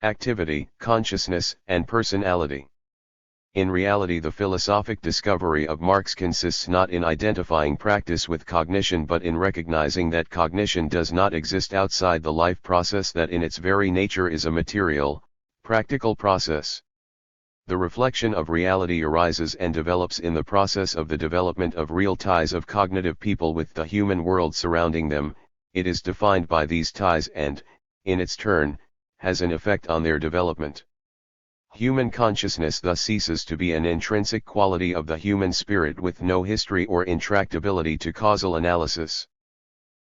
activity, consciousness, and personality. In reality, the philosophic discovery of Marx consists not in identifying practice with cognition but in recognizing that cognition does not exist outside the life process, that in its very nature is a material, practical process. The reflection of reality arises and develops in the process of the development of real ties of cognitive people with the human world surrounding them. It is defined by these ties and, in its turn, has an effect on their development. Human consciousness thus ceases to be an intrinsic quality of the human spirit with no history or intractability to causal analysis.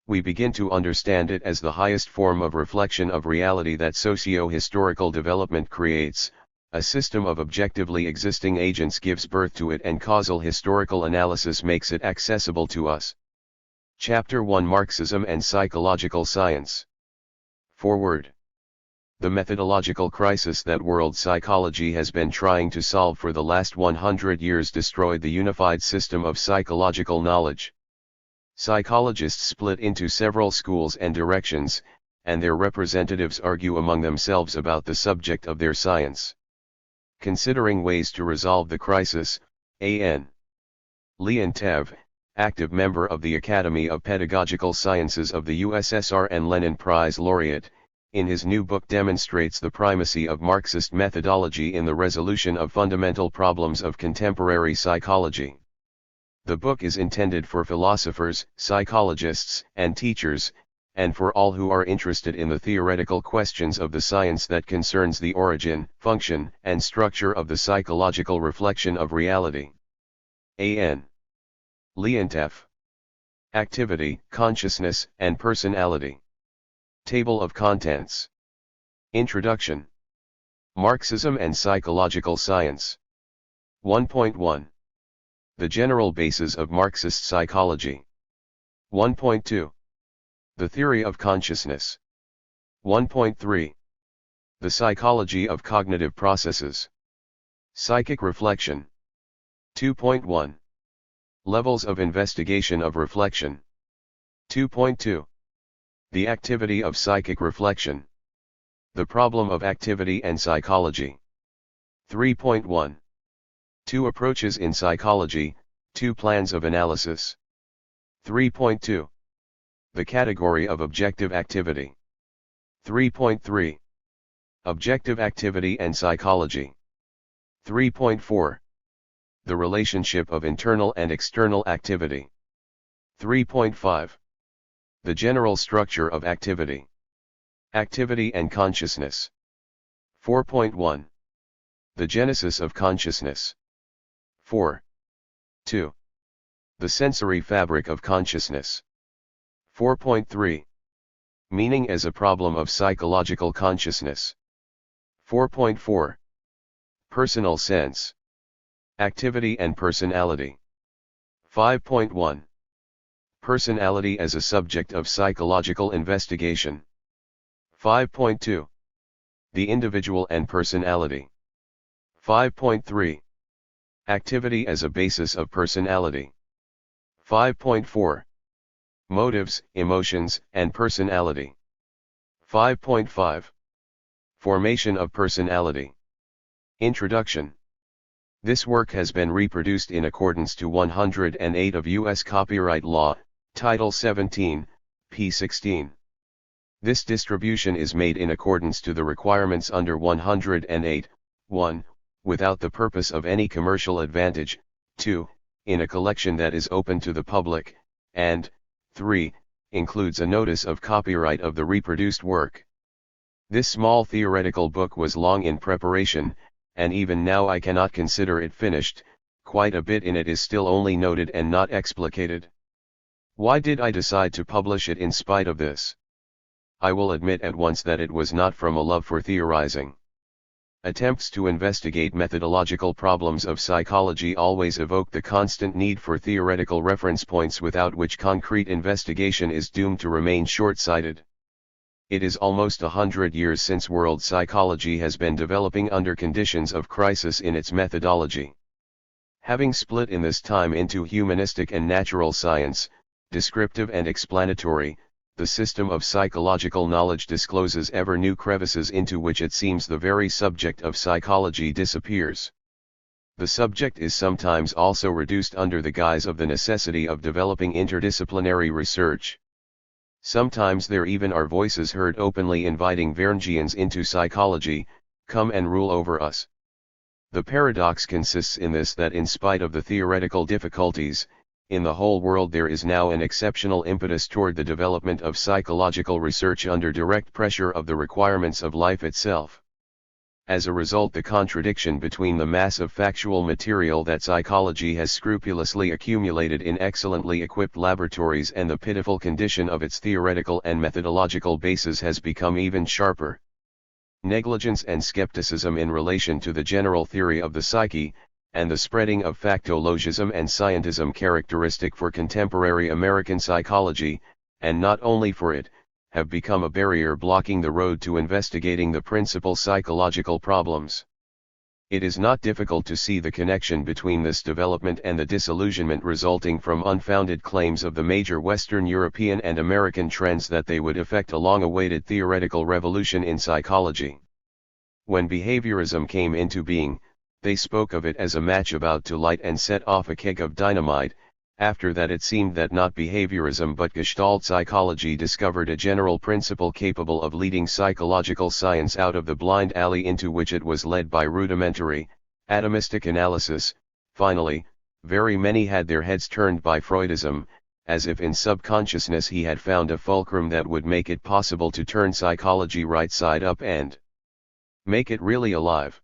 We begin to understand it as the highest form of reflection of reality that socio-historical development creates. A system of objectively existing agents gives birth to it, and causal historical analysis makes it accessible to us. Chapter 1: Marxism and Psychological Science. Foreword. The methodological crisis that world psychology has been trying to solve for the last 100 years destroyed the unified system of psychological knowledge. Psychologists split into several schools and directions, and their representatives argue among themselves about the subject of their science. Considering ways to resolve the crisis, A. Leontev, active member of the Academy of Pedagogical Sciences of the USSR and Lenin Prize laureate, in his new book demonstrates the primacy of Marxist methodology in the resolution of fundamental problems of contemporary psychology. The book is intended for philosophers, psychologists, and teachers, and for all who are interested in the theoretical questions of the science that concerns the origin, function, and structure of the psychological reflection of reality. A. Leontev. Activity, Consciousness, and Personality. Table of Contents. Introduction. Marxism and Psychological Science. 1.1. The general basis of Marxist psychology. 1.2. The theory of consciousness. 1.3. The psychology of cognitive processes. Psychic reflection. 2.1. Levels of investigation of reflection. 2.2. The activity of psychic reflection. The problem of activity and psychology. 3.1. Two approaches in psychology, two plans of analysis. 3.2. The category of objective activity. 3.3. Objective activity and psychology. 3.4. The relationship of internal and external activity. 3.5. The general structure of activity. Activity and consciousness. 4.1. The genesis of consciousness. 4.2. The sensory fabric of consciousness. 4.3. Meaning as a problem of psychological consciousness. 4.4. Personal sense. Activity and personality. 5.1. Personality as a subject of psychological investigation. 5.2. The individual and personality. 5.3. Activity as a basis of personality. 5.4. Motives, emotions, and personality. 5.5. Formation of personality. Introduction. This work has been reproduced in accordance to 108 of U.S. Copyright Law, Title 17, p. 16. This distribution is made in accordance to the requirements under 108, 1, without the purpose of any commercial advantage, 2, in a collection that is open to the public, and 3, includes a notice of copyright of the reproduced work. This small theoretical book was long in preparation, and even now I cannot consider it finished. Quite a bit in it is still only noted and not explicated. Why did I decide to publish it in spite of this? I will admit at once that it was not from a love for theorizing. Attempts to investigate methodological problems of psychology always evoke the constant need for theoretical reference points, without which concrete investigation is doomed to remain short-sighted. It is almost 100 years since world psychology has been developing under conditions of crisis in its methodology. Having split in this time into humanistic and natural science, descriptive and explanatory, the system of psychological knowledge discloses ever new crevices into which it seems the very subject of psychology disappears. The subject is sometimes also reduced under the guise of the necessity of developing interdisciplinary research. Sometimes there even are voices heard openly inviting Werngians into psychology, come and rule over us. The paradox consists in this, that in spite of the theoretical difficulties, in the whole world there is now an exceptional impetus toward the development of psychological research under direct pressure of the requirements of life itself. As a result, the contradiction between the mass of factual material that psychology has scrupulously accumulated in excellently equipped laboratories and the pitiful condition of its theoretical and methodological bases has become even sharper. Negligence and skepticism in relation to the general theory of the psyche, and the spreading of factologism and scientism characteristic for contemporary American psychology, and not only for it, have become a barrier blocking the road to investigating the principal psychological problems. It is not difficult to see the connection between this development and the disillusionment resulting from unfounded claims of the major Western European and American trends that they would effect a long-awaited theoretical revolution in psychology. When behaviorism came into being, they spoke of it as a match about to light and set off a keg of dynamite. After that it seemed that not behaviorism but Gestalt psychology discovered a general principle capable of leading psychological science out of the blind alley into which it was led by rudimentary, atomistic analysis. Finally, very many had their heads turned by Freudism, as if in subconsciousness he had found a fulcrum that would make it possible to turn psychology right side up and make it really alive.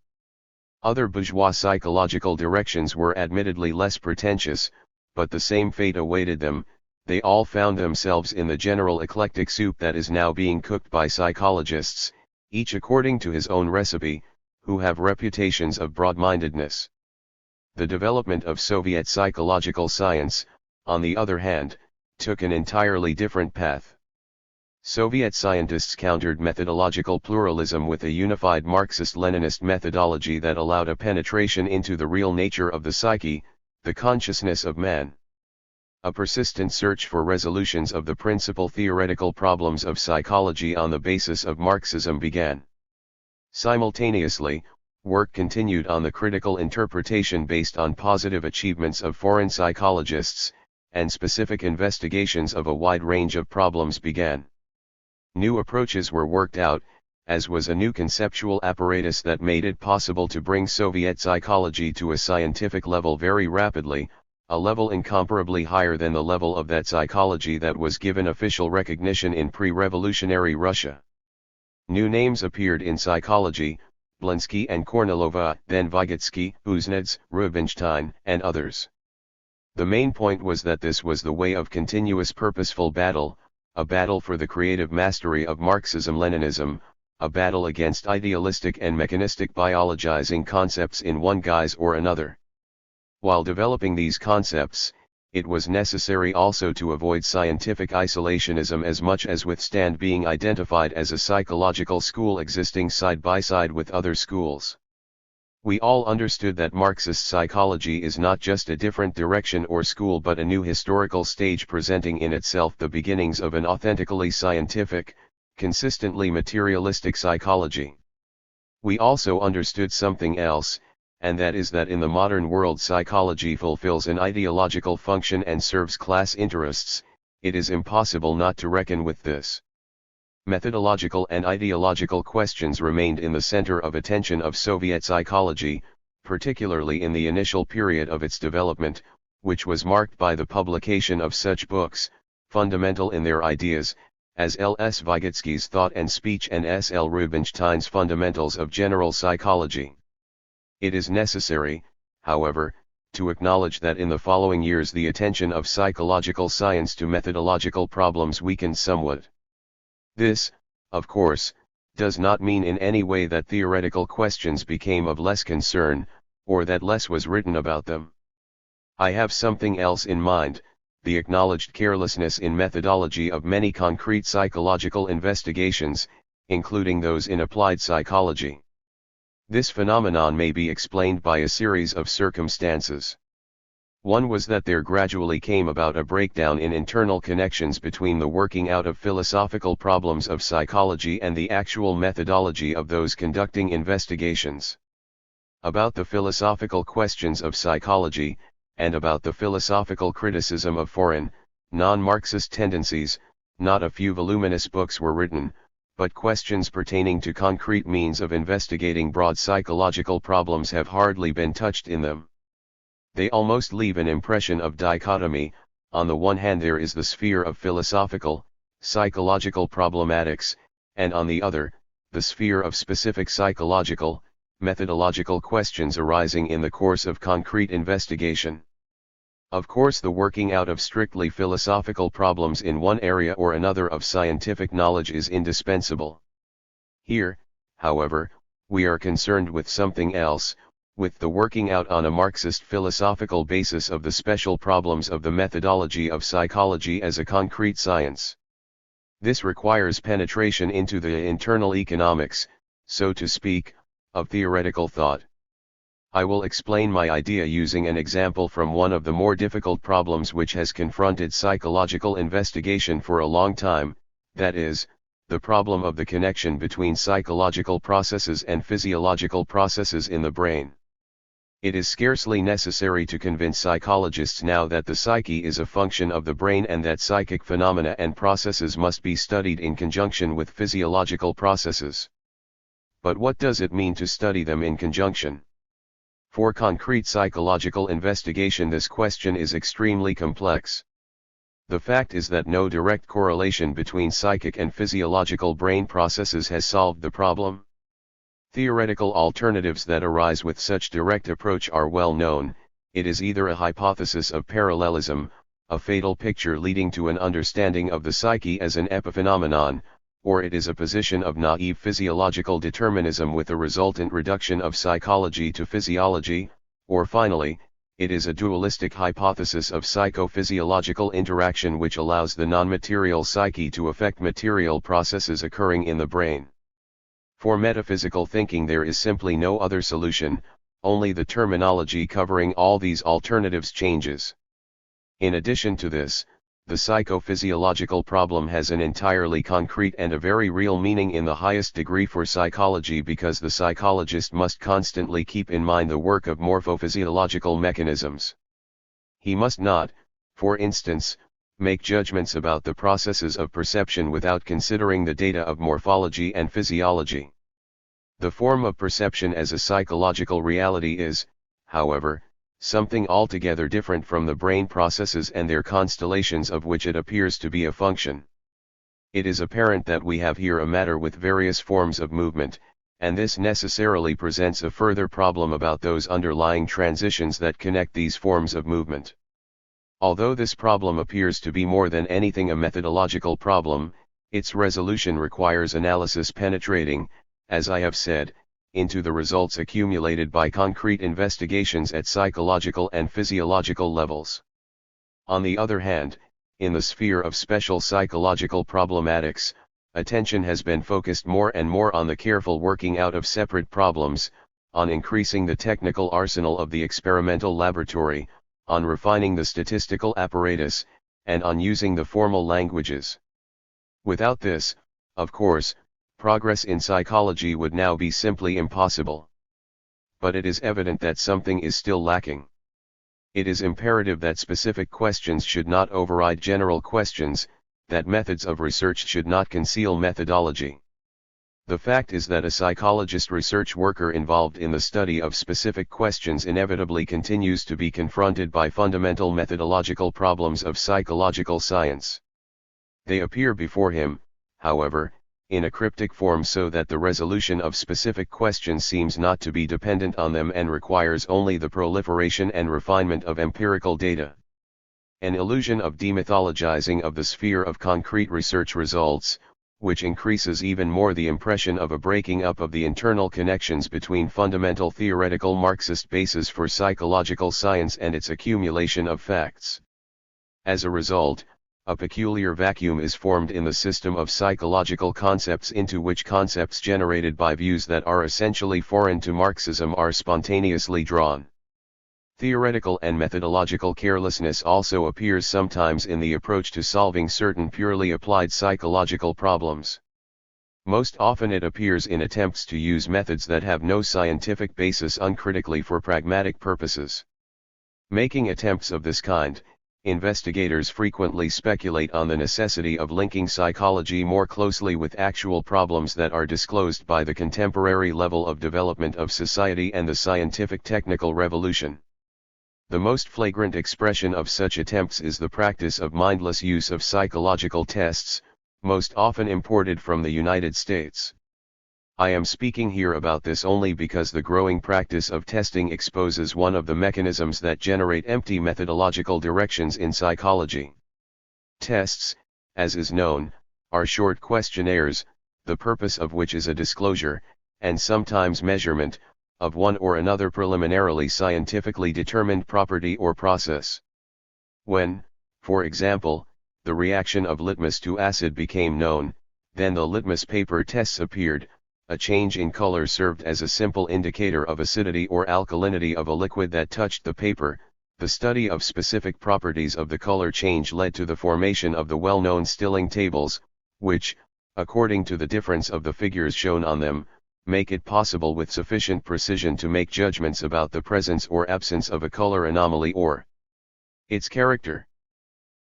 Other bourgeois psychological directions were admittedly less pretentious, but the same fate awaited them. They all found themselves in the general eclectic soup that is now being cooked by psychologists, each according to his own recipe, who have reputations of broad-mindedness. The development of Soviet psychological science, on the other hand, took an entirely different path. Soviet scientists countered methodological pluralism with a unified Marxist-Leninist methodology that allowed a penetration into the real nature of the psyche, the consciousness of man. A persistent search for resolutions of the principal theoretical problems of psychology on the basis of Marxism began. Simultaneously, work continued on the critical interpretation based on positive achievements of foreign psychologists, and specific investigations of a wide range of problems began. New approaches were worked out, as was a new conceptual apparatus that made it possible to bring Soviet psychology to a scientific level very rapidly, a level incomparably higher than the level of that psychology that was given official recognition in pre-revolutionary Russia. New names appeared in psychology, Blinsky and Kornilova, then Vygotsky, Kuznets, Rubinstein, and others. The main point was that this was the way of continuous purposeful battle, a battle for the creative mastery of Marxism-Leninism, a battle against idealistic and mechanistic biologizing concepts in one guise or another. While developing these concepts, it was necessary also to avoid scientific isolationism as much as withstand being identified as a psychological school existing side by side with other schools. We all understood that Marxist psychology is not just a different direction or school but a new historical stage presenting in itself the beginnings of an authentically scientific, consistently materialistic psychology. We also understood something else, and that is that in the modern world psychology fulfills an ideological function and serves class interests. It is impossible not to reckon with this. Methodological and ideological questions remained in the center of attention of Soviet psychology, particularly in the initial period of its development, which was marked by the publication of such books, fundamental in their ideas, as L. S. Vygotsky's Thought and Speech and S. L. Rubinstein's Fundamentals of General Psychology. It is necessary, however, to acknowledge that in the following years the attention of psychological science to methodological problems weakened somewhat. This, of course, does not mean in any way that theoretical questions became of less concern, or that less was written about them. I have something else in mind, the acknowledged carelessness in methodology of many concrete psychological investigations, including those in applied psychology. This phenomenon may be explained by a series of circumstances. One was that there gradually came about a breakdown in internal connections between the working out of philosophical problems of psychology and the actual methodology of those conducting investigations. About the philosophical questions of psychology, and about the philosophical criticism of foreign, non-Marxist tendencies, not a few voluminous books were written, but questions pertaining to concrete means of investigating broad psychological problems have hardly been touched in them. They almost leave an impression of dichotomy. On the one hand there is the sphere of philosophical, psychological problematics, and on the other, the sphere of specific psychological, methodological questions arising in the course of concrete investigation. Of course, the working out of strictly philosophical problems in one area or another of scientific knowledge is indispensable. Here, however, we are concerned with something else, with the working out on a Marxist philosophical basis of the special problems of the methodology of psychology as a concrete science. This requires penetration into the internal economics, so to speak, of theoretical thought. I will explain my idea using an example from one of the more difficult problems which has confronted psychological investigation for a long time, that is, the problem of the connection between psychological processes and physiological processes in the brain. It is scarcely necessary to convince psychologists now that the psyche is a function of the brain and that psychic phenomena and processes must be studied in conjunction with physiological processes. But what does it mean to study them in conjunction? For concrete psychological investigation, this question is extremely complex. The fact is that no direct correlation between psychic and physiological brain processes has solved the problem. Theoretical alternatives that arise with such direct approach are well known. It is either a hypothesis of parallelism, a fatal picture leading to an understanding of the psyche as an epiphenomenon, or it is a position of naive physiological determinism with a resultant reduction of psychology to physiology, or finally, it is a dualistic hypothesis of psychophysiological interaction which allows the non-material psyche to affect material processes occurring in the brain. For metaphysical thinking there is simply no other solution, only the terminology covering all these alternatives changes. In addition to this, the psychophysiological problem has an entirely concrete and a very real meaning in the highest degree for psychology, because the psychologist must constantly keep in mind the work of morphophysiological mechanisms. He must not, for instance, make judgments about the processes of perception without considering the data of morphology and physiology. The form of perception as a psychological reality is, however, something altogether different from the brain processes and their constellations of which it appears to be a function. It is apparent that we have here a matter with various forms of movement, and this necessarily presents a further problem about those underlying transitions that connect these forms of movement. Although this problem appears to be more than anything a methodological problem, its resolution requires analysis penetrating, as I have said, into the results accumulated by concrete investigations at psychological and physiological levels. On the other hand, in the sphere of special psychological problematics, attention has been focused more and more on the careful working out of separate problems, on increasing the technical arsenal of the experimental laboratory, on refining the statistical apparatus, and on using the formal languages. Without this, of course, progress in psychology would now be simply impossible. But it is evident that something is still lacking. It is imperative that specific questions should not override general questions, that methods of research should not conceal methodology. The fact is that a psychologist research worker involved in the study of specific questions inevitably continues to be confronted by fundamental methodological problems of psychological science. They appear before him, however, in a cryptic form, so that the resolution of specific questions seems not to be dependent on them and requires only the proliferation and refinement of empirical data. An illusion of demythologizing of the sphere of concrete research results, which increases even more the impression of a breaking up of the internal connections between fundamental theoretical Marxist bases for psychological science and its accumulation of facts. As a result, a peculiar vacuum is formed in the system of psychological concepts, into which concepts generated by views that are essentially foreign to Marxism are spontaneously drawn. Theoretical and methodological carelessness also appears sometimes in the approach to solving certain purely applied psychological problems. Most often it appears in attempts to use methods that have no scientific basis uncritically for pragmatic purposes. Making attempts of this kind, investigators frequently speculate on the necessity of linking psychology more closely with actual problems that are disclosed by the contemporary level of development of society and the scientific technical revolution. The most flagrant expression of such attempts is the practice of mindless use of psychological tests, most often imported from the United States. I am speaking here about this only because the growing practice of testing exposes one of the mechanisms that generate empty methodological directions in psychology. Tests, as is known, are short questionnaires, the purpose of which is a disclosure, and sometimes measurement, of one or another preliminarily scientifically determined property or process. When, for example, the reaction of litmus to acid became known, then the litmus paper tests appeared. A change in color served as a simple indicator of acidity or alkalinity of a liquid that touched the paper. The study of specific properties of the color change led to the formation of the well-known Stilling tables, which, according to the difference of the figures shown on them, make it possible with sufficient precision to make judgments about the presence or absence of a color anomaly or its character.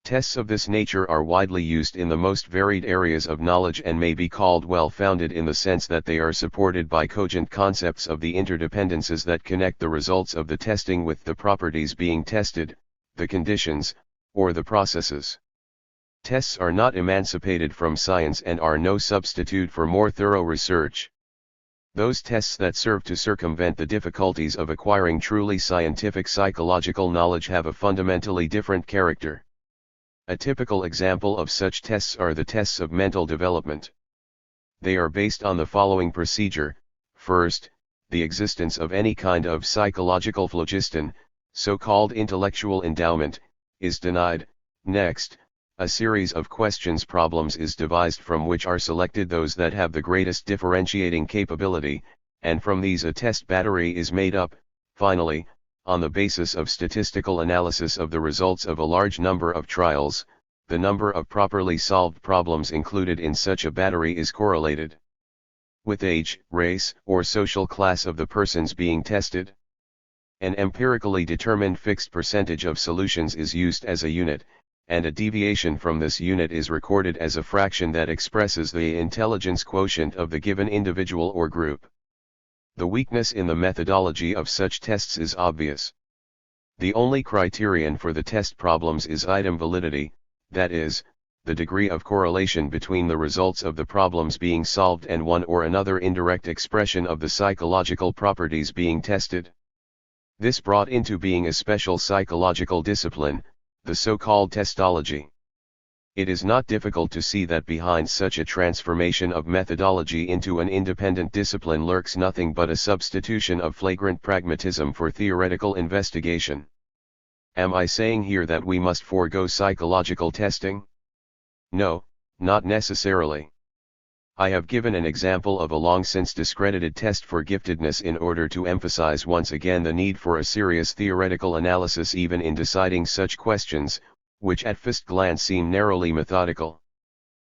Tests of this nature are widely used in the most varied areas of knowledge and may be called well-founded in the sense that they are supported by cogent concepts of the interdependences that connect the results of the testing with the properties being tested, the conditions, or the processes. Tests are not emancipated from science and are no substitute for more thorough research. Those tests that serve to circumvent the difficulties of acquiring truly scientific psychological knowledge have a fundamentally different character. A typical example of such tests are the tests of mental development. They are based on the following procedure: first, the existence of any kind of psychological phlogiston, so-called intellectual endowment, is denied. Next, a series of questions problems is devised from which are selected those that have the greatest differentiating capability, and from these a test battery is made up. Finally, on the basis of statistical analysis of the results of a large number of trials, the number of properly solved problems included in such a battery is correlated with age, race, or social class of the persons being tested. An empirically determined fixed percentage of solutions is used as a unit, and a deviation from this unit is recorded as a fraction that expresses the intelligence quotient of the given individual or group. The weakness in the methodology of such tests is obvious. The only criterion for the test problems is item validity, that is, the degree of correlation between the results of the problems being solved and one or another indirect expression of the psychological properties being tested. This brought into being a special psychological discipline, the so-called testology. It is not difficult to see that behind such a transformation of methodology into an independent discipline lurks nothing but a substitution of flagrant pragmatism for theoretical investigation. Am I saying here that we must forego psychological testing? No, not necessarily. I have given an example of a long since discredited test for giftedness in order to emphasize once again the need for a serious theoretical analysis even in deciding such questions, which at first glance seem narrowly methodical.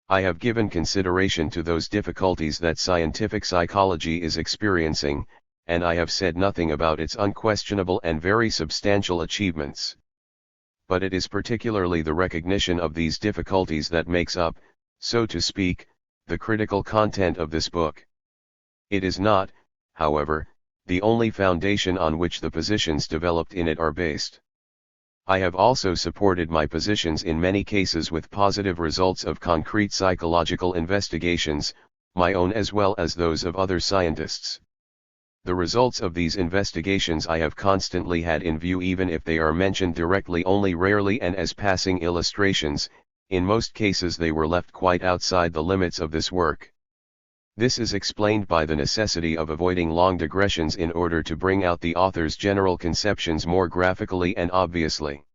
I have given consideration to those difficulties that scientific psychology is experiencing, and I have said nothing about its unquestionable and very substantial achievements. But it is particularly the recognition of these difficulties that makes up, so to speak, the critical content of this book. It is not, however, the only foundation on which the positions developed in it are based. I have also supported my positions in many cases with positive results of concrete psychological investigations, my own as well as those of other scientists. The results of these investigations I have constantly had in view even if they are mentioned directly only rarely and as passing illustrations. In most cases they were left quite outside the limits of this work. This is explained by the necessity of avoiding long digressions in order to bring out the author's general conceptions more graphically and obviously.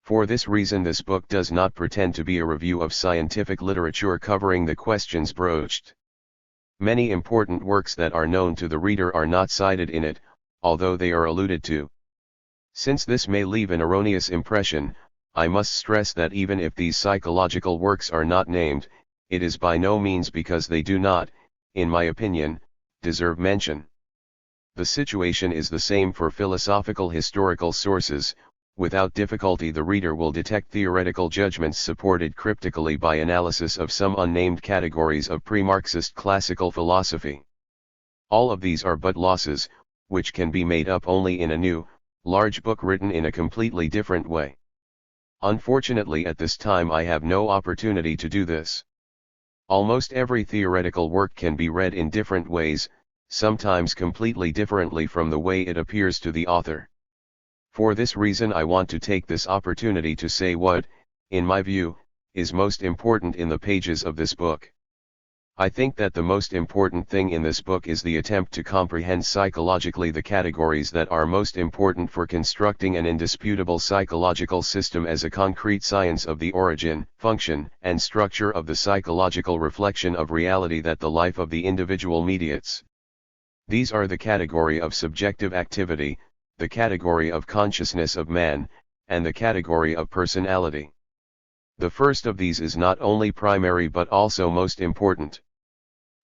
For this reason this book does not pretend to be a review of scientific literature covering the questions broached. Many important works that are known to the reader are not cited in it, although they are alluded to. Since this may leave an erroneous impression, I must stress that even if these psychological works are not named, it is by no means because they do not, in my opinion, deserve mention. The situation is the same for philosophical historical sources. Without difficulty the reader will detect theoretical judgments supported cryptically by analysis of some unnamed categories of pre-Marxist classical philosophy. All of these are but losses, which can be made up only in a new, large book written in a completely different way. Unfortunately at this time I have no opportunity to do this. Almost every theoretical work can be read in different ways, sometimes completely differently from the way it appears to the author. For this reason I want to take this opportunity to say what, in my view, is most important in the pages of this book. I think that the most important thing in this book is the attempt to comprehend psychologically the categories that are most important for constructing an indisputable psychological system as a concrete science of the origin, function, and structure of the psychological reflection of reality that the life of the individual mediates. These are the category of subjective activity, the category of consciousness of man, and the category of personality. The first of these is not only primary but also most important.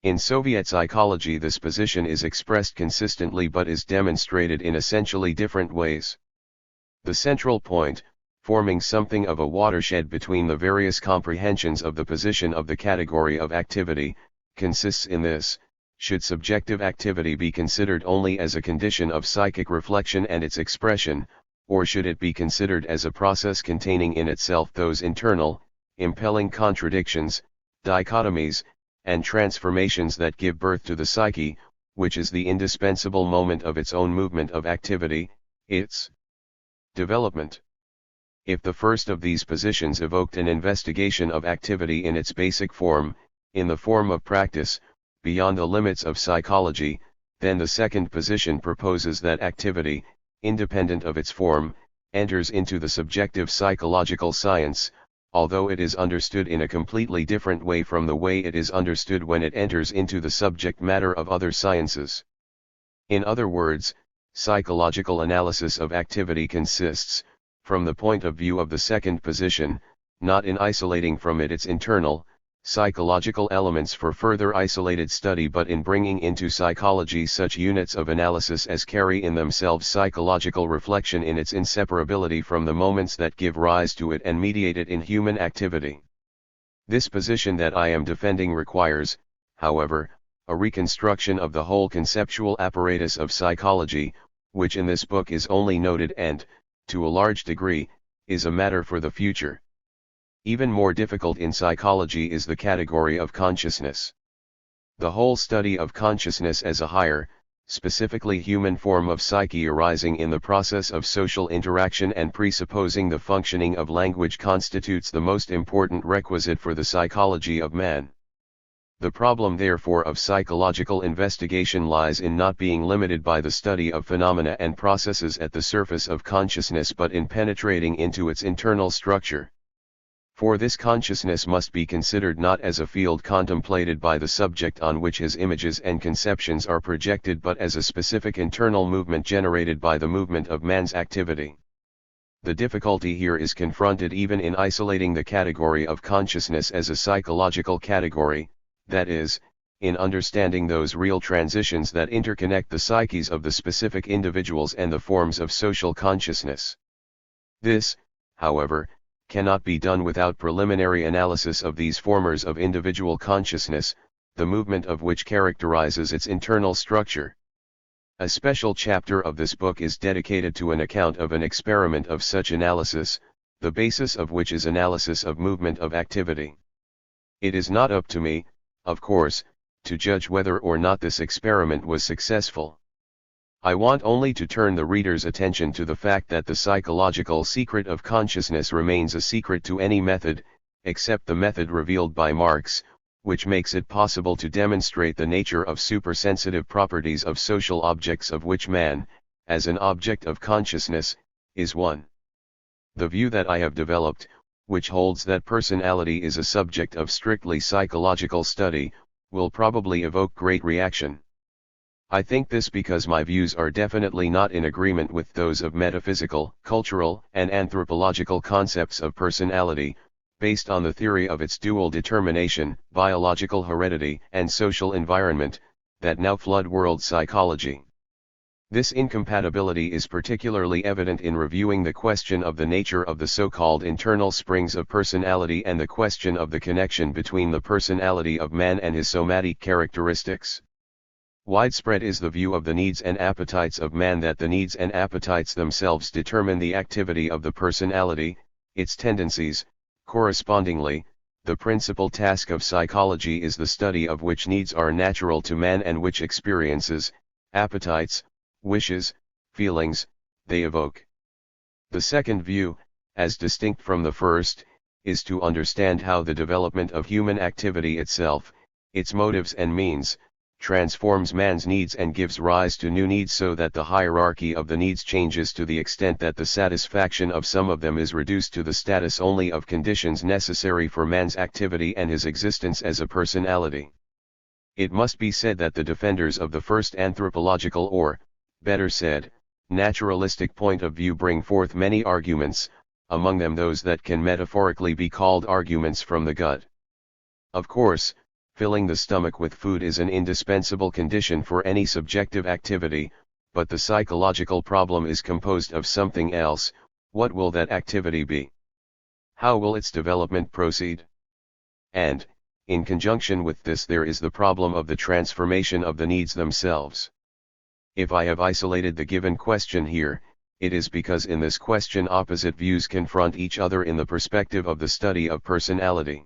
In Soviet psychology this position is expressed consistently but is demonstrated in essentially different ways. The central point, forming something of a watershed between the various comprehensions of the position of the category of activity, consists in this: should subjective activity be considered only as a condition of psychic reflection and its expression, or should it be considered as a process containing in itself those internal, impelling contradictions, dichotomies, and transformations that give birth to the psyche, which is the indispensable moment of its own movement of activity, its development? If the first of these positions evoked an investigation of activity in its basic form, in the form of practice, beyond the limits of psychology, then the second position proposes that activity, independent of its form, enters into the subjective psychological science, although it is understood in a completely different way from the way it is understood when it enters into the subject matter of other sciences. In other words, psychological analysis of activity consists, from the point of view of the second position, not in isolating from it its internal, psychological elements for further isolated study but in bringing into psychology such units of analysis as carry in themselves psychological reflection in its inseparability from the moments that give rise to it and mediate it in human activity. This position that I am defending requires, however, a reconstruction of the whole conceptual apparatus of psychology, which in this book is only noted and, to a large degree, is a matter for the future. Even more difficult in psychology is the category of consciousness. The whole study of consciousness as a higher, specifically human form of psyche arising in the process of social interaction and presupposing the functioning of language constitutes the most important requisite for the psychology of man. The problem therefore of psychological investigation lies in not being limited by the study of phenomena and processes at the surface of consciousness but in penetrating into its internal structure. For this consciousness must be considered not as a field contemplated by the subject on which his images and conceptions are projected but as a specific internal movement generated by the movement of man's activity. The difficulty here is confronted even in isolating the category of consciousness as a psychological category, that is, in understanding those real transitions that interconnect the psyches of the specific individuals and the forms of social consciousness. This, however, cannot be done without preliminary analysis of these formers of individual consciousness, the movement of which characterizes its internal structure. A special chapter of this book is dedicated to an account of an experiment of such analysis, the basis of which is analysis of movement of activity. It is not up to me, of course, to judge whether or not this experiment was successful. I want only to turn the reader's attention to the fact that the psychological secret of consciousness remains a secret to any method, except the method revealed by Marx, which makes it possible to demonstrate the nature of supersensitive properties of social objects of which man, as an object of consciousness, is one. The view that I have developed, which holds that personality is a subject of strictly psychological study, will probably evoke great reaction. I think this because my views are definitely not in agreement with those of metaphysical, cultural, and anthropological concepts of personality, based on the theory of its dual determination, biological heredity and social environment, that now flood world psychology. This incompatibility is particularly evident in reviewing the question of the nature of the so-called internal springs of personality and the question of the connection between the personality of man and his somatic characteristics. Widespread is the view of the needs and appetites of man that the needs and appetites themselves determine the activity of the personality, its tendencies. Correspondingly, the principal task of psychology is the study of which needs are natural to man and which experiences, appetites, wishes, feelings, they evoke. The second view, as distinct from the first, is to understand how the development of human activity itself, its motives and means, transforms man's needs and gives rise to new needs so that the hierarchy of the needs changes to the extent that the satisfaction of some of them is reduced to the status only of conditions necessary for man's activity and his existence as a personality. It must be said that the defenders of the first anthropological or, better said, naturalistic point of view bring forth many arguments, among them those that can metaphorically be called arguments from the gut. Of course, filling the stomach with food is an indispensable condition for any subjective activity, but the psychological problem is composed of something else. What will that activity be? How will its development proceed? And, in conjunction with this, there is the problem of the transformation of the needs themselves. If I have isolated the given question here, it is because in this question opposite views confront each other in the perspective of the study of personality.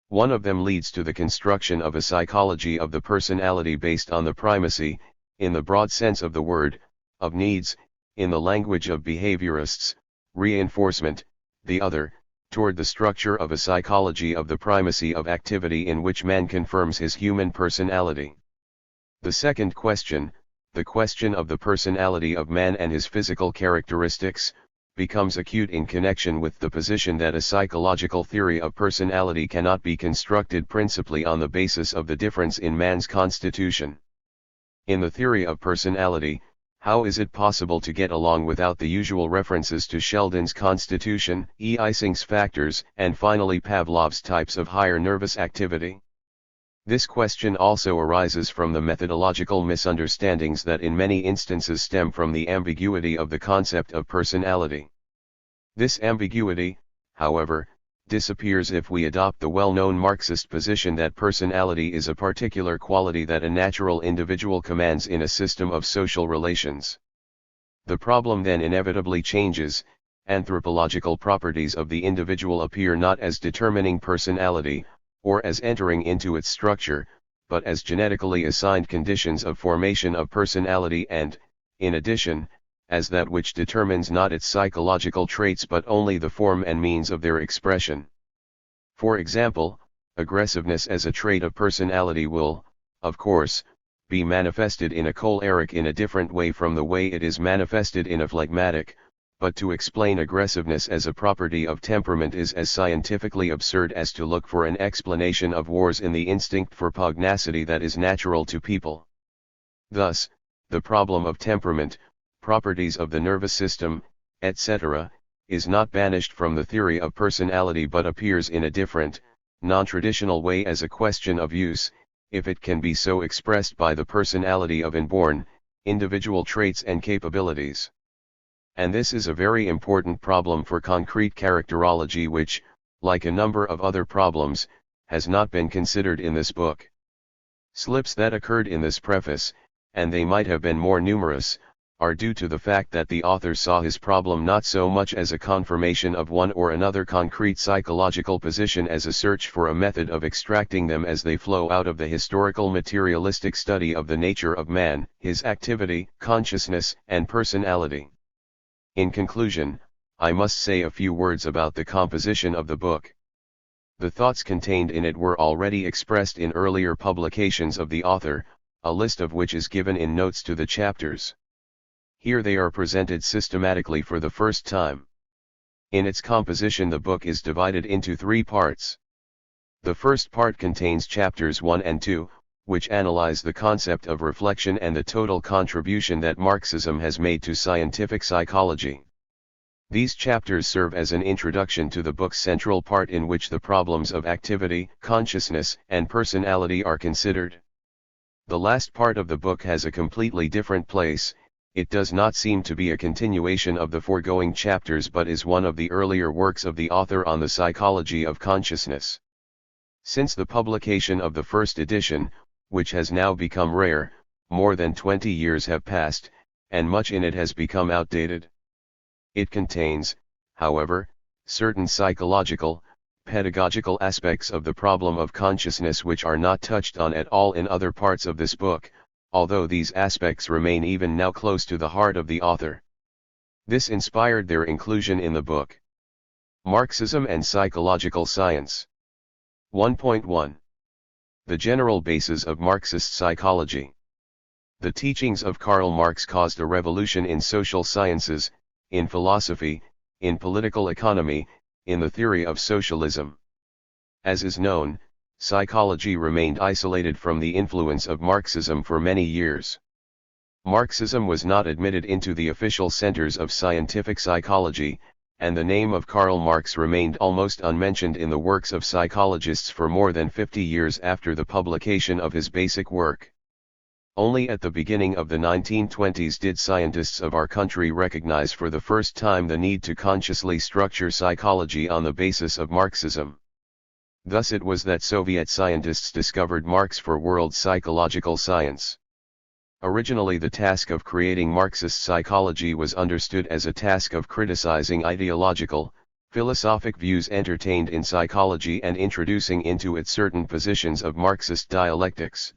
One of them leads to the construction of a psychology of the personality based on the primacy, in the broad sense of the word, of needs, in the language of behaviorists, reinforcement, the other, toward the structure of a psychology of the primacy of activity in which man confirms his human personality. The second question, the question of the personality of man and his physical characteristics, becomes acute in connection with the position that a psychological theory of personality cannot be constructed principally on the basis of the difference in man's constitution. In the theory of personality, how is it possible to get along without the usual references to Sheldon's constitution, Ising's factors, and finally Pavlov's types of higher nervous activity? This question also arises from the methodological misunderstandings that in many instances stem from the ambiguity of the concept of personality. This ambiguity, however, disappears if we adopt the well-known Marxist position that personality is a particular quality that a natural individual commands in a system of social relations. The problem then inevitably changes. Anthropological properties of the individual appear not as determining personality, or as entering into its structure, but as genetically assigned conditions of formation of personality and, in addition, as that which determines not its psychological traits but only the form and means of their expression. For example, aggressiveness as a trait of personality will, of course, be manifested in a choleric in a different way from the way it is manifested in a phlegmatic, but to explain aggressiveness as a property of temperament is as scientifically absurd as to look for an explanation of wars in the instinct for pugnacity that is natural to people. Thus, the problem of temperament, properties of the nervous system, etc., is not banished from the theory of personality but appears in a different, non-traditional way as a question of use, if it can be so expressed by the personality of inborn, individual traits and capabilities. And this is a very important problem for concrete characterology which, like a number of other problems, has not been considered in this book. Slips that occurred in this preface, and they might have been more numerous, are due to the fact that the author saw his problem not so much as a confirmation of one or another concrete psychological position as a search for a method of extracting them as they flow out of the historical materialistic study of the nature of man, his activity, consciousness, and personality. In conclusion, I must say a few words about the composition of the book. The thoughts contained in it were already expressed in earlier publications of the author, a list of which is given in notes to the chapters. Here they are presented systematically for the first time. In its composition, the book is divided into 3 parts. The first part contains chapters 1 and 2, which analyze the concept of reflection and the total contribution that Marxism has made to scientific psychology. These chapters serve as an introduction to the book's central part in which the problems of activity, consciousness, and personality are considered. The last part of the book has a completely different place. It does not seem to be a continuation of the foregoing chapters but is one of the earlier works of the author on the psychology of consciousness. Since the publication of the first edition, which has now become rare, more than 20 years have passed, and much in it has become outdated. It contains, however, certain psychological, pedagogical aspects of the problem of consciousness which are not touched on at all in other parts of this book, although these aspects remain even now close to the heart of the author. This inspired their inclusion in the book. Marxism and Psychological Science. 1.1. The general basis of Marxist psychology. The teachings of Karl Marx caused a revolution in social sciences, in philosophy, in political economy, in the theory of socialism. As is known, psychology remained isolated from the influence of Marxism for many years. Marxism was not admitted into the official centers of scientific psychology, and the name of Karl Marx remained almost unmentioned in the works of psychologists for more than 50 years after the publication of his basic work. Only at the beginning of the 1920s did scientists of our country recognize for the first time the need to consciously structure psychology on the basis of Marxism. Thus it was that Soviet scientists discovered Marx for world psychological science. Originally the task of creating Marxist psychology was understood as a task of criticizing ideological, philosophic views entertained in psychology and introducing into it certain positions of Marxist dialectics.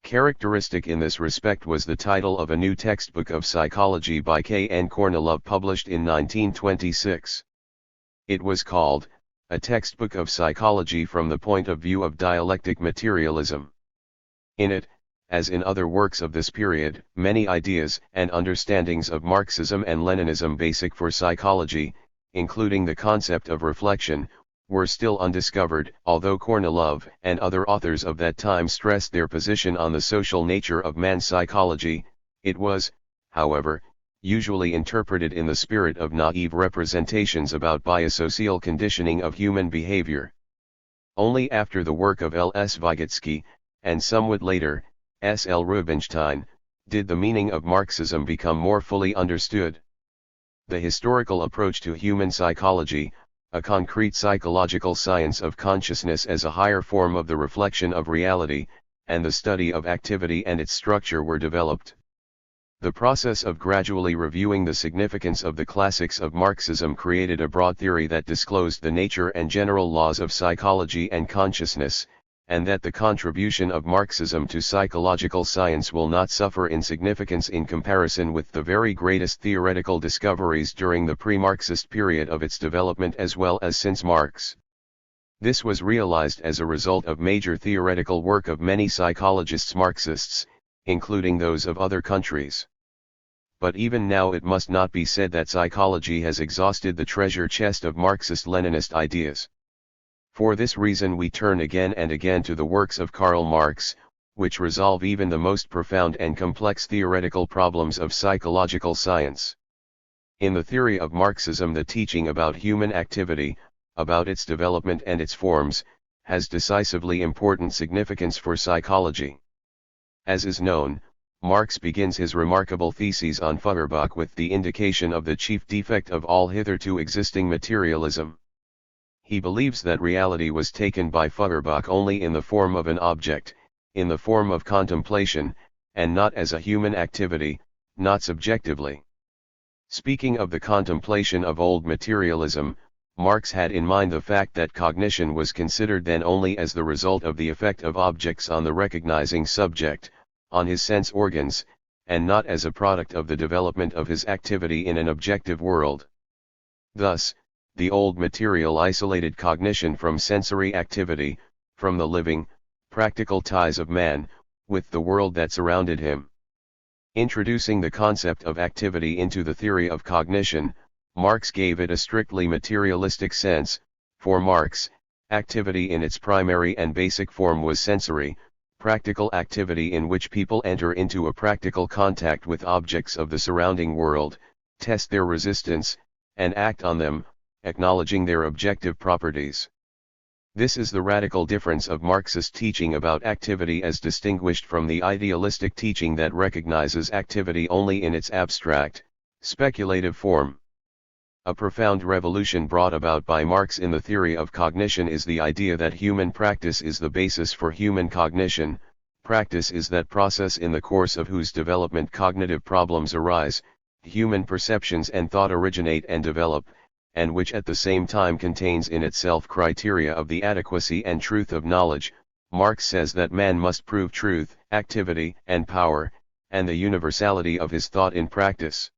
Characteristic in this respect was the title of a new textbook of psychology by K. N. Kornilov published in 1926. It was called, A Textbook of Psychology from the Point of View of Dialectic Materialism. In it, as in other works of this period, many ideas and understandings of Marxism and Leninism basic for psychology, including the concept of reflection, were still undiscovered, although Kornilov and other authors of that time stressed their position on the social nature of man's psychology. It was, however, usually interpreted in the spirit of naive representations about biosocial conditioning of human behavior. Only after the work of L. S. Vygotsky, and somewhat later, S. L. Rubinstein, did the meaning of Marxism become more fully understood. The historical approach to human psychology, a concrete psychological science of consciousness as a higher form of the reflection of reality, and the study of activity and its structure were developed. The process of gradually reviewing the significance of the classics of Marxism created a broad theory that disclosed the nature and general laws of psychology and consciousness, and that the contribution of Marxism to psychological science will not suffer in significance in comparison with the very greatest theoretical discoveries during the pre-Marxist period of its development as well as since Marx. This was realized as a result of major theoretical work of many psychologists Marxists, including those of other countries. But even now it must not be said that psychology has exhausted the treasure chest of Marxist-Leninist ideas. For this reason we turn again and again to the works of Karl Marx, which resolve even the most profound and complex theoretical problems of psychological science. In the theory of Marxism, the teaching about human activity, about its development and its forms, has decisively important significance for psychology. As is known, Marx begins his remarkable theses on Feuerbach with the indication of the chief defect of all hitherto existing materialism. He believes that reality was taken by Feuerbach only in the form of an object, in the form of contemplation, and not as a human activity, not subjectively. Speaking of the contemplation of old materialism, Marx had in mind the fact that cognition was considered then only as the result of the effect of objects on the recognizing subject, on his sense organs, and not as a product of the development of his activity in an objective world. Thus, the old material isolated cognition from sensory activity, from the living, practical ties of man, with the world that surrounded him. Introducing the concept of activity into the theory of cognition, Marx gave it a strictly materialistic sense. For Marx, activity in its primary and basic form was sensory, practical activity in which people enter into a practical contact with objects of the surrounding world, test their resistance, and act on them, acknowledging their objective properties. This is the radical difference of Marxist teaching about activity as distinguished from the idealistic teaching that recognizes activity only in its abstract, speculative form. A profound revolution brought about by Marx in the theory of cognition is the idea that human practice is the basis for human cognition. Practice is that process in the course of whose development cognitive problems arise, human perceptions and thought originate and develop, and which at the same time contains in itself criteria of the adequacy and truth of knowledge. Marx says that man must prove truth, activity, and power, and the universality of his thought in practice.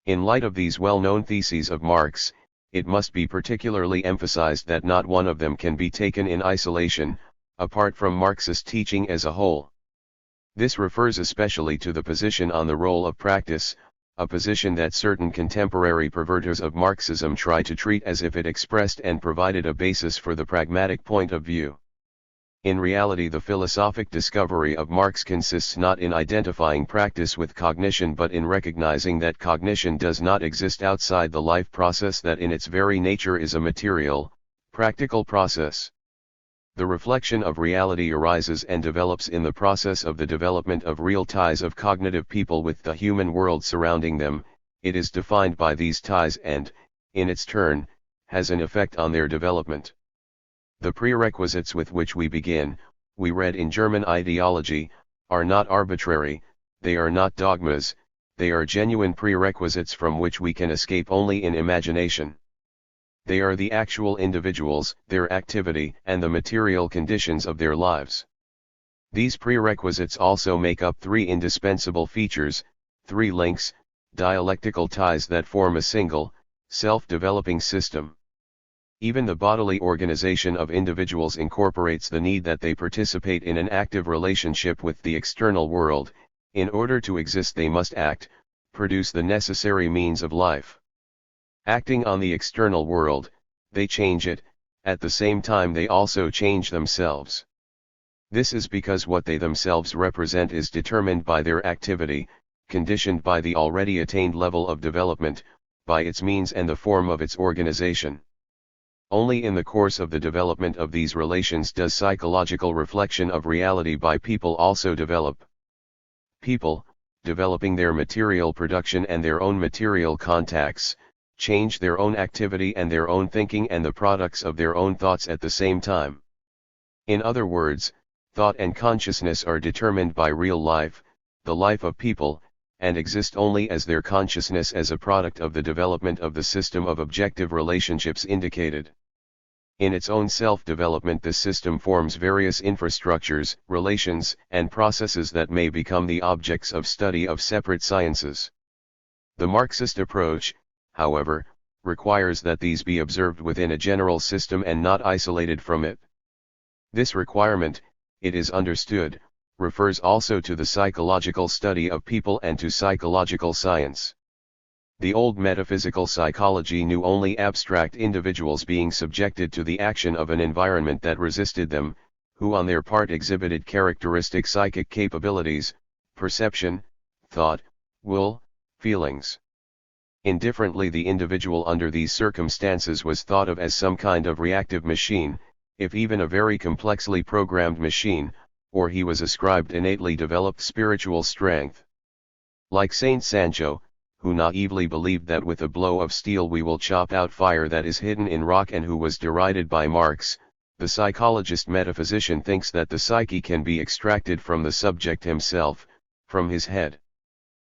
In light of these well-known theses of Marx, it must be particularly emphasized that not one of them can be taken in isolation, apart from Marxist teaching as a whole. This refers especially to the position on the role of practice, a position that certain contemporary perverters of Marxism try to treat as if it expressed and provided a basis for the pragmatic point of view. In reality, the philosophic discovery of Marx consists not in identifying practice with cognition but in recognizing that cognition does not exist outside the life process, that in its very nature is a material, practical process. The reflection of reality arises and develops in the process of the development of real ties of cognitive people with the human world surrounding them. It is defined by these ties and, in its turn, has an effect on their development. The prerequisites with which we begin, we read in German ideology, are not arbitrary, they are not dogmas, they are genuine prerequisites from which we can escape only in imagination. They are the actual individuals, their activity, and the material conditions of their lives. These prerequisites also make up three indispensable features, three links, dialectical ties that form a single, self-developing system. Even the bodily organization of individuals incorporates the need that they participate in an active relationship with the external world. In order to exist, they must act, produce the necessary means of life. Acting on the external world, they change it, at the same time they also change themselves. This is because what they themselves represent is determined by their activity, conditioned by the already attained level of development, by its means and the form of its organization. Only in the course of the development of these relations does psychological reflection of reality by people also develop. People, developing their material production and their own material contacts, change their own activity and their own thinking and the products of their own thoughts at the same time. In other words, thought and consciousness are determined by real life, the life of people, and exist only as their consciousness as a product of the development of the system of objective relationships indicated. In its own self-development, this system forms various infrastructures, relations, and processes that may become the objects of study of separate sciences. The Marxist approach, however, requires that these be observed within a general system and not isolated from it. This requirement, it is understood, refers also to the psychological study of people and to psychological science. The old metaphysical psychology knew only abstract individuals being subjected to the action of an environment that resisted them, who on their part exhibited characteristic psychic capabilities, perception, thought, will, feelings. Indifferently, the individual under these circumstances was thought of as some kind of reactive machine, if even a very complexly programmed machine, or he was ascribed innately developed spiritual strength. Like Saint Sancho, who naively believed that with a blow of steel we will chop out fire that is hidden in rock, and who was derided by Marx, the psychologist metaphysician thinks that the psyche can be extracted from the subject himself, from his head.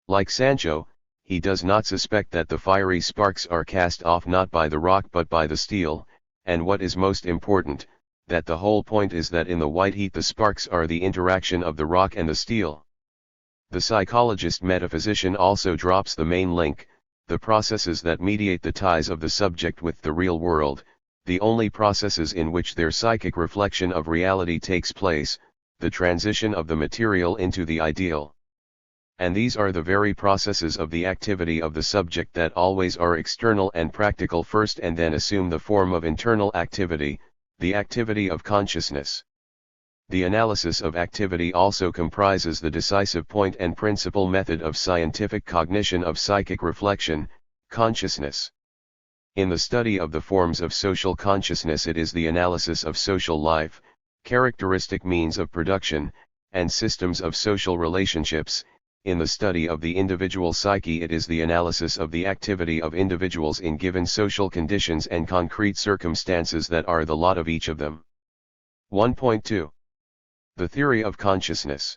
Like Sancho, he does not suspect that the fiery sparks are cast off not by the rock but by the steel, and what is most important, that the whole point is that in the white heat the sparks are the interaction of the rock and the steel. The psychologist metaphysician also drops the main link, the processes that mediate the ties of the subject with the real world, the only processes in which their psychic reflection of reality takes place, the transition of the material into the ideal. And these are the very processes of the activity of the subject that always are external and practical first and then assume the form of internal activity, the activity of consciousness. The analysis of activity also comprises the decisive point and principle method of scientific cognition of psychic reflection, consciousness. In the study of the forms of social consciousness, it is the analysis of social life, characteristic means of production, and systems of social relationships. In the study of the individual psyche, it is the analysis of the activity of individuals in given social conditions and concrete circumstances that are the lot of each of them. 1.2. The theory of consciousness.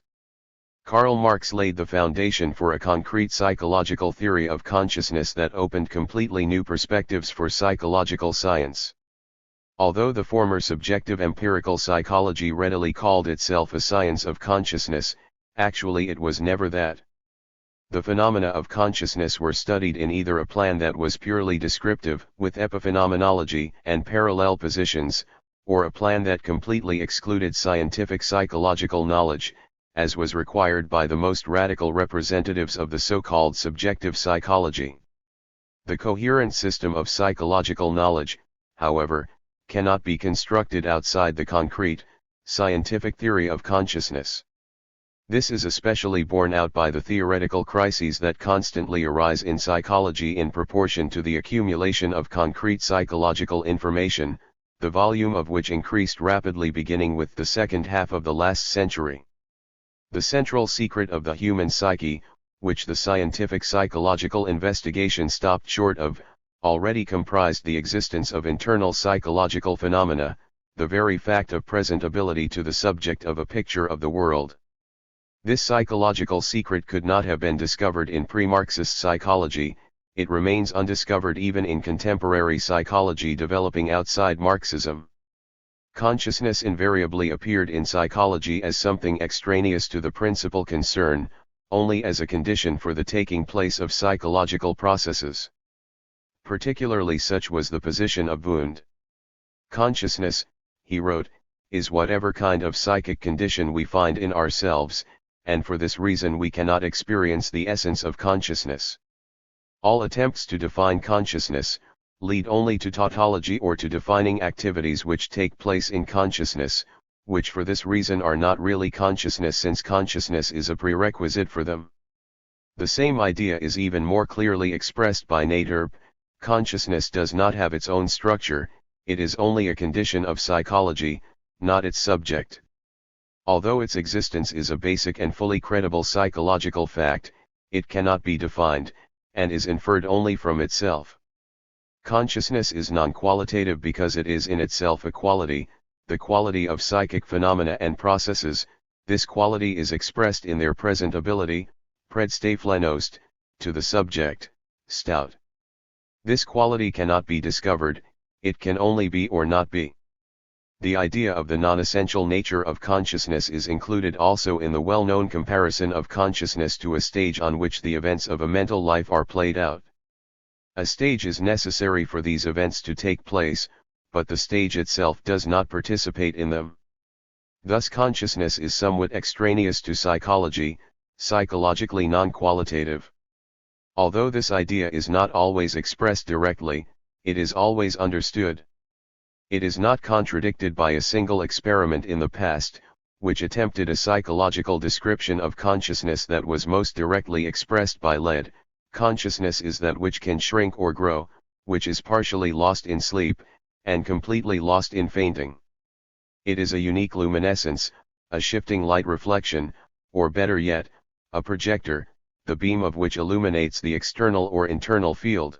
Karl Marx laid the foundation for a concrete psychological theory of consciousness that opened completely new perspectives for psychological science. Although the former subjective empirical psychology readily called itself a science of consciousness, actually it was never that. The phenomena of consciousness were studied in either a plan that was purely descriptive, with epiphenomenology and parallel positions, or a plan that completely excluded scientific psychological knowledge, as was required by the most radical representatives of the so-called subjective psychology. The coherent system of psychological knowledge, however, cannot be constructed outside the concrete, scientific theory of consciousness. This is especially borne out by the theoretical crises that constantly arise in psychology in proportion to the accumulation of concrete psychological information, the volume of which increased rapidly beginning with the second half of the last century. The central secret of the human psyche, which the scientific psychological investigation stopped short of, already comprised the existence of internal psychological phenomena, the very fact of presentability to the subject of a picture of the world. This psychological secret could not have been discovered in pre-Marxist psychology. It remains undiscovered even in contemporary psychology developing outside Marxism. Consciousness invariably appeared in psychology as something extraneous to the principal concern, only as a condition for the taking place of psychological processes. Particularly such was the position of Wundt. Consciousness, he wrote, is whatever kind of psychic condition we find in ourselves, and for this reason we cannot experience the essence of consciousness. All attempts to define consciousness lead only to tautology or to defining activities which take place in consciousness, which for this reason are not really consciousness since consciousness is a prerequisite for them. The same idea is even more clearly expressed by Nader. Consciousness does not have its own structure, it is only a condition of psychology, not its subject. Although its existence is a basic and fully credible psychological fact, it cannot be defined, and is inferred only from itself. Consciousness is non-qualitative because it is in itself a quality, the quality of psychic phenomena and processes. This quality is expressed in their presentability, predstavlenost, to the subject, stout. This quality cannot be discovered, it can only be or not be. The idea of the non-essential nature of consciousness is included also in the well-known comparison of consciousness to a stage on which the events of a mental life are played out. A stage is necessary for these events to take place, but the stage itself does not participate in them. Thus consciousness is somewhat extraneous to psychology, psychologically non-qualitative. Although this idea is not always expressed directly, it is always understood. It is not contradicted by a single experiment in the past, which attempted a psychological description of consciousness that was most directly expressed by lead. Consciousness is that which can shrink or grow, which is partially lost in sleep, and completely lost in fainting. It is a unique luminescence, a shifting light reflection, or better yet, a projector, the beam of which illuminates the external or internal field.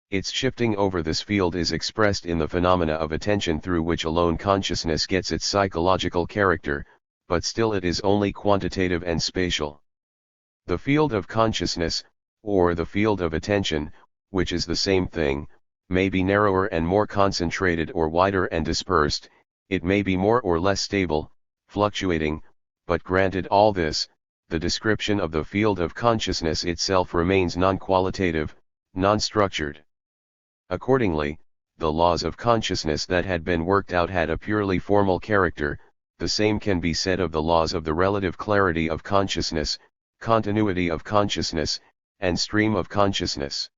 Its shifting over this field is expressed in the phenomena of attention through which alone consciousness gets its psychological character, but still it is only quantitative and spatial. The field of consciousness, or the field of attention, which is the same thing, may be narrower and more concentrated or wider and dispersed, it may be more or less stable, fluctuating, but granted all this, the description of the field of consciousness itself remains non-qualitative, non-structured. Accordingly, the laws of consciousness that had been worked out had a purely formal character. The same can be said of the laws of the relative clarity of consciousness, continuity of consciousness, and stream of consciousness.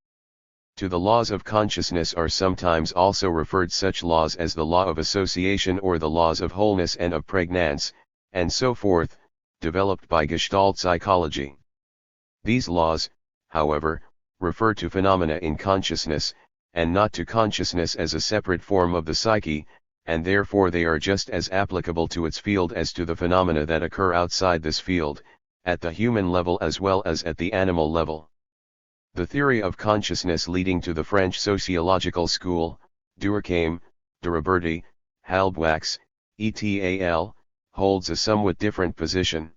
To the laws of consciousness are sometimes also referred such laws as the law of association or the laws of wholeness and of pregnance, and so forth, developed by Gestalt psychology. These laws, however, refer to phenomena in consciousness, and not to consciousness as a separate form of the psyche, and therefore they are just as applicable to its field as to the phenomena that occur outside this field, at the human level as well as at the animal level. The theory of consciousness leading to the French sociological school, Durkheim, de Roberti, Halbwachs, et al., holds a somewhat different position.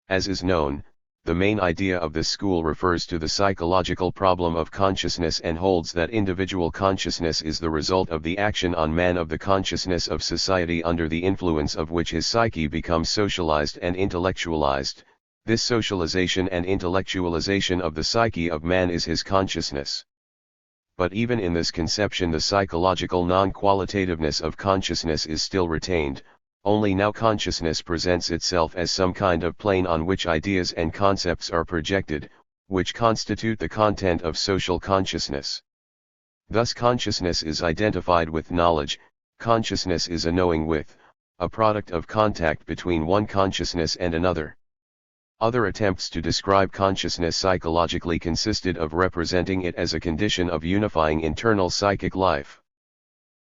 As is known, the main idea of this school refers to the psychological problem of consciousness and holds that individual consciousness is the result of the action on man of the consciousness of society under the influence of which his psyche becomes socialized and intellectualized. This socialization and intellectualization of the psyche of man is his consciousness. But even in this conception the psychological non-qualitativeness of consciousness is still retained, only now consciousness presents itself as some kind of plane on which ideas and concepts are projected, which constitute the content of social consciousness. Thus consciousness is identified with knowledge, consciousness is a knowing with, a product of contact between one consciousness and another. Other attempts to describe consciousness psychologically consisted of representing it as a condition of unifying internal psychic life.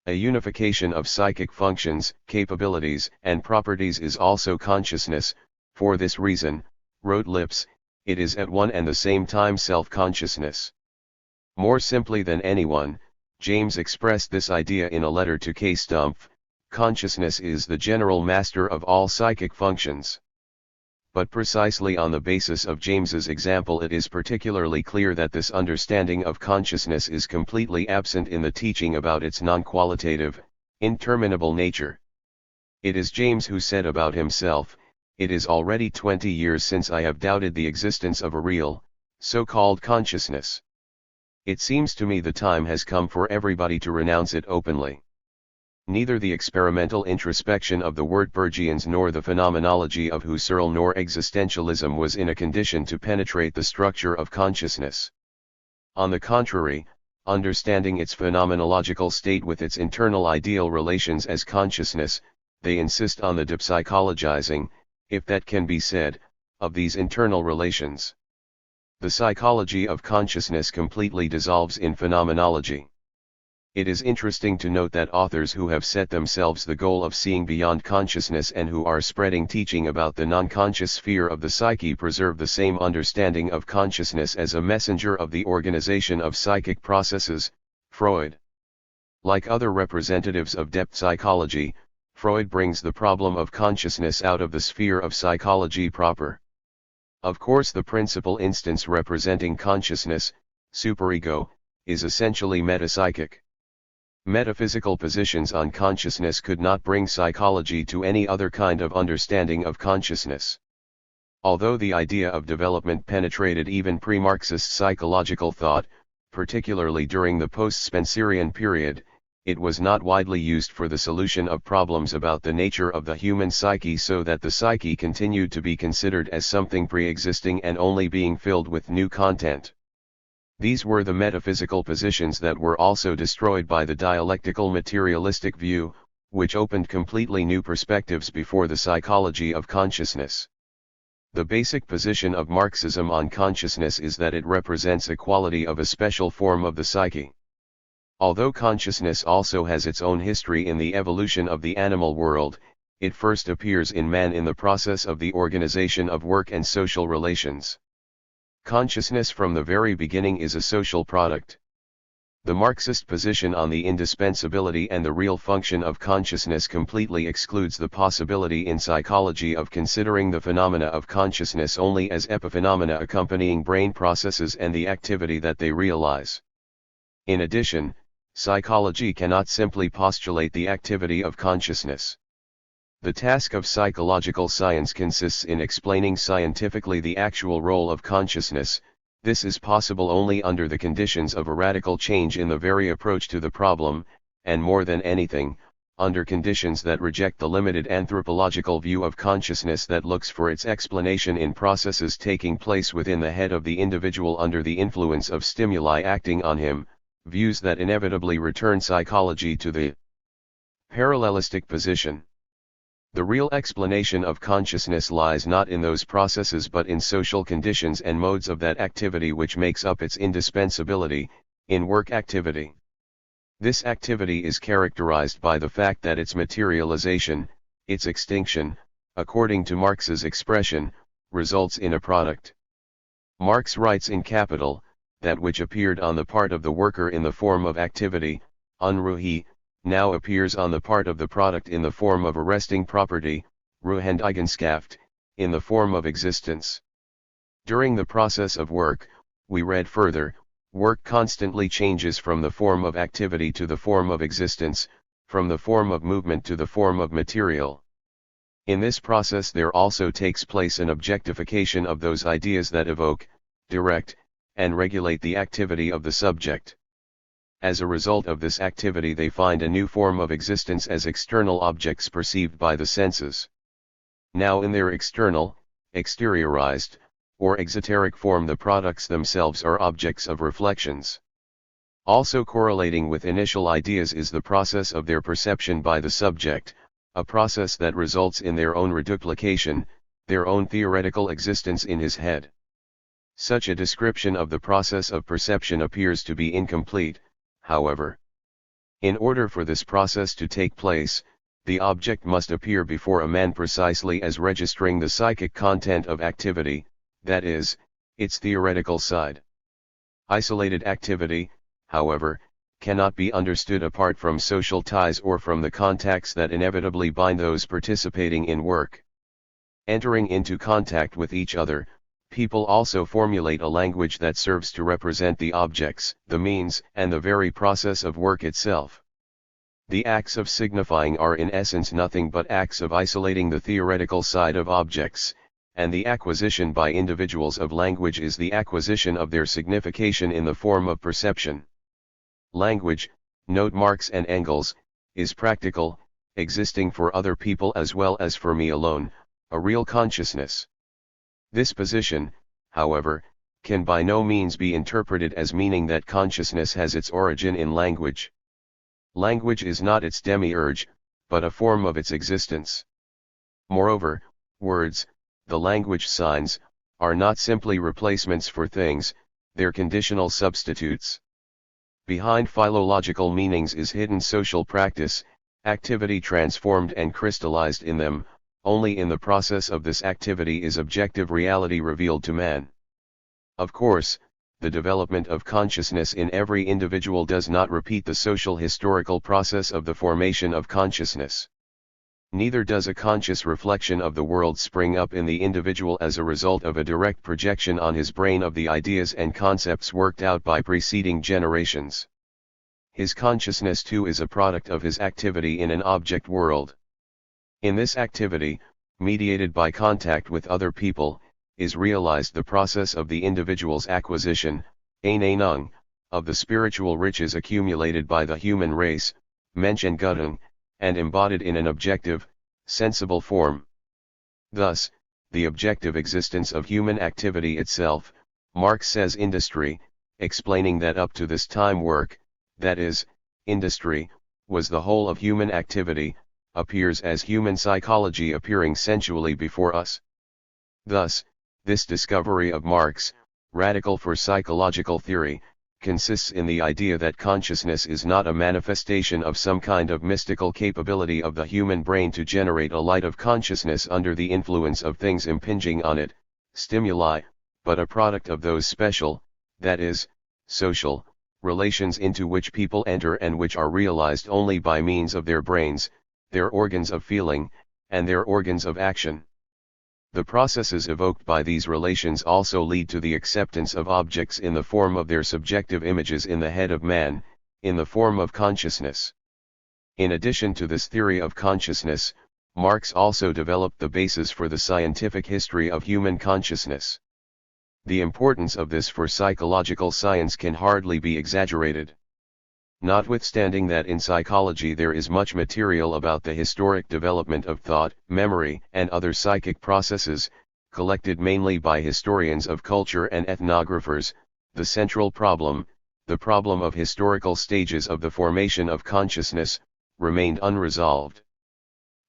A unification of psychic functions, capabilities, and properties is also consciousness. For this reason, wrote Lipps, it is at one and the same time self-consciousness. More simply than anyone, James expressed this idea in a letter to K. Stumpf: consciousness is the general master of all psychic functions. But precisely on the basis of James's example it is particularly clear that this understanding of consciousness is completely absent in the teaching about its non-qualitative, interminable nature. It is James who said about himself, "It is already 20 years since I have doubted the existence of a real, so-called consciousness. It seems to me the time has come for everybody to renounce it openly." Neither the experimental introspection of the Wartburgians nor the phenomenology of Husserl nor existentialism was in a condition to penetrate the structure of consciousness. On the contrary, understanding its phenomenological state with its internal ideal relations as consciousness, they insist on the depsychologizing, if that can be said, of these internal relations. The psychology of consciousness completely dissolves in phenomenology. It is interesting to note that authors who have set themselves the goal of seeing beyond consciousness and who are spreading teaching about the non-conscious sphere of the psyche preserve the same understanding of consciousness as a messenger of the organization of psychic processes. Freud. Like other representatives of depth psychology, Freud brings the problem of consciousness out of the sphere of psychology proper. Of course, the principal instance representing consciousness, superego, is essentially metapsychic. Metaphysical positions on consciousness could not bring psychology to any other kind of understanding of consciousness. Although the idea of development penetrated even pre-Marxist psychological thought, particularly during the post-Spencerian period, it was not widely used for the solution of problems about the nature of the human psyche, so that the psyche continued to be considered as something pre-existing and only being filled with new content. These were the metaphysical positions that were also destroyed by the dialectical materialistic view, which opened completely new perspectives before the psychology of consciousness. The basic position of Marxism on consciousness is that it represents a quality of a special form of the psyche. Although consciousness also has its own history in the evolution of the animal world, it first appears in man in the process of the organization of work and social relations. Consciousness from the very beginning is a social product. The Marxist position on the indispensability and the real function of consciousness completely excludes the possibility in psychology of considering the phenomena of consciousness only as epiphenomena accompanying brain processes and the activity that they realize. In addition, psychology cannot simply postulate the activity of consciousness. The task of psychological science consists in explaining scientifically the actual role of consciousness. This is possible only under the conditions of a radical change in the very approach to the problem, and more than anything, under conditions that reject the limited anthropological view of consciousness that looks for its explanation in processes taking place within the head of the individual under the influence of stimuli acting on him, views that inevitably return psychology to the parallelistic position. The real explanation of consciousness lies not in those processes but in social conditions and modes of that activity which makes up its indispensability, in work activity. This activity is characterized by the fact that its materialization, its extinction, according to Marx's expression, results in a product. Marx writes in Capital, that which appeared on the part of the worker in the form of activity, Unruhe, now appears on the part of the product in the form of arresting property, Ruhendeigenschaft, in the form of existence. During the process of work, we read further, work constantly changes from the form of activity to the form of existence, from the form of movement to the form of material. In this process there also takes place an objectification of those ideas that evoke, direct, and regulate the activity of the subject. As a result of this activity they find a new form of existence as external objects perceived by the senses. Now in their external, exteriorized, or exoteric form the products themselves are objects of reflections. Also correlating with initial ideas is the process of their perception by the subject, a process that results in their own reduplication, their own theoretical existence in his head. Such a description of the process of perception appears to be incomplete, however. In order for this process to take place, the object must appear before a man precisely as registering the psychic content of activity, that is, its theoretical side. Isolated activity, however, cannot be understood apart from social ties or from the contacts that inevitably bind those participating in work. Entering into contact with each other, people also formulate a language that serves to represent the objects, the means, and the very process of work itself. The acts of signifying are in essence nothing but acts of isolating the theoretical side of objects, and the acquisition by individuals of language is the acquisition of their signification in the form of perception. Language, note Marx and Engels, is practical, existing for other people as well as for me alone, a real consciousness. This position, however, can by no means be interpreted as meaning that consciousness has its origin in language. Language is not its demiurge, but a form of its existence. Moreover, words, the language signs, are not simply replacements for things, they're conditional substitutes. Behind philological meanings is hidden social practice, activity transformed and crystallized in them. Only in the process of this activity is objective reality revealed to man. Of course, the development of consciousness in every individual does not repeat the social historical process of the formation of consciousness. Neither does a conscious reflection of the world spring up in the individual as a result of a direct projection on his brain of the ideas and concepts worked out by preceding generations. His consciousness too is a product of his activity in an object world. In this activity, mediated by contact with other people, is realized the process of the individual's acquisition, Einennung, of the spiritual riches accumulated by the human race, Menschengattung, and embodied in an objective, sensible form. Thus, the objective existence of human activity itself, Marx says industry, explaining that up to this time work, that is, industry, was the whole of human activity, appears as human psychology appearing sensually before us. Thus, this discovery of Marx, radical for psychological theory, consists in the idea that consciousness is not a manifestation of some kind of mystical capability of the human brain to generate a light of consciousness under the influence of things impinging on it, stimuli, but a product of those special, that is, social, relations into which people enter and which are realized only by means of their brains, their organs of feeling, and their organs of action. The processes evoked by these relations also lead to the acceptance of objects in the form of their subjective images in the head of man, in the form of consciousness. In addition to this theory of consciousness, Marx also developed the basis for the scientific history of human consciousness. The importance of this for psychological science can hardly be exaggerated. Notwithstanding that in psychology there is much material about the historic development of thought, memory, and other psychic processes, collected mainly by historians of culture and ethnographers, the central problem, the problem of historical stages of the formation of consciousness remained unresolved.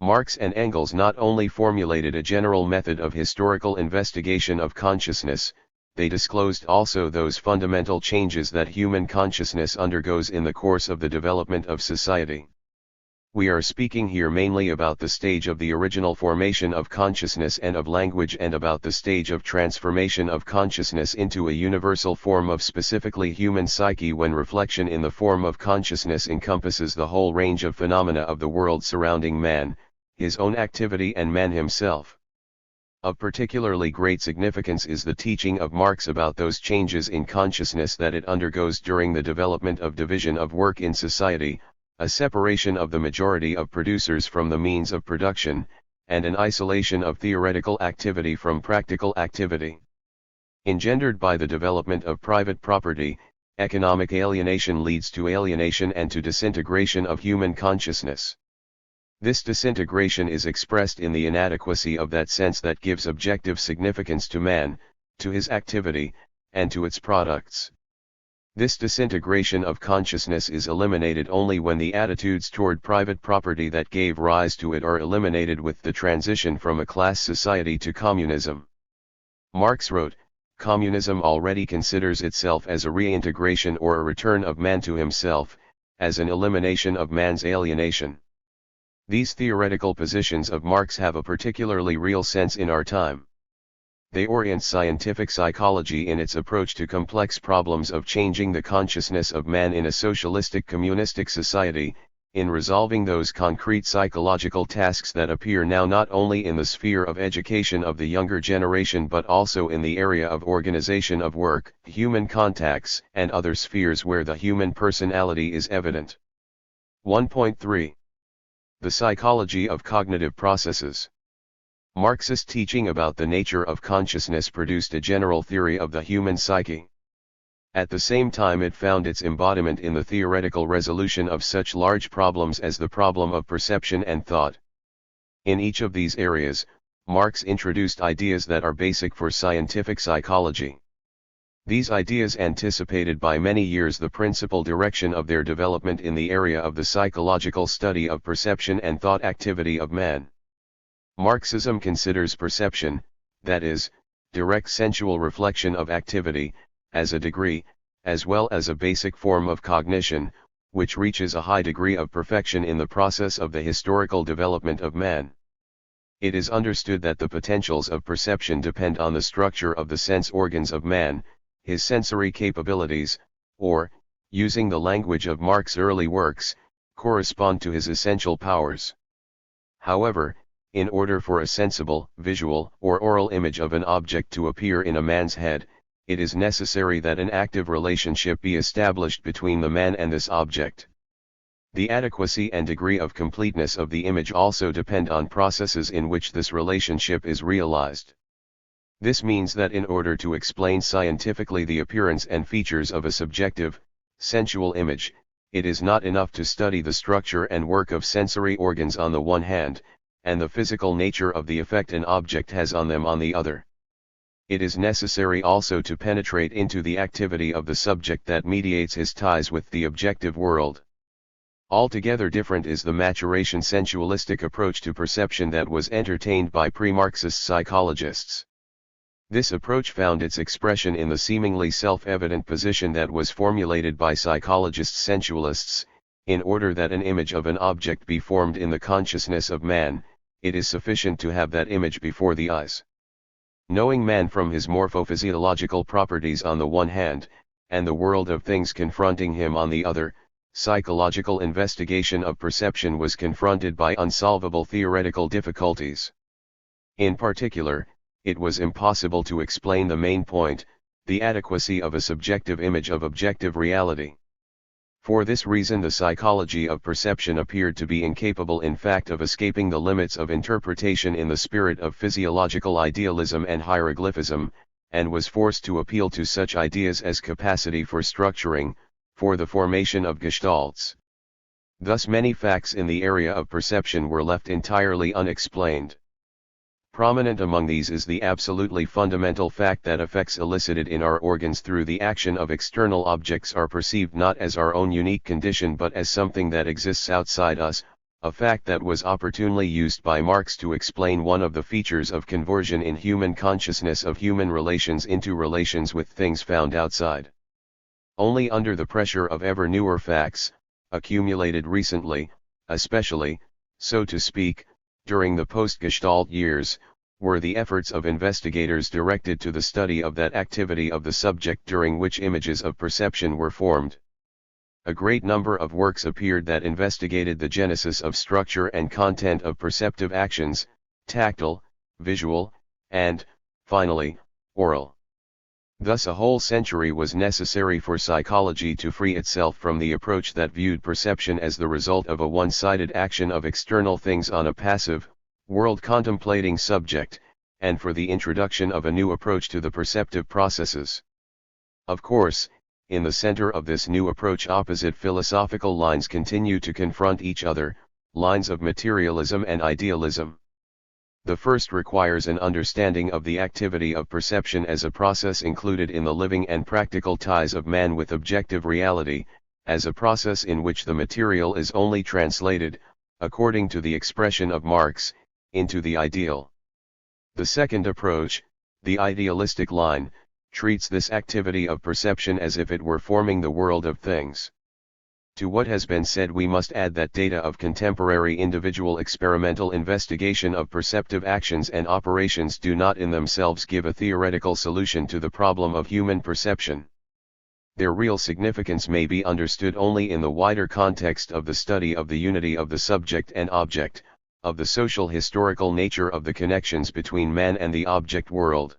Marx and Engels not only formulated a general method of historical investigation of consciousness, they disclosed also those fundamental changes that human consciousness undergoes in the course of the development of society. We are speaking here mainly about the stage of the original formation of consciousness and of language, and about the stage of transformation of consciousness into a universal form of specifically human psyche, when reflection in the form of consciousness encompasses the whole range of phenomena of the world surrounding man, his own activity and man himself. Of particularly great significance is the teaching of Marx about those changes in consciousness that it undergoes during the development of division of work in society, a separation of the majority of producers from the means of production, and an isolation of theoretical activity from practical activity. Engendered by the development of private property, economic alienation leads to alienation and to disintegration of human consciousness. This disintegration is expressed in the inadequacy of that sense that gives objective significance to man, to his activity, and to its products. This disintegration of consciousness is eliminated only when the attitudes toward private property that gave rise to it are eliminated with the transition from a class society to communism. Marx wrote, "Communism already considers itself as a reintegration or a return of man to himself, as an elimination of man's alienation." These theoretical positions of Marx have a particularly real sense in our time. They orient scientific psychology in its approach to complex problems of changing the consciousness of man in a socialistic communistic society, in resolving those concrete psychological tasks that appear now not only in the sphere of education of the younger generation but also in the area of organization of work, human contacts, and other spheres where the human personality is evident. 1.3. The psychology of cognitive processes. Marxist teaching about the nature of consciousness produced a general theory of the human psyche. At the same time it found its embodiment in the theoretical resolution of such large problems as the problem of perception and thought. In each of these areas, Marx introduced ideas that are basic for scientific psychology. These ideas anticipated by many years the principal direction of their development in the area of the psychological study of perception and thought activity of man. Marxism considers perception, that is, direct sensual reflection of activity, as a degree, as well as a basic form of cognition, which reaches a high degree of perfection in the process of the historical development of man. It is understood that the potentials of perception depend on the structure of the sense organs of man, his sensory capabilities, or, using the language of Marx's early works, correspond to his essential powers. However, in order for a sensible, visual, or oral image of an object to appear in a man's head, it is necessary that an active relationship be established between the man and this object. The adequacy and degree of completeness of the image also depend on processes in which this relationship is realized. This means that in order to explain scientifically the appearance and features of a subjective, sensual image, it is not enough to study the structure and work of sensory organs on the one hand, and the physical nature of the effect an object has on them on the other. It is necessary also to penetrate into the activity of the subject that mediates his ties with the objective world. Altogether different is the maturation sensualistic approach to perception that was entertained by pre-Marxist psychologists. This approach found its expression in the seemingly self-evident position that was formulated by psychologist-sensualists: in order that an image of an object be formed in the consciousness of man, it is sufficient to have that image before the eyes. Knowing man from his morphophysiological properties on the one hand, and the world of things confronting him on the other, psychological investigation of perception was confronted by unsolvable theoretical difficulties. In particular, it was impossible to explain the main point, the adequacy of a subjective image of objective reality. For this reason the psychology of perception appeared to be incapable in fact of escaping the limits of interpretation in the spirit of physiological idealism and hieroglyphism, and was forced to appeal to such ideas as capacity for structuring, for the formation of gestalts. Thus many facts in the area of perception were left entirely unexplained. Prominent among these is the absolutely fundamental fact that effects elicited in our organs through the action of external objects are perceived not as our own unique condition but as something that exists outside us, a fact that was opportunely used by Marx to explain one of the features of conversion in human consciousness of human relations into relations with things found outside. Only under the pressure of ever newer facts, accumulated recently, especially, so to speak, during the post-Gestalt years, were the efforts of investigators directed to the study of that activity of the subject during which images of perception were formed. A great number of works appeared that investigated the genesis of structure and content of perceptive actions, tactile, visual, and, finally, oral. Thus a whole century was necessary for psychology to free itself from the approach that viewed perception as the result of a one-sided action of external things on a passive, world-contemplating subject, and for the introduction of a new approach to the perceptive processes. Of course, in the center of this new approach opposite philosophical lines continue to confront each other, lines of materialism and idealism. The first requires an understanding of the activity of perception as a process included in the living and practical ties of man with objective reality, as a process in which the material is only translated, according to the expression of Marx, into the ideal. The second approach, the idealistic line, treats this activity of perception as if it were forming the world of things. To what has been said we must add that data of contemporary individual experimental investigation of perceptive actions and operations do not in themselves give a theoretical solution to the problem of human perception. Their real significance may be understood only in the wider context of the study of the unity of the subject and object, of the social historical nature of the connections between man and the object world.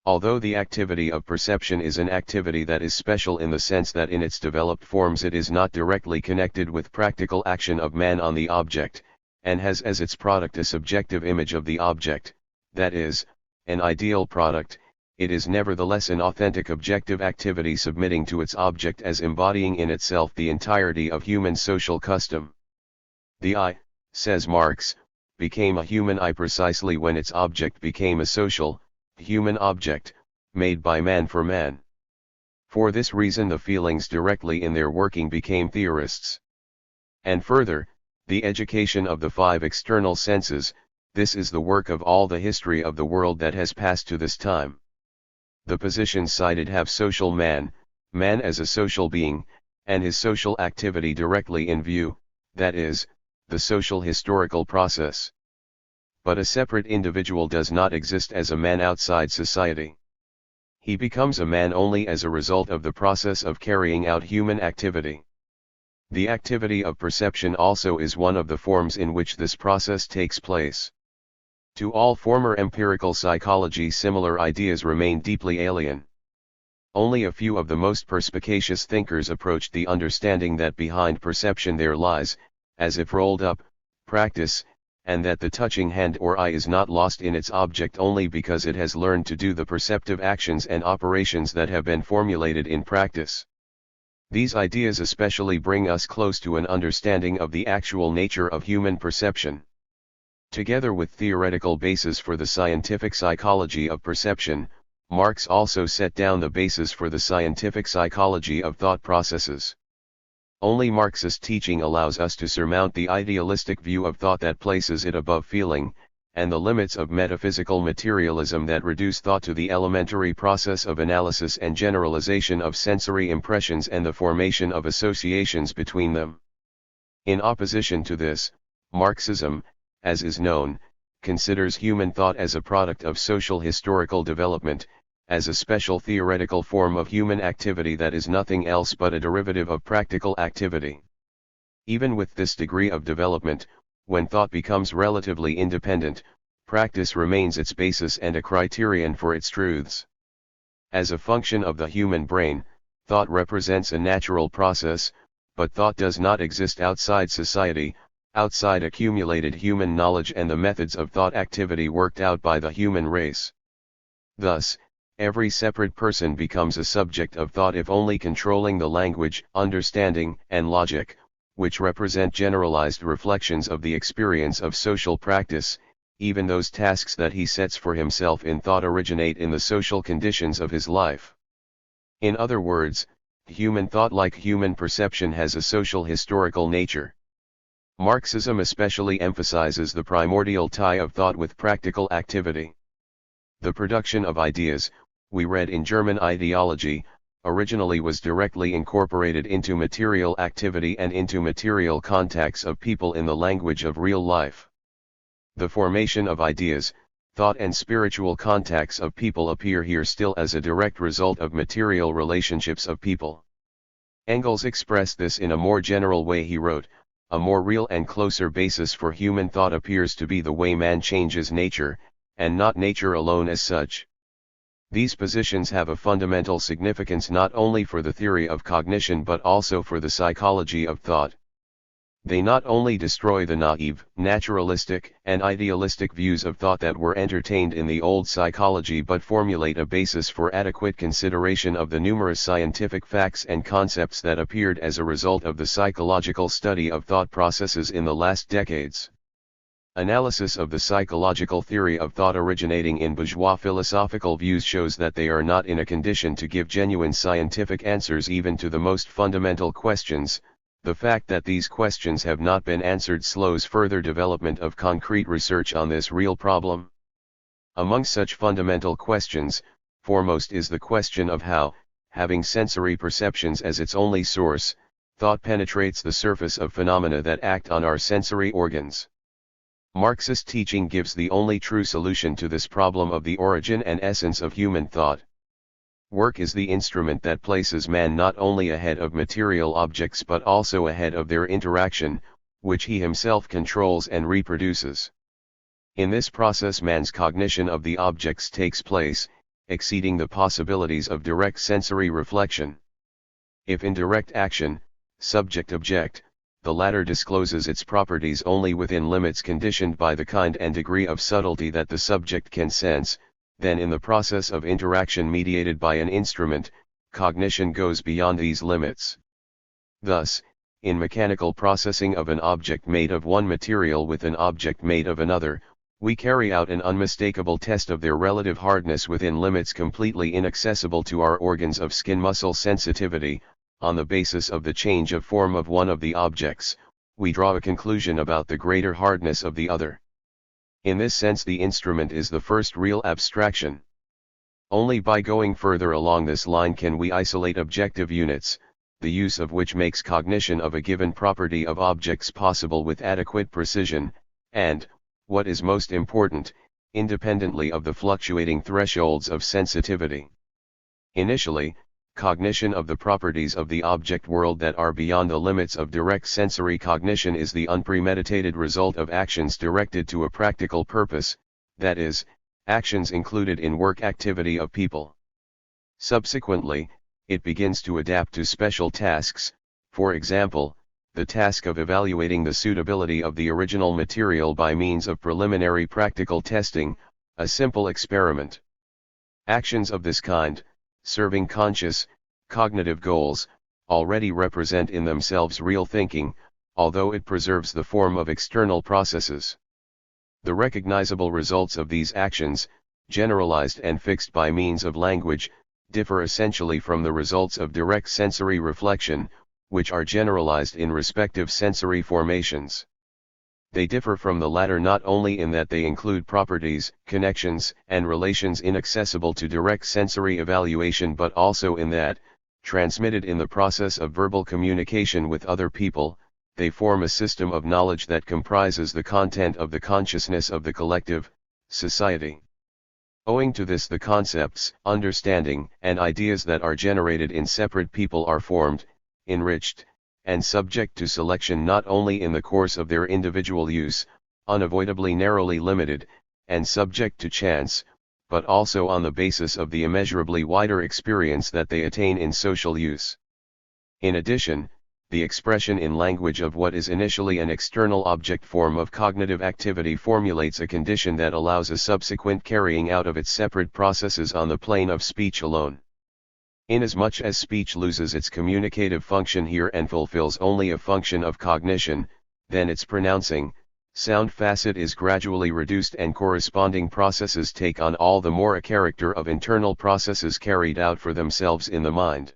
Although the activity of perception is an activity that is special in the sense that in its developed forms it is not directly connected with practical action of man on the object, and has as its product a subjective image of the object, that is, an ideal product, it is nevertheless an authentic objective activity submitting to its object as embodying in itself the entirety of human social custom. The I, says Marx, became a human I precisely when its object became a social, human object, made by man for man. For this reason the feelings directly in their working became theorists. And further, the education of the five external senses, this is the work of all the history of the world that has passed to this time. The positions cited have social man, man as a social being, and his social activity directly in view, that is, the social historical process. But a separate individual does not exist as a man outside society. He becomes a man only as a result of the process of carrying out human activity. The activity of perception also is one of the forms in which this process takes place. To all former empirical psychology similar ideas remain deeply alien. Only a few of the most perspicacious thinkers approached the understanding that behind perception there lies, as if rolled up, practice, and that the touching hand or eye is not lost in its object only because it has learned to do the perceptive actions and operations that have been formulated in practice. These ideas especially bring us close to an understanding of the actual nature of human perception. Together with theoretical basis for the scientific psychology of perception, Marx also set down the basis for the scientific psychology of thought processes. Only Marxist teaching allows us to surmount the idealistic view of thought that places it above feeling, and the limits of metaphysical materialism that reduce thought to the elementary process of analysis and generalization of sensory impressions and the formation of associations between them. In opposition to this, Marxism, as is known, considers human thought as a product of social historical development, as a special theoretical form of human activity that is nothing else but a derivative of practical activity. Even with this degree of development, when thought becomes relatively independent, practice remains its basis and a criterion for its truths. As a function of the human brain, thought represents a natural process, but thought does not exist outside society, outside accumulated human knowledge and the methods of thought activity worked out by the human race. Thus, every separate person becomes a subject of thought if only controlling the language, understanding, and logic, which represent generalized reflections of the experience of social practice, even those tasks that he sets for himself in thought originate in the social conditions of his life. In other words, human thought, like human perception, has a social historical nature. Marxism especially emphasizes the primordial tie of thought with practical activity. The production of ideas, we read in German ideology, originally was directly incorporated into material activity and into material contacts of people in the language of real life. The formation of ideas, thought and spiritual contacts of people appear here still as a direct result of material relationships of people. Engels expressed this in a more general way. He wrote, "A more real and closer basis for human thought appears to be the way man changes nature, and not nature alone as such." These positions have a fundamental significance not only for the theory of cognition but also for the psychology of thought. They not only destroy the naive, naturalistic, and idealistic views of thought that were entertained in the old psychology but formulate a basis for adequate consideration of the numerous scientific facts and concepts that appeared as a result of the psychological study of thought processes in the last decades. Analysis of the psychological theory of thought originating in bourgeois philosophical views shows that they are not in a condition to give genuine scientific answers even to the most fundamental questions. The fact that these questions have not been answered slows further development of concrete research on this real problem. Among such fundamental questions, foremost is the question of how, having sensory perceptions as its only source, thought penetrates the surface of phenomena that act on our sensory organs. Marxist teaching gives the only true solution to this problem of the origin and essence of human thought. Work is the instrument that places man not only ahead of material objects but also ahead of their interaction, which he himself controls and reproduces. In this process man's cognition of the objects takes place, exceeding the possibilities of direct sensory reflection. If in direct action, subject-object, the latter discloses its properties only within limits conditioned by the kind and degree of subtlety that the subject can sense, then in the process of interaction mediated by an instrument, cognition goes beyond these limits. Thus, in mechanical processing of an object made of one material with an object made of another, we carry out an unmistakable test of their relative hardness within limits completely inaccessible to our organs of skin muscle sensitivity. On the basis of the change of form of one of the objects, we draw a conclusion about the greater hardness of the other. In this sense the instrument is the first real abstraction. Only by going further along this line can we isolate objective units, the use of which makes cognition of a given property of objects possible with adequate precision, and, what is most important, independently of the fluctuating thresholds of sensitivity. Initially, cognition of the properties of the object world that are beyond the limits of direct sensory cognition is the unpremeditated result of actions directed to a practical purpose, that is, actions included in work activity of people. Subsequently, it begins to adapt to special tasks, for example, the task of evaluating the suitability of the original material by means of preliminary practical testing, a simple experiment. Actions of this kind, serving conscious, cognitive goals, already represent in themselves real thinking, although it preserves the form of external processes. The recognizable results of these actions, generalized and fixed by means of language, differ essentially from the results of direct sensory reflection, which are generalized in respective sensory formations. They differ from the latter not only in that they include properties, connections, and relations inaccessible to direct sensory evaluation but also in that, transmitted in the process of verbal communication with other people, they form a system of knowledge that comprises the content of the consciousness of the collective, society. Owing to this the concepts, understanding, and ideas that are generated in separate people are formed, enriched, and subject to selection not only in the course of their individual use, unavoidably narrowly limited, and subject to chance, but also on the basis of the immeasurably wider experience that they attain in social use. In addition, the expression in language of what is initially an external object form of cognitive activity formulates a condition that allows a subsequent carrying out of its separate processes on the plane of speech alone. Inasmuch as speech loses its communicative function here and fulfills only a function of cognition, then its pronouncing, sound facet is gradually reduced and corresponding processes take on all the more a character of internal processes carried out for themselves in the mind.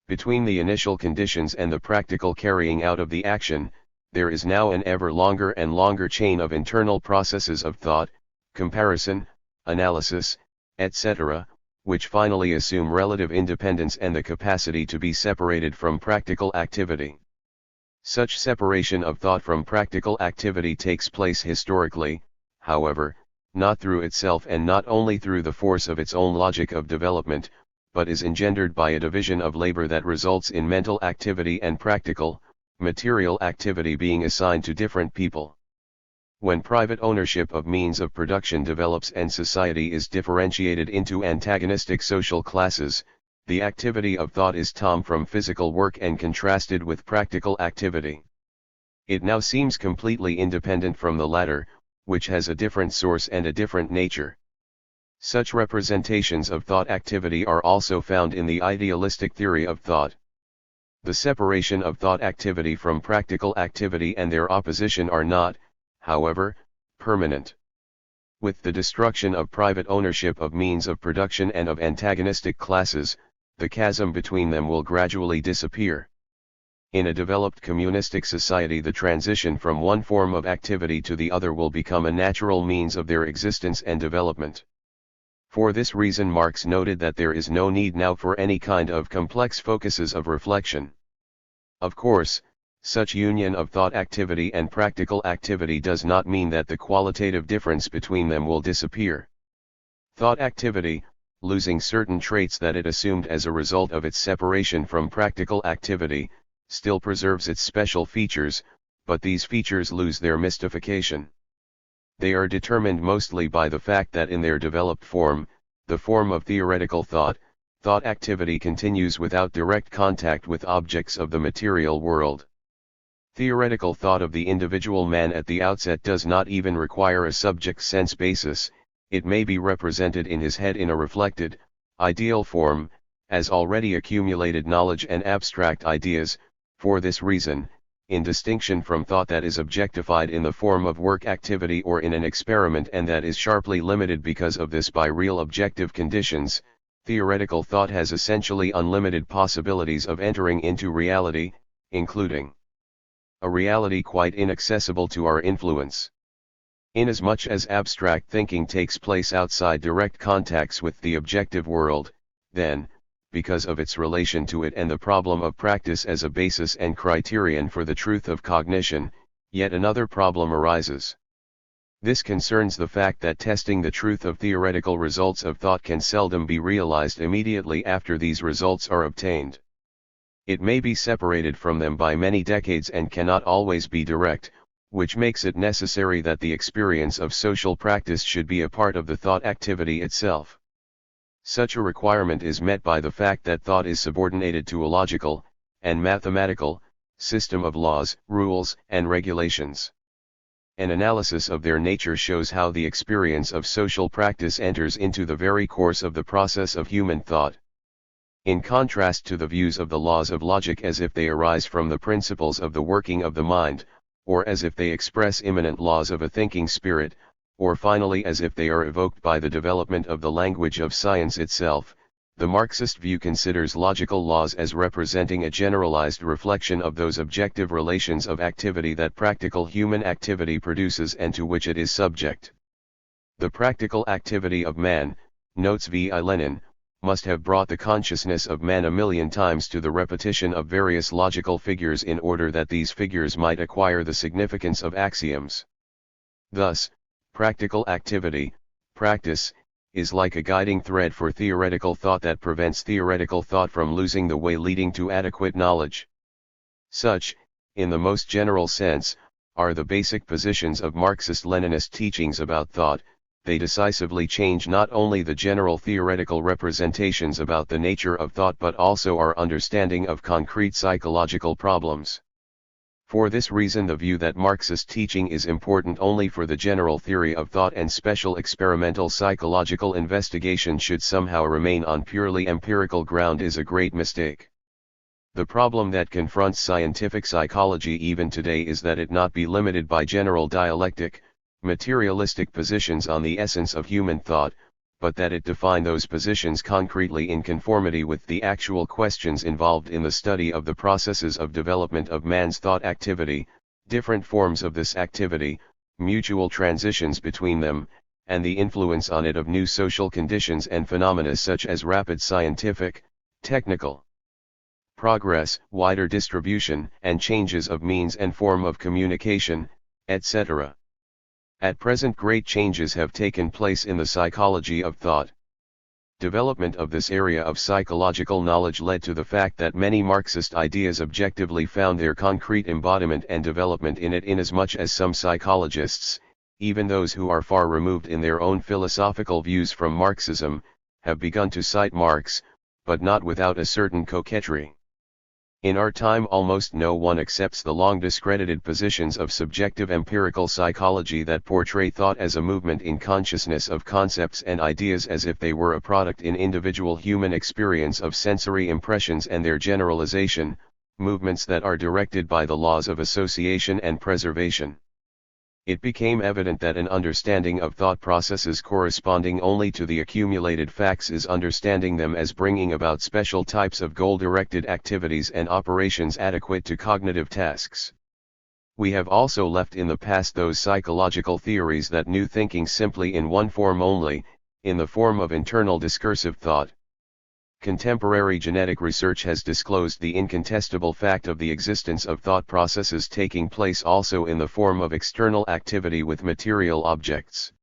Between the initial conditions and the practical carrying out of the action, there is now an ever longer and longer chain of internal processes of thought, comparison, analysis, etc., which finally assume relative independence and the capacity to be separated from practical activity. Such separation of thought from practical activity takes place historically, however, not through itself and not only through the force of its own logic of development, but is engendered by a division of labor that results in mental activity and practical, material activity being assigned to different people. When private ownership of means of production develops and society is differentiated into antagonistic social classes, the activity of thought is torn from physical work and contrasted with practical activity. It now seems completely independent from the latter, which has a different source and a different nature. Such representations of thought activity are also found in the idealistic theory of thought. The separation of thought activity from practical activity and their opposition are not, however, permanent. With the destruction of private ownership of means of production and of antagonistic classes, the chasm between them will gradually disappear. In a developed communistic society, the transition from one form of activity to the other will become a natural means of their existence and development. For this reason, Marx noted that there is no need now for any kind of complex focuses of reflection. Of course, such union of thought activity and practical activity does not mean that the qualitative difference between them will disappear. Thought activity, losing certain traits that it assumed as a result of its separation from practical activity, still preserves its special features, but these features lose their mystification. They are determined mostly by the fact that in their developed form, the form of theoretical thought, thought activity continues without direct contact with objects of the material world. Theoretical thought of the individual man at the outset does not even require a subject sense basis. It may be represented in his head in a reflected, ideal form, as already accumulated knowledge and abstract ideas. For this reason, in distinction from thought that is objectified in the form of work activity or in an experiment and that is sharply limited because of this by real objective conditions, theoretical thought has essentially unlimited possibilities of entering into reality, including a reality quite inaccessible to our influence. Inasmuch as abstract thinking takes place outside direct contacts with the objective world, then, because of its relation to it and the problem of practice as a basis and criterion for the truth of cognition, yet another problem arises. This concerns the fact that testing the truth of theoretical results of thought can seldom be realized immediately after these results are obtained. It may be separated from them by many decades and cannot always be direct, which makes it necessary that the experience of social practice should be a part of the thought activity itself. Such a requirement is met by the fact that thought is subordinated to a logical, and mathematical, system of laws, rules, and regulations. An analysis of their nature shows how the experience of social practice enters into the very course of the process of human thought. In contrast to the views of the laws of logic as if they arise from the principles of the working of the mind, or as if they express immanent laws of a thinking spirit, or finally as if they are evoked by the development of the language of science itself, the Marxist view considers logical laws as representing a generalized reflection of those objective relations of activity that practical human activity produces and to which it is subject. The practical activity of man, notes V. I. Lenin, must have brought the consciousness of man a million times to the repetition of various logical figures in order that these figures might acquire the significance of axioms. Thus, practical activity, practice, is like a guiding thread for theoretical thought that prevents theoretical thought from losing the way leading to adequate knowledge. Such, in the most general sense, are the basic positions of Marxist-Leninist teachings about thought. They decisively change not only the general theoretical representations about the nature of thought but also our understanding of concrete psychological problems. For this reason, the view that Marxist teaching is important only for the general theory of thought and special experimental psychological investigation should somehow remain on purely empirical ground is a great mistake. The problem that confronts scientific psychology even today is that it not be limited by general dialectic, materialistic positions on the essence of human thought, but that it define those positions concretely in conformity with the actual questions involved in the study of the processes of development of man's thought activity, different forms of this activity, mutual transitions between them, and the influence on it of new social conditions and phenomena such as rapid scientific, technical progress, wider distribution, and changes of means and form of communication, etc. At present great changes have taken place in the psychology of thought. Development of this area of psychological knowledge led to the fact that many Marxist ideas objectively found their concrete embodiment and development in it, inasmuch as some psychologists, even those who are far removed in their own philosophical views from Marxism, have begun to cite Marx, but not without a certain coquetry. In our time almost no one accepts the long discredited positions of subjective empirical psychology that portray thought as a movement in consciousness of concepts and ideas, as if they were a product in individual human experience of sensory impressions and their generalization, movements that are directed by the laws of association and preservation. It became evident that an understanding of thought processes corresponding only to the accumulated facts is understanding them as bringing about special types of goal-directed activities and operations adequate to cognitive tasks. We have also left in the past those psychological theories that knew thinking simply in one form only, in the form of internal discursive thought. Contemporary genetic research has disclosed the incontestable fact of the existence of thought processes taking place also in the form of external activity with material objects.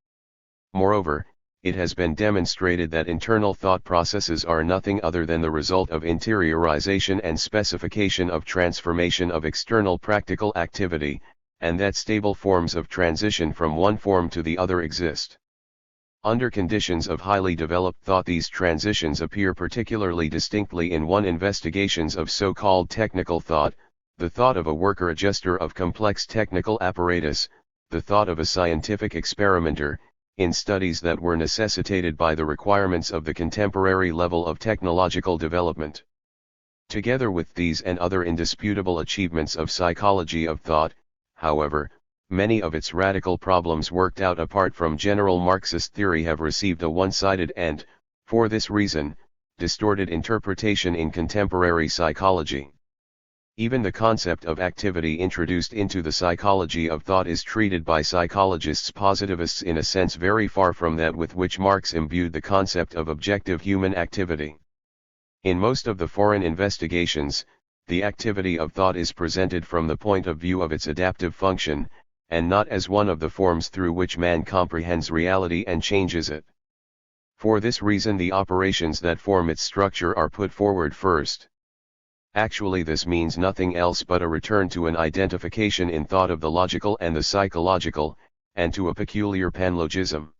Moreover, it has been demonstrated that internal thought processes are nothing other than the result of interiorization and specification of transformation of external practical activity, and that stable forms of transition from one form to the other exist. Under conditions of highly developed thought, these transitions appear particularly distinctly in one investigations of so-called technical thought, the thought of a worker-adjuster of complex technical apparatus, the thought of a scientific experimenter, in studies that were necessitated by the requirements of the contemporary level of technological development. Together with these and other indisputable achievements of psychology of thought, however, many of its radical problems worked out apart from general Marxist theory have received a one-sided and, for this reason, distorted interpretation in contemporary psychology. Even the concept of activity introduced into the psychology of thought is treated by psychologists positivists in a sense very far from that with which Marx imbued the concept of objective human activity. In most of the foreign investigations, the activity of thought is presented from the point of view of its adaptive function, and not as one of the forms through which man comprehends reality and changes it. For this reason the operations that form its structure are put forward first. Actually this means nothing else but a return to an identification in thought of the logical and the psychological, and to a peculiar panlogism.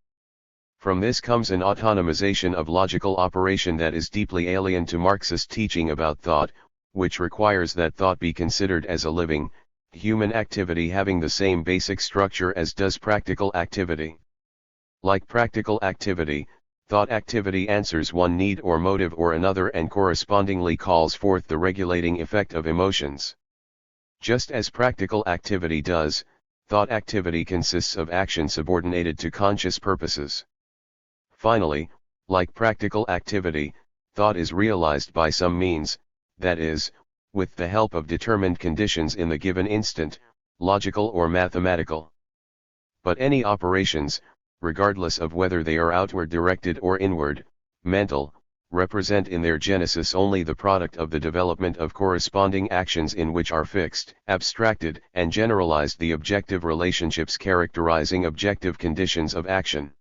From this comes an autonomization of logical operation that is deeply alien to Marxist teaching about thought, which requires that thought be considered as a living, human activity having the same basic structure as does practical activity. Like practical activity, thought activity answers one need or motive or another and correspondingly calls forth the regulating effect of emotions. Just as practical activity does, thought activity consists of action subordinated to conscious purposes. Finally, like practical activity, thought is realized by some means, that is, with the help of determined conditions in the given instant, logical or mathematical. But any operations, regardless of whether they are outward directed or inward, mental, represent in their genesis only the product of the development of corresponding actions in which are fixed, abstracted, and generalized the objective relationships characterizing objective conditions of action.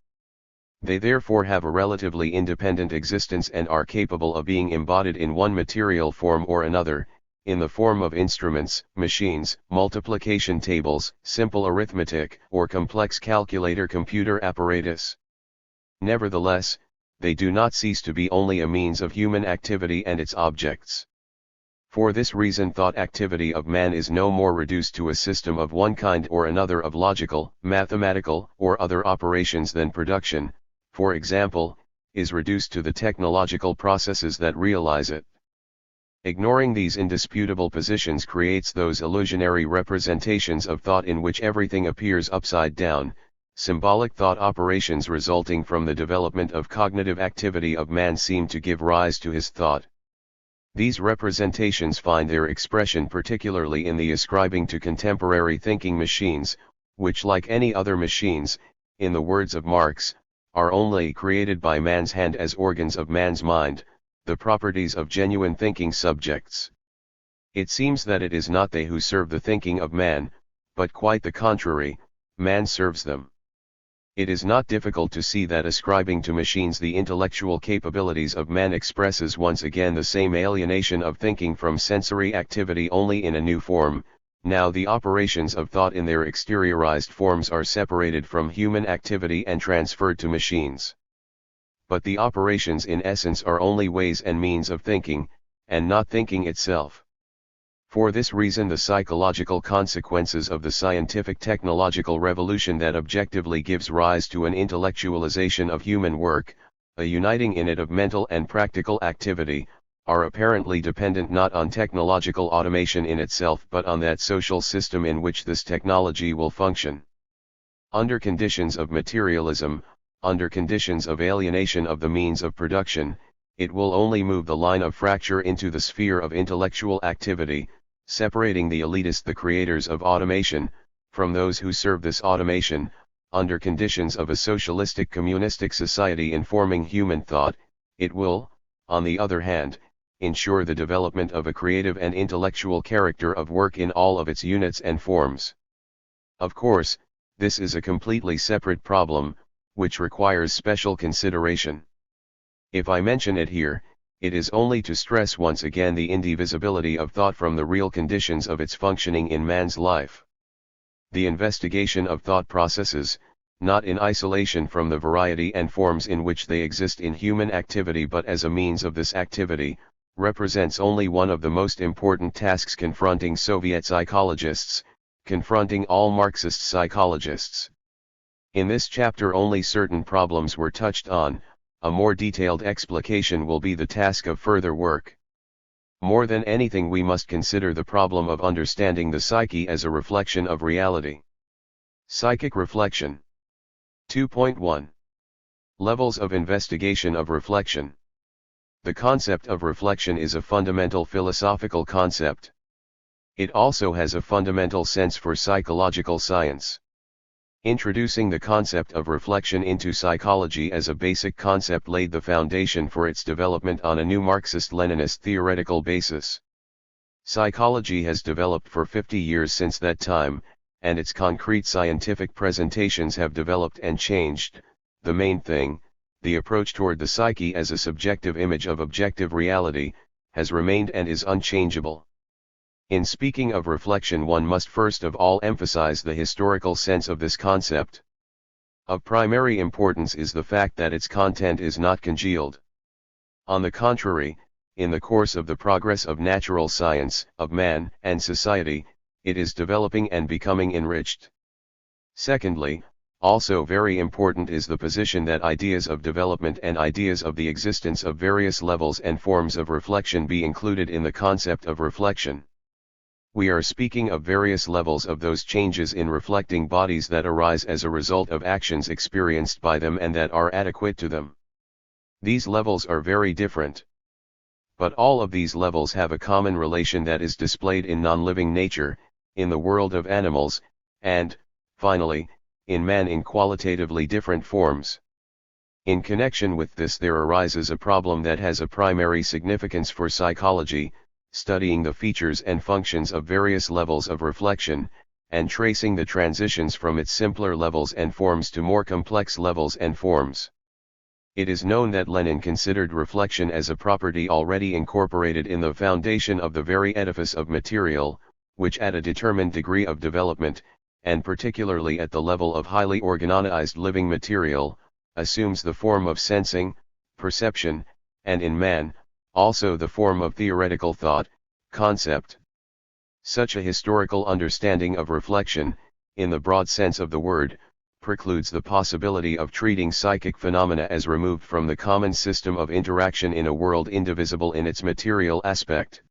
They therefore have a relatively independent existence and are capable of being embodied in one material form or another, in the form of instruments, machines, multiplication tables, simple arithmetic, or complex calculator computer apparatus. Nevertheless, they do not cease to be only a means of human activity and its objects. For this reason thought activity of man is no more reduced to a system of one kind or another of logical, mathematical, or other operations than production, for example, is reduced to the technological processes that realize it. Ignoring these indisputable positions creates those illusionary representations of thought in which everything appears upside down, symbolic thought operations resulting from the development of cognitive activity of man seem to give rise to his thought. These representations find their expression particularly in the ascribing to contemporary thinking machines, which like any other machines, in the words of Marx, are only created by man's hand as organs of man's mind, the properties of genuine thinking subjects. It seems that it is not they who serve the thinking of man, but quite the contrary, man serves them. It is not difficult to see that ascribing to machines the intellectual capabilities of man expresses once again the same alienation of thinking from sensory activity only in a new form. Now the operations of thought in their exteriorized forms are separated from human activity and transferred to machines. But the operations in essence are only ways and means of thinking, and not thinking itself. For this reason the psychological consequences of the scientific technological revolution that objectively gives rise to an intellectualization of human work, a uniting in it of mental and practical activity, are apparently dependent not on technological automation in itself but on that social system in which this technology will function. Under conditions of materialism, under conditions of alienation of the means of production, it will only move the line of fracture into the sphere of intellectual activity, separating the elitist, the creators of automation, from those who serve this automation. Under conditions of a socialistic communistic society informing human thought, it will, on the other hand, ensure the development of a creative and intellectual character of work in all of its units and forms. Of course, this is a completely separate problem, which requires special consideration. If I mention it here, it is only to stress once again the indivisibility of thought from the real conditions of its functioning in man's life. The investigation of thought processes, not in isolation from the variety and forms in which they exist in human activity but as a means of this activity, represents only one of the most important tasks confronting Soviet psychologists, confronting all Marxist psychologists. In this chapter only certain problems were touched on. A more detailed explication will be the task of further work. More than anything we must consider the problem of understanding the psyche as a reflection of reality. Psychic reflection. 2.1. Levels of investigation of reflection. The concept of reflection is a fundamental philosophical concept. It also has a fundamental sense for psychological science. Introducing the concept of reflection into psychology as a basic concept laid the foundation for its development on a new Marxist-Leninist theoretical basis. Psychology has developed for 50 years since that time, and its concrete scientific presentations have developed and changed. The main thing, the approach toward the psyche as a subjective image of objective reality, has remained and is unchangeable. In speaking of reflection, one must first of all emphasize the historical sense of this concept. Of primary importance is the fact that its content is not congealed. On the contrary, in the course of the progress of natural science, of man and society, it is developing and becoming enriched. Secondly, also very important is the position that ideas of development and ideas of the existence of various levels and forms of reflection be included in the concept of reflection. We are speaking of various levels of those changes in reflecting bodies that arise as a result of actions experienced by them and that are adequate to them. These levels are very different. But all of these levels have a common relation that is displayed in non-living nature, in the world of animals, and, finally, in man in qualitatively different forms. In connection with this there arises a problem that has a primary significance for psychology, studying the features and functions of various levels of reflection, and tracing the transitions from its simpler levels and forms to more complex levels and forms. It is known that Lenin considered reflection as a property already incorporated in the foundation of the very edifice of material, which at a determined degree of development, and particularly at the level of highly organized living material, assumes the form of sensing, perception, and in man, also the form of theoretical thought, concept. Such a historical understanding of reflection, in the broad sense of the word, precludes the possibility of treating psychic phenomena as removed from the common system of interaction in a world indivisible in its material aspect.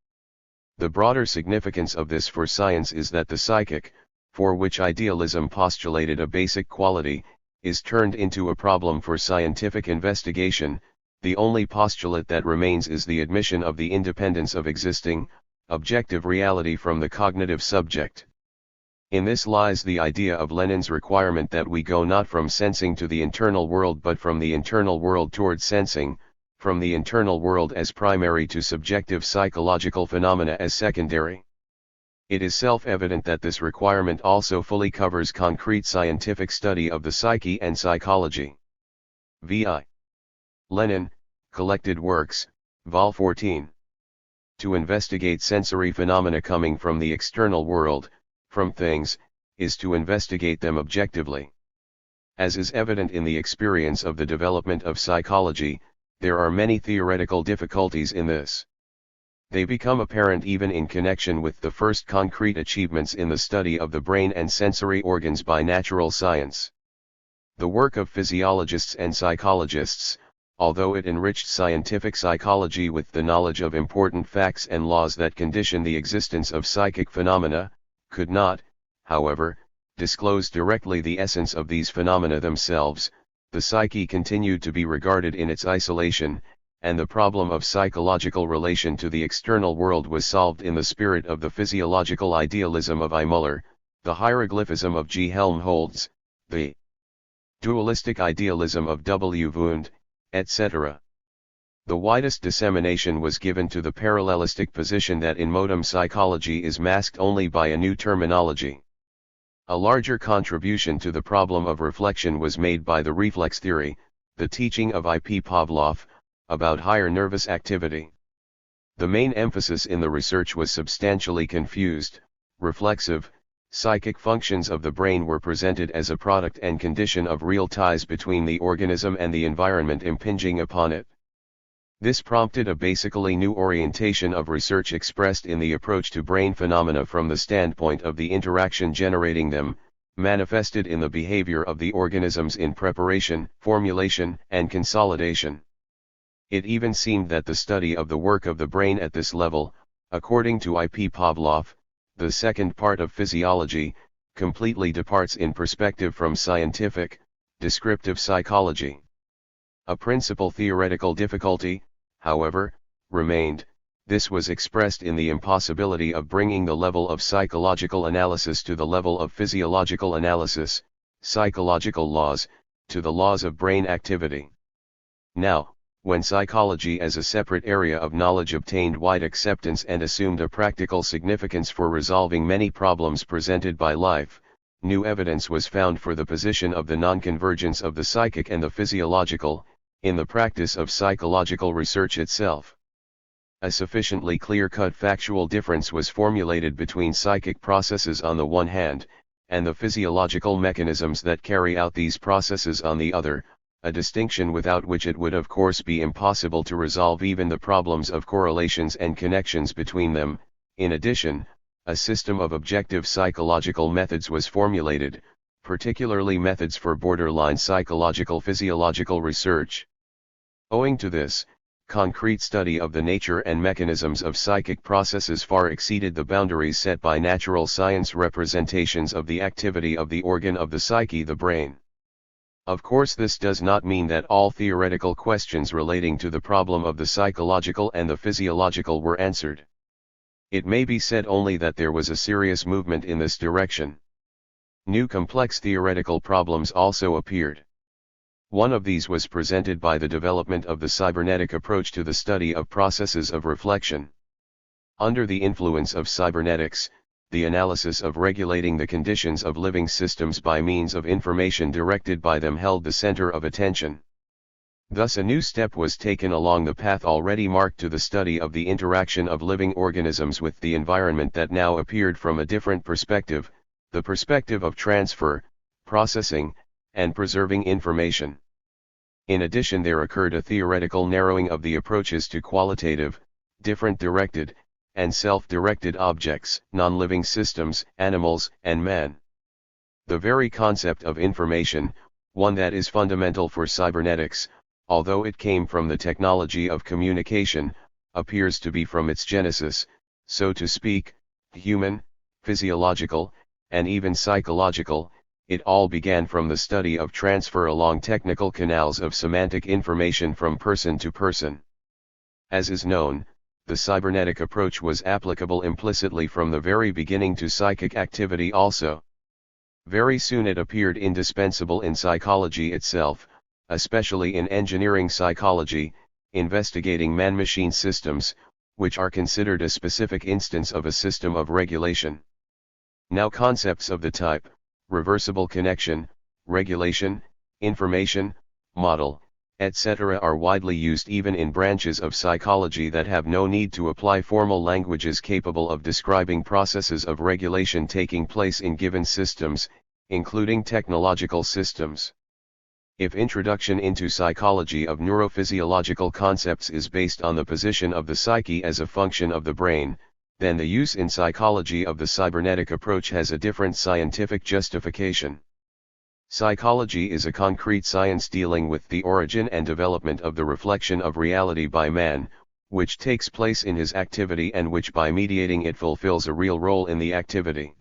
The broader significance of this for science is that the psychic, for which idealism postulated a basic quality, is turned into a problem for scientific investigation. The only postulate that remains is the admission of the independence of existing, objective reality from the cognitive subject. In this lies the idea of Lenin's requirement that we go not from sensing to the internal world but from the internal world toward sensing, from the internal world as primary to subjective psychological phenomena as secondary. It is self-evident that this requirement also fully covers concrete scientific study of the psyche and psychology. V.I. Lenin, Collected Works, Vol. 14. To investigate sensory phenomena coming from the external world, from things, is to investigate them objectively. As is evident in the experience of the development of psychology, there are many theoretical difficulties in this. They become apparent even in connection with the first concrete achievements in the study of the brain and sensory organs by natural science. The work of physiologists and psychologists, although it enriched scientific psychology with the knowledge of important facts and laws that condition the existence of psychic phenomena, could not, however, disclose directly the essence of these phenomena themselves. The psyche continued to be regarded in its isolation, and the problem of psychological relation to the external world was solved in the spirit of the physiological idealism of I. Muller, the hieroglyphism of G. Helmholtz, the dualistic idealism of W. Wundt, etc. The widest dissemination was given to the parallelistic position that in modern psychology is masked only by a new terminology. A larger contribution to the problem of reflection was made by the reflex theory, the teaching of I. P. Pavlov, about higher nervous activity. The main emphasis in the research was substantially confused. Reflexive, psychic functions of the brain were presented as a product and condition of real ties between the organism and the environment impinging upon it. This prompted a basically new orientation of research expressed in the approach to brain phenomena from the standpoint of the interaction generating them, manifested in the behavior of the organisms in preparation, formulation, and consolidation. It even seemed that the study of the work of the brain at this level, according to I. P. Pavlov, the second part of physiology, completely departs in perspective from scientific, descriptive psychology. A principal theoretical difficulty, however, remained. This was expressed in the impossibility of bringing the level of psychological analysis to the level of physiological analysis, psychological laws, to the laws of brain activity. Now, when psychology as a separate area of knowledge obtained wide acceptance and assumed a practical significance for resolving many problems presented by life, new evidence was found for the position of the non-convergence of the psychic and the physiological, in the practice of psychological research itself. A sufficiently clear-cut factual difference was formulated between psychic processes on the one hand, and the physiological mechanisms that carry out these processes on the other, a distinction without which it would of course be impossible to resolve even the problems of correlations and connections between them. In addition, a system of objective psychological methods was formulated, particularly methods for borderline psychological physiological research. Owing to this, concrete study of the nature and mechanisms of psychic processes far exceeded the boundaries set by natural science representations of the activity of the organ of the psyche, the brain. Of course, this does not mean that all theoretical questions relating to the problem of the psychological and the physiological were answered. It may be said only that there was a serious movement in this direction. New complex theoretical problems also appeared. One of these was presented by the development of the cybernetic approach to the study of processes of reflection. Under the influence of cybernetics, the analysis of regulating the conditions of living systems by means of information directed by them held the center of attention. Thus a new step was taken along the path already marked to the study of the interaction of living organisms with the environment that now appeared from a different perspective, the perspective of transfer, processing, and preserving information. In addition, there occurred a theoretical narrowing of the approaches to qualitative, different directed, and self-directed objects, non-living systems, animals, and man. The very concept of information, one that is fundamental for cybernetics, although it came from the technology of communication, appears to be from its genesis, so to speak, human, physiological, and even psychological. It all began from the study of transfer along technical canals of semantic information from person to person. As is known, the cybernetic approach was applicable implicitly from the very beginning to psychic activity also. Very soon it appeared indispensable in psychology itself, especially in engineering psychology, investigating man-machine systems, which are considered a specific instance of a system of regulation. Now concepts of the type, reversible connection, regulation, information, model, etc. are widely used even in branches of psychology that have no need to apply formal languages capable of describing processes of regulation taking place in given systems, including technological systems. If introduction into psychology of neurophysiological concepts is based on the position of the psyche as a function of the brain, then the use in psychology of the cybernetic approach has a different scientific justification. Psychology is a concrete science dealing with the origin and development of the reflection of reality by man, which takes place in his activity and which by mediating it fulfills a real role in the activity.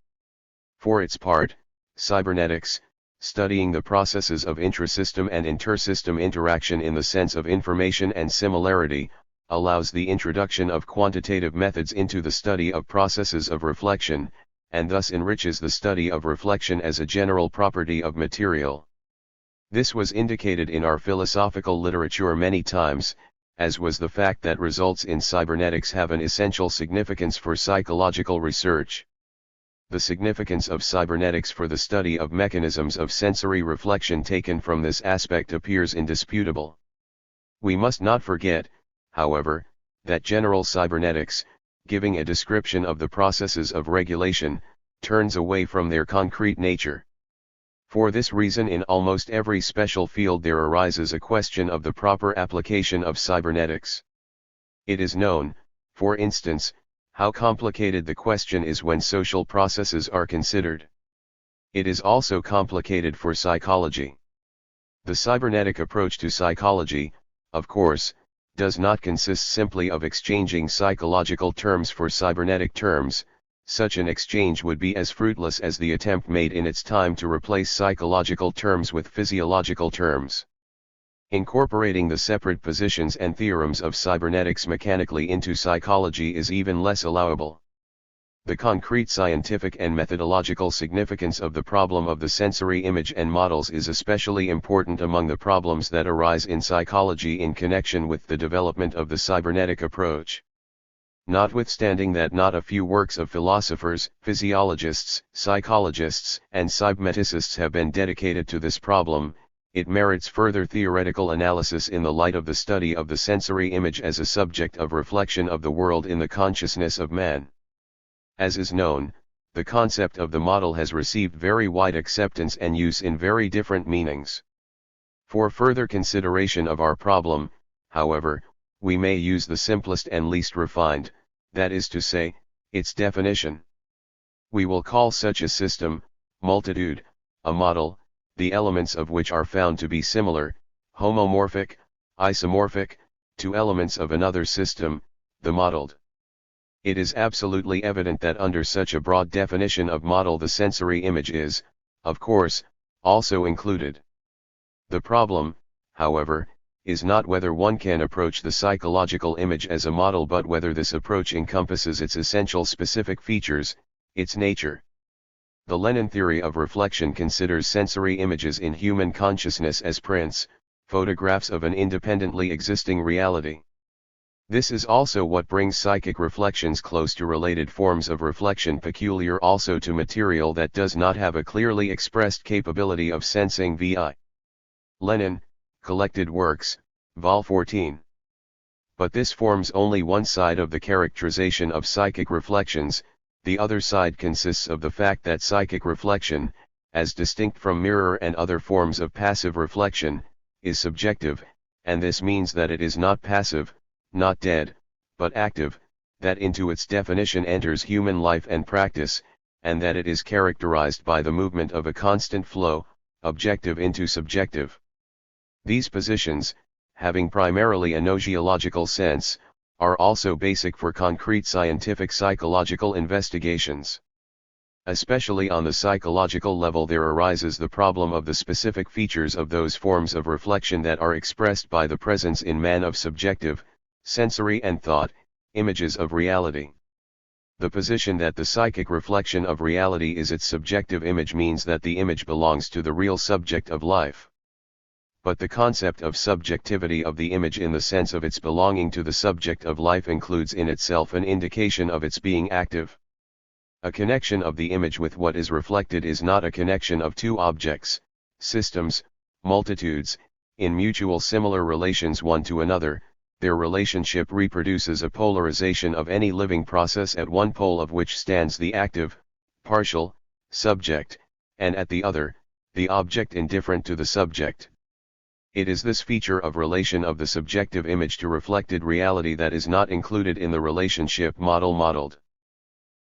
For its part, cybernetics, studying the processes of intrasystem and intersystem interaction in the sense of information and similarity, allows the introduction of quantitative methods into the study of processes of reflection, and thus enriches the study of reflection as a general property of material. This was indicated in our philosophical literature many times, as was the fact that results in cybernetics have an essential significance for psychological research. The significance of cybernetics for the study of mechanisms of sensory reflection taken from this aspect appears indisputable. We must not forget, however, that general cybernetics, giving a description of the processes of regulation, turns away from their concrete nature. For this reason in almost every special field there arises a question of the proper application of cybernetics. It is known, for instance, how complicated the question is when social processes are considered. It is also complicated for psychology. The cybernetic approach to psychology, of course, does not consist simply of exchanging psychological terms for cybernetic terms. Such an exchange would be as fruitless as the attempt made in its time to replace psychological terms with physiological terms. Incorporating the separate positions and theorems of cybernetics mechanically into psychology is even less allowable. The concrete scientific and methodological significance of the problem of the sensory image and models is especially important among the problems that arise in psychology in connection with the development of the cybernetic approach. Notwithstanding that not a few works of philosophers, physiologists, psychologists, and cyberneticists have been dedicated to this problem, it merits further theoretical analysis in the light of the study of the sensory image as a subject of reflection of the world in the consciousness of man. As is known, the concept of the model has received very wide acceptance and use in very different meanings. For further consideration of our problem, however, we may use the simplest and least refined, that is to say, its definition. We will call such a system, multitude, a model, the elements of which are found to be similar, homomorphic, isomorphic, to elements of another system, the modeled. It is absolutely evident that under such a broad definition of model the sensory image is, of course, also included. The problem, however, is not whether one can approach the psychological image as a model but whether this approach encompasses its essential specific features, its nature. The Lenin theory of reflection considers sensory images in human consciousness as prints, photographs of an independently existing reality. This is also what brings psychic reflections close to related forms of reflection peculiar also to material that does not have a clearly expressed capability of sensing vi. Lenin, Collected Works, Vol. 14. But this forms only one side of the characterization of psychic reflections. The other side consists of the fact that psychic reflection, as distinct from mirror and other forms of passive reflection, is subjective, and this means that it is not passive, not dead, but active, that into its definition enters human life and practice, and that it is characterized by the movement of a constant flow, objective into subjective. These positions, having primarily a gnoseological sense, are also basic for concrete scientific psychological investigations. Especially on the psychological level, there arises the problem of the specific features of those forms of reflection that are expressed by the presence in man of subjective, sensory and thought, images of reality. The position that the psychic reflection of reality is its subjective image means that the image belongs to the real subject of life. But the concept of subjectivity of the image in the sense of its belonging to the subject of life includes in itself an indication of its being active. A connection of the image with what is reflected is not a connection of two objects, systems, multitudes, in mutual similar relations one to another. Their relationship reproduces a polarization of any living process at one pole of which stands the active, partial, subject, and at the other, the object indifferent to the subject. It is this feature of relation of the subjective image to reflected reality that is not included in the relationship modeled.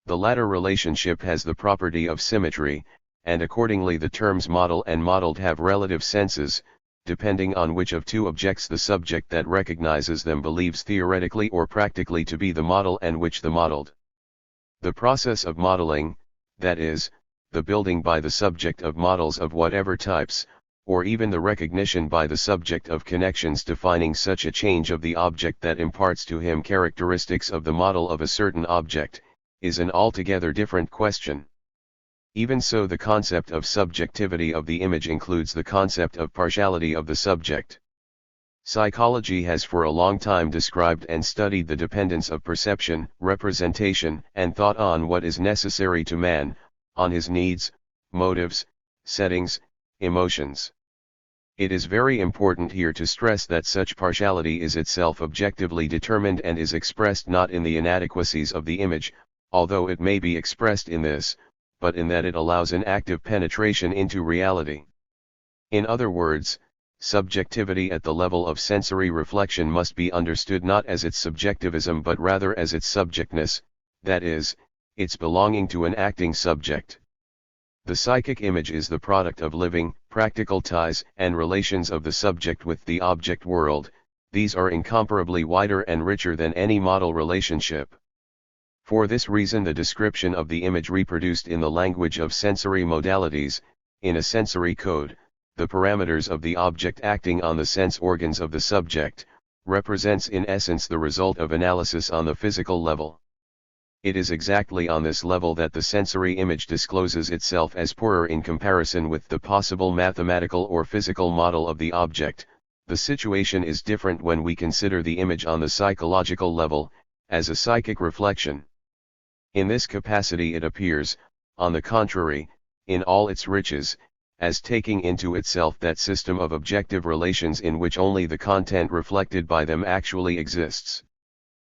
The latter relationship has the property of symmetry, and accordingly the terms model and modeled have relative senses, depending on which of two objects the subject that recognizes them believes theoretically or practically to be the model and which the modeled. The process of modeling, that is, the building by the subject of models of whatever types, or even the recognition by the subject of connections defining such a change of the object that imparts to him characteristics of the model of a certain object, is an altogether different question. Even so, the concept of subjectivity of the image includes the concept of partiality of the subject. Psychology has for a long time described and studied the dependence of perception, representation, and thought on what is necessary to man, on his needs, motives, settings, emotions. It is very important here to stress that such partiality is itself objectively determined and is expressed not in the inadequacies of the image, although it may be expressed in this, but in that it allows an active penetration into reality. In other words, subjectivity at the level of sensory reflection must be understood not as its subjectivism but rather as its subjectness, that is, its belonging to an acting subject. The psychic image is the product of living, practical ties and relations of the subject with the object world. These are incomparably wider and richer than any model relationship. For this reason, the description of the image reproduced in the language of sensory modalities, in a sensory code, the parameters of the object acting on the sense organs of the subject, represents in essence the result of analysis on the physical level. It is exactly on this level that the sensory image discloses itself as poorer in comparison with the possible mathematical or physical model of the object. The situation is different when we consider the image on the psychological level, as a psychic reflection. In this capacity it appears, on the contrary, in all its riches, as taking into itself that system of objective relations in which only the content reflected by them actually exists.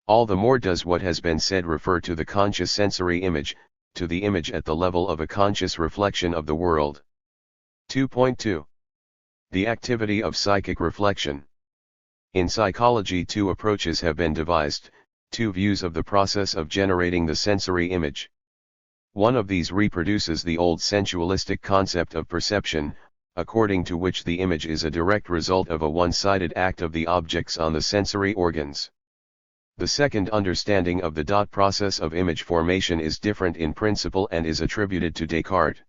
All the more does what has been said refer to the conscious sensory image, to the image at the level of a conscious reflection of the world. 2.2. The activity of psychic reflection. In psychology, two approaches have been devised, two views of the process of generating the sensory image. One of these reproduces the old sensualistic concept of perception, according to which the image is a direct result of a one-sided act of the objects on the sensory organs. The second understanding of the dot process of image formation is different in principle and is attributed to Descartes.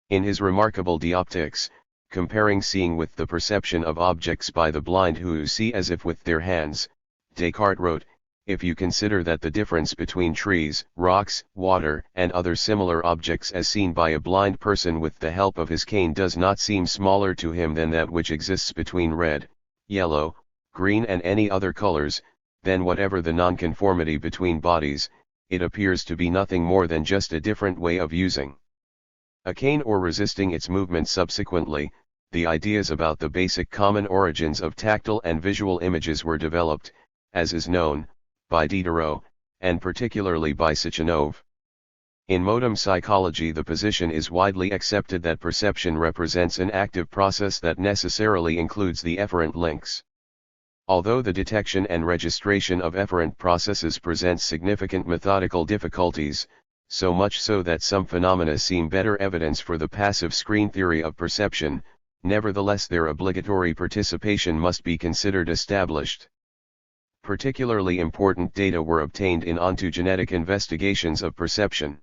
In his remarkable Dioptics, comparing seeing with the perception of objects by the blind who see as if with their hands, Descartes wrote, "If you consider that the difference between trees, rocks, water, and other similar objects as seen by a blind person with the help of his cane does not seem smaller to him than that which exists between red, yellow, green and any other colors, then whatever the nonconformity between bodies, it appears to be nothing more than just a different way of using a cane or resisting its movement." Subsequently, the ideas about the basic common origins of tactile and visual images were developed, as is known, by Diderot, and particularly by Sechenov. In modern psychology, the position is widely accepted that perception represents an active process that necessarily includes the efferent links. Although the detection and registration of efferent processes presents significant methodical difficulties, so much so that some phenomena seem better evidence for the passive screen theory of perception, nevertheless their obligatory participation must be considered established. particularly important data were obtained in ontogenetic investigations of perception.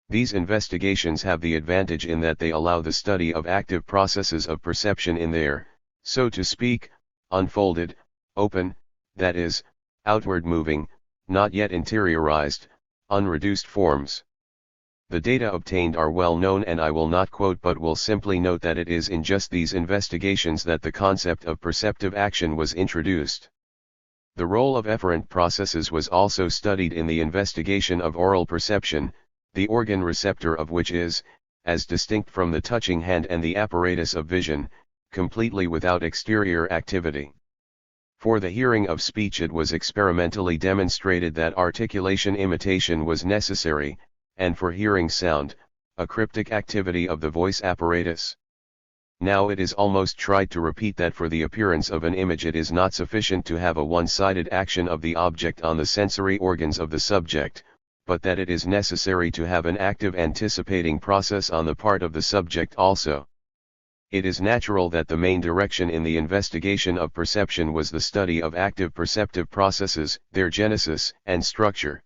These investigations have the advantage in that they allow the study of active processes of perception in their, so to speak, unfolded, open, that is, outward moving, not yet interiorized, unreduced forms. The data obtained are well known and I will not quote but will simply note that it is in just these investigations that the concept of perceptive action was introduced. The role of efferent processes was also studied in the investigation of oral perception, the organ receptor of which is, as distinct from the touching hand and the apparatus of vision, completely without exterior activity. For the hearing of speech it was experimentally demonstrated that articulation imitation was necessary, and for hearing sound, a cryptic activity of the voice apparatus. Now it is almost tried to repeat that for the appearance of an image it is not sufficient to have a one-sided action of the object on the sensory organs of the subject, but that it is necessary to have an active anticipating process on the part of the subject also. It is natural that the main direction in the investigation of perception was the study of active perceptive processes, their genesis and structure.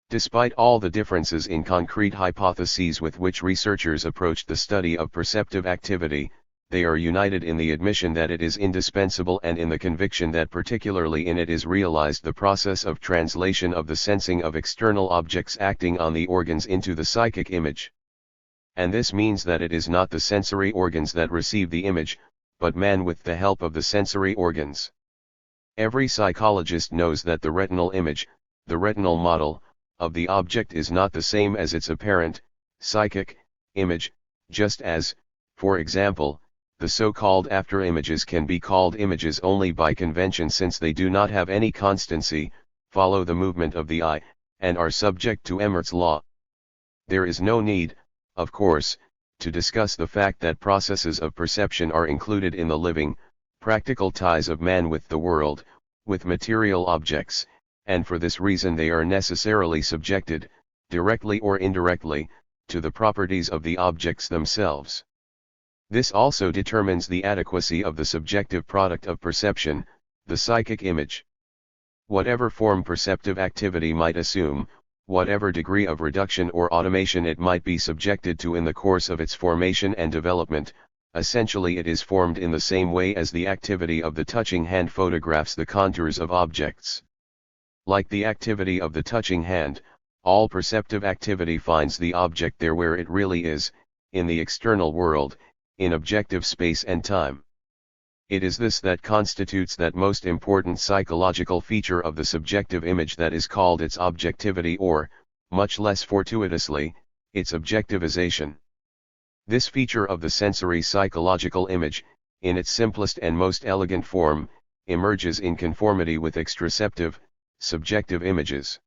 Despite all the differences in concrete hypotheses with which researchers approached the study of perceptive activity, they are united in the admission that it is indispensable and in the conviction that particularly in it is realized the process of translation of the sensing of external objects acting on the organs into the psychic image. And this means that it is not the sensory organs that receive the image, but man with the help of the sensory organs. Every psychologist knows that the retinal image, the retinal model, of the object is not the same as its apparent, psychic, image, just as, for example, the so-called after-images can be called images only by convention since they do not have any constancy, follow the movement of the eye, and are subject to Emmert's law. There is no need, of course, to discuss the fact that processes of perception are included in the living, practical ties of man with the world, with material objects, and for this reason they are necessarily subjected, directly or indirectly, to the properties of the objects themselves. This also determines the adequacy of the subjective product of perception, the psychic image. Whatever form perceptive activity might assume, whatever degree of reduction or automation it might be subjected to in the course of its formation and development, essentially it is formed in the same way as the activity of the touching hand photographs the contours of objects. Like the activity of the touching hand, all perceptive activity finds the object there where it really is, in the external world, in objective space and time. It is this that constitutes that most important psychological feature of the subjective image that is called its objectivity or, much less fortuitously, its objectivization. This feature of the sensory psychological image, in its simplest and most elegant form, emerges in conformity with extraceptive, subjective images.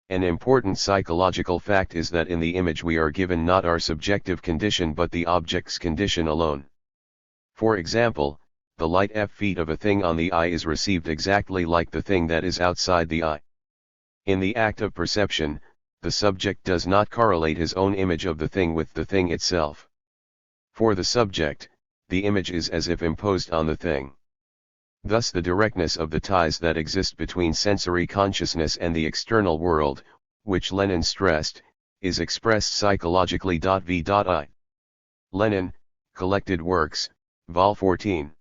An important psychological fact is that in the image we are given not our subjective condition but the object's condition alone. For example, the light feet of a thing on the eye is received exactly like the thing that is outside the eye. In the act of perception, the subject does not correlate his own image of the thing with the thing itself. For the subject, the image is as if imposed on the thing. Thus the directness of the ties that exist between sensory consciousness and the external world, which Lenin stressed, is expressed psychologically. V.I. Lenin, Collected Works, Vol. 14.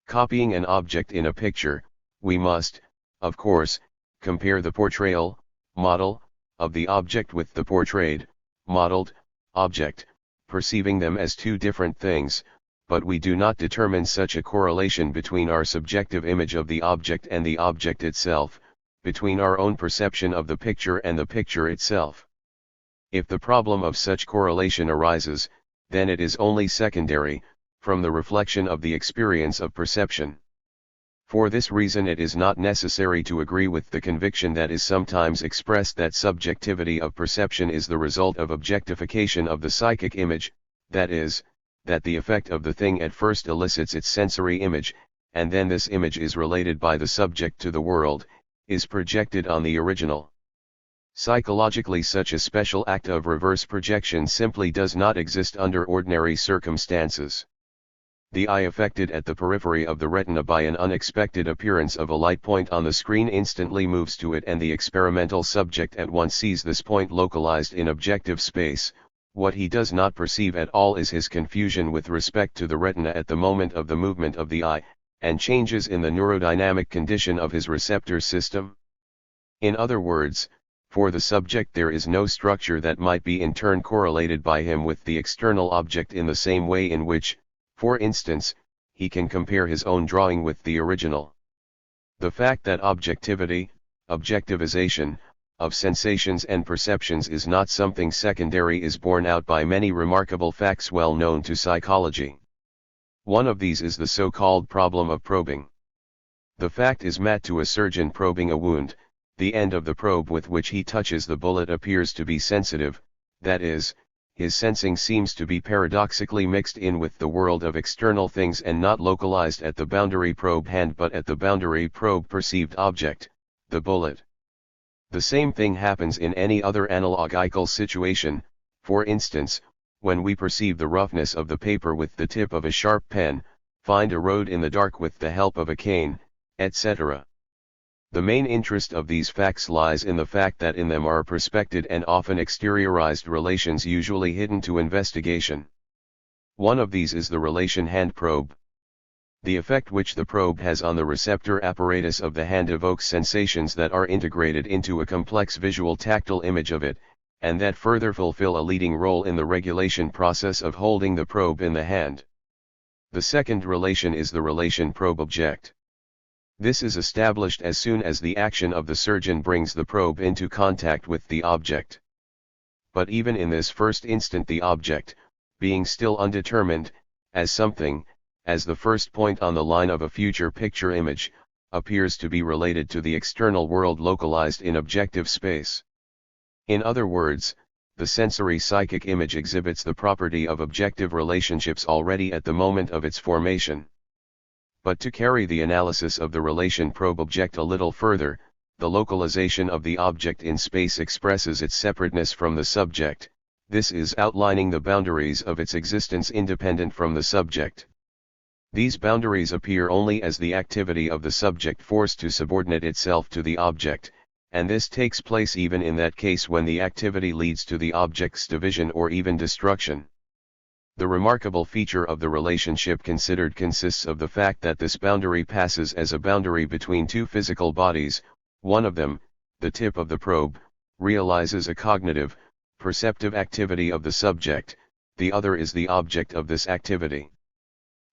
Copying an object in a picture, we must, of course, compare the portrayal, model, of the object with the portrayed, modeled, object, perceiving them as two different things, but we do not determine such a correlation between our subjective image of the object and the object itself, between our own perception of the picture and the picture itself. If the problem of such correlation arises, then it is only secondary, from the reflection of the experience of perception. For this reason it is not necessary to agree with the conviction that is sometimes expressed that subjectivity of perception is the result of objectification of the psychic image, that is, that the effect of the thing at first elicits its sensory image, and then this image is related by the subject to the world, is projected on the original. Psychologically, such a special act of reverse projection simply does not exist under ordinary circumstances. The eye affected at the periphery of the retina by an unexpected appearance of a light point on the screen instantly moves to it, and the experimental subject at once sees this point localized in objective space. What he does not perceive at all is his confusion with respect to the retina at the moment of the movement of the eye, and changes in the neurodynamic condition of his receptor system. In other words, for the subject there is no structure that might be in turn correlated by him with the external object in the same way in which, for instance, he can compare his own drawing with the original. The fact that objectivity, objectivization, of sensations and perceptions is not something secondary is borne out by many remarkable facts well known to psychology. One of these is the so-called problem of probing. The fact is that to a surgeon probing a wound, the end of the probe with which he touches the bullet appears to be sensitive, that is, his sensing seems to be paradoxically mixed in with the world of external things and not localized at the boundary probe hand but at the boundary probe perceived object, the bullet. The same thing happens in any other analogical situation, for instance, when we perceive the roughness of the paper with the tip of a sharp pen, find a road in the dark with the help of a cane, etc. The main interest of these facts lies in the fact that in them are perspected and often exteriorized relations usually hidden to investigation. One of these is the relation hand-probe. The effect which the probe has on the receptor apparatus of the hand evokes sensations that are integrated into a complex visual tactile image of it, and that further fulfill a leading role in the regulation process of holding the probe in the hand. The second relation is the relation probe-object. This is established as soon as the action of the surgeon brings the probe into contact with the object. But even in this first instant the object, being still undetermined, as something, as the first point on the line of a future picture image, appears to be related to the external world localized in objective space. In other words, the sensory psychic image exhibits the property of objective relationships already at the moment of its formation. But to carry the analysis of the relation probe-object a little further, the localization of the object in space expresses its separateness from the subject, this is outlining the boundaries of its existence independent from the subject. These boundaries appear only as the activity of the subject forced to subordinate itself to the object, and this takes place even in that case when the activity leads to the object's division or even destruction. The remarkable feature of the relationship considered consists of the fact that this boundary passes as a boundary between two physical bodies. One of them, the tip of the probe, realizes a cognitive, perceptive activity of the subject, the other is the object of this activity.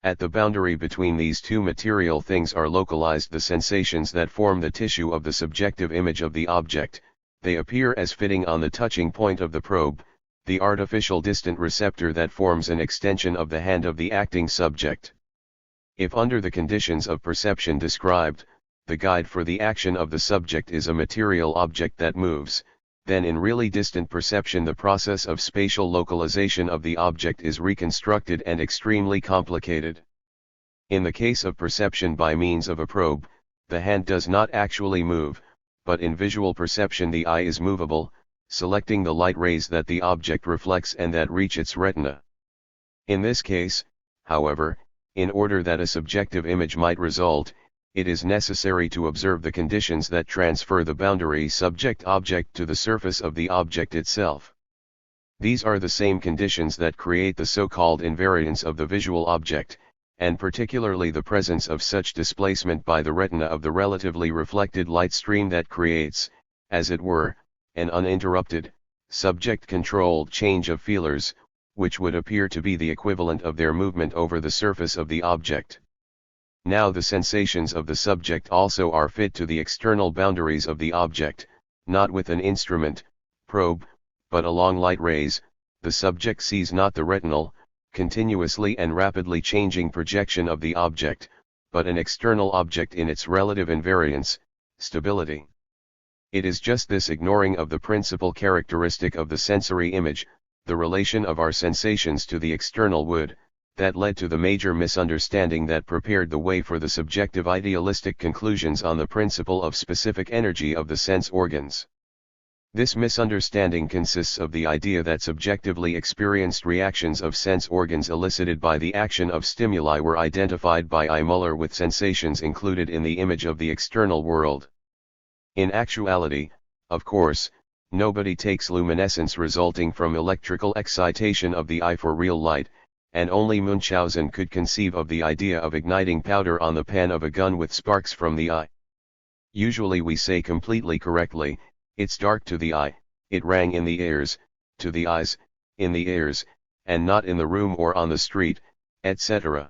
At the boundary between these two material things are localized the sensations that form the tissue of the subjective image of the object. They appear as fitting on the touching point of the probe, the artificial distant receptor that forms an extension of the hand of the acting subject. If under the conditions of perception described, the guide for the action of the subject is a material object that moves, then in really distant perception the process of spatial localization of the object is reconstructed and extremely complicated. In the case of perception by means of a probe, the hand does not actually move, but in visual perception the eye is movable, selecting the light rays that the object reflects and that reach its retina. In this case, however, in order that a subjective image might result, it is necessary to observe the conditions that transfer the boundary subject-object to the surface of the object itself. These are the same conditions that create the so-called invariance of the visual object, and particularly the presence of such displacement by the retina of the relatively reflected light stream that creates, as it were, an uninterrupted, subject-controlled change of feelers, which would appear to be the equivalent of their movement over the surface of the object. Now the sensations of the subject also are fit to the external boundaries of the object, not with an instrument, probe, but along light rays. The subject sees not the retinal, continuously and rapidly changing projection of the object, but an external object in its relative invariance, stability. It is just this ignoring of the principal characteristic of the sensory image, the relation of our sensations to the external would, that led to the major misunderstanding that prepared the way for the subjective idealistic conclusions on the principle of specific energy of the sense organs. This misunderstanding consists of the idea that subjectively experienced reactions of sense organs elicited by the action of stimuli were identified by I. Muller with sensations included in the image of the external world. In actuality, of course, nobody takes luminescence resulting from electrical excitation of the eye for real light, and only Munchausen could conceive of the idea of igniting powder on the pan of a gun with sparks from the eye. Usually we say completely correctly, "It's dark to the eye, it rang in the ears, to the eyes, in the ears, and not in the room or on the street," etc.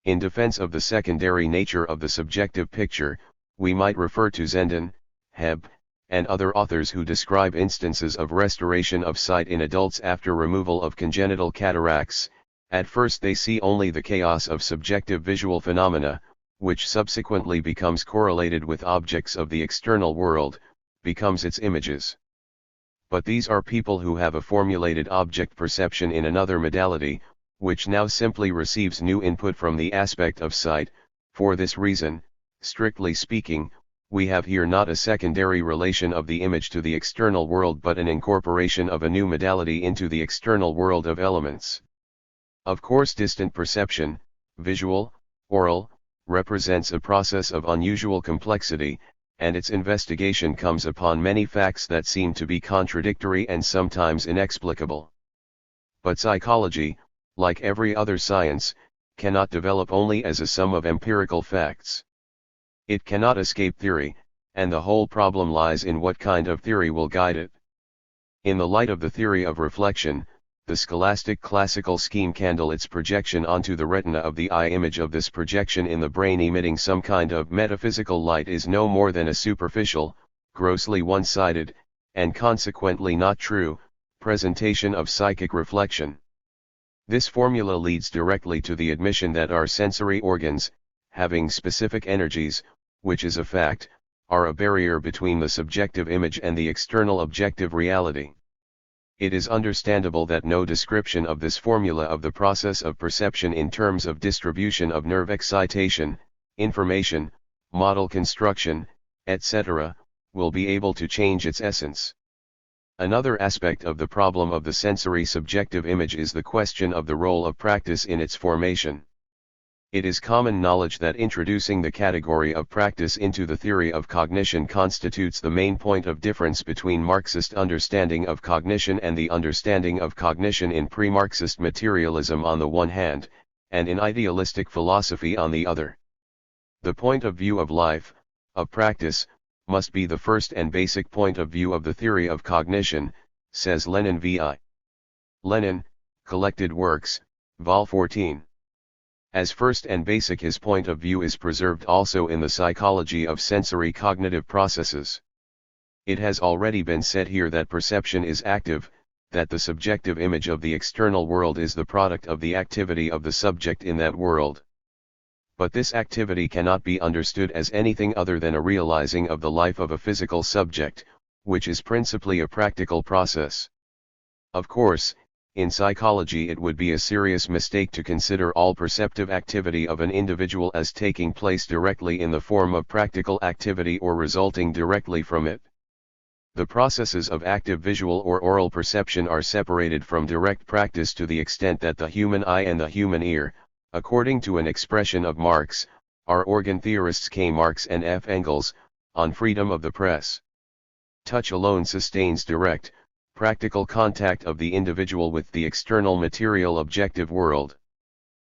In defense of the secondary nature of the subjective picture, we might refer to Zenden, Hebb, and other authors who describe instances of restoration of sight in adults after removal of congenital cataracts. At first they see only the chaos of subjective visual phenomena, which subsequently becomes correlated with objects of the external world, becomes its images. But these are people who have a formulated object perception in another modality, which now simply receives new input from the aspect of sight. For this reason, strictly speaking, we have here not a secondary relation of the image to the external world but an incorporation of a new modality into the external world of elements. Of course, distant perception, visual, oral, represents a process of unusual complexity, and its investigation comes upon many facts that seem to be contradictory and sometimes inexplicable. But psychology, like every other science, cannot develop only as a sum of empirical facts. It cannot escape theory, and the whole problem lies in what kind of theory will guide it. In the light of the theory of reflection, the scholastic classical scheme candle its projection onto the retina of the eye image of this projection in the brain emitting some kind of metaphysical light is no more than a superficial, grossly one-sided, and consequently not true, presentation of psychic reflection. This formula leads directly to the admission that our sensory organs, having specific energies, which is a fact, are a barrier between the subjective image and the external objective reality. It is understandable that no description of this formula of the process of perception in terms of distribution of nerve excitation, information, model construction, etc., will be able to change its essence. Another aspect of the problem of the sensory subjective image is the question of the role of practice in its formation. It is common knowledge that introducing the category of practice into the theory of cognition constitutes the main point of difference between Marxist understanding of cognition and the understanding of cognition in pre-Marxist materialism on the one hand, and in idealistic philosophy on the other. The point of view of life, of practice, must be the first and basic point of view of the theory of cognition, says Lenin v.I. Lenin, Collected Works, Vol. 14. As first and basic, his point of view is preserved also in the psychology of sensory cognitive processes. It has already been said here that perception is active, that the subjective image of the external world is the product of the activity of the subject in that world. But this activity cannot be understood as anything other than a realizing of the life of a physical subject, which is principally a practical process. Of course, in psychology it would be a serious mistake to consider all perceptive activity of an individual as taking place directly in the form of practical activity or resulting directly from it. The processes of active visual or oral perception are separated from direct practice to the extent that the human eye and the human ear, according to an expression of Marx, are organ theorists K. Marx and F. Engels, on freedom of the press. Touch alone sustains direct, practical contact of the individual with the external material objective world.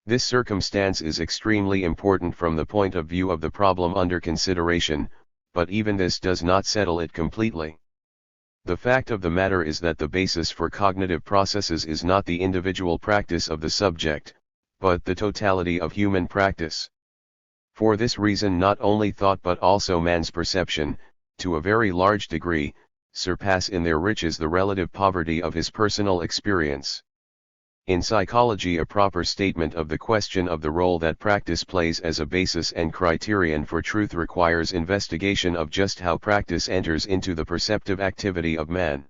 This circumstance is extremely important from the point of view of the problem under consideration, but even this does not settle it completely. The fact of the matter is that the basis for cognitive processes is not the individual practice of the subject, but the totality of human practice. For this reason not only thought but also man's perception, to a very large degree, surpass in their riches the relative poverty of his personal experience. In psychology, a proper statement of the question of the role that practice plays as a basis and criterion for truth requires investigation of just how practice enters into the perceptive activity of man.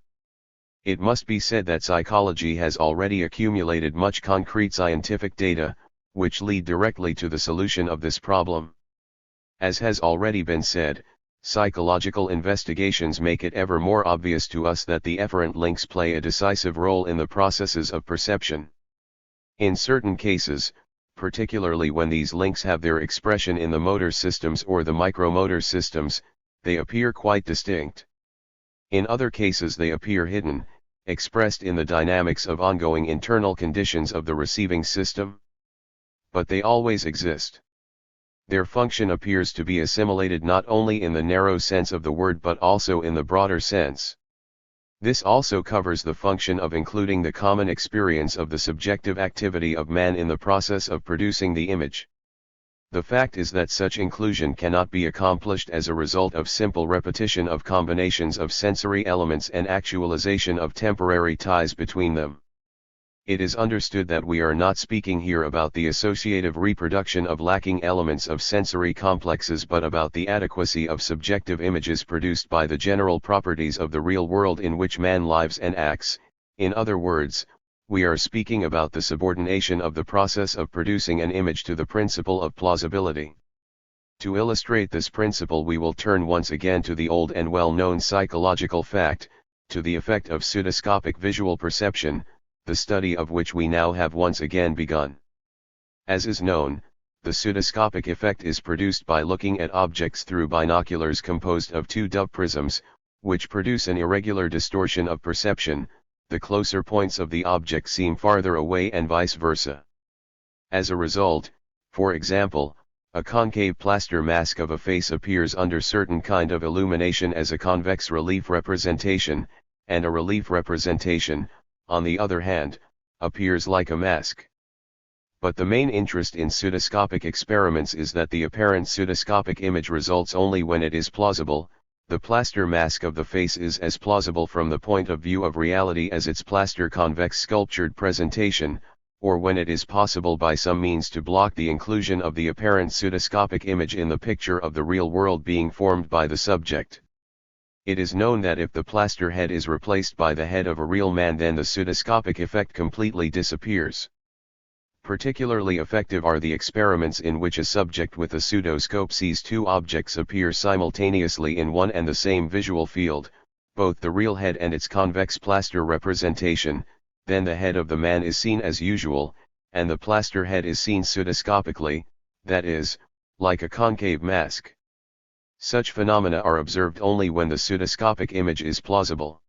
It must be said that psychology has already accumulated much concrete scientific data, which lead directly to the solution of this problem. As has already been said, Psychological investigations make it ever more obvious to us that the efferent links play a decisive role in the processes of perception. In certain cases, particularly when these links have their expression in the motor systems or the micromotor systems, they appear quite distinct. In other cases they appear hidden, expressed in the dynamics of ongoing internal conditions of the receiving system. But they always exist. Their function appears to be assimilated not only in the narrow sense of the word but also in the broader sense. This also covers the function of including the common experience of the subjective activity of man in the process of producing the image. The fact is that such inclusion cannot be accomplished as a result of simple repetition of combinations of sensory elements and actualization of temporary ties between them. It is understood that we are not speaking here about the associative reproduction of lacking elements of sensory complexes but about the adequacy of subjective images produced by the general properties of the real world in which man lives and acts. In other words, we are speaking about the subordination of the process of producing an image to the principle of plausibility. To illustrate this principle we will turn once again to the old and well-known psychological fact, to the effect of pseudoscopic visual perception, the study of which we now have once again begun. As is known, the pseudoscopic effect is produced by looking at objects through binoculars composed of two dove prisms, which produce an irregular distortion of perception. The closer points of the object seem farther away and vice versa. As a result, for example, a concave plaster mask of a face appears under certain kind of illumination as a convex relief representation, and a relief representation, on the other hand, appears like a mask. But the main interest in pseudoscopic experiments is that the apparent pseudoscopic image results only when it is plausible. The plaster mask of the face is as plausible from the point of view of reality as its plaster convex sculptured presentation, or when it is possible by some means to block the inclusion of the apparent pseudoscopic image in the picture of the real world being formed by the subject. It is known that if the plaster head is replaced by the head of a real man then the pseudoscopic effect completely disappears. Particularly effective are the experiments in which a subject with a pseudoscope sees two objects appear simultaneously in one and the same visual field, both the real head and its convex plaster representation. Then the head of the man is seen as usual, and the plaster head is seen pseudoscopically, that is, like a concave mask. Such phenomena are observed only when the pseudoscopic image is plausible.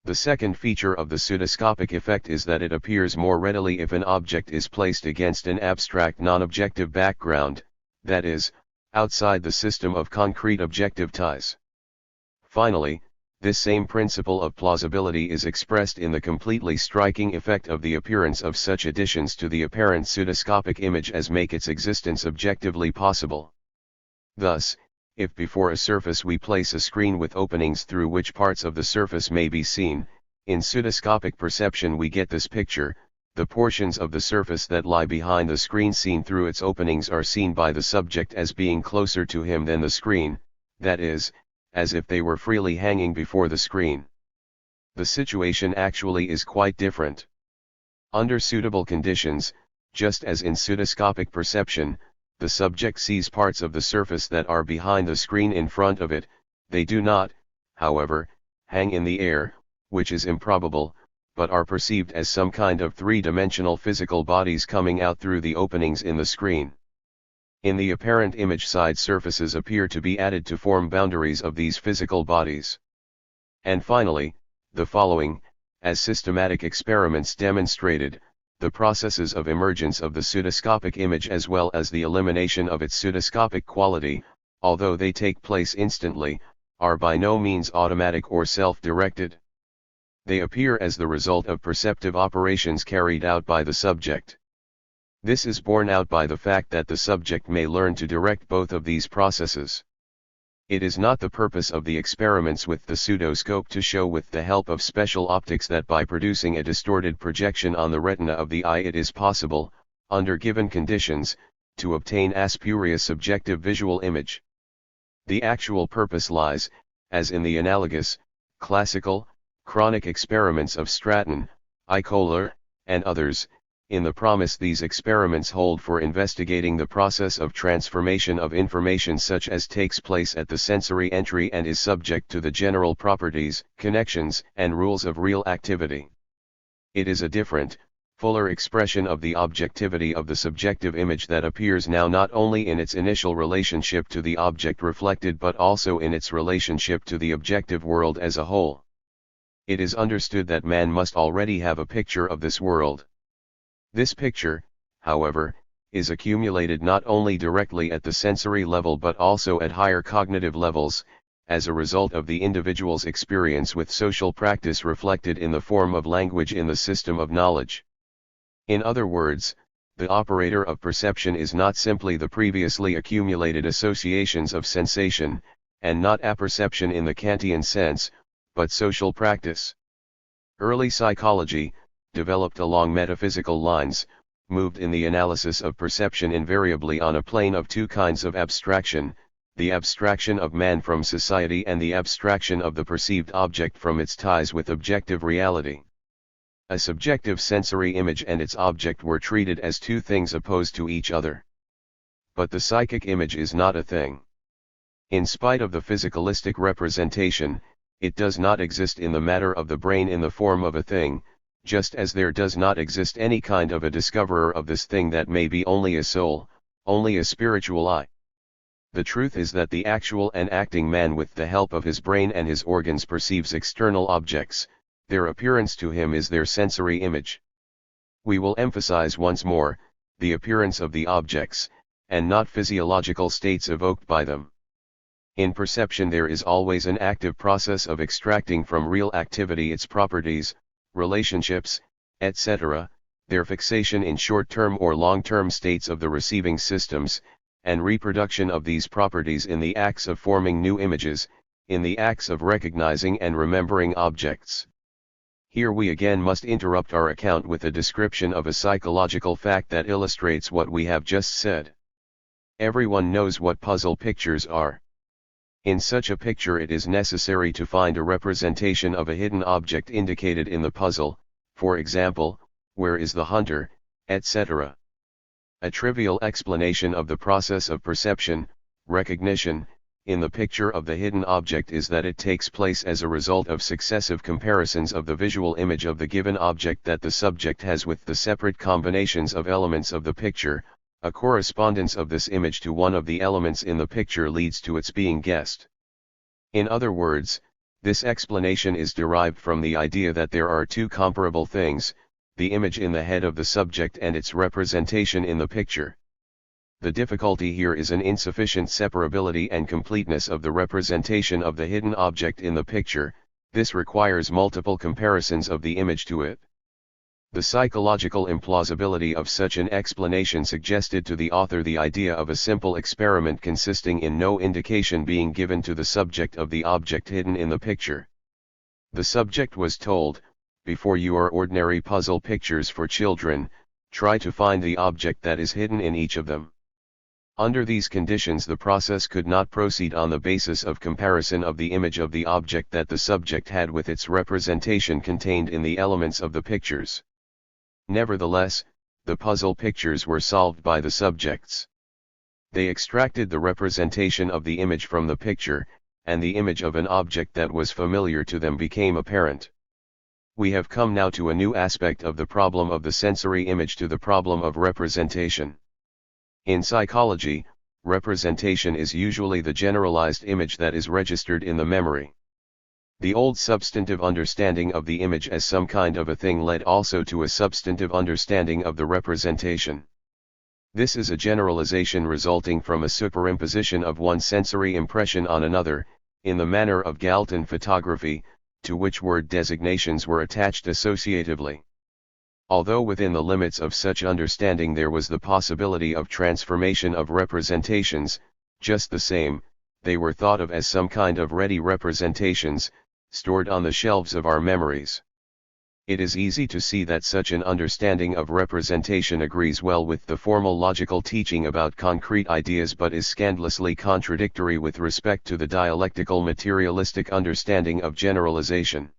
The second feature of the pseudoscopic effect is that it appears more readily if an object is placed against an abstract non-objective background, that is, outside the system of concrete objective ties. Finally, this same principle of plausibility is expressed in the completely striking effect of the appearance of such additions to the apparent pseudoscopic image as make its existence objectively possible. Thus, if before a surface we place a screen with openings through which parts of the surface may be seen, in pseudoscopic perception we get this picture: the portions of the surface that lie behind the screen seen through its openings are seen by the subject as being closer to him than the screen, that is, as if they were freely hanging before the screen. The situation actually is quite different. Under suitable conditions, just as in pseudoscopic perception, the subject sees parts of the surface that are behind the screen in front of it. They do not, however, hang in the air, which is improbable, but are perceived as some kind of three-dimensional physical bodies coming out through the openings in the screen. In the apparent image side surfaces appear to be added to form boundaries of these physical bodies. And finally, the following, as systematic experiments demonstrated, the processes of emergence of the pseudoscopic image as well as the elimination of its pseudoscopic quality, although they take place instantly, are by no means automatic or self-directed. They appear as the result of perceptive operations carried out by the subject. This is borne out by the fact that the subject may learn to direct both of these processes. It is not the purpose of the experiments with the pseudoscope to show with the help of special optics that by producing a distorted projection on the retina of the eye it is possible, under given conditions, to obtain a spurious subjective visual image. The actual purpose lies, as in the analogous, classical, chronic experiments of Stratton, Kohler, and others, in the promise these experiments hold for investigating the process of transformation of information such as takes place at the sensory entry and is subject to the general properties, connections, and rules of real activity. It is a different, fuller expression of the objectivity of the subjective image that appears now not only in its initial relationship to the object reflected but also in its relationship to the objective world as a whole. It is understood that man must already have a picture of this world. This picture, however, is accumulated not only directly at the sensory level but also at higher cognitive levels, as a result of the individual's experience with social practice reflected in the form of language in the system of knowledge. In other words, the operator of perception is not simply the previously accumulated associations of sensation, and not apperception in the Kantian sense, but social practice. Early psychology, developed along metaphysical lines, moved in the analysis of perception invariably on a plane of two kinds of abstraction, the abstraction of man from society and the abstraction of the perceived object from its ties with objective reality. A subjective sensory image and its object were treated as two things opposed to each other. But the psychic image is not a thing. In spite of the physicalistic representation, it does not exist in the matter of the brain in the form of a thing, just as there does not exist any kind of a discoverer of this thing that may be only a soul, only a spiritual I. The truth is that the actual and acting man with the help of his brain and his organs perceives external objects, their appearance to him is their sensory image. We will emphasize once more, the appearance of the objects, and not physiological states evoked by them. In perception there is always an active process of extracting from real activity its properties, relationships, etc., their fixation in short-term or long-term states of the receiving systems, and reproduction of these properties in the acts of forming new images, in the acts of recognizing and remembering objects. Here we again must interrupt our account with a description of a psychological fact that illustrates what we have just said. Everyone knows what puzzle pictures are. In such a picture it is necessary to find a representation of a hidden object indicated in the puzzle, for example, where is the hunter, etc. A trivial explanation of the process of perception, recognition, in the picture of the hidden object is that it takes place as a result of successive comparisons of the visual image of the given object that the subject has with the separate combinations of elements of the picture. A correspondence of this image to one of the elements in the picture leads to its being guessed. In other words, this explanation is derived from the idea that there are two comparable things, the image in the head of the subject and its representation in the picture. The difficulty here is an insufficient separability and completeness of the representation of the hidden object in the picture. This requires multiple comparisons of the image to it. The psychological implausibility of such an explanation suggested to the author the idea of a simple experiment consisting in no indication being given to the subject of the object hidden in the picture. The subject was told, before your ordinary puzzle pictures for children, try to find the object that is hidden in each of them. Under these conditions the process could not proceed on the basis of comparison of the image of the object that the subject had with its representation contained in the elements of the pictures. Nevertheless, the puzzle pictures were solved by the subjects. They extracted the representation of the image from the picture, and the image of an object that was familiar to them became apparent. We have come now to a new aspect of the problem of the sensory image, to the problem of representation. In psychology, representation is usually the generalized image that is registered in the memory. The old substantive understanding of the image as some kind of a thing led also to a substantive understanding of the representation. This is a generalization resulting from a superimposition of one sensory impression on another, in the manner of Galton photography, to which word designations were attached associatively. Although within the limits of such understanding there was the possibility of transformation of representations, just the same, they were thought of as some kind of ready representations, stored on the shelves of our memories. It is easy to see that such an understanding of representation agrees well with the formal logical teaching about concrete ideas but is scandalously contradictory with respect to the dialectical materialistic understanding of generalization.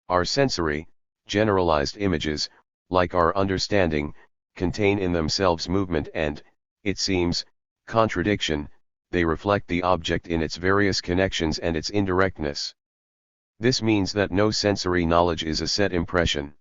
Our sensory, generalized images, like our understanding, contain in themselves movement and, it seems, contradiction. They reflect the object in its various connections and its indirectness. This means that no sensory knowledge is a set impression.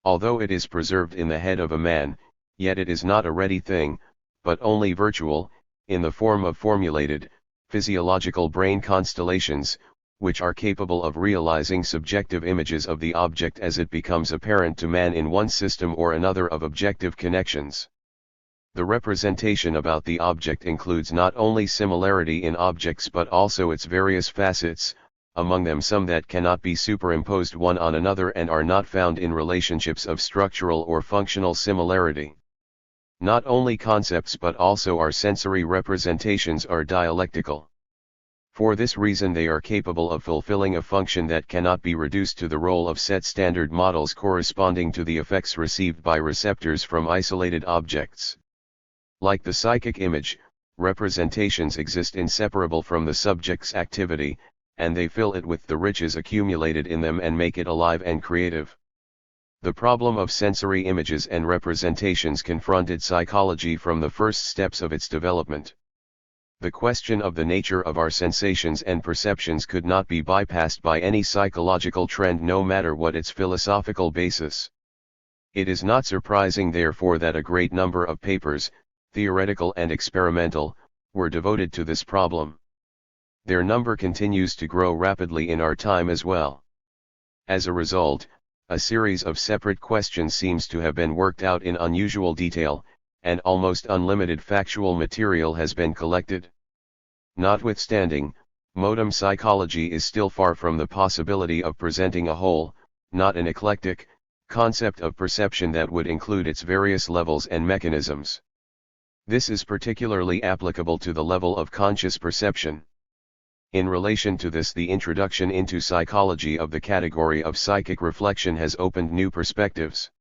Although it is preserved in the head of a man, yet it is not a ready thing, but only virtual, in the form of formulated, physiological brain constellations, which are capable of realizing subjective images of the object as it becomes apparent to man in one system or another of objective connections. The representation about the object includes not only similarity in objects but also its various facets, among them some that cannot be superimposed one on another and are not found in relationships of structural or functional similarity. Not only concepts but also our sensory representations are dialectical. For this reason they are capable of fulfilling a function that cannot be reduced to the role of set standard models corresponding to the effects received by receptors from isolated objects. Like the psychic image, representations exist inseparable from the subject's activity, and they fill it with the riches accumulated in them and make it alive and creative. The problem of sensory images and representations confronted psychology from the first steps of its development. The question of the nature of our sensations and perceptions could not be bypassed by any psychological trend no matter what its philosophical basis. It is not surprising therefore that a great number of papers, theoretical and experimental, were devoted to this problem. Their number continues to grow rapidly in our time as well. As a result, a series of separate questions seems to have been worked out in unusual detail, and almost unlimited factual material has been collected. Notwithstanding, modern psychology is still far from the possibility of presenting a whole, not an eclectic, concept of perception that would include its various levels and mechanisms. This is particularly applicable to the level of conscious perception. In relation to this, the introduction into psychology of the category of psychic reflection has opened new perspectives.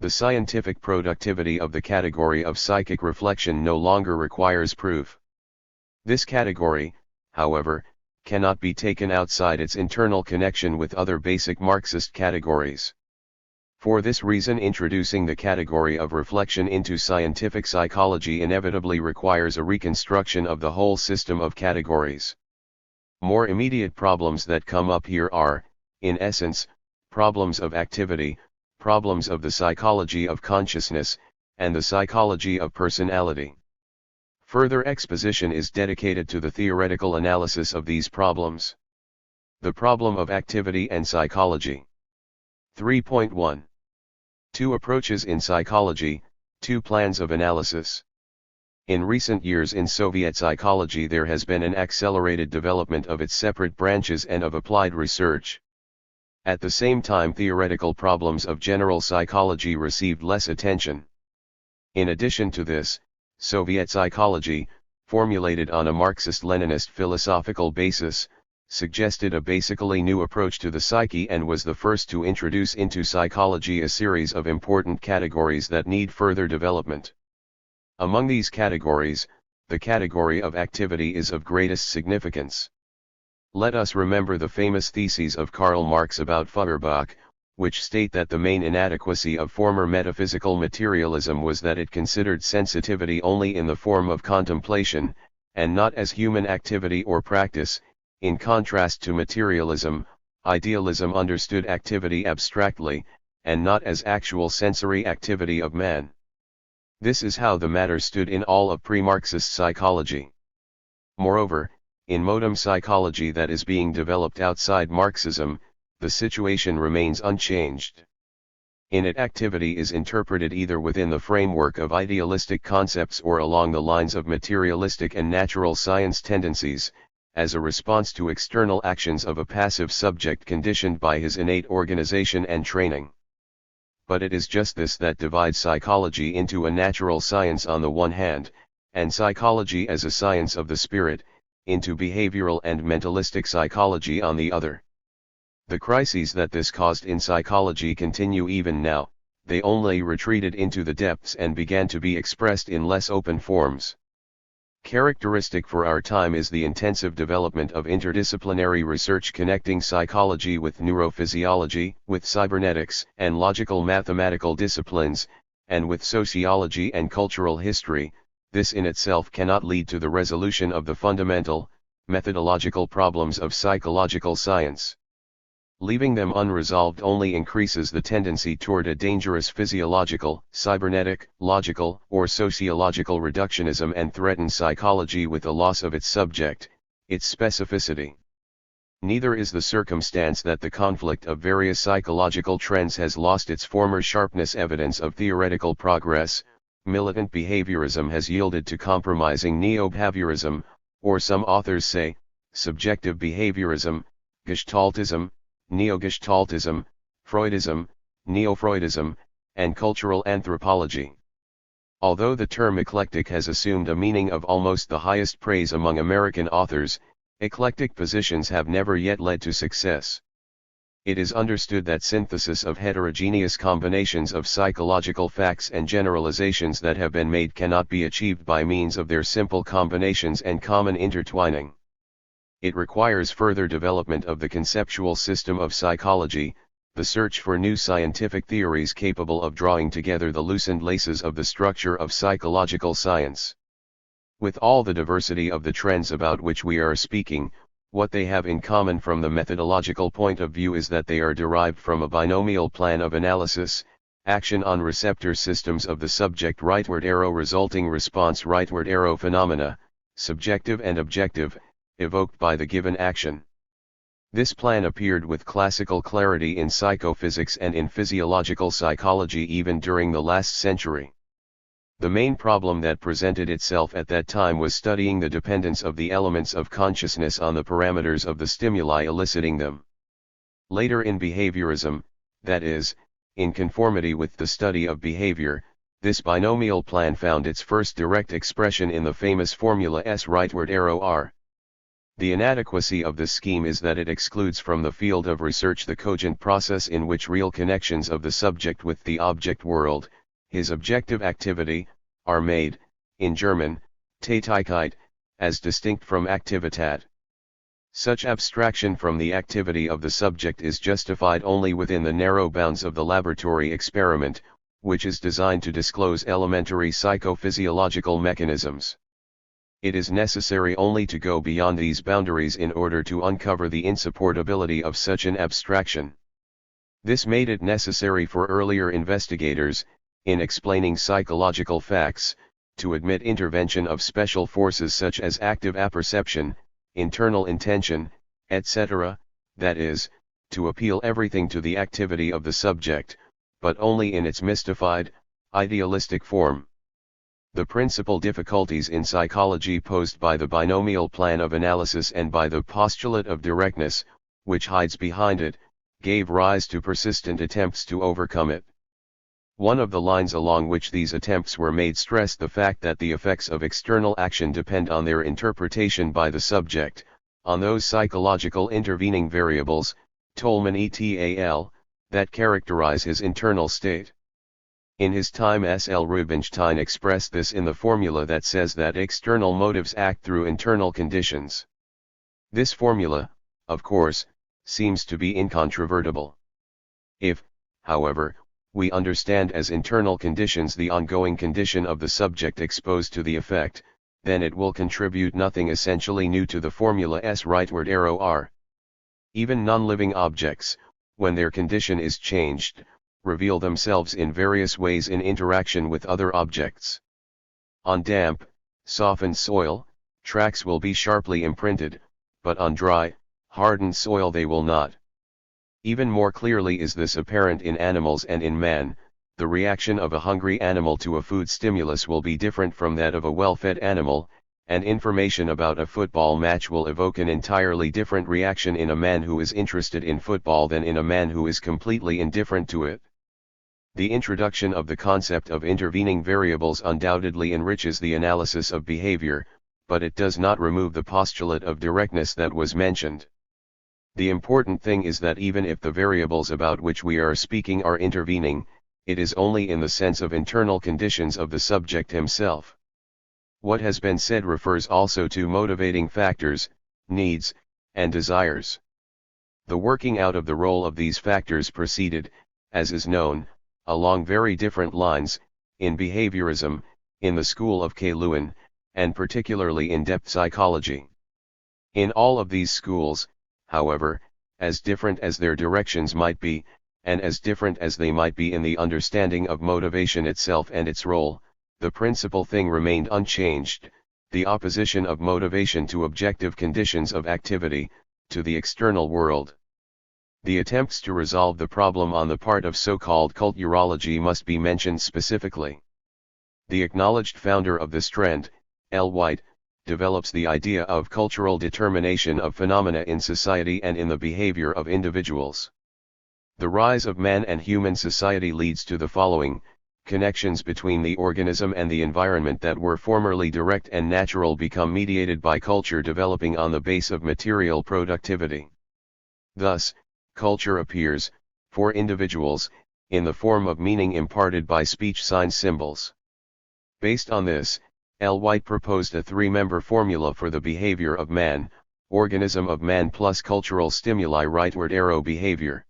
The scientific productivity of the category of psychic reflection no longer requires proof. This category, however, cannot be taken outside its internal connection with other basic Marxist categories. For this reason, introducing the category of reflection into scientific psychology inevitably requires a reconstruction of the whole system of categories. More immediate problems that come up here are, in essence, problems of activity, problems of the psychology of consciousness, and the psychology of personality. Further exposition is dedicated to the theoretical analysis of these problems. The problem of activity and psychology. 3.1. Two approaches in psychology, two plans of analysis. In recent years in Soviet psychology there has been an accelerated development of its separate branches and of applied research. At the same time, theoretical problems of general psychology received less attention. In addition to this, Soviet psychology, formulated on a Marxist-Leninist philosophical basis, suggested a basically new approach to the psyche and was the first to introduce into psychology a series of important categories that need further development. Among these categories, the category of activity is of greatest significance. Let us remember the famous theses of Karl Marx about Feuerbach, which state that the main inadequacy of former metaphysical materialism was that it considered sensitivity only in the form of contemplation, and not as human activity or practice. In contrast to materialism, idealism understood activity abstractly, and not as actual sensory activity of man. This is how the matter stood in all of pre-Marxist psychology. Moreover, in modern psychology that is being developed outside Marxism, the situation remains unchanged. In it, activity is interpreted either within the framework of idealistic concepts or along the lines of materialistic and natural science tendencies, as a response to external actions of a passive subject conditioned by his innate organization and training. But it is just this that divides psychology into a natural science on the one hand, and psychology as a science of the spirit, into behavioral and mentalistic psychology on the other. The crises that this caused in psychology continue even now. They only retreated into the depths and began to be expressed in less open forms. Characteristic for our time is the intensive development of interdisciplinary research connecting psychology with neurophysiology, with cybernetics and logical mathematical disciplines, and with sociology and cultural history. This in itself cannot lead to the resolution of the fundamental, methodological problems of psychological science. Leaving them unresolved only increases the tendency toward a dangerous physiological, cybernetic, logical, or sociological reductionism and threatens psychology with a loss of its subject, its specificity. Neither is the circumstance that the conflict of various psychological trends has lost its former sharpness evidence of theoretical progress. Militant behaviorism has yielded to compromising neo-behaviorism, or some authors say, subjective behaviorism, Gestaltism, neo-Gestaltism, Freudism, neo-Freudism, and cultural anthropology. Although the term eclectic has assumed a meaning of almost the highest praise among American authors, eclectic positions have never yet led to success. It is understood that synthesis of heterogeneous combinations of psychological facts and generalizations that have been made cannot be achieved by means of their simple combinations and common intertwining. It requires further development of the conceptual system of psychology, the search for new scientific theories capable of drawing together the loosened laces of the structure of psychological science. With all the diversity of the trends about which we are speaking, what they have in common from the methodological point of view is that they are derived from a binomial plan of analysis, action on receptor systems of the subject rightward arrow resulting response rightward arrow phenomena, subjective and objective, evoked by the given action. This plan appeared with classical clarity in psychophysics and in physiological psychology even during the last century. The main problem that presented itself at that time was studying the dependence of the elements of consciousness on the parameters of the stimuli eliciting them. Later in behaviorism, that is, in conformity with the study of behavior, this binomial plan found its first direct expression in the famous formula S rightward arrow R. The inadequacy of this scheme is that it excludes from the field of research the cogent process in which real connections of the subject with the object world, his objective activity, are made, in German, Tätigkeit, as distinct from Aktivität. Such abstraction from the activity of the subject is justified only within the narrow bounds of the laboratory experiment, which is designed to disclose elementary psychophysiological mechanisms. It is necessary only to go beyond these boundaries in order to uncover the insupportability of such an abstraction. This made it necessary for earlier investigators, in explaining psychological facts, to admit intervention of special forces such as active apperception, internal intention, etc., that is, to appeal everything to the activity of the subject, but only in its mystified, idealistic form. The principal difficulties in psychology posed by the binomial plan of analysis and by the postulate of directness, which hides behind it, gave rise to persistent attempts to overcome it. One of the lines along which these attempts were made stressed the fact that the effects of external action depend on their interpretation by the subject, on those psychological intervening variables, Tolman et al., that characterize his internal state. In his time S. L. Rubinstein expressed this in the formula that says that external motives act through internal conditions. This formula, of course, seems to be incontrovertible. If, however, we understand as internal conditions the ongoing condition of the subject exposed to the effect, then it will contribute nothing essentially new to the formula S rightward arrow R. Even non-living objects, when their condition is changed, reveal themselves in various ways in interaction with other objects. On damp, softened soil, tracks will be sharply imprinted, but on dry, hardened soil they will not. Even more clearly is this apparent in animals and in man. The reaction of a hungry animal to a food stimulus will be different from that of a well-fed animal, and information about a football match will evoke an entirely different reaction in a man who is interested in football than in a man who is completely indifferent to it. The introduction of the concept of intervening variables undoubtedly enriches the analysis of behavior, but it does not remove the postulate of directness that was mentioned. The important thing is that even if the variables about which we are speaking are intervening, it is only in the sense of internal conditions of the subject himself. What has been said refers also to motivating factors, needs, and desires. The working out of the role of these factors proceeded, as is known, along very different lines, in behaviorism, in the school of K. Lewin, and particularly in depth psychology. In all of these schools, however, as different as their directions might be, and as different as they might be in the understanding of motivation itself and its role, the principal thing remained unchanged: the opposition of motivation to objective conditions of activity, to the external world. The attempts to resolve the problem on the part of so-called cult urology must be mentioned specifically. The acknowledged founder of this trend, L. White, develops the idea of cultural determination of phenomena in society and in the behavior of individuals. The rise of man and human society leads to the following: connections between the organism and the environment that were formerly direct and natural become mediated by culture developing on the base of material productivity. Thus, culture appears, for individuals, in the form of meaning imparted by speech sign symbols. Based on this, L. White proposed a three-member formula for the behavior of man: organism of man plus cultural stimuli rightward arrow behavior.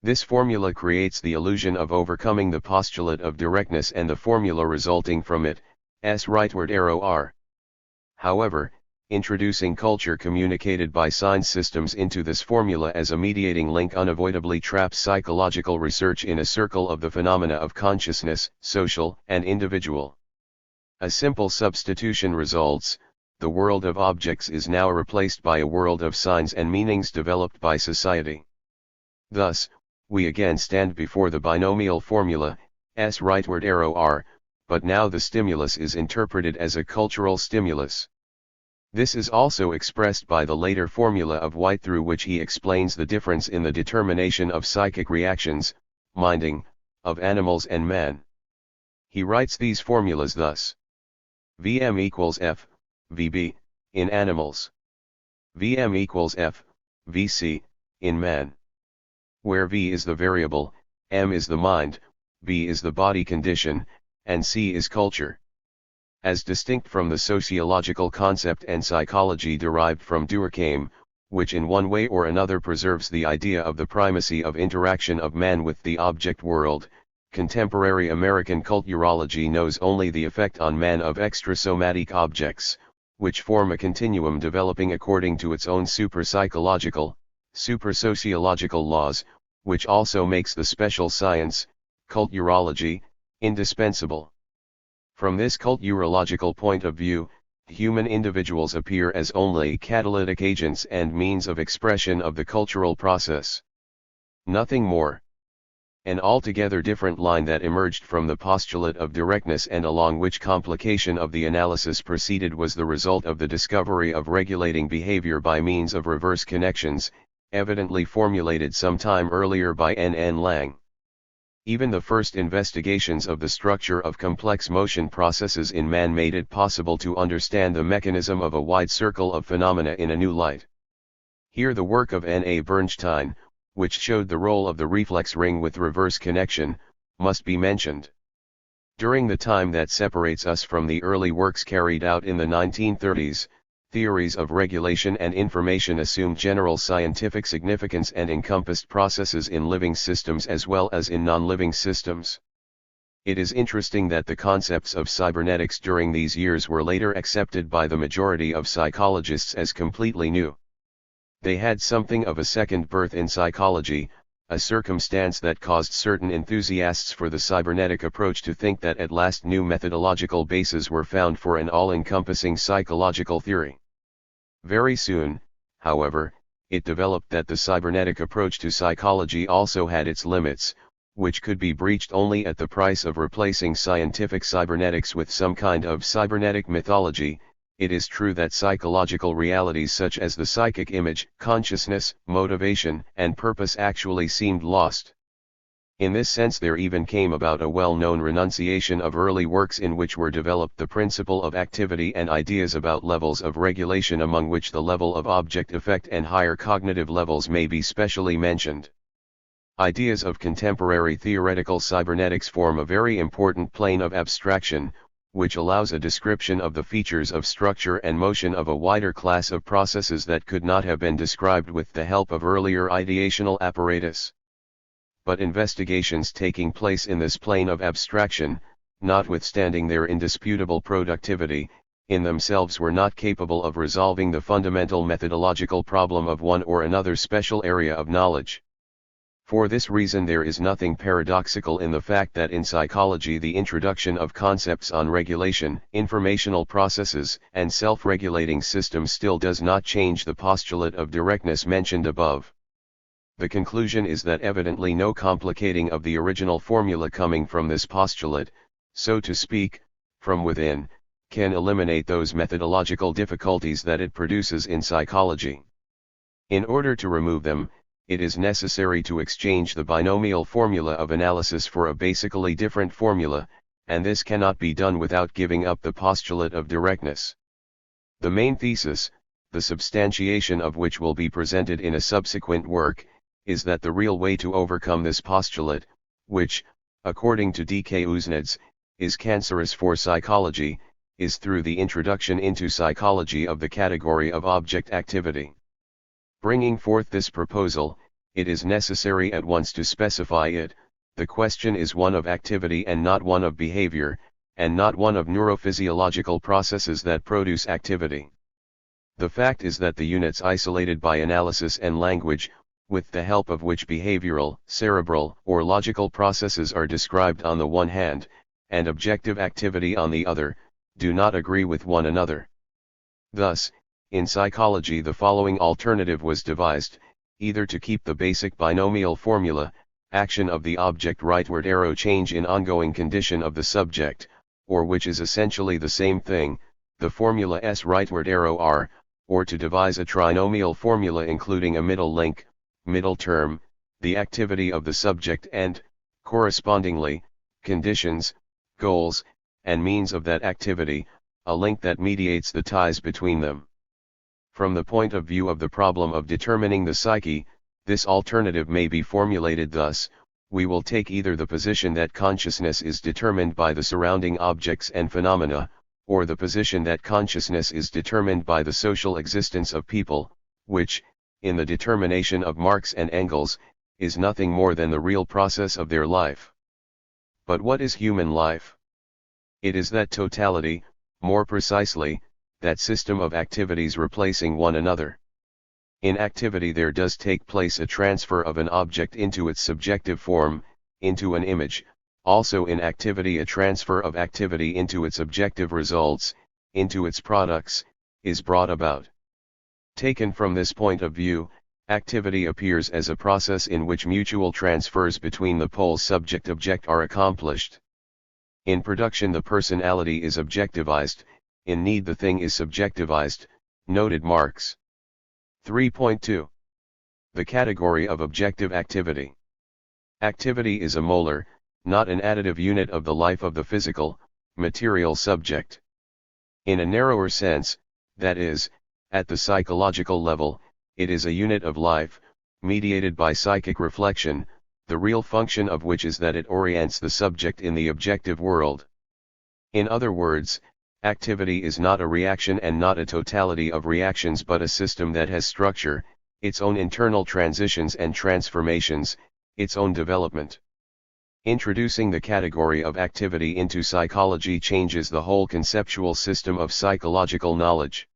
This formula creates the illusion of overcoming the postulate of directness and the formula resulting from it, S rightward arrow R. However, introducing culture communicated by sign systems into this formula as a mediating link unavoidably traps psychological research in a circle of the phenomena of consciousness, social and individual. A simple substitution results: the world of objects is now replaced by a world of signs and meanings developed by society. Thus, we again stand before the binomial formula, S rightward arrow R, but now the stimulus is interpreted as a cultural stimulus. This is also expressed by the later formula of White, through which he explains the difference in the determination of psychic reactions, minding, of animals and man. He writes these formulas thus: Vm equals F, Vb, in animals. Vm equals F, Vc, in man. Where V is the variable, M is the mind, B is the body condition, and C is culture. As distinct from the sociological concept and psychology derived from Durkheim, which in one way or another preserves the idea of the primacy of interaction of man with the object world, contemporary American cult urology knows only the effect on man of extrasomatic objects, which form a continuum developing according to its own super-psychological, super-sociological laws, which also makes the special science, cult urology, indispensable. From this cult urological point of view, human individuals appear as only catalytic agents and means of expression of the cultural process. Nothing more. An altogether different line that emerged from the postulate of directness and along which complication of the analysis proceeded was the result of the discovery of regulating behavior by means of reverse connections, evidently formulated some time earlier by N. Lang. Even the first investigations of the structure of complex motion processes in man made it possible to understand the mechanism of a wide circle of phenomena in a new light. Here the work of N. Bernstein, which showed the role of the reflex ring with reverse connection, must be mentioned. During the time that separates us from the early works carried out in the 1930s, theories of regulation and information assumed general scientific significance and encompassed processes in living systems as well as in non-living systems. It is interesting that the concepts of cybernetics during these years were later accepted by the majority of psychologists as completely new. They had something of a second birth in psychology, a circumstance that caused certain enthusiasts for the cybernetic approach to think that at last new methodological bases were found for an all-encompassing psychological theory. Very soon, however, it developed that the cybernetic approach to psychology also had its limits, which could be breached only at the price of replacing scientific cybernetics with some kind of cybernetic mythology. It is true that psychological realities such as the psychic image, consciousness, motivation, and purpose actually seemed lost. In this sense there even came about a well-known renunciation of early works in which were developed the principle of activity and ideas about levels of regulation, among which the level of object effect and higher cognitive levels may be specially mentioned. Ideas of contemporary theoretical cybernetics form a very important plane of abstraction, which allows a description of the features of structure and motion of a wider class of processes that could not have been described with the help of earlier ideational apparatus. But investigations taking place in this plane of abstraction, notwithstanding their indisputable productivity, in themselves were not capable of resolving the fundamental methodological problem of one or another special area of knowledge. For this reason there is nothing paradoxical in the fact that in psychology the introduction of concepts on regulation, informational processes, and self-regulating systems still does not change the postulate of directness mentioned above. The conclusion is that evidently no complicating of the original formula coming from this postulate, so to speak, from within, can eliminate those methodological difficulties that it produces in psychology. In order to remove them, it is necessary to exchange the binomial formula of analysis for a basically different formula, and this cannot be done without giving up the postulate of directness. The main thesis, the substantiation of which will be presented in a subsequent work, is that the real way to overcome this postulate, which, according to D.K. Uznadze, is cancerous for psychology, is through the introduction into psychology of the category of object activity. Bringing forth this proposal, it is necessary at once to specify it. The question is one of activity and not one of behavior, and not one of neurophysiological processes that produce activity. The fact is that the units isolated by analysis and language, with the help of which behavioral, cerebral, or logical processes are described on the one hand, and objective activity on the other, do not agree with one another. Thus, in psychology the following alternative was devised: either to keep the basic binomial formula, action of the object rightward arrow change in ongoing condition of the subject, or which is essentially the same thing, the formula S rightward arrow R, or to devise a trinomial formula including a middle link, middle term, the activity of the subject and, correspondingly, conditions, goals, and means of that activity, a link that mediates the ties between them. From the point of view of the problem of determining the psyche, this alternative may be formulated thus: we will take either the position that consciousness is determined by the surrounding objects and phenomena, or the position that consciousness is determined by the social existence of people, which, in the determination of Marx and Engels, is nothing more than the real process of their life. But what is human life? It is that totality, more precisely, that system of activities replacing one another. In activity there does take place a transfer of an object into its subjective form, into an image, also in activity a transfer of activity into its objective results, into its products, is brought about. Taken from this point of view, activity appears as a process in which mutual transfers between the poles subject-object are accomplished. In production the personality is objectivized, in need the thing is subjectivized, noted Marx. 3.2. The category of objective activity. Activity is a molar, not an additive unit of the life of the physical, material subject. In a narrower sense, that is, at the psychological level, it is a unit of life, mediated by psychic reflection, the real function of which is that it orients the subject in the objective world. In other words, activity is not a reaction and not a totality of reactions but a system that has structure, its own internal transitions and transformations, its own development. Introducing the category of activity into psychology changes the whole conceptual system of psychological knowledge.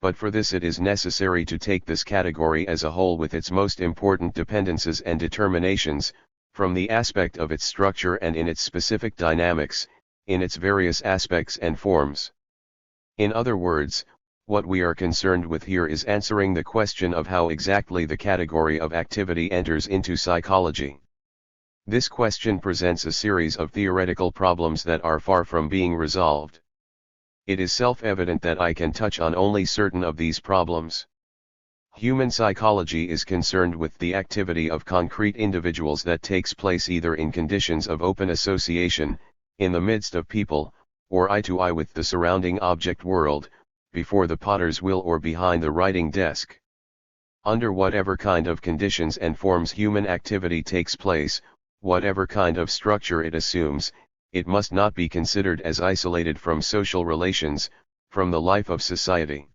But for this it is necessary to take this category as a whole with its most important dependencies and determinations, from the aspect of its structure and in its specific dynamics, in its various aspects and forms. In other words, what we are concerned with here is answering the question of how exactly the category of activity enters into psychology. This question presents a series of theoretical problems that are far from being resolved. It is self-evident that I can touch on only certain of these problems. Human psychology is concerned with the activity of concrete individuals that takes place either in conditions of open association, in the midst of people, or eye to eye with the surrounding object world, before the potter's wheel or behind the writing desk. Under whatever kind of conditions and forms human activity takes place, whatever kind of structure it assumes, it must not be considered as isolated from social relations, from the life of society.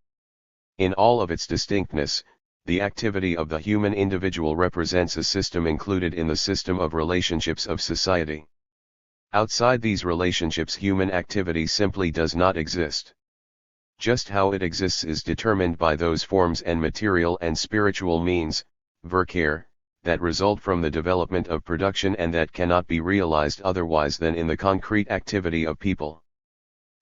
In all of its distinctness, the activity of the human individual represents a system included in the system of relationships of society. Outside these relationships, human activity simply does not exist. Just how it exists is determined by those forms and material and spiritual means, verkehr, that result from the development of production and that cannot be realized otherwise than in the concrete activity of people.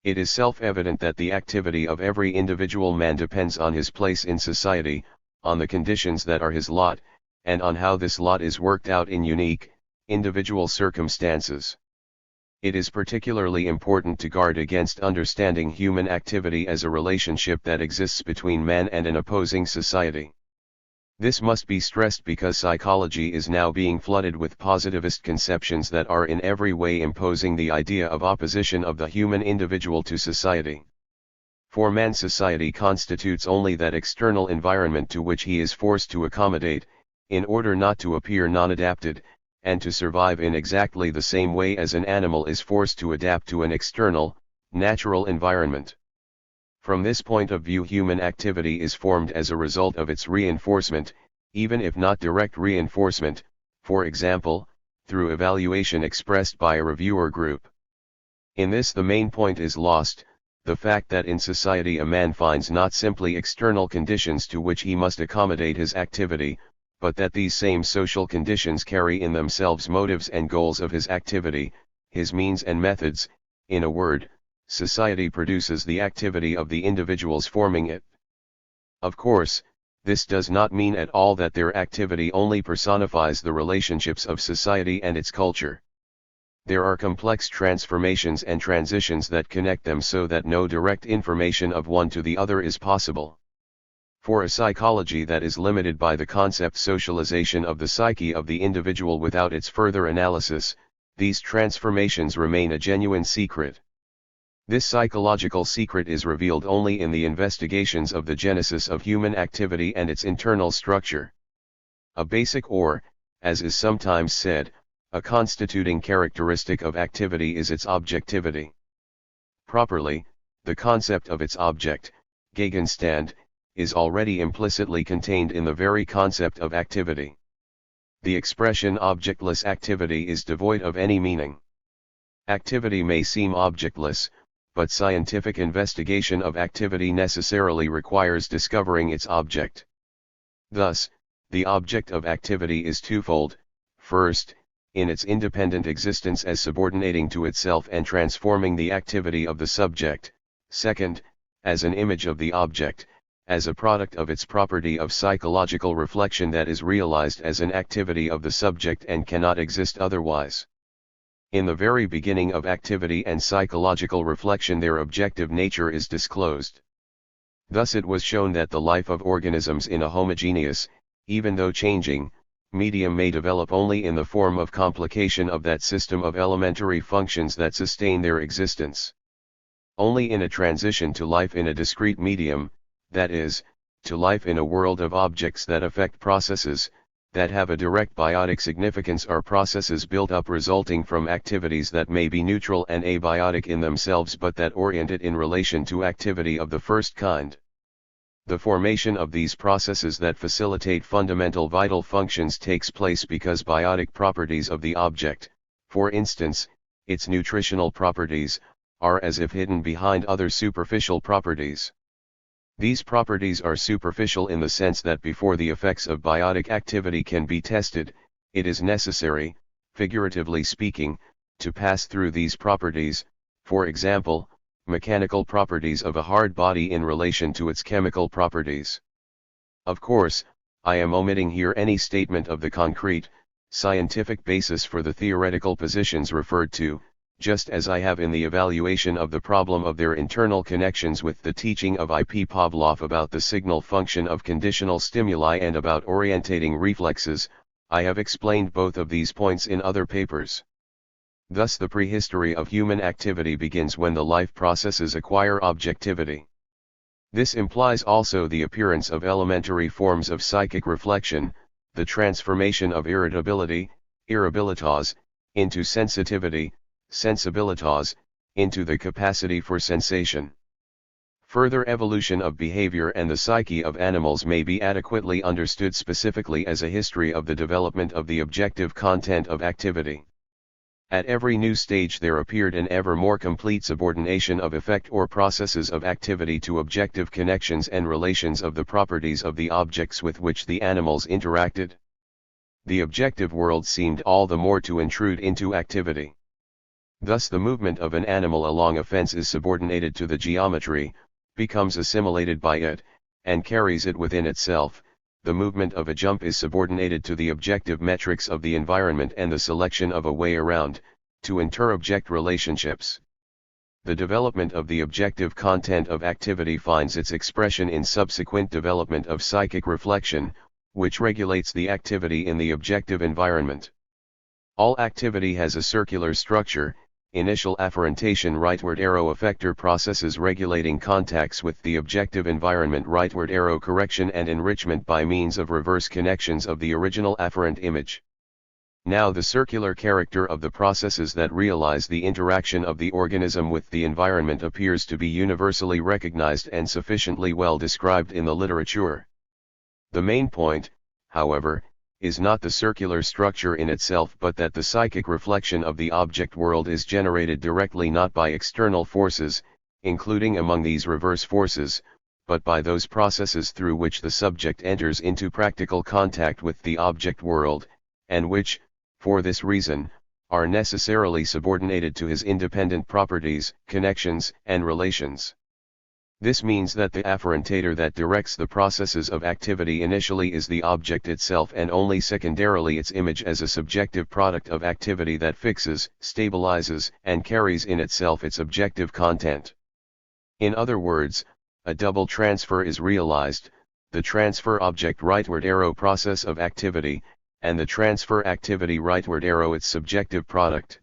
It is self-evident that the activity of every individual man depends on his place in society, on the conditions that are his lot, and on how this lot is worked out in unique, individual circumstances. It is particularly important to guard against understanding human activity as a relationship that exists between man and an opposing society. This must be stressed because psychology is now being flooded with positivist conceptions that are in every way imposing the idea of opposition of the human individual to society. For man, society constitutes only that external environment to which he is forced to accommodate, in order not to appear non-adapted, and to survive in exactly the same way as an animal is forced to adapt to an external, natural environment. From this point of view, human activity is formed as a result of its reinforcement, even if not direct reinforcement, for example, through evaluation expressed by a reviewer group. In this, the main point is lost, the fact that in society a man finds not simply external conditions to which he must accommodate his activity, but that these same social conditions carry in themselves motives and goals of his activity, his means and methods. In a word, society produces the activity of the individuals forming it. Of course, this does not mean at all that their activity only personifies the relationships of society and its culture. There are complex transformations and transitions that connect them so that no direct information of one to the other is possible. For a psychology that is limited by the concept socialization of the psyche of the individual without its further analysis, these transformations remain a genuine secret. This psychological secret is revealed only in the investigations of the genesis of human activity and its internal structure. A basic or, as is sometimes said, a constituting characteristic of activity is its objectivity. Properly, the concept of its object, Gegenstand, is already implicitly contained in the very concept of activity. The expression objectless activity is devoid of any meaning. Activity may seem objectless, but scientific investigation of activity necessarily requires discovering its object. Thus, the object of activity is twofold: first, in its independent existence as subordinating to itself and transforming the activity of the subject; second, as an image of the object, as a product of its property of psychological reflection that is realized as an activity of the subject and cannot exist otherwise. In the very beginning of activity and psychological reflection, their objective nature is disclosed. Thus it was shown that the life of organisms in a homogeneous, even though changing, medium may develop only in the form of complication of that system of elementary functions that sustain their existence. Only in a transition to life in a discrete medium, that is, to life in a world of objects that affect processes, that have a direct biotic significance, are processes built up resulting from activities that may be neutral and abiotic in themselves but that orient it in relation to activity of the first kind. The formation of these processes that facilitate fundamental vital functions takes place because biotic properties of the object, for instance, its nutritional properties, are as if hidden behind other superficial properties. These properties are superficial in the sense that before the effects of biotic activity can be tested, it is necessary, figuratively speaking, to pass through these properties, for example, mechanical properties of a hard body in relation to its chemical properties. Of course, I am omitting here any statement of the concrete, scientific basis for the theoretical positions referred to, just as I have in the evaluation of the problem of their internal connections with the teaching of I.P. Pavlov about the signal function of conditional stimuli and about orientating reflexes. I have explained both of these points in other papers. Thus the prehistory of human activity begins when the life processes acquire objectivity. This implies also the appearance of elementary forms of psychic reflection, the transformation of irritability, irritabilitas, into sensitivity, sensibilitas, into the capacity for sensation. Further evolution of behavior and the psyche of animals may be adequately understood specifically as a history of the development of the objective content of activity. At every new stage there appeared an ever more complete subordination of effect or processes of activity to objective connections and relations of the properties of the objects with which the animals interacted. The objective world seemed all the more to intrude into activity. Thus the movement of an animal along a fence is subordinated to the geometry, becomes assimilated by it, and carries it within itself. The movement of a jump is subordinated to the objective metrics of the environment and the selection of a way around, to inter-object relationships. The development of the objective content of activity finds its expression in subsequent development of psychic reflection, which regulates the activity in the objective environment. All activity has a circular structure. Initial afferentation rightward arrow effector processes regulating contacts with the objective environment rightward arrow correction and enrichment by means of reverse connections of the original afferent image. Now the circular character of the processes that realize the interaction of the organism with the environment appears to be universally recognized and sufficiently well described in the literature. The main point, however, is not the circular structure in itself but that the psychic reflection of the object world is generated directly not by external forces, including among these reverse forces, but by those processes through which the subject enters into practical contact with the object world, and which, for this reason, are necessarily subordinated to his independent properties, connections, and relations. This means that the afferentator that directs the processes of activity initially is the object itself and only secondarily its image as a subjective product of activity that fixes, stabilizes, and carries in itself its objective content. In other words, a double transfer is realized, the transfer object rightward arrow process of activity, and the transfer activity rightward arrow its subjective product.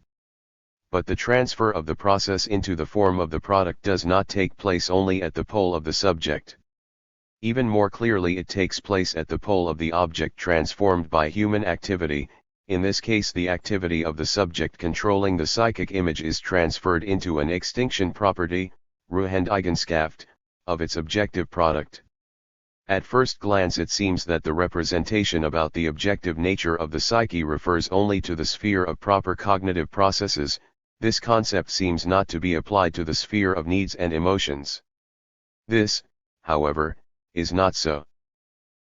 But the transfer of the process into the form of the product does not take place only at the pole of the subject. Even more clearly it takes place at the pole of the object transformed by human activity. In this case the activity of the subject controlling the psychic image is transferred into an extinction property, Ruhendeigenschaft, of its objective product. At first glance it seems that the representation about the objective nature of the psyche refers only to the sphere of proper cognitive processes. This concept seems not to be applied to the sphere of needs and emotions. This, however, is not so.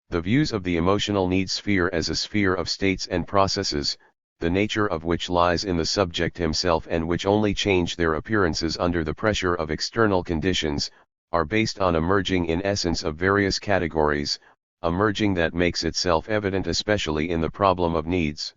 The views of the emotional need sphere as a sphere of states and processes, the nature of which lies in the subject himself and which only change their appearances under the pressure of external conditions, are based on a merging in essence of various categories, a merging that makes itself evident especially in the problem of needs.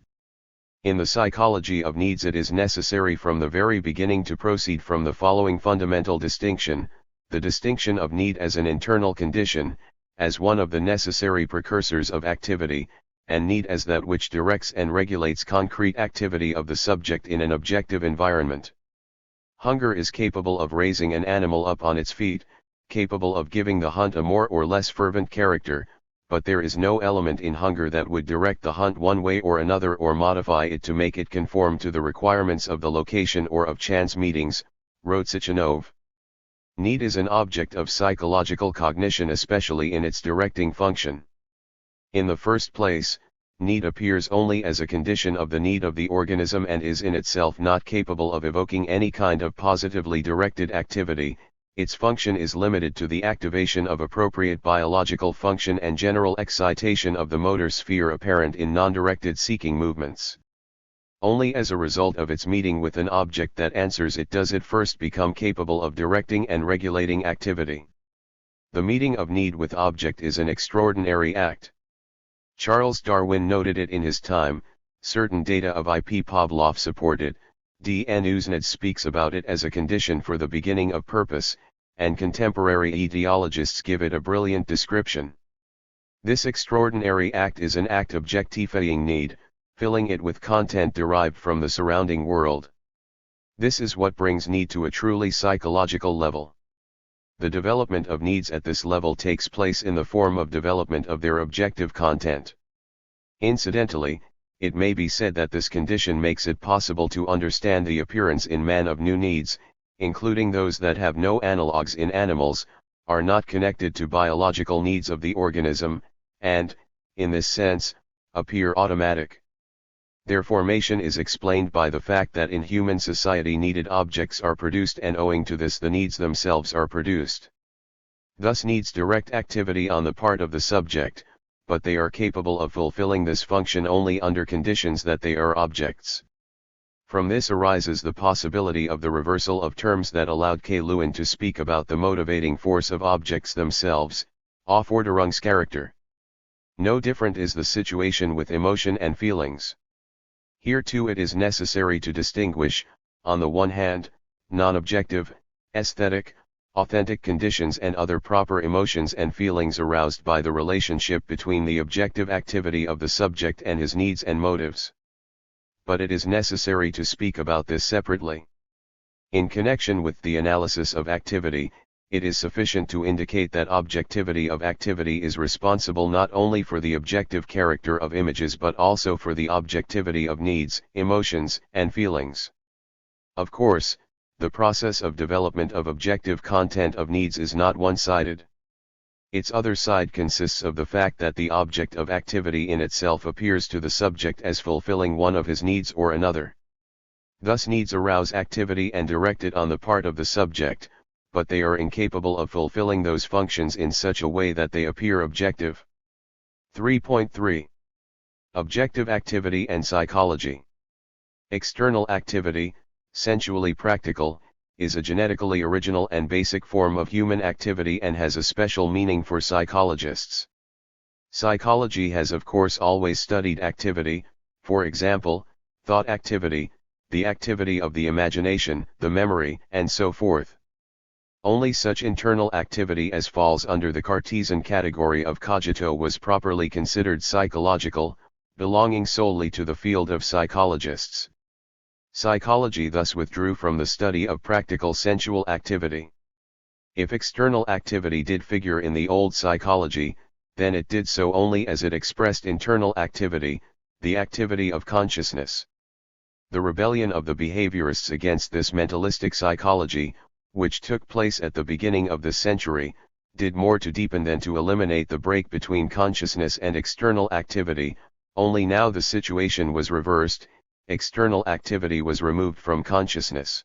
In the psychology of needs it is necessary from the very beginning to proceed from the following fundamental distinction, the distinction of need as an internal condition, as one of the necessary precursors of activity, and need as that which directs and regulates concrete activity of the subject in an objective environment. Hunger is capable of raising an animal up on its feet, capable of giving the hunt a more or less fervent character, but there is no element in hunger that would direct the hunt one way or another or modify it to make it conform to the requirements of the location or of chance meetings, wrote Sitchinov. Need is an object of psychological cognition especially in its directing function. In the first place, need appears only as a condition of the need of the organism and is in itself not capable of evoking any kind of positively directed activity. Its function is limited to the activation of appropriate biological function and general excitation of the motor sphere apparent in non-directed seeking movements. Only as a result of its meeting with an object that answers it does it first become capable of directing and regulating activity. The meeting of need with object is an extraordinary act. Charles Darwin noted it in his time, certain data of I.P. Pavlov support it. D. N. Uznad speaks about it as a condition for the beginning of purpose, and contemporary etiologists give it a brilliant description. This extraordinary act is an act objectifying need, filling it with content derived from the surrounding world. This is what brings need to a truly psychological level. The development of needs at this level takes place in the form of development of their objective content. Incidentally, it may be said that this condition makes it possible to understand the appearance in man of new needs, including those that have no analogues in animals, are not connected to biological needs of the organism, and, in this sense, appear automatic. Their formation is explained by the fact that in human society needed objects are produced, and owing to this the needs themselves are produced. Thus needs direct activity on the part of the subject, but they are capable of fulfilling this function only under conditions that they are objects. From this arises the possibility of the reversal of terms that allowed K. Lewin to speak about the motivating force of objects themselves, Aufforderungscharakter. No different is the situation with emotion and feelings. Here too it is necessary to distinguish, on the one hand, non-objective, aesthetic, authentic conditions and other proper emotions and feelings aroused by the relationship between the objective activity of the subject and his needs and motives. But it is necessary to speak about this separately. In connection with the analysis of activity, it is sufficient to indicate that objectivity of activity is responsible not only for the objective character of images but also for the objectivity of needs, emotions, and feelings. Of course, the process of development of objective content of needs is not one-sided. Its other side consists of the fact that the object of activity in itself appears to the subject as fulfilling one of his needs or another. Thus needs arouse activity and direct it on the part of the subject, but they are incapable of fulfilling those functions in such a way that they appear objective. 3.3. Objective activity and psychology. External activity, sensually practical, is a genetically original and basic form of human activity and has a special meaning for psychologists. Psychology has of course always studied activity, for example, thought activity, the activity of the imagination, the memory, and so forth. Only such internal activity as falls under the Cartesian category of cogito was properly considered psychological, belonging solely to the field of psychologists. Psychology thus withdrew from the study of practical sensual activity. If external activity did figure in the old psychology, then it did so only as it expressed internal activity, the activity of consciousness. The rebellion of the behaviorists against this mentalistic psychology, which took place at the beginning of this century, did more to deepen than to eliminate the break between consciousness and external activity, only now the situation was reversed, external activity was removed from consciousness.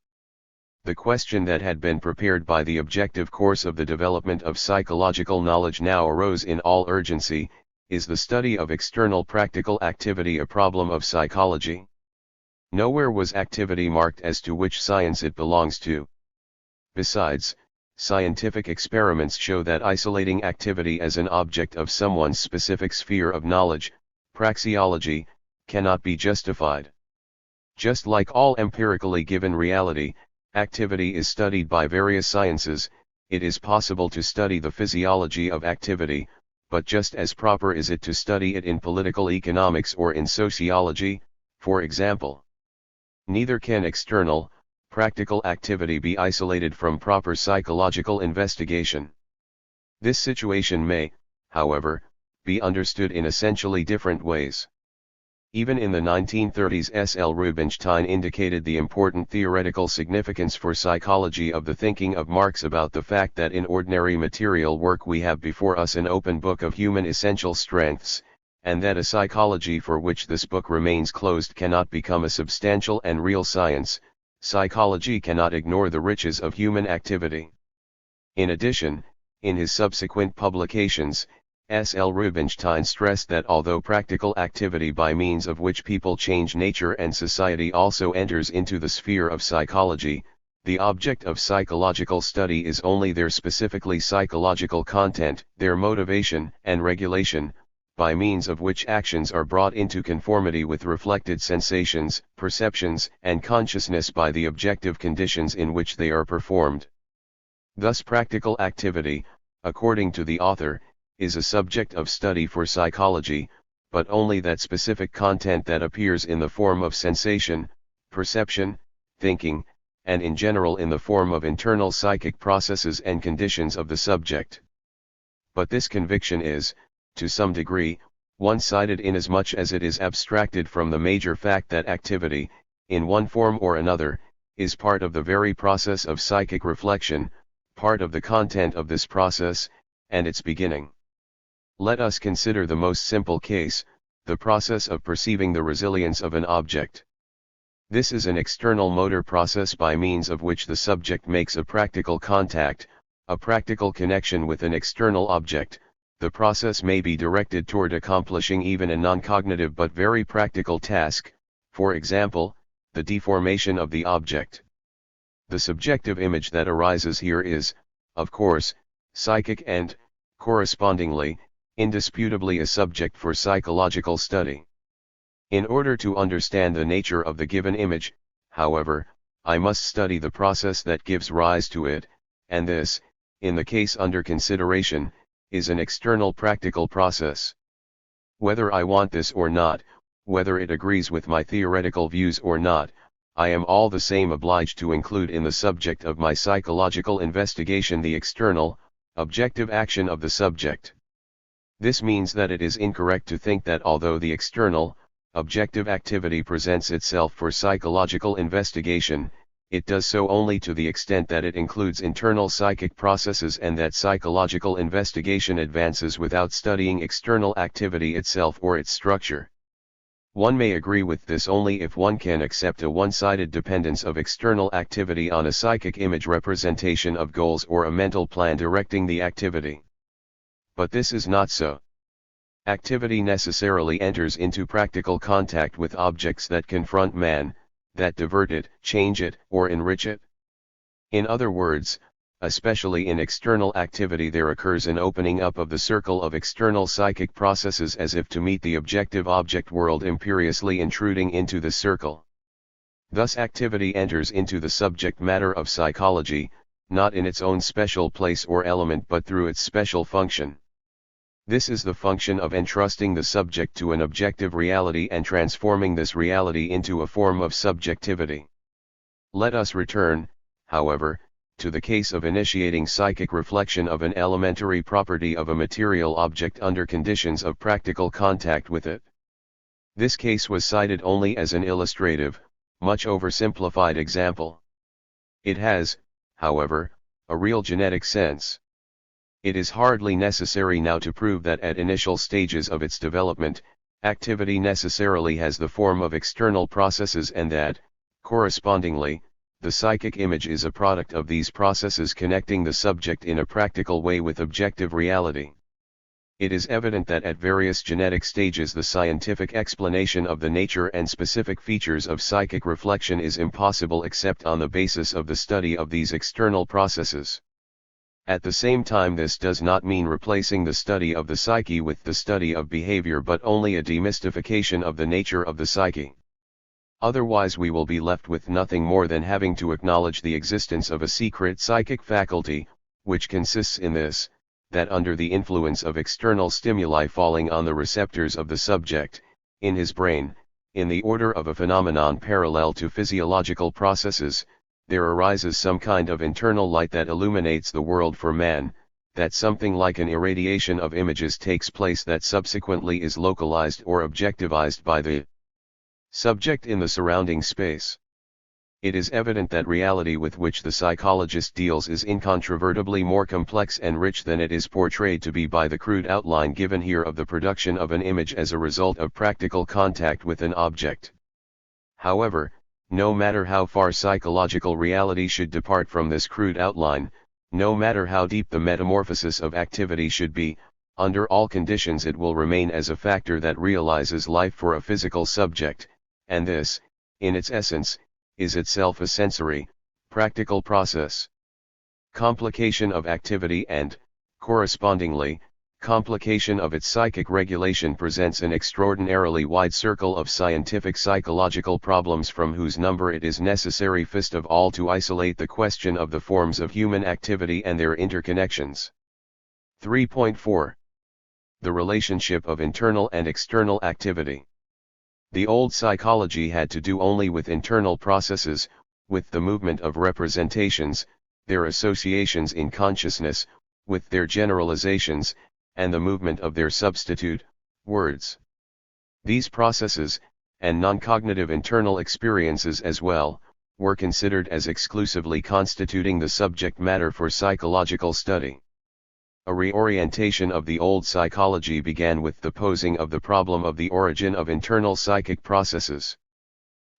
The question that had been prepared by the objective course of the development of psychological knowledge now arose in all urgency: is the study of external practical activity a problem of psychology? Nowhere was activity marked as to which science it belongs to. Besides, scientific experiments show that isolating activity as an object of someone's specific sphere of knowledge, praxeology, cannot be justified. Just like all empirically given reality, activity is studied by various sciences. It is possible to study the physiology of activity, but just as proper is it to study it in political economics or in sociology, for example. Neither can external, practical activity be isolated from proper psychological investigation. This situation may, however, be understood in essentially different ways. Even in the 1930s, S.L. Rubinstein indicated the important theoretical significance for psychology of the thinking of Marx about the fact that in ordinary material work we have before us an open book of human essential strengths, and that a psychology for which this book remains closed cannot become a substantial and real science. Psychology cannot ignore the riches of human activity. In addition, in his subsequent publications, S.L. Rubinstein stressed that although practical activity by means of which people change nature and society also enters into the sphere of psychology, the object of psychological study is only their specifically psychological content, their motivation and regulation, by means of which actions are brought into conformity with reflected sensations, perceptions, and consciousness by the objective conditions in which they are performed. Thus practical activity, according to the author, is a subject of study for psychology, but only that specific content that appears in the form of sensation, perception, thinking, and in general in the form of internal psychic processes and conditions of the subject. But this conviction is, to some degree, one-sided inasmuch as it is abstracted from the major fact that activity, in one form or another, is part of the very process of psychic reflection, part of the content of this process, and its beginning. Let us consider the most simple case, the process of perceiving the resilience of an object. This is an external motor process by means of which the subject makes a practical contact, a practical connection with an external object. The process may be directed toward accomplishing even a non-cognitive but very practical task, for example, the deformation of the object. The subjective image that arises here is, of course, psychic and, correspondingly, indisputably a subject for psychological study. In order to understand the nature of the given image, however, I must study the process that gives rise to it, and this, in the case under consideration, is an external practical process. Whether I want this or not, whether it agrees with my theoretical views or not, I am all the same obliged to include in the subject of my psychological investigation the external, objective action of the subject. This means that it is incorrect to think that although the external, objective activity presents itself for psychological investigation, it does so only to the extent that it includes internal psychic processes and that psychological investigation advances without studying external activity itself or its structure. One may agree with this only if one can accept a one-sided dependence of external activity on a psychic image representation of goals or a mental plan directing the activity. But this is not so. Activity necessarily enters into practical contact with objects that confront man, that divert it, change it, or enrich it. In other words, especially in external activity there occurs an opening up of the circle of external psychic processes as if to meet the objective object world imperiously intruding into the circle. Thus activity enters into the subject matter of psychology, not in its own special place or element but through its special function. This is the function of entrusting the subject to an objective reality and transforming this reality into a form of subjectivity. Let us return, however, to the case of initiating psychic reflection of an elementary property of a material object under conditions of practical contact with it. This case was cited only as an illustrative, much oversimplified example. It has, however, a real genetic sense. It is hardly necessary now to prove that at initial stages of its development, activity necessarily has the form of external processes and that, correspondingly, the psychic image is a product of these processes connecting the subject in a practical way with objective reality. It is evident that at various genetic stages the scientific explanation of the nature and specific features of psychic reflection is impossible except on the basis of the study of these external processes. At the same time, this does not mean replacing the study of the psyche with the study of behavior but only a demystification of the nature of the psyche. Otherwise we will be left with nothing more than having to acknowledge the existence of a secret psychic faculty, which consists in this, that under the influence of external stimuli falling on the receptors of the subject, in his brain, in the order of a phenomenon parallel to physiological processes, there arises some kind of internal light that illuminates the world for man, that something like an irradiation of images takes place that subsequently is localized or objectivized by the subject in the surrounding space. It is evident that reality with which the psychologist deals is incontrovertibly more complex and rich than it is portrayed to be by the crude outline given here of the production of an image as a result of practical contact with an object. However, no matter how far psychological reality should depart from this crude outline, no matter how deep the metamorphosis of activity should be, under all conditions it will remain as a factor that realizes life for a physical subject, and this, in its essence, is itself a sensory, practical process. Complication of activity and, correspondingly, complication of its psychic regulation presents an extraordinarily wide circle of scientific psychological problems from whose number it is necessary first of all to isolate the question of the forms of human activity and their interconnections. 3.4. The relationship of internal and external activity. The old psychology had to do only with internal processes, with the movement of representations, their associations in consciousness, with their generalizations, and the movement of their substitute, words. These processes, and non-cognitive internal experiences as well, were considered as exclusively constituting the subject matter for psychological study. A reorientation of the old psychology began with the posing of the problem of the origin of internal psychic processes.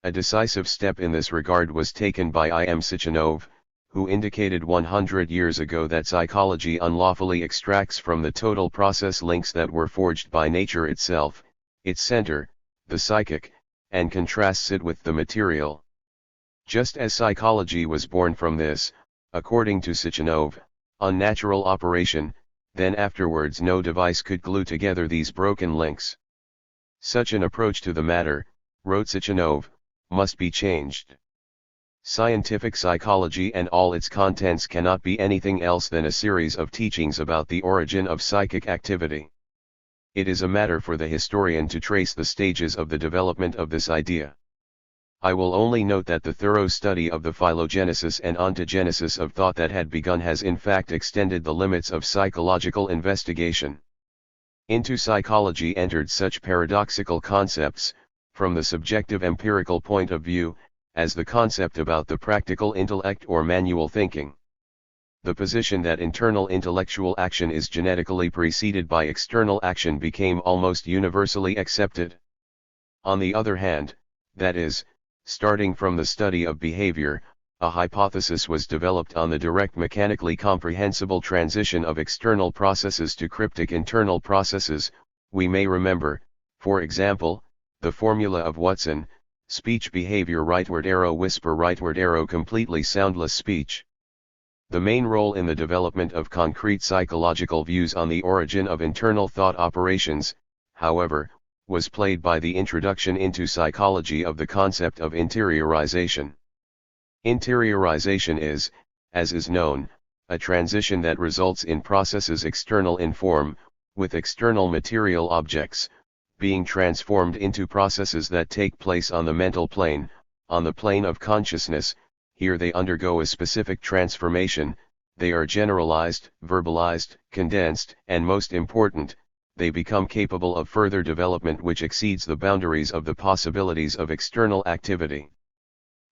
A decisive step in this regard was taken by I.M. Sechenov, who indicated 100 years ago that psychology unlawfully extracts from the total process links that were forged by nature itself, its center, the psychic, and contrasts it with the material. Just as psychology was born from this, according to Sechenov, unnatural operation, then afterwards no device could glue together these broken links. Such an approach to the matter, wrote Sechenov, must be changed. Scientific psychology and all its contents cannot be anything else than a series of teachings about the origin of psychic activity. It is a matter for the historian to trace the stages of the development of this idea. I will only note that the thorough study of the phylogenesis and ontogenesis of thought that had begun has in fact extended the limits of psychological investigation. Into psychology entered such paradoxical concepts, from the subjective empirical point of view, as the concept about the practical intellect or manual thinking. The position that internal intellectual action is genetically preceded by external action became almost universally accepted. On the other hand, that is, starting from the study of behavior, a hypothesis was developed on the direct mechanically comprehensible transition of external processes to cryptic internal processes. We may remember, for example, the formula of Watson: speech behavior rightward arrow whisper rightward arrow completely soundless speech. The main role in the development of concrete psychological views on the origin of internal thought operations, however, was played by the introduction into psychology of the concept of interiorization. Interiorization is, as is known, a transition that results in processes external in form, with external material objects, being transformed into processes that take place on the mental plane, on the plane of consciousness. Here they undergo a specific transformation, they are generalized, verbalized, condensed, and most important, they become capable of further development which exceeds the boundaries of the possibilities of external activity.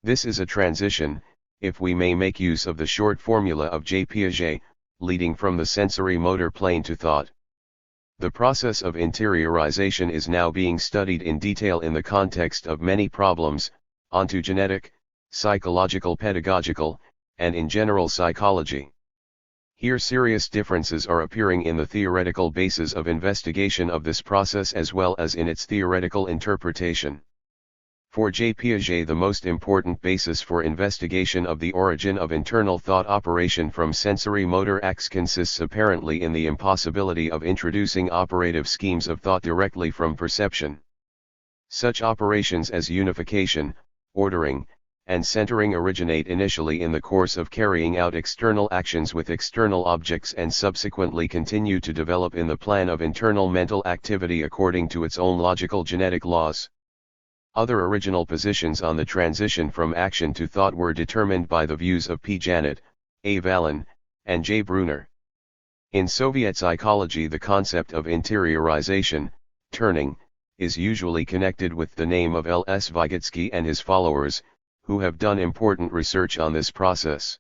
This is a transition, if we may make use of the short formula of J. Piaget, leading from the sensory motor plane to thought. The process of interiorization is now being studied in detail in the context of many problems, ontogenetic, psychological, pedagogical, and in general psychology. Here serious differences are appearing in the theoretical basis of investigation of this process as well as in its theoretical interpretation. For J. Piaget, the most important basis for investigation of the origin of internal thought operation from sensory motor acts consists apparently in the impossibility of introducing operative schemes of thought directly from perception. Such operations as unification, ordering, and centering originate initially in the course of carrying out external actions with external objects and subsequently continue to develop in the plan of internal mental activity according to its own logical genetic laws. Other original positions on the transition from action to thought were determined by the views of P. Janet, A. Vallon, and J. Brunner. In Soviet psychology, the concept of interiorization, turning, is usually connected with the name of L. S. Vygotsky and his followers, who have done important research on this process.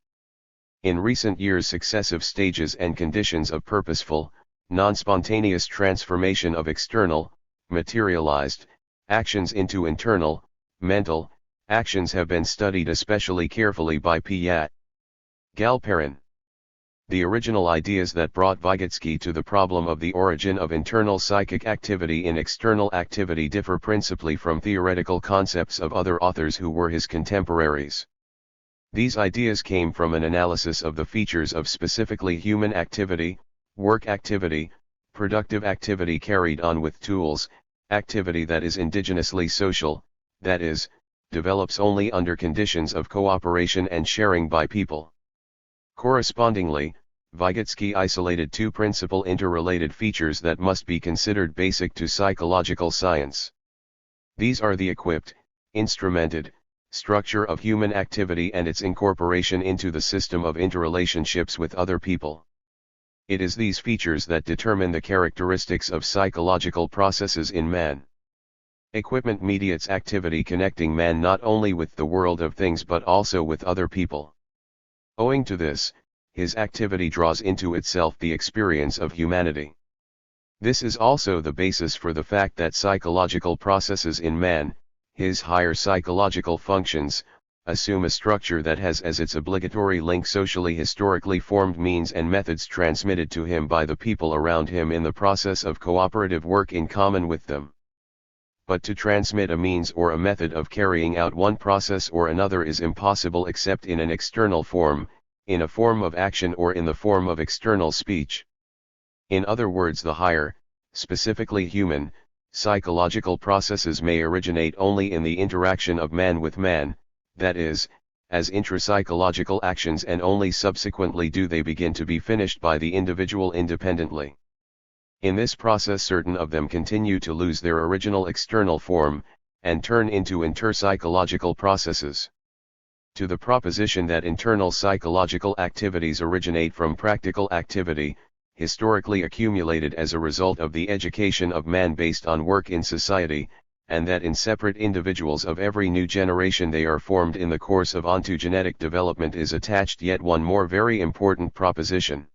In recent years, successive stages and conditions of purposeful, non-spontaneous transformation of external, materialized, actions into internal, mental, actions have been studied especially carefully by P. Galperin. The original ideas that brought Vygotsky to the problem of the origin of internal psychic activity in external activity differ principally from theoretical concepts of other authors who were his contemporaries. These ideas came from an analysis of the features of specifically human activity, work activity, productive activity carried on with tools, activity that is indigenously social, that is, develops only under conditions of cooperation and sharing by people. Correspondingly, Vygotsky isolated two principal interrelated features that must be considered basic to psychological science. These are the equipped, instrumented, structure of human activity and its incorporation into the system of interrelationships with other people. It is these features that determine the characteristics of psychological processes in man. Equipment mediates activity connecting man not only with the world of things but also with other people. Owing to this, his activity draws into itself the experience of humanity. This is also the basis for the fact that psychological processes in man, his higher psychological functions, assume a structure that has as its obligatory link socially historically formed means and methods transmitted to him by the people around him in the process of cooperative work in common with them. But to transmit a means or a method of carrying out one process or another is impossible except in an external form, in a form of action or in the form of external speech. In other words, the higher, specifically human, psychological processes may originate only in the interaction of man with man, that is, as intrapsychological actions, and only subsequently do they begin to be finished by the individual independently. In this process certain of them continue to lose their original external form, and turn into interpsychological processes. To the proposition that internal psychological activities originate from practical activity, historically accumulated as a result of the education of man based on work in society, and that in separate individuals of every new generation they are formed in the course of ontogenetic development, is attached yet one more very important proposition.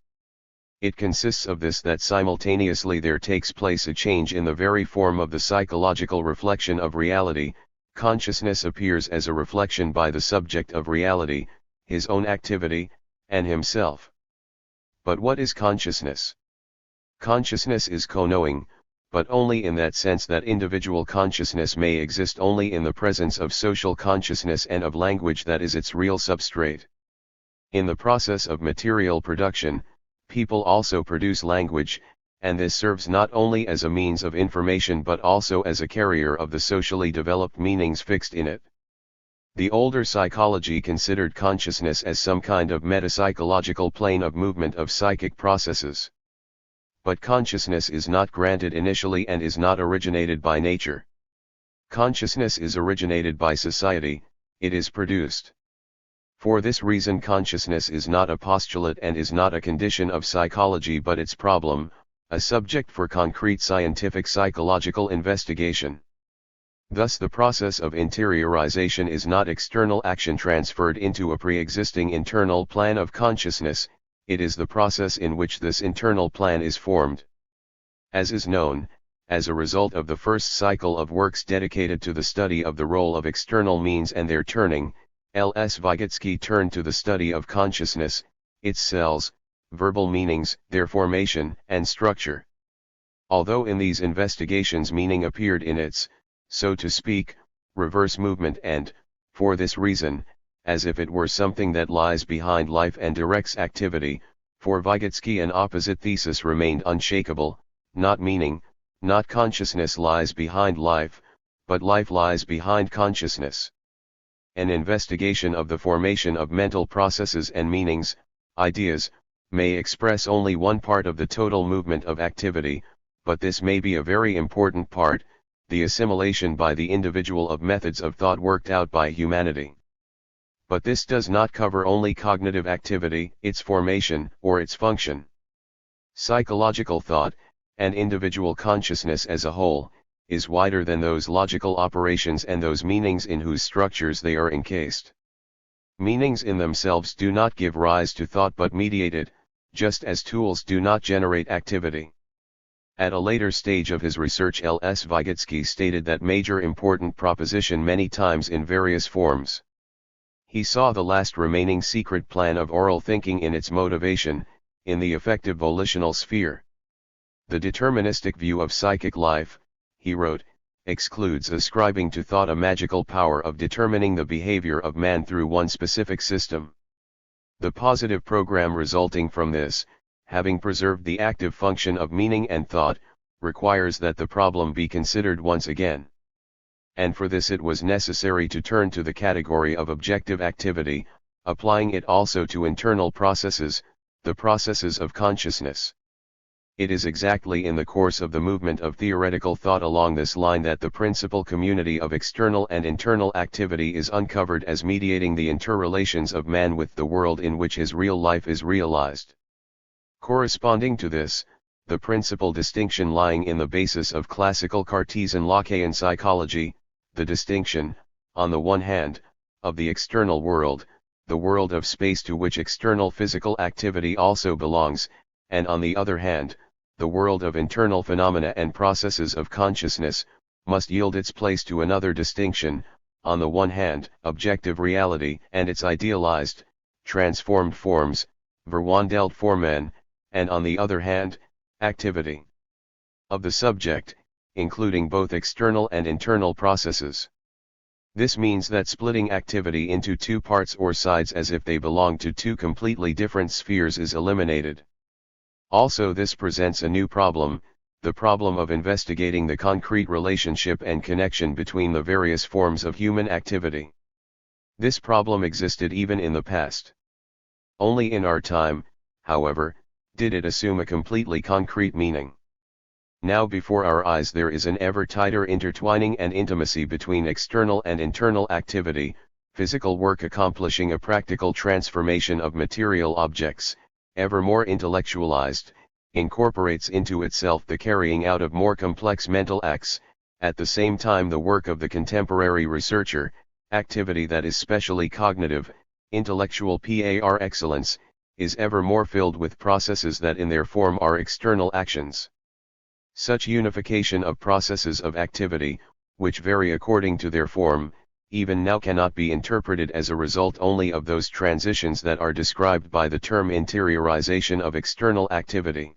It consists of this, that simultaneously there takes place a change in the very form of the psychological reflection of reality. Consciousness appears as a reflection by the subject of reality, his own activity, and himself. But what is consciousness? Consciousness is co-knowing, but only in that sense that individual consciousness may exist only in the presence of social consciousness and of language that is its real substrate. In the process of material production, people also produce language, and this serves not only as a means of information but also as a carrier of the socially developed meanings fixed in it. The older psychology considered consciousness as some kind of metapsychological plane of movement of psychic processes. But consciousness is not granted initially and is not originated by nature. Consciousness is originated by society, it is produced. For this reason consciousness is not a postulate and is not a condition of psychology but its problem, a subject for concrete scientific psychological investigation. Thus the process of interiorization is not external action transferred into a pre-existing internal plan of consciousness, it is the process in which this internal plan is formed. As is known, as a result of the first cycle of works dedicated to the study of the role of external means and their turning, L.S. Vygotsky turned to the study of consciousness, its cells, verbal meanings, their formation and structure. Although in these investigations meaning appeared in its, so to speak, reverse movement and, for this reason, as if it were something that lies behind life and directs activity, for Vygotsky an opposite thesis remained unshakable, not meaning, not consciousness lies behind life, but life lies behind consciousness. An investigation of the formation of mental processes and meanings, ideas, may express only one part of the total movement of activity, but this may be a very important part, the assimilation by the individual of methods of thought worked out by humanity. But this does not cover only cognitive activity, its formation, or its function. Psychological thought, and individual consciousness as a whole, is wider than those logical operations and those meanings in whose structures they are encased. Meanings in themselves do not give rise to thought but mediate it, just as tools do not generate activity. At a later stage of his research, L.S. Vygotsky stated that major important proposition many times in various forms. He saw the last remaining secret plan of oral thinking in its motivation, in the affective volitional sphere. The deterministic view of psychic life, he wrote, excludes ascribing to thought a magical power of determining the behavior of man through one specific system. The positive program resulting from this, having preserved the active function of meaning and thought, requires that the problem be considered once again. And for this it was necessary to turn to the category of objective activity, applying it also to internal processes, the processes of consciousness. It is exactly in the course of the movement of theoretical thought along this line that the principal community of external and internal activity is uncovered as mediating the interrelations of man with the world in which his real life is realized. Corresponding to this, the principal distinction lying in the basis of classical Cartesian Lockean psychology, the distinction, on the one hand, of the external world, the world of space to which external physical activity also belongs, and on the other hand, the world of internal phenomena and processes of consciousness, must yield its place to another distinction, on the one hand, objective reality and its idealized, transformed forms, verwandelt Formen, and on the other hand, activity of the subject, including both external and internal processes. This means that splitting activity into two parts or sides as if they belong to two completely different spheres is eliminated. Also, this presents a new problem, the problem of investigating the concrete relationship and connection between the various forms of human activity. This problem existed even in the past. Only in our time, however, did it assume a completely concrete meaning. Now before our eyes there is an ever tighter intertwining and intimacy between external and internal activity, physical work accomplishing a practical transformation of material objects, ever more intellectualized, incorporates into itself the carrying out of more complex mental acts, at the same time the work of the contemporary researcher, activity that is specially cognitive, intellectual par excellence, is ever more filled with processes that in their form are external actions. Such unification of processes of activity, which vary according to their form, even now cannot be interpreted as a result only of those transitions that are described by the term interiorization of external activity.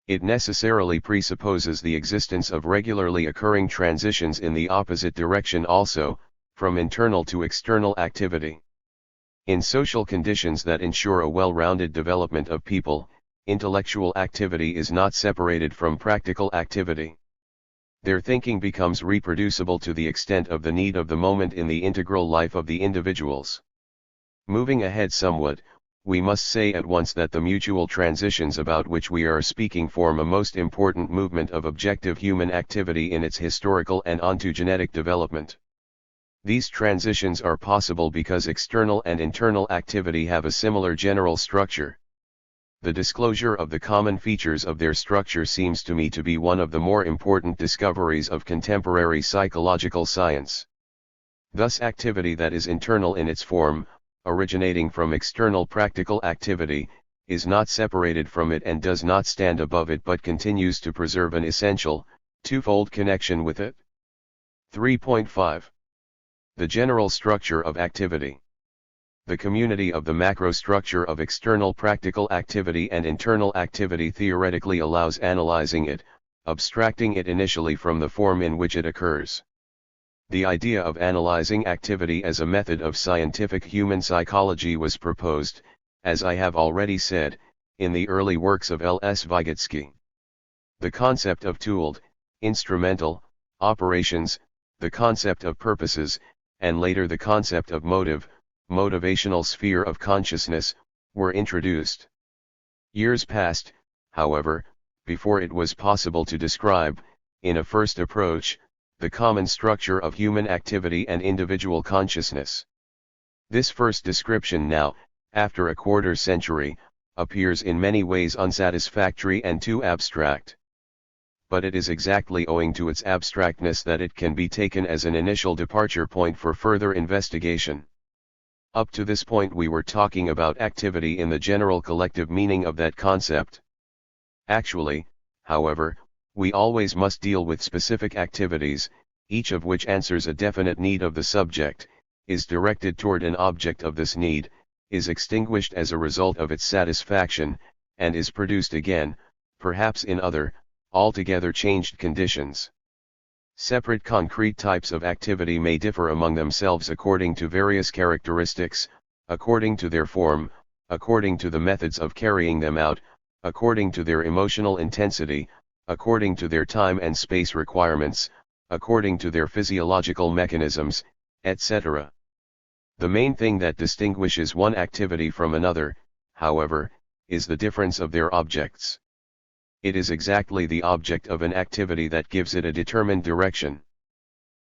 It necessarily presupposes the existence of regularly occurring transitions in the opposite direction also, from internal to external activity. In social conditions that ensure a well-rounded development of people, intellectual activity is not separated from practical activity. Their thinking becomes reproducible to the extent of the need of the moment in the integral life of the individuals. Moving ahead somewhat, we must say at once that the mutual transitions about which we are speaking form a most important movement of objective human activity in its historical and ontogenetic development. These transitions are possible because external and internal activity have a similar general structure. The disclosure of the common features of their structure seems to me to be one of the more important discoveries of contemporary psychological science. Thus, activity that is internal in its form, originating from external practical activity, is not separated from it and does not stand above it but continues to preserve an essential, twofold connection with it. 3.5. The general structure of activity. The community of the macrostructure of external practical activity and internal activity theoretically allows analyzing it, abstracting it initially from the form in which it occurs. The idea of analyzing activity as a method of scientific human psychology was proposed, as I have already said, in the early works of L.S. Vygotsky. The concept of tooled, instrumental, operations, the concept of purposes, and later the concept of motive, motivational sphere of consciousness, were introduced. Years passed, however, before it was possible to describe, in a first approach, the common structure of human activity and individual consciousness. This first description now, after a quarter century, appears in many ways unsatisfactory and too abstract. But it is exactly owing to its abstractness that it can be taken as an initial departure point for further investigation. Up to this point we were talking about activity in the general collective meaning of that concept. Actually, however, we always must deal with specific activities, each of which answers a definite need of the subject, is directed toward an object of this need, is extinguished as a result of its satisfaction, and is produced again, perhaps in other, altogether changed conditions. Separate concrete types of activity may differ among themselves according to various characteristics, according to their form, according to the methods of carrying them out, according to their emotional intensity, according to their time and space requirements, according to their physiological mechanisms, etc. The main thing that distinguishes one activity from another, however, is the difference of their objects. It is exactly the object of an activity that gives it a determined direction.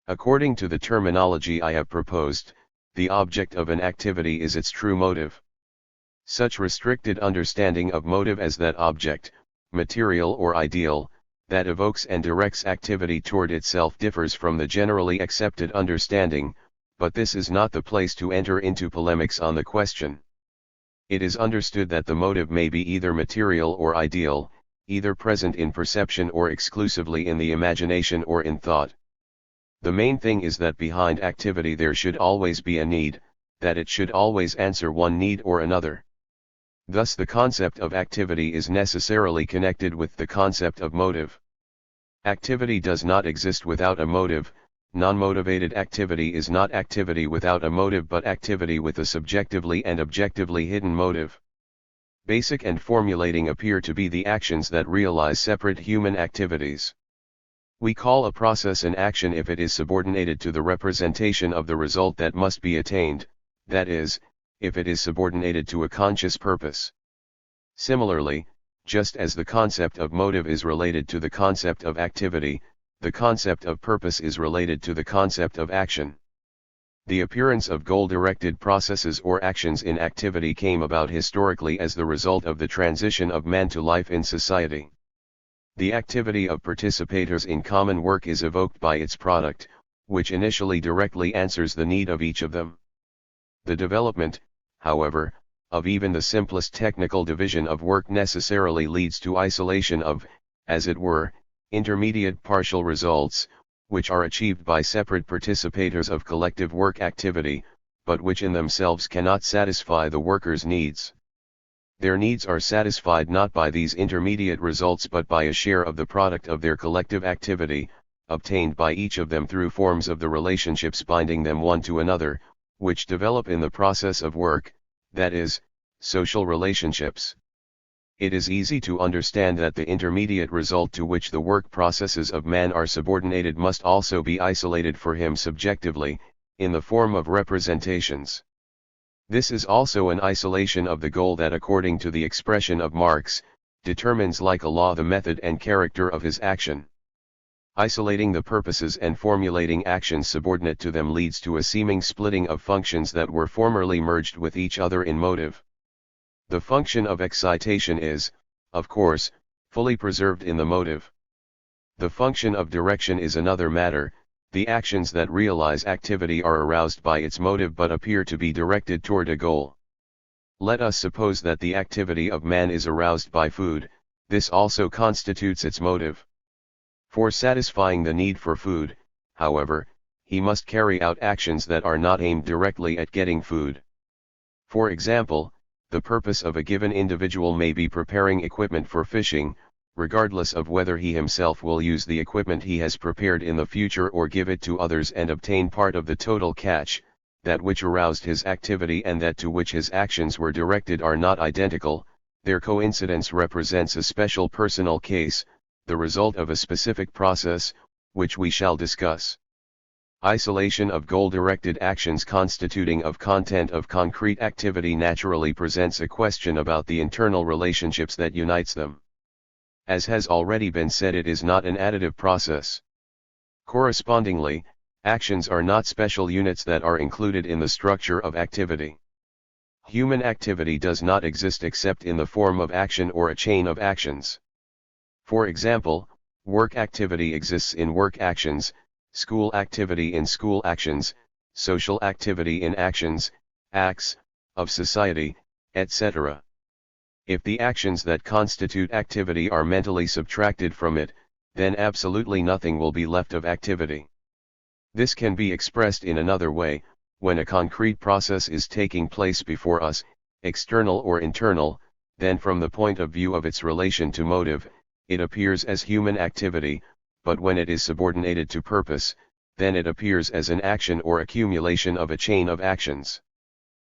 According to the terminology I have proposed, the object of an activity is its true motive. Such restricted understanding of motive as that object, material or ideal, that evokes and directs activity toward itself differs from the generally accepted understanding, but this is not the place to enter into polemics on the question. It is understood that the motive may be either material or ideal, either present in perception or exclusively in the imagination or in thought. The main thing is that behind activity there should always be a need, that it should always answer one need or another. Thus the concept of activity is necessarily connected with the concept of motive. Activity does not exist without a motive. Non-motivated activity is not activity without a motive but activity with a subjectively and objectively hidden motive. Basic and formulating appear to be the actions that realize separate human activities. We call a process an action if it is subordinated to the representation of the result that must be attained, that is, if it is subordinated to a conscious purpose. Similarly, just as the concept of motive is related to the concept of activity, the concept of purpose is related to the concept of action. The appearance of goal-directed processes or actions in activity came about historically as the result of the transition of man to life in society. The activity of participators in common work is evoked by its product, which initially directly answers the need of each of them. The development, however, of even the simplest technical division of work necessarily leads to isolation of, as it were, intermediate partial results, which are achieved by separate participators of collective work activity, but which in themselves cannot satisfy the workers' needs. Their needs are satisfied not by these intermediate results but by a share of the product of their collective activity, obtained by each of them through forms of the relationships binding them one to another, which develop in the process of work, that is, social relationships. It is easy to understand that the intermediate result to which the work processes of man are subordinated must also be isolated for him subjectively, in the form of representations. This is also an isolation of the goal that, according to the expression of Marx, determines like a law the method and character of his action. Isolating the purposes and formulating actions subordinate to them leads to a seeming splitting of functions that were formerly merged with each other in motive. The function of excitation is, of course, fully preserved in the motive. The function of direction is another matter. The actions that realize activity are aroused by its motive but appear to be directed toward a goal. Let us suppose that the activity of man is aroused by food. This also constitutes its motive. For satisfying the need for food, however, he must carry out actions that are not aimed directly at getting food. For example, the purpose of a given individual may be preparing equipment for fishing, regardless of whether he himself will use the equipment he has prepared in the future or give it to others and obtain part of the total catch. That which aroused his activity and that to which his actions were directed are not identical. Their coincidence represents a special personal case, the result of a specific process, which we shall discuss. Isolation of goal-directed actions constituting of content of concrete activity naturally presents a question about the internal relationships that unites them. As has already been said, it is not an additive process. Correspondingly, actions are not special units that are included in the structure of activity. Human activity does not exist except in the form of action or a chain of actions. For example, work activity exists in work actions, school activity in school actions, social activity in actions, acts, of society, etc. If the actions that constitute activity are mentally subtracted from it, then absolutely nothing will be left of activity. This can be expressed in another way. When a concrete process is taking place before us, external or internal, then from the point of view of its relation to motive, it appears as human activity, but when it is subordinated to purpose, then it appears as an action or accumulation of a chain of actions.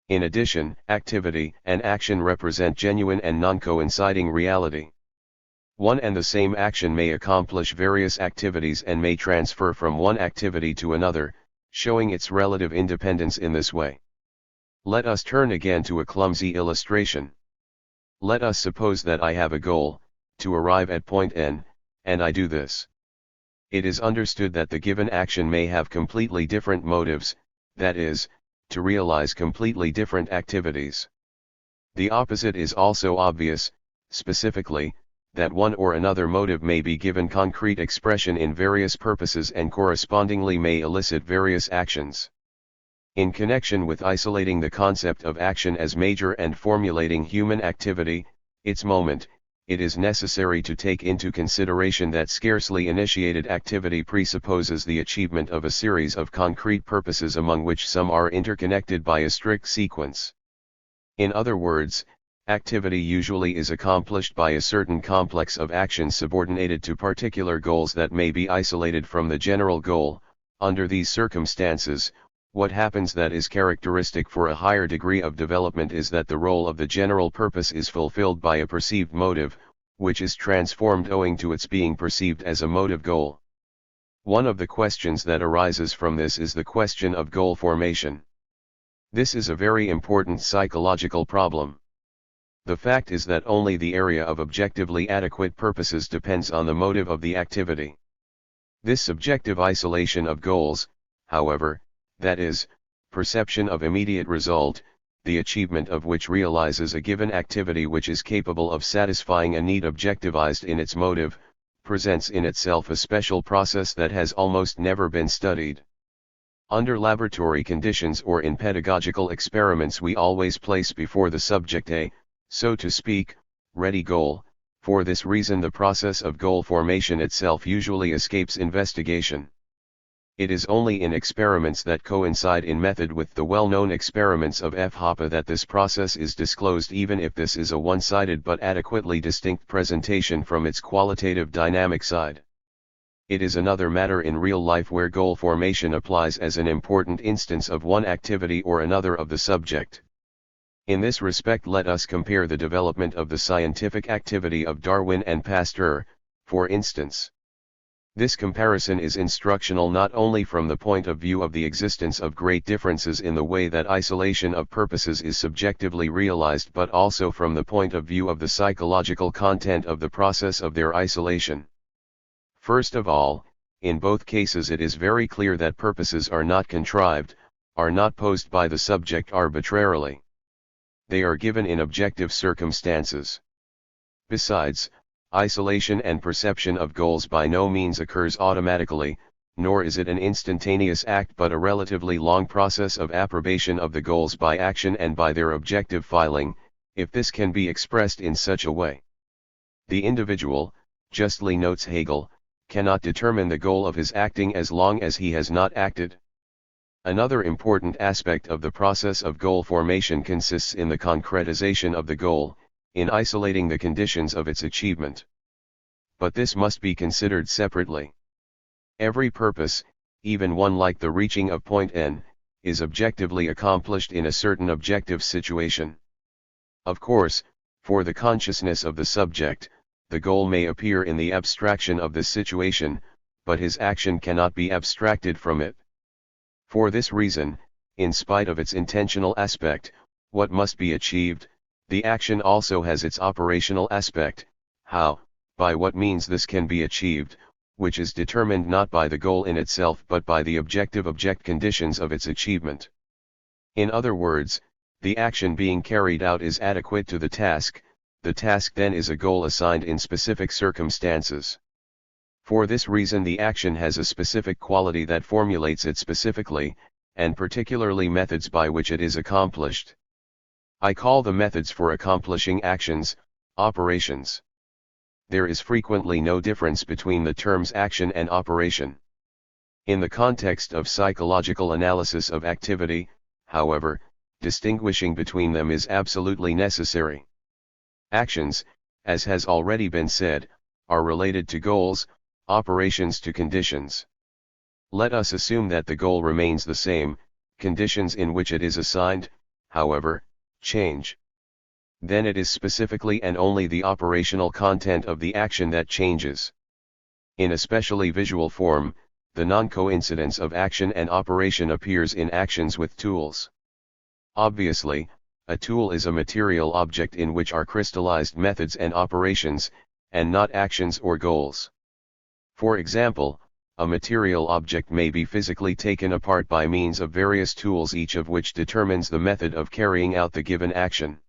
In addition, activity and action represent genuine and non-coinciding reality. One and the same action may accomplish various activities and may transfer from one activity to another, showing its relative independence in this way. Let us turn again to a clumsy illustration. Let us suppose that I have a goal, to arrive at point N, and I do this. It is understood that the given action may have completely different motives, that is, to realize completely different activities. The opposite is also obvious, specifically, that one or another motive may be given concrete expression in various purposes and correspondingly may elicit various actions. In connection with isolating the concept of action as major and formulating human activity, its moment, it is necessary to take into consideration that scarcely initiated activity presupposes the achievement of a series of concrete purposes among which some are interconnected by a strict sequence. In other words, activity usually is accomplished by a certain complex of actions subordinated to particular goals that may be isolated from the general goal. Under these circumstances, what happens that is characteristic for a higher degree of development is that the role of the general purpose is fulfilled by a perceived motive, which is transformed owing to its being perceived as a motive goal. One of the questions that arises from this is the question of goal formation. This is a very important psychological problem. The fact is that only the area of objectively adequate purposes depends on the motive of the activity. This subjective isolation of goals, however, that is, perception of immediate result, the achievement of which realizes a given activity which is capable of satisfying a need objectivized in its motive, presents in itself a special process that has almost never been studied. Under laboratory conditions or in pedagogical experiments we always place before the subject a, so to speak, ready goal. For this reason the process of goal formation itself usually escapes investigation. It is only in experiments that coincide in method with the well-known experiments of F. Hoppe that this process is disclosed, even if this is a one-sided but adequately distinct presentation from its qualitative dynamic side. It is another matter in real life where goal formation applies as an important instance of one activity or another of the subject. In this respect let us compare the development of the scientific activity of Darwin and Pasteur, for instance. This comparison is instructional not only from the point of view of the existence of great differences in the way that isolation of purposes is subjectively realized, but also from the point of view of the psychological content of the process of their isolation. First of all, in both cases it is very clear that purposes are not contrived, are not posed by the subject arbitrarily. They are given in objective circumstances. Besides, isolation and perception of goals by no means occurs automatically, nor is it an instantaneous act but a relatively long process of approbation of the goals by action and by their objective filing, if this can be expressed in such a way. The individual, justly notes Hegel, cannot determine the goal of his acting as long as he has not acted. Another important aspect of the process of goal formation consists in the concretization of the goal, in isolating the conditions of its achievement. But this must be considered separately. Every purpose, even one like the reaching of point N, is objectively accomplished in a certain objective situation. Of course, for the consciousness of the subject, the goal may appear in the abstraction of this situation, but his action cannot be abstracted from it. For this reason, in spite of its intentional aspect, what must be achieved, the action also has its operational aspect, how, by what means this can be achieved, which is determined not by the goal in itself but by the objective object conditions of its achievement. In other words, the action being carried out is adequate to the task then is a goal assigned in specific circumstances. For this reason the action has a specific quality that formulates it specifically, and particularly methods by which it is accomplished. I call the methods for accomplishing actions, operations. There is frequently no difference between the terms action and operation. In the context of psychological analysis of activity, however, distinguishing between them is absolutely necessary. Actions, as has already been said, are related to goals, operations to conditions. Let us assume that the goal remains the same, conditions in which it is assigned, however, change. Then it is specifically and only the operational content of the action that changes. In especially visual form, the non-coincidence of action and operation appears in actions with tools. Obviously, a tool is a material object in which are crystallized methods and operations, and not actions or goals. For example, a material object may be physically taken apart by means of various tools, each of which determines the method of carrying out the given action.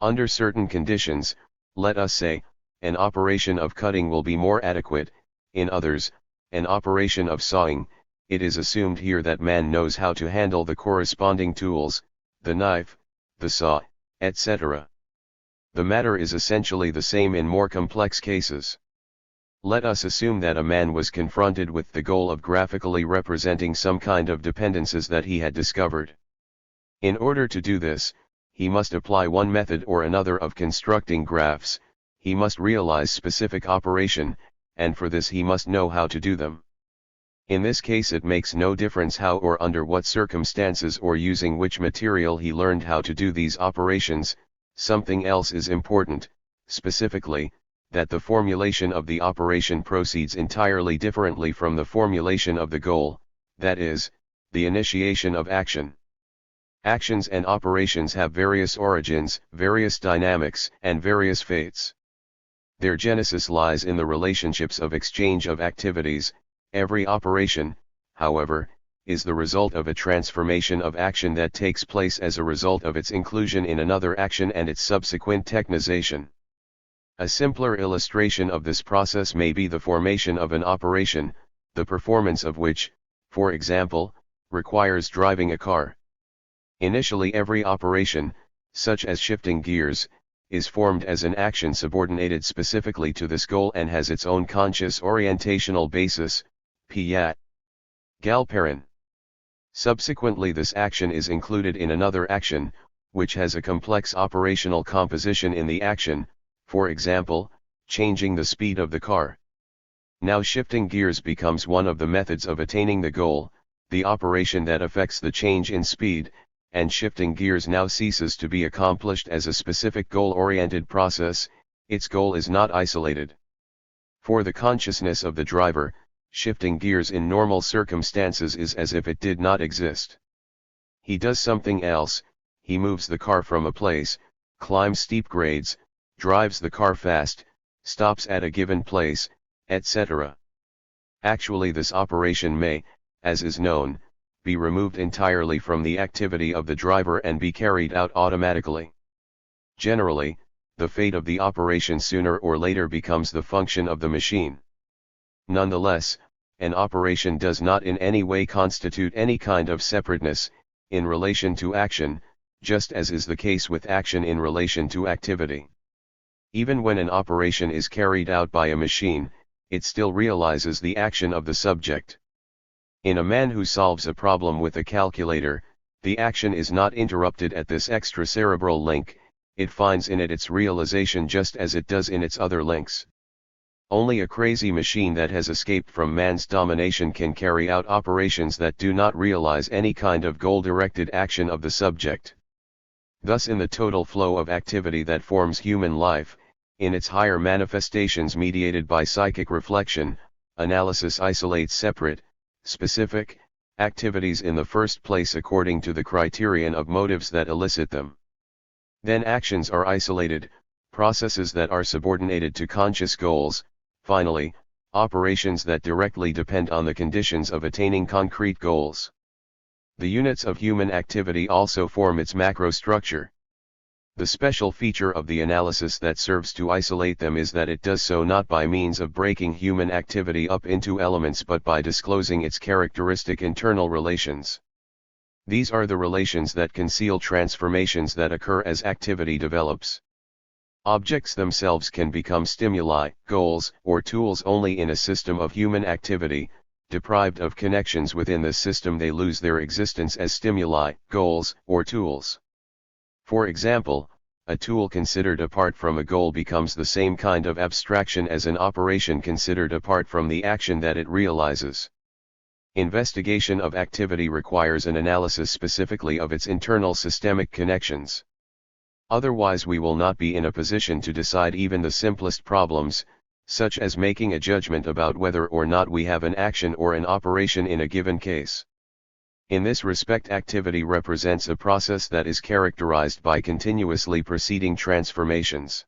Under certain conditions, let us say, an operation of cutting will be more adequate, in others, an operation of sawing. It is assumed here that man knows how to handle the corresponding tools, the knife, the saw, etc. The matter is essentially the same in more complex cases. Let us assume that a man was confronted with the goal of graphically representing some kind of dependences that he had discovered. In order to do this, he must apply one method or another of constructing graphs. He must realize specific operation, and for this he must know how to do them. In this case it makes no difference how or under what circumstances or using which material he learned how to do these operations. Something else is important, specifically, that the formulation of the operation proceeds entirely differently from the formulation of the goal, that is, the initiation of action. Actions and operations have various origins, various dynamics, and various fates. Their genesis lies in the relationships of exchange of activities. Every operation, however, is the result of a transformation of action that takes place as a result of its inclusion in another action and its subsequent technization. A simpler illustration of this process may be the formation of an operation, the performance of which, for example, requires driving a car. Initially every operation, such as shifting gears, is formed as an action subordinated specifically to this goal and has its own conscious orientational basis, Piyat. Galparin. Subsequently this action is included in another action, which has a complex operational composition in the action, for example, changing the speed of the car. Now shifting gears becomes one of the methods of attaining the goal, the operation that affects the change in speed, and shifting gears now ceases to be accomplished as a specific goal-oriented process. Its goal is not isolated. For the consciousness of the driver, shifting gears in normal circumstances is as if it did not exist. He does something else, he moves the car from a place, climbs steep grades, drives the car fast, stops at a given place, etc. Actually this operation may, as is known, be removed entirely from the activity of the driver and be carried out automatically. Generally, the fate of the operation sooner or later becomes the function of the machine. Nonetheless, an operation does not in any way constitute any kind of separateness, in relation to action, just as is the case with action in relation to activity. Even when an operation is carried out by a machine, it still realizes the action of the subject. In a man who solves a problem with a calculator, the action is not interrupted at this extracerebral link, it finds in it its realization just as it does in its other links. Only a crazy machine that has escaped from man's domination can carry out operations that do not realize any kind of goal-directed action of the subject. Thus in the total flow of activity that forms human life, in its higher manifestations mediated by psychic reflection, analysis isolates separate, specific, activities in the first place according to the criterion of motives that elicit them. Then actions are isolated, processes that are subordinated to conscious goals, finally, operations that directly depend on the conditions of attaining concrete goals. The units of human activity also form its macrostructure. The special feature of the analysis that serves to isolate them is that it does so not by means of breaking human activity up into elements but by disclosing its characteristic internal relations. These are the relations that conceal transformations that occur as activity develops. Objects themselves can become stimuli, goals, or tools only in a system of human activity. Deprived of connections within this system, they lose their existence as stimuli, goals, or tools. For example, a tool considered apart from a goal becomes the same kind of abstraction as an operation considered apart from the action that it realizes. Investigation of activity requires an analysis specifically of its internal systemic connections. Otherwise we will not be in a position to decide even the simplest problems, such as making a judgment about whether or not we have an action or an operation in a given case. In this respect, activity represents a process that is characterized by continuously proceeding transformations.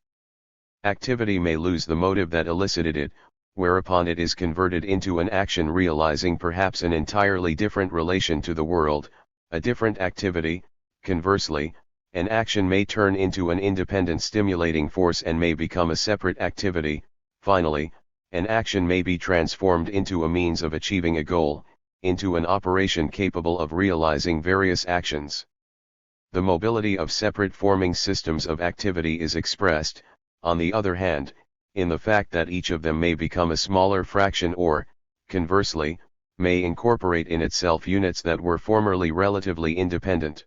Activity may lose the motive that elicited it, whereupon it is converted into an action realizing perhaps an entirely different relation to the world. A different activity, conversely, an action may turn into an independent stimulating force and may become a separate activity. Finally, an action may be transformed into a means of achieving a goal, into an operation capable of realizing various actions. The mobility of separate forming systems of activity is expressed, on the other hand, in the fact that each of them may become a smaller fraction or, conversely, may incorporate in itself units that were formerly relatively independent.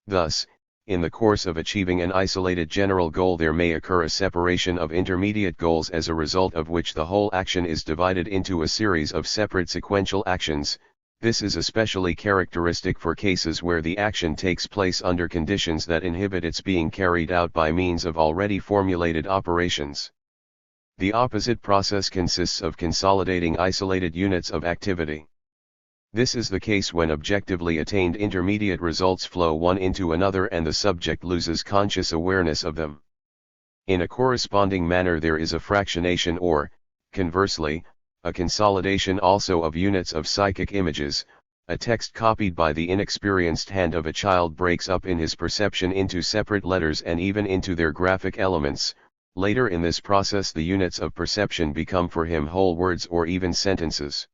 Thus, in the course of achieving an isolated general goal there may occur a separation of intermediate goals, as a result of which the whole action is divided into a series of separate sequential actions. This is especially characteristic for cases where the action takes place under conditions that inhibit its being carried out by means of already formulated operations. The opposite process consists of consolidating isolated units of activity. This is the case when objectively attained intermediate results flow one into another and the subject loses conscious awareness of them. In a corresponding manner there is a fractionation or, conversely, a consolidation also of units of psychic images. A text copied by the inexperienced hand of a child breaks up in his perception into separate letters and even into their graphic elements. Later in this process the units of perception become for him whole words or even sentences.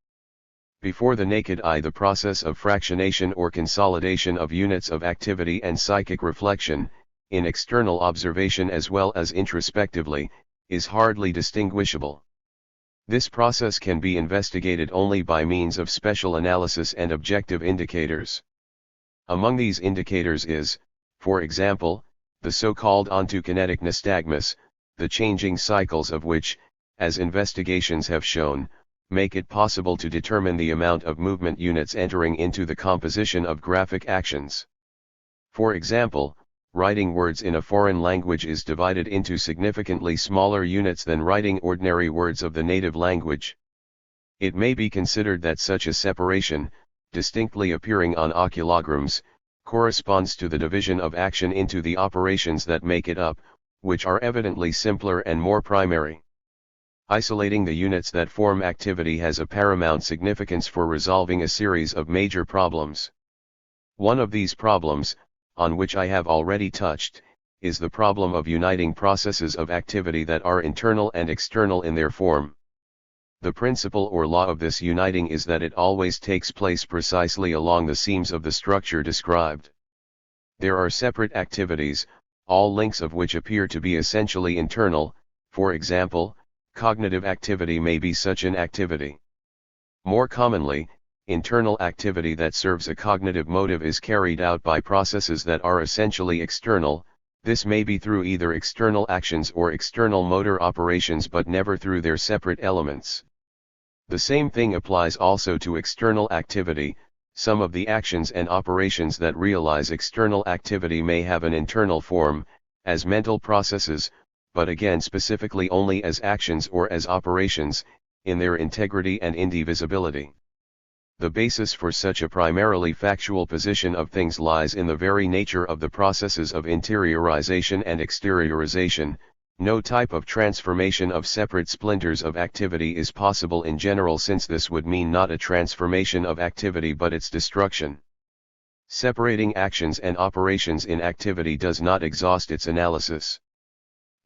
Before the naked eye the process of fractionation or consolidation of units of activity and psychic reflection, in external observation as well as introspectively, is hardly distinguishable. This process can be investigated only by means of special analysis and objective indicators. Among these indicators is, for example, the so-called ontokinetic nystagmus, the changing cycles of which, as investigations have shown, make it possible to determine the amount of movement units entering into the composition of graphic actions. For example, writing words in a foreign language is divided into significantly smaller units than writing ordinary words of the native language. It may be considered that such a separation, distinctly appearing on oculograms, corresponds to the division of action into the operations that make it up, which are evidently simpler and more primary. Isolating the units that form activity has a paramount significance for resolving a series of major problems. One of these problems, on which I have already touched, is the problem of uniting processes of activity that are internal and external in their form. The principle or law of this uniting is that it always takes place precisely along the seams of the structure described. There are separate activities, all links of which appear to be essentially internal. For example, cognitive activity may be such an activity. More commonly, internal activity that serves a cognitive motive is carried out by processes that are essentially external. This may be through either external actions or external motor operations, but never through their separate elements. The same thing applies also to external activity. Some of the actions and operations that realize external activity may have an internal form, as mental processes, but again specifically only as actions or as operations, in their integrity and indivisibility. The basis for such a primarily factual position of things lies in the very nature of the processes of interiorization and exteriorization. No type of transformation of separate splinters of activity is possible in general, since this would mean not a transformation of activity but its destruction. Separating actions and operations in activity does not exhaust its analysis.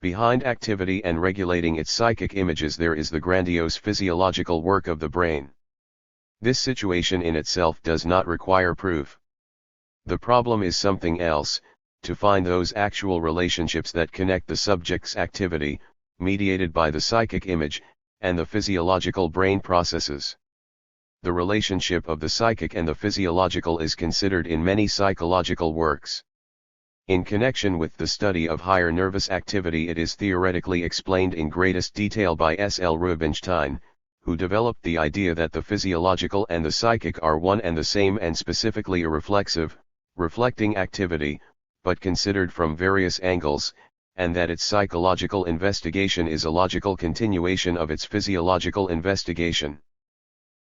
Behind activity and regulating its psychic images there is the grandiose physiological work of the brain. This situation in itself does not require proof. The problem is something else: to find those actual relationships that connect the subject's activity, mediated by the psychic image, and the physiological brain processes. The relationship of the psychic and the physiological is considered in many psychological works. In connection with the study of higher nervous activity, it is theoretically explained in greatest detail by S. L. Rubinstein, who developed the idea that the physiological and the psychic are one and the same, and specifically a reflecting activity, but considered from various angles, and that its psychological investigation is a logical continuation of its physiological investigation.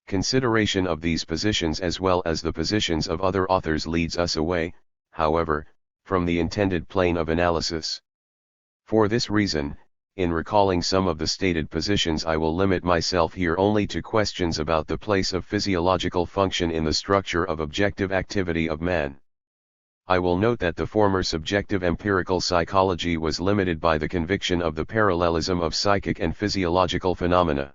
Consideration of these positions as well as the positions of other authors leads us away, however, from the intended plane of analysis. For this reason, in recalling some of the stated positions, I will limit myself here only to questions about the place of physiological function in the structure of objective activity of man. I will note that the former subjective empirical psychology was limited by the conviction of the parallelism of psychic and physiological phenomena.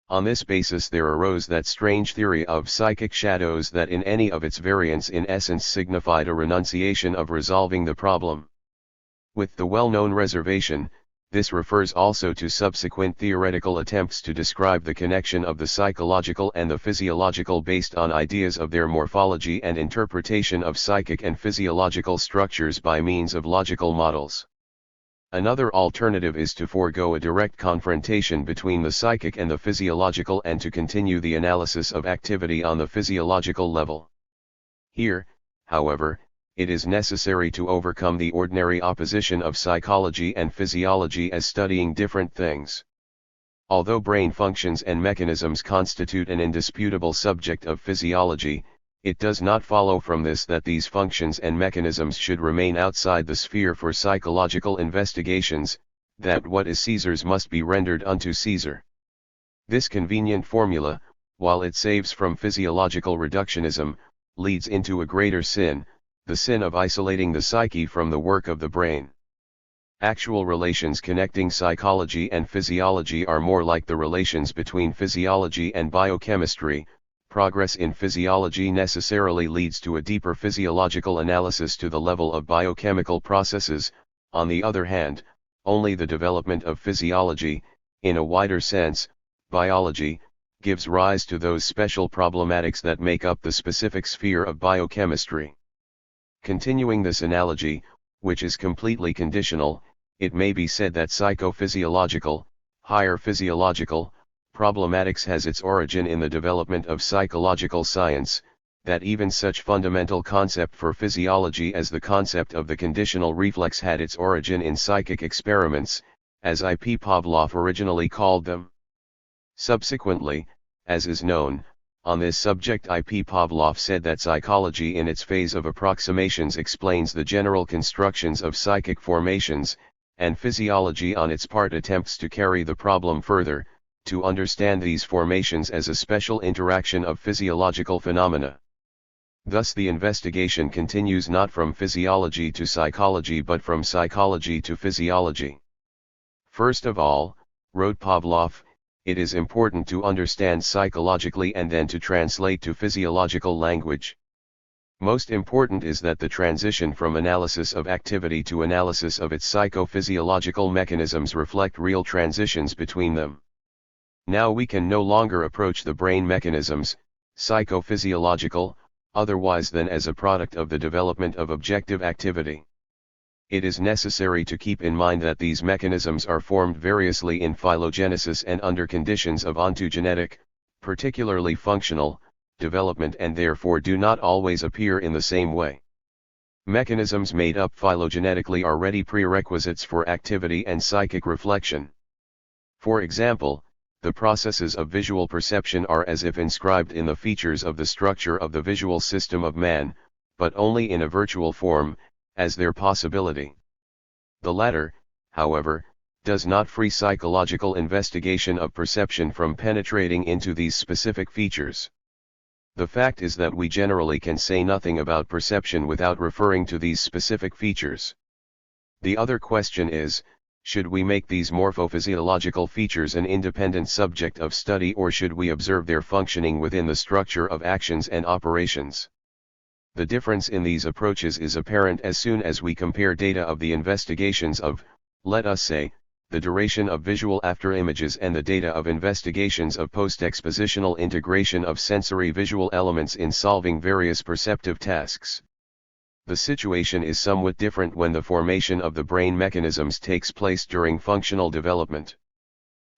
On this basis there arose that strange theory of psychic shadows that in any of its variants in essence signified a renunciation of resolving the problem. With the well-known reservation, this refers also to subsequent theoretical attempts to describe the connection of the psychological and the physiological based on ideas of their morphology and interpretation of psychic and physiological structures by means of logical models. Another alternative is to forego a direct confrontation between the psychic and the physiological and to continue the analysis of activity on the physiological level. Here, however, it is necessary to overcome the ordinary opposition of psychology and physiology as studying different things. Although brain functions and mechanisms constitute an indisputable subject of physiology, it does not follow from this that these functions and mechanisms should remain outside the sphere for psychological investigations, that what is Caesar's must be rendered unto Caesar. This convenient formula, while it saves from physiological reductionism, leads into a greater sin, the sin of isolating the psyche from the work of the brain. Actual relations connecting psychology and physiology are more like the relations between physiology and biochemistry. Progress in physiology necessarily leads to a deeper physiological analysis to the level of biochemical processes. On the other hand, only the development of physiology, in a wider sense, biology, gives rise to those special problematics that make up the specific sphere of biochemistry. Continuing this analogy, which is completely conditional, it may be said that psychophysiological, higher physiological, problematics has its origin in the development of psychological science, that even such fundamental concept for physiology as the concept of the conditional reflex had its origin in psychic experiments, as I. P. Pavlov originally called them. Subsequently, as is known, on this subject I. P. Pavlov said that psychology in its phase of approximations explains the general constructions of psychic formations, and physiology on its part attempts to carry the problem further, to understand these formations as a special interaction of physiological phenomena. Thus the investigation continues not from physiology to psychology but from psychology to physiology. First of all, wrote Pavlov, it is important to understand psychologically and then to translate to physiological language. Most important is that the transition from analysis of activity to analysis of its psychophysiological mechanisms reflect real transitions between them. Now we can no longer approach the brain mechanisms, psychophysiological, otherwise than as a product of the development of objective activity. It is necessary to keep in mind that these mechanisms are formed variously in phylogenesis and under conditions of ontogenetic, particularly functional, development and therefore do not always appear in the same way. Mechanisms made up phylogenetically are ready prerequisites for activity and psychic reflection. For example, the processes of visual perception are as if inscribed in the features of the structure of the visual system of man, but only in a virtual form, as their possibility. The latter, however, does not free psychological investigation of perception from penetrating into these specific features. The fact is that we generally can say nothing about perception without referring to these specific features. The other question is, should we make these morphophysiological features an independent subject of study or should we observe their functioning within the structure of actions and operations? The difference in these approaches is apparent as soon as we compare data of the investigations of, let us say, the duration of visual afterimages and the data of investigations of post-expositional integration of sensory visual elements in solving various perceptive tasks. The situation is somewhat different when the formation of the brain mechanisms takes place during functional development.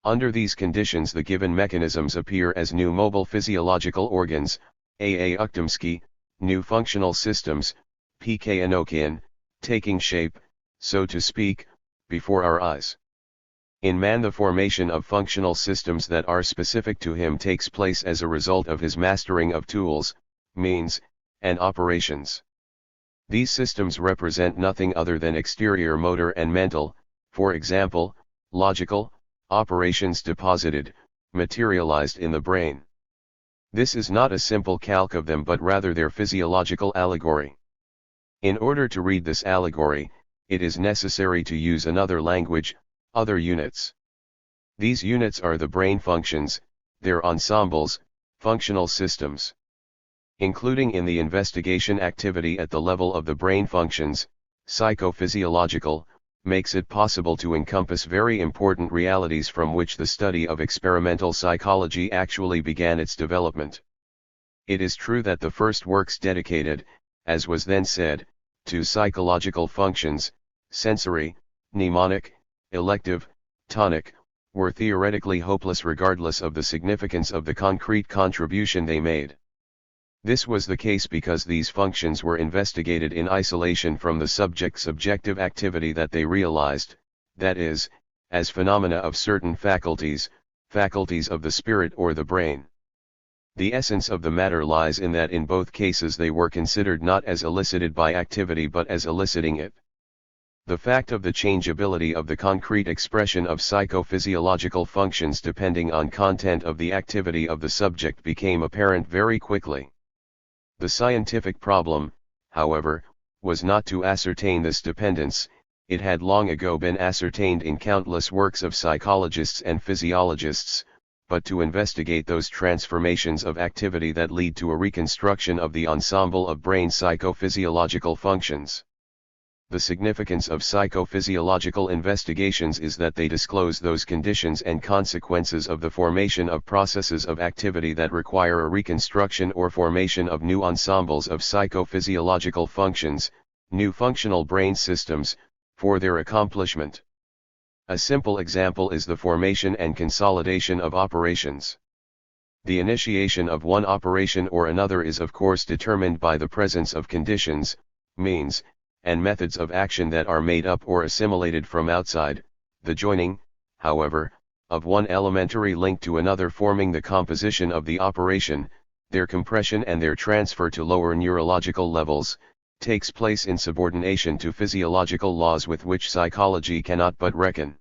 Under these conditions the given mechanisms appear as new mobile physiological organs, A. Uktomsky, new functional systems, P.K. Anokian, taking shape, so to speak, before our eyes. In man the formation of functional systems that are specific to him takes place as a result of his mastering of tools, means, and operations. These systems represent nothing other than exterior motor and mental, for example, logical, operations deposited, materialized in the brain. This is not a simple calque of them but rather their physiological allegory. In order to read this allegory, it is necessary to use another language, other units. These units are the brain functions, their ensembles, functional systems. Including in the investigation activity at the level of the brain functions, psychophysiological, makes it possible to encompass very important realities from which the study of experimental psychology actually began its development. It is true that the first works dedicated, as was then said, to psychological functions, sensory, mnemonic, elective, tonic, were theoretically hopeless regardless of the significance of the concrete contribution they made. This was the case because these functions were investigated in isolation from the subject's objective activity that they realized, that is, as phenomena of certain faculties of the spirit or the brain. The essence of the matter lies in that in both cases they were considered not as elicited by activity but as eliciting it. The fact of the changeability of the concrete expression of psychophysiological functions depending on content of the activity of the subject became apparent very quickly. The scientific problem, however, was not to ascertain this dependence. It had long ago been ascertained in countless works of psychologists and physiologists, but to investigate those transformations of activity that lead to a reconstruction of the ensemble of brain psychophysiological functions. The significance of psychophysiological investigations is that they disclose those conditions and consequences of the formation of processes of activity that require a reconstruction or formation of new ensembles of psychophysiological functions, new functional brain systems, for their accomplishment. A simple example is the formation and consolidation of operations. The initiation of one operation or another is of course determined by the presence of conditions, means, and methods of action that are made up or assimilated from outside, the joining, however, of one elementary link to another forming the composition of the operation, their compression and their transfer to lower neurological levels, takes place in subordination to physiological laws with which psychology cannot but reckon.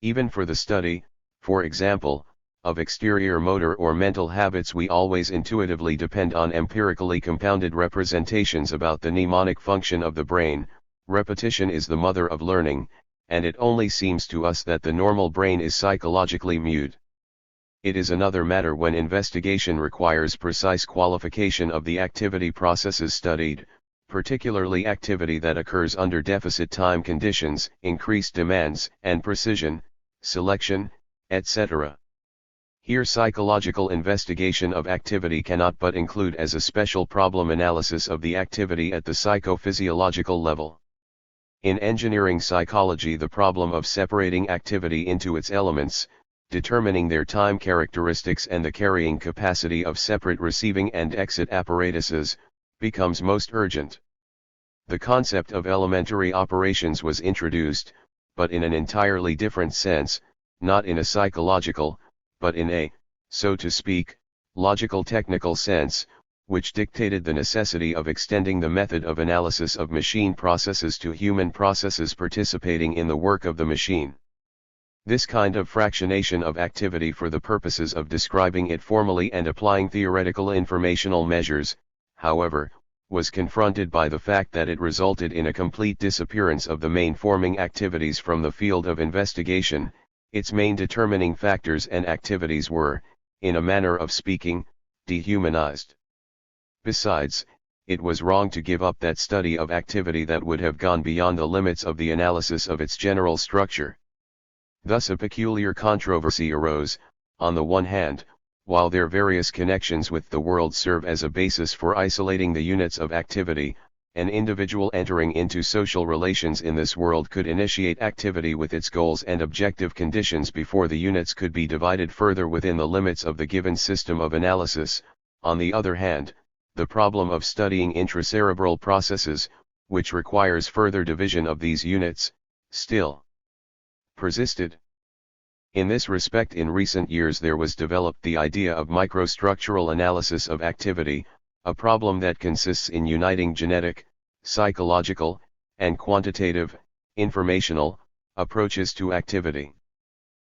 Even for the study, for example, of exterior motor or mental habits we always intuitively depend on empirically compounded representations about the mnemonic function of the brain. Repetition is the mother of learning, and it only seems to us that the normal brain is psychologically mute. It is another matter when investigation requires precise qualification of the activity processes studied, particularly activity that occurs under deficit time conditions, increased demands, and precision, selection, etc. Here psychological investigation of activity cannot but include as a special problem analysis of the activity at the psychophysiological level. In engineering psychology the problem of separating activity into its elements, determining their time characteristics and the carrying capacity of separate receiving and exit apparatuses, becomes most urgent. The concept of elementary operations was introduced, but in an entirely different sense, not in a psychological, but in a, so to speak, logical technical sense, which dictated the necessity of extending the method of analysis of machine processes to human processes participating in the work of the machine. This kind of fractionation of activity for the purposes of describing it formally and applying theoretical informational measures, however, was confronted by the fact that it resulted in a complete disappearance of the main forming activities from the field of investigation. Its main determining factors and activities were, in a manner of speaking, dehumanized. Besides, it was wrong to give up that study of activity that would have gone beyond the limits of the analysis of its general structure. Thus a peculiar controversy arose. On the one hand, while their various connections with the world serve as a basis for isolating the units of activity, an individual entering into social relations in this world could initiate activity with its goals and objective conditions before the units could be divided further within the limits of the given system of analysis. On the other hand, the problem of studying intracerebral processes, which requires further division of these units, still persisted. In this respect in recent years there was developed the idea of microstructural analysis of activity, a problem that consists in uniting genetic, psychological, and quantitative, informational, approaches to activity.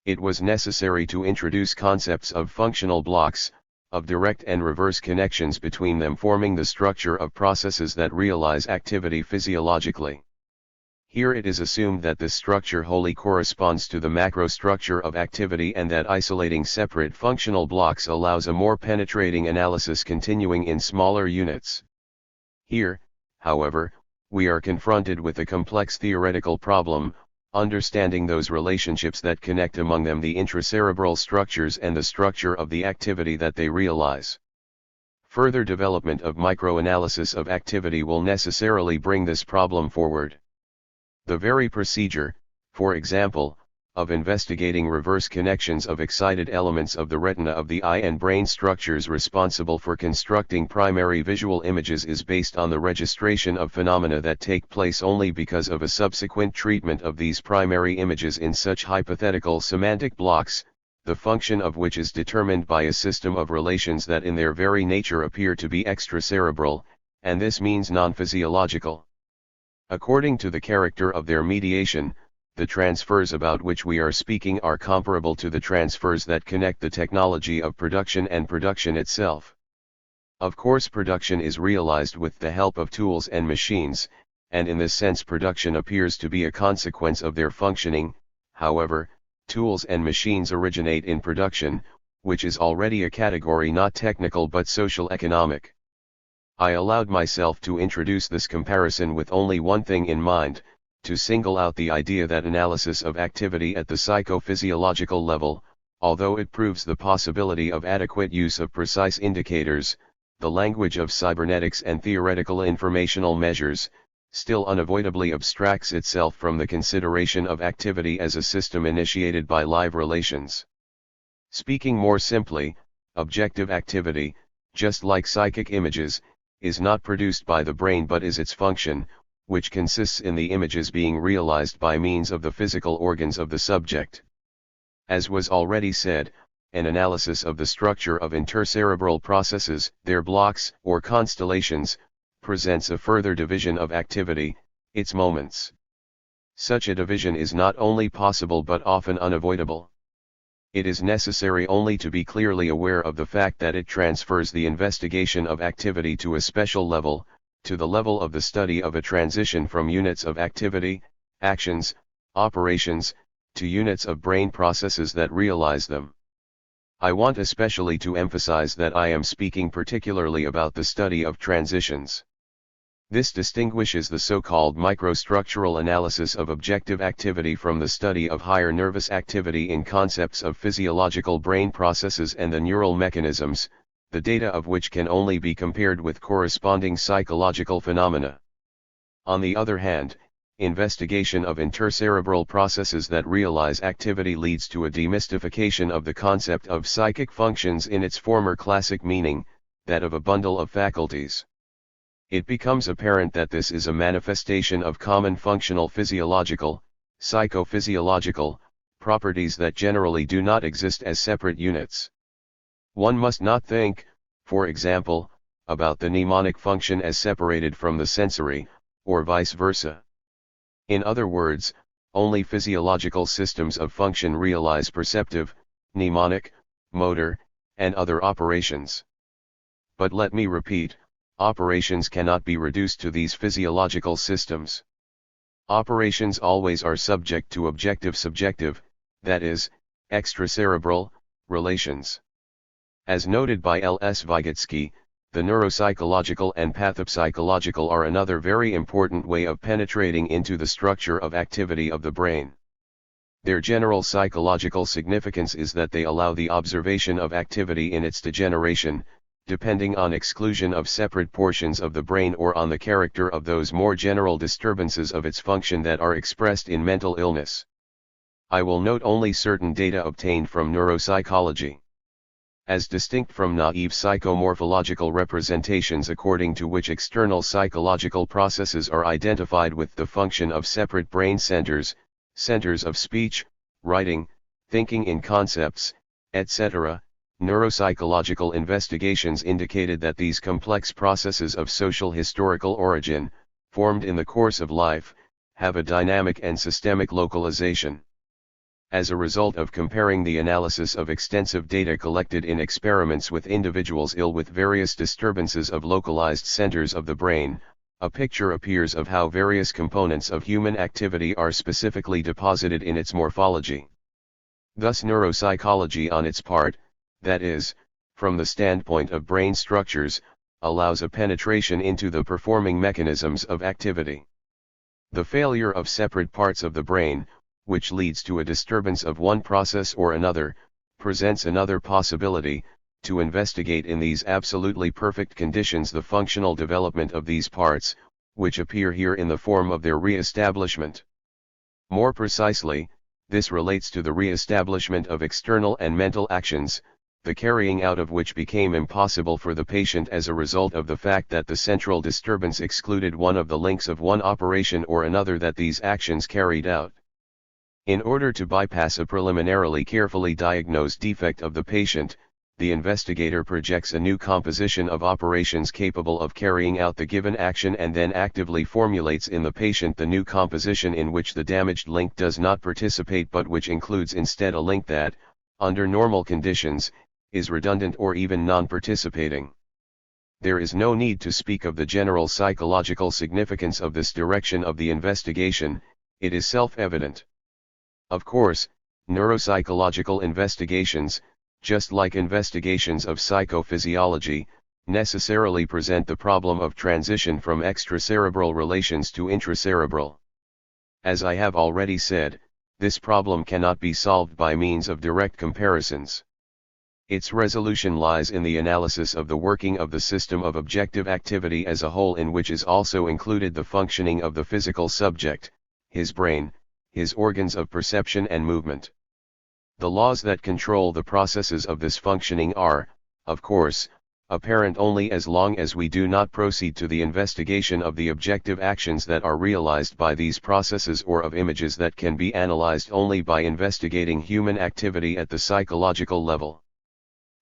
It was necessary to introduce concepts of functional blocks, of direct and reverse connections between them forming the structure of processes that realize activity physiologically. Here it is assumed that this structure wholly corresponds to the macrostructure of activity and that isolating separate functional blocks allows a more penetrating analysis continuing in smaller units. Here, however, we are confronted with a complex theoretical problem, understanding those relationships that connect among them the intracerebral structures and the structure of the activity that they realize. Further development of microanalysis of activity will necessarily bring this problem forward. The very procedure, for example, of investigating reverse connections of excited elements of the retina of the eye and brain structures responsible for constructing primary visual images is based on the registration of phenomena that take place only because of a subsequent treatment of these primary images in such hypothetical semantic blocks, the function of which is determined by a system of relations that in their very nature appear to be extracerebral, and this means non-physiological. According to the character of their mediation, the transfers about which we are speaking are comparable to the transfers that connect the technology of production and production itself. Of course, production is realized with the help of tools and machines, and in this sense production appears to be a consequence of their functioning. However, tools and machines originate in production, which is already a category not technical but social economic. I allowed myself to introduce this comparison with only one thing in mind, to single out the idea that analysis of activity at the psychophysiological level, although it proves the possibility of adequate use of precise indicators, the language of cybernetics and theoretical informational measures, still unavoidably abstracts itself from the consideration of activity as a system initiated by live relations. Speaking more simply, objective activity, just like psychic images, is not produced by the brain but is its function, which consists in the images being realized by means of the physical organs of the subject. As was already said, an analysis of the structure of intercerebral processes, their blocks or constellations, presents a further division of activity, its moments. Such a division is not only possible but often unavoidable. It is necessary only to be clearly aware of the fact that it transfers the investigation of activity to a special level, to the level of the study of a transition from units of activity, actions, operations, to units of brain processes that realize them. I want especially to emphasize that I am speaking particularly about the study of transitions. This distinguishes the so-called microstructural analysis of objective activity from the study of higher nervous activity in concepts of physiological brain processes and the neural mechanisms, the data of which can only be compared with corresponding psychological phenomena. On the other hand, investigation of intercerebral processes that realize activity leads to a demystification of the concept of psychic functions in its former classic meaning, that of a bundle of faculties. It becomes apparent that this is a manifestation of common functional physiological, psychophysiological, properties that generally do not exist as separate units. One must not think, for example, about the mnemonic function as separated from the sensory, or vice versa. In other words, only physiological systems of function realize perceptive, mnemonic, motor, and other operations. But let me repeat, operations cannot be reduced to these physiological systems. Operations always are subject to objective-subjective, that is, extracerebral, relations. As noted by L.S. Vygotsky, the neuropsychological and pathopsychological are another very important way of penetrating into the structure of activity of the brain. Their general psychological significance is that they allow the observation of activity in its degeneration, depending on exclusion of separate portions of the brain or on the character of those more general disturbances of its function that are expressed in mental illness. I will note only certain data obtained from neuropsychology. As distinct from naive psychomorphological representations according to which external psychological processes are identified with the function of separate brain centers, centers of speech, writing, thinking in concepts, etc., neuropsychological investigations indicated that these complex processes of social historical origin, formed in the course of life, have a dynamic and systemic localization. as a result of comparing the analysis of extensive data collected in experiments with individuals ill with various disturbances of localized centers of the brain, a picture appears of how various components of human activity are specifically deposited in its morphology. Thus neuropsychology on its part, that is, from the standpoint of brain structures, allows a penetration into the performing mechanisms of activity. The failure of separate parts of the brain, which leads to a disturbance of one process or another, presents another possibility, to investigate in these absolutely perfect conditions the functional development of these parts, which appear here in the form of their re-establishment. More precisely, this relates to the re-establishment of external and mental actions, the carrying out of which became impossible for the patient as a result of the fact that the central disturbance excluded one of the links of one operation or another that these actions carried out. In order to bypass a preliminarily carefully diagnosed defect of the patient, the investigator projects a new composition of operations capable of carrying out the given action and then actively formulates in the patient the new composition in which the damaged link does not participate but which includes instead a link that, under normal conditions, is redundant or even non-participating. There is no need to speak of the general psychological significance of this direction of the investigation, it is self-evident. Of course, neuropsychological investigations, just like investigations of psychophysiology, necessarily present the problem of transition from extracerebral relations to intracerebral. As I have already said, this problem cannot be solved by means of direct comparisons. Its resolution lies in the analysis of the working of the system of objective activity as a whole, in which is also included the functioning of the physical subject, his brain, his organs of perception and movement. The laws that control the processes of this functioning are, of course, apparent only as long as we do not proceed to the investigation of the objective actions that are realized by these processes or of images that can be analyzed only by investigating human activity at the psychological level.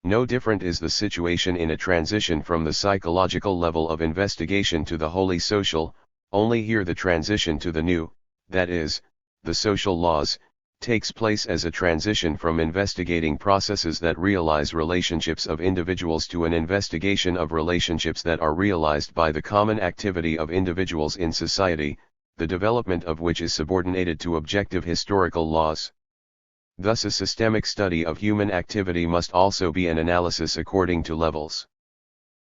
No different is the situation in a transition from the psychological level of investigation to the wholly social, only here the transition to the new, that is, the social laws, takes place as a transition from investigating processes that realize relationships of individuals to an investigation of relationships that are realized by the common activity of individuals in society, the development of which is subordinated to objective historical laws. Thus a systemic study of human activity must also be an analysis according to levels.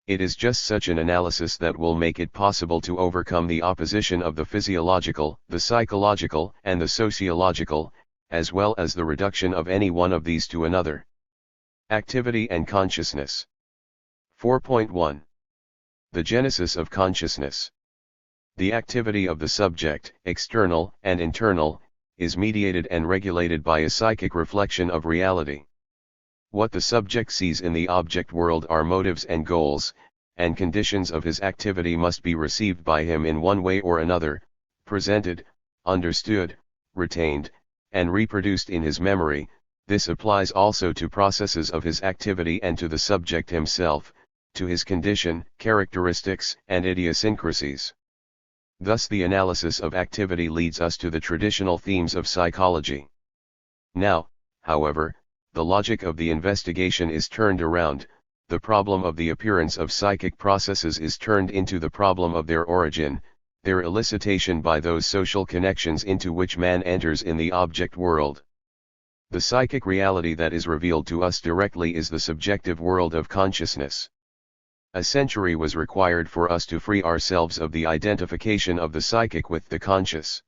It is just such an analysis that will make it possible to overcome the opposition of the physiological, the psychological, and the sociological, as well as the reduction of any one of these to another. Activity and consciousness. 4.1. The genesis of consciousness. The activity of the subject, external and internal, is mediated and regulated by a psychic reflection of reality. What the subject sees in the object world are motives and goals, and conditions of his activity must be received by him in one way or another, presented, understood, retained, and reproduced in his memory. This applies also to processes of his activity and to the subject himself, to his condition, characteristics, and idiosyncrasies. Thus the analysis of activity leads us to the traditional themes of psychology. Now, however, the logic of the investigation is turned around, the problem of the appearance of psychic processes is turned into the problem of their origin, their elicitation by those social connections into which man enters in the object world. The psychic reality that is revealed to us directly is the subjective world of consciousness. A century was required for us to free ourselves of the identification of the psychic with the conscious.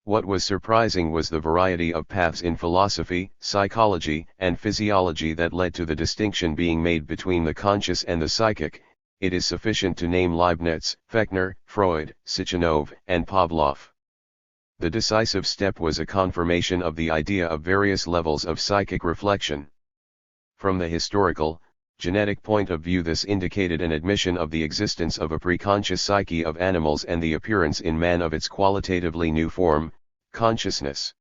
What was surprising was the variety of paths in philosophy, psychology, and physiology that led to the distinction being made between the conscious and the psychic. It is sufficient to name Leibniz, Fechner, Freud, Sechenov, and Pavlov. The decisive step was a confirmation of the idea of various levels of psychic reflection. From the historical, genetic point of view, this indicated an admission of the existence of a preconscious psyche of animals and the appearance in man of its qualitatively new form, consciousness.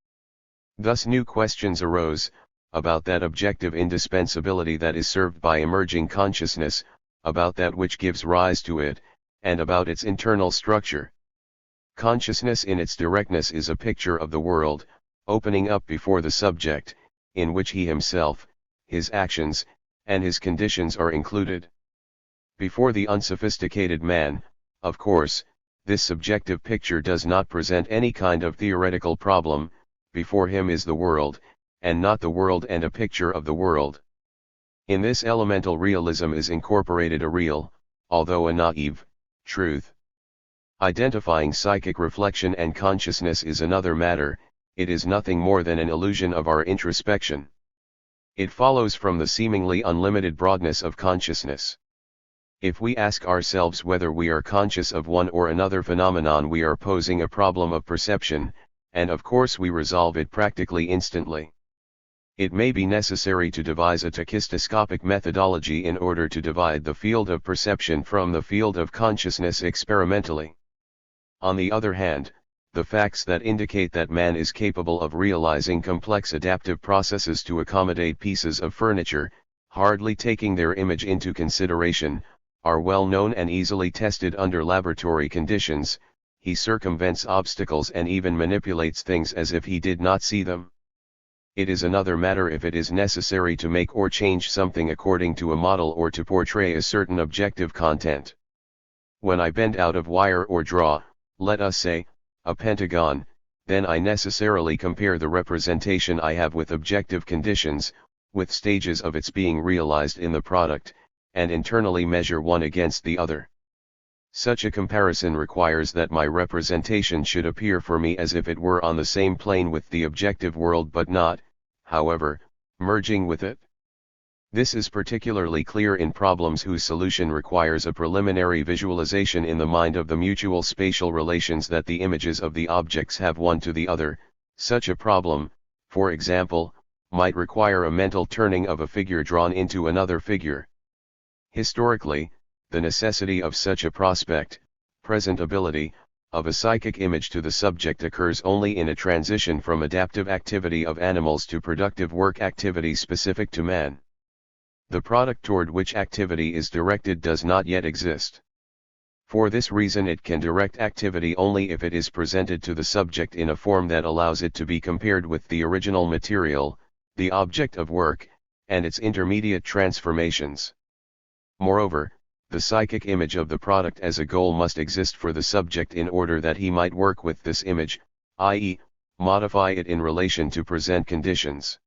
Thus new questions arose, about that objective indispensability that is served by emerging consciousness, about that which gives rise to it, and about its internal structure. Consciousness in its directness is a picture of the world, opening up before the subject, in which he himself, his actions, and his conditions are included. Before the unsophisticated man, of course, this subjective picture does not present any kind of theoretical problem. Before him is the world, and not the world and a picture of the world. In this elemental realism is incorporated a real, although a naive, truth. Identifying psychic reflection and consciousness is another matter. It is nothing more than an illusion of our introspection. It follows from the seemingly unlimited broadness of consciousness. If we ask ourselves whether we are conscious of one or another phenomenon, we are posing a problem of perception, and of course we resolve it practically instantly. It may be necessary to devise a tachistoscopic methodology in order to divide the field of perception from the field of consciousness experimentally. On the other hand, the facts that indicate that man is capable of realizing complex adaptive processes to accommodate pieces of furniture, hardly taking their image into consideration, are well known and easily tested under laboratory conditions. He circumvents obstacles and even manipulates things as if he did not see them. It is another matter if it is necessary to make or change something according to a model or to portray a certain objective content. When I bend out of wire or draw, let us say, a pentagon, then I necessarily compare the representation I have with objective conditions, with stages of its being realized in the product, and internally measure one against the other. Such a comparison requires that my representation should appear for me as if it were on the same plane with the objective world but not, however, merging with it. This is particularly clear in problems whose solution requires a preliminary visualization in the mind of the mutual spatial relations that the images of the objects have one to the other. Such a problem, for example, might require a mental turning of a figure drawn into another figure. Historically, the necessity of such a prospect, presentability, of a psychic image to the subject occurs only in a transition from adaptive activity of animals to productive work activity specific to man. The product toward which activity is directed does not yet exist. For this reason it can direct activity only if it is presented to the subject in a form that allows it to be compared with the original material, the object of work, and its intermediate transformations. Moreover, the psychic image of the product as a goal must exist for the subject in order that he might work with this image, i.e., modify it in relation to present conditions.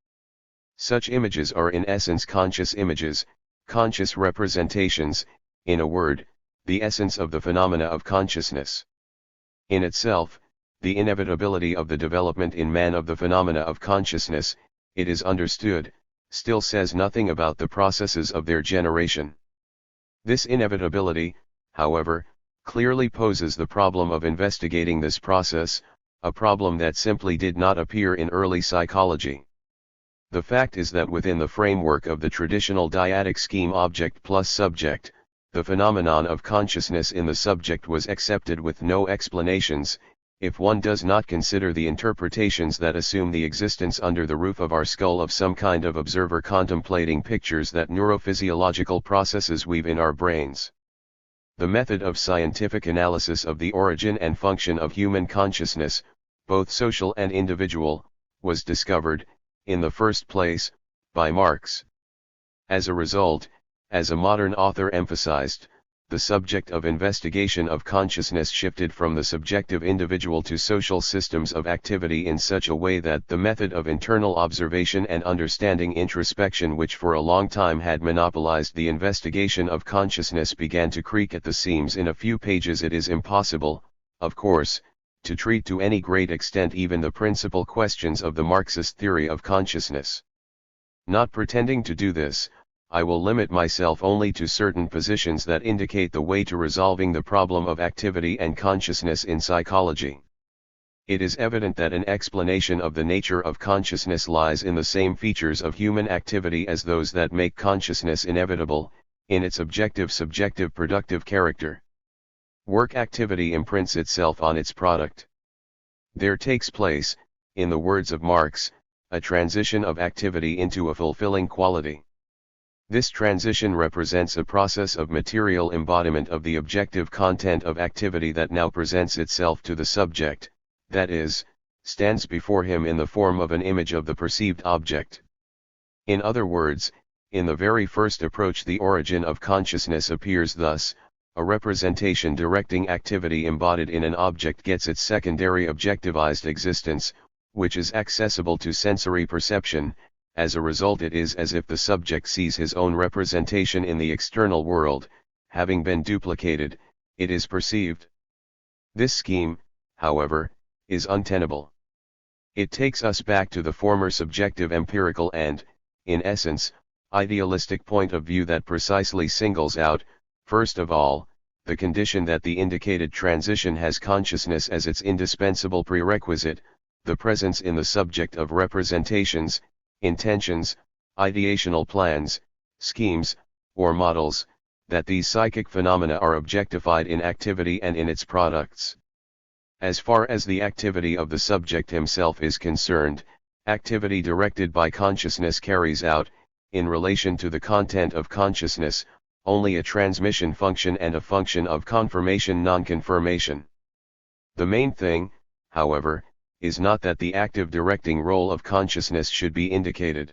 Such images are in essence conscious images, conscious representations, in a word, the essence of the phenomena of consciousness. In itself, the inevitability of the development in man of the phenomena of consciousness, it is understood, still says nothing about the processes of their generation. This inevitability, however, clearly poses the problem of investigating this process, a problem that simply did not appear in early psychology. The fact is that within the framework of the traditional dyadic scheme object plus subject, the phenomenon of consciousness in the subject was accepted with no explanations, if one does not consider the interpretations that assume the existence under the roof of our skull of some kind of observer contemplating pictures that neurophysiological processes weave in our brains. The method of scientific analysis of the origin and function of human consciousness, both social and individual, was discovered, in the first place, by Marx. As a result, as a modern author emphasized, the subject of investigation of consciousness shifted from the subjective individual to social systems of activity in such a way that the method of internal observation and understanding introspection, which for a long time had monopolized the investigation of consciousness, began to creak at the seams. In a few pages it is impossible, of course, to treat to any great extent even the principal questions of the Marxist theory of consciousness. Not pretending to do this, I will limit myself only to certain positions that indicate the way to resolving the problem of activity and consciousness in psychology. It is evident that an explanation of the nature of consciousness lies in the same features of human activity as those that make consciousness inevitable, in its objective subjective productive character. Work activity imprints itself on its product. There takes place, in the words of Marx, a transition of activity into a fulfilling quality. This transition represents a process of material embodiment of the objective content of activity that now presents itself to the subject, that is, stands before him in the form of an image of the perceived object. In other words, in the very first approach the origin of consciousness appears thus: a representation directing activity embodied in an object gets its secondary objectivized existence, which is accessible to sensory perception. As a result, it is as if the subject sees his own representation in the external world, having been duplicated, it is perceived. This scheme, however, is untenable. It takes us back to the former subjective empirical and, in essence, idealistic point of view that precisely singles out, first of all, the condition that the indicated transition has consciousness as its indispensable prerequisite, the presence in the subject of representations, intentions, ideational plans, schemes, or models, that these psychic phenomena are objectified in activity and in its products. As far as the activity of the subject himself is concerned, activity directed by consciousness carries out, in relation to the content of consciousness, only a transmission function and a function of confirmation-non-confirmation. The main thing, however, is not that the active directing role of consciousness should be indicated.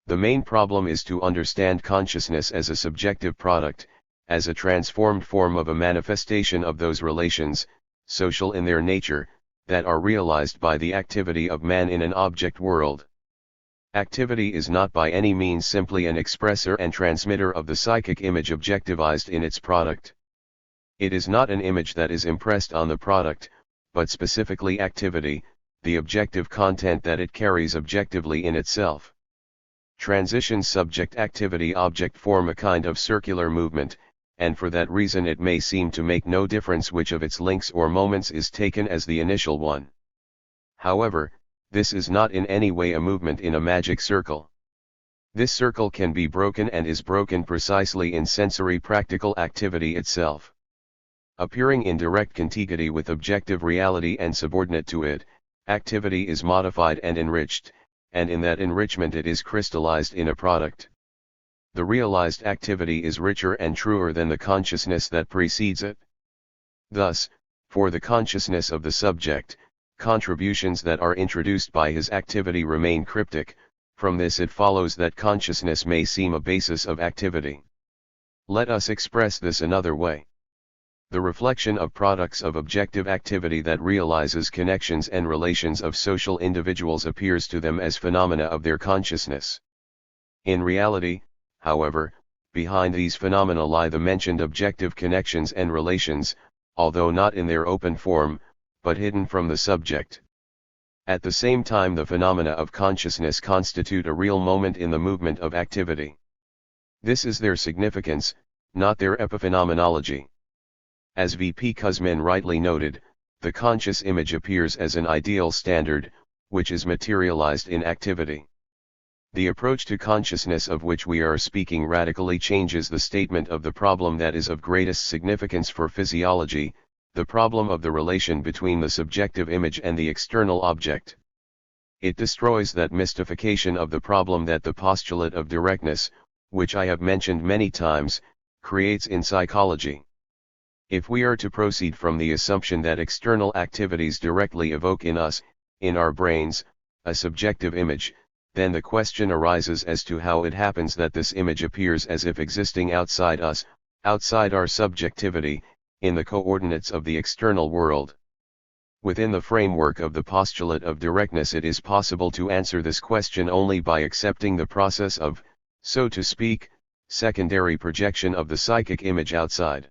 The main problem is to understand consciousness as a subjective product, as a transformed form of a manifestation of those relations, social in their nature, that are realized by the activity of man in an object world. Activity is not by any means simply an expressor and transmitter of the psychic image objectivized in its product. It is not an image that is impressed on the product, but specifically activity, the objective content that it carries objectively in itself. Transitions subject-activity-object form a kind of circular movement, and for that reason it may seem to make no difference which of its links or moments is taken as the initial one. However, this is not in any way a movement in a magic circle. This circle can be broken and is broken precisely in sensory practical activity itself. Appearing in direct contiguity with objective reality and subordinate to it, activity is modified and enriched, and in that enrichment it is crystallized in a product. The realized activity is richer and truer than the consciousness that precedes it. Thus, for the consciousness of the subject, contributions that are introduced by his activity remain cryptic. From this it follows that consciousness may seem a basis of activity. Let us express this another way. The reflection of products of objective activity that realizes connections and relations of social individuals appears to them as phenomena of their consciousness. In reality, however, behind these phenomena lie the mentioned objective connections and relations, although not in their open form, but hidden from the subject. At the same time, the phenomena of consciousness constitute a real moment in the movement of activity. This is their significance, not their epiphenomenology. As V. P. Kuzmin rightly noted, the conscious image appears as an ideal standard, which is materialized in activity. The approach to consciousness of which we are speaking radically changes the statement of the problem that is of greatest significance for physiology, the problem of the relation between the subjective image and the external object. It destroys that mystification of the problem that the postulate of directness, which I have mentioned many times, creates in psychology. If we are to proceed from the assumption that external activities directly evoke in us, in our brains, a subjective image, then the question arises as to how it happens that this image appears as if existing outside us, outside our subjectivity, in the coordinates of the external world. Within the framework of the postulate of directness, it is possible to answer this question only by accepting the process of, so to speak, secondary projection of the psychic image outside.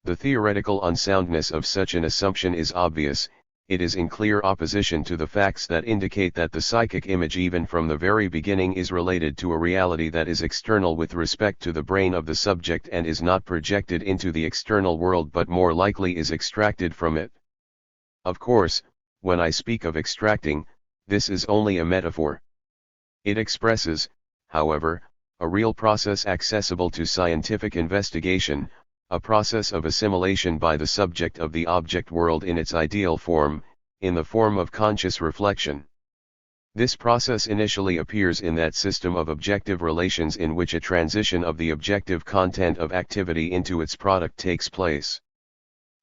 The theoretical unsoundness of such an assumption is obvious. It is in clear opposition to the facts that indicate that the psychic image even from the very beginning is related to a reality that is external with respect to the brain of the subject and is not projected into the external world but more likely is extracted from it. Of course, when I speak of extracting, this is only a metaphor. It expresses, however, a real process accessible to scientific investigation, a process of assimilation by the subject of the object world in its ideal form, in the form of conscious reflection. This process initially appears in that system of objective relations in which a transition of the objective content of activity into its product takes place.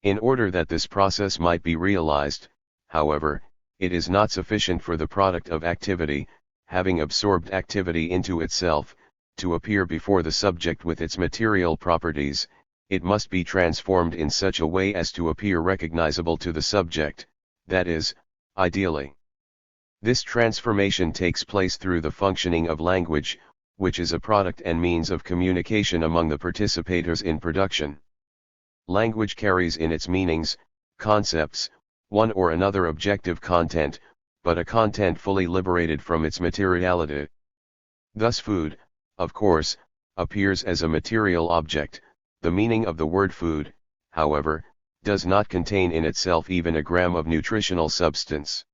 In order that this process might be realized, however, it is not sufficient for the product of activity, having absorbed activity into itself, to appear before the subject with its material properties. It must be transformed in such a way as to appear recognizable to the subject, that is, ideally. This transformation takes place through the functioning of language, which is a product and means of communication among the participators in production. Language carries in its meanings, concepts, one or another objective content, but a content fully liberated from its materiality. Thus food, of course, appears as a material object. The meaning of the word food, however, does not contain in itself even a gram of nutritional substance.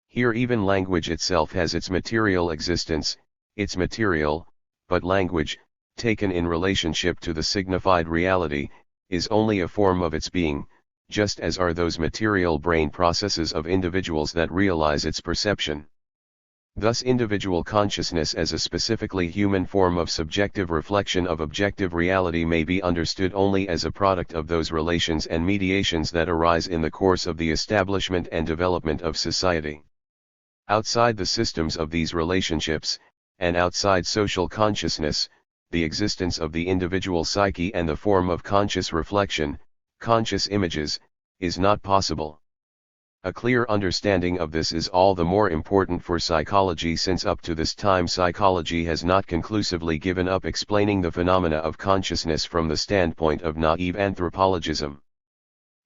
Here even language itself has its material existence, its material, but language, taken in relationship to the signified reality, is only a form of its being, just as are those material brain processes of individuals that realize its perception. Thus individual consciousness as a specifically human form of subjective reflection of objective reality may be understood only as a product of those relations and mediations that arise in the course of the establishment and development of society. Outside the systems of these relationships, and outside social consciousness, the existence of the individual psyche and the form of conscious reflection, conscious images, is not possible. A clear understanding of this is all the more important for psychology, since up to this time psychology has not conclusively given up explaining the phenomena of consciousness from the standpoint of naive anthropologism.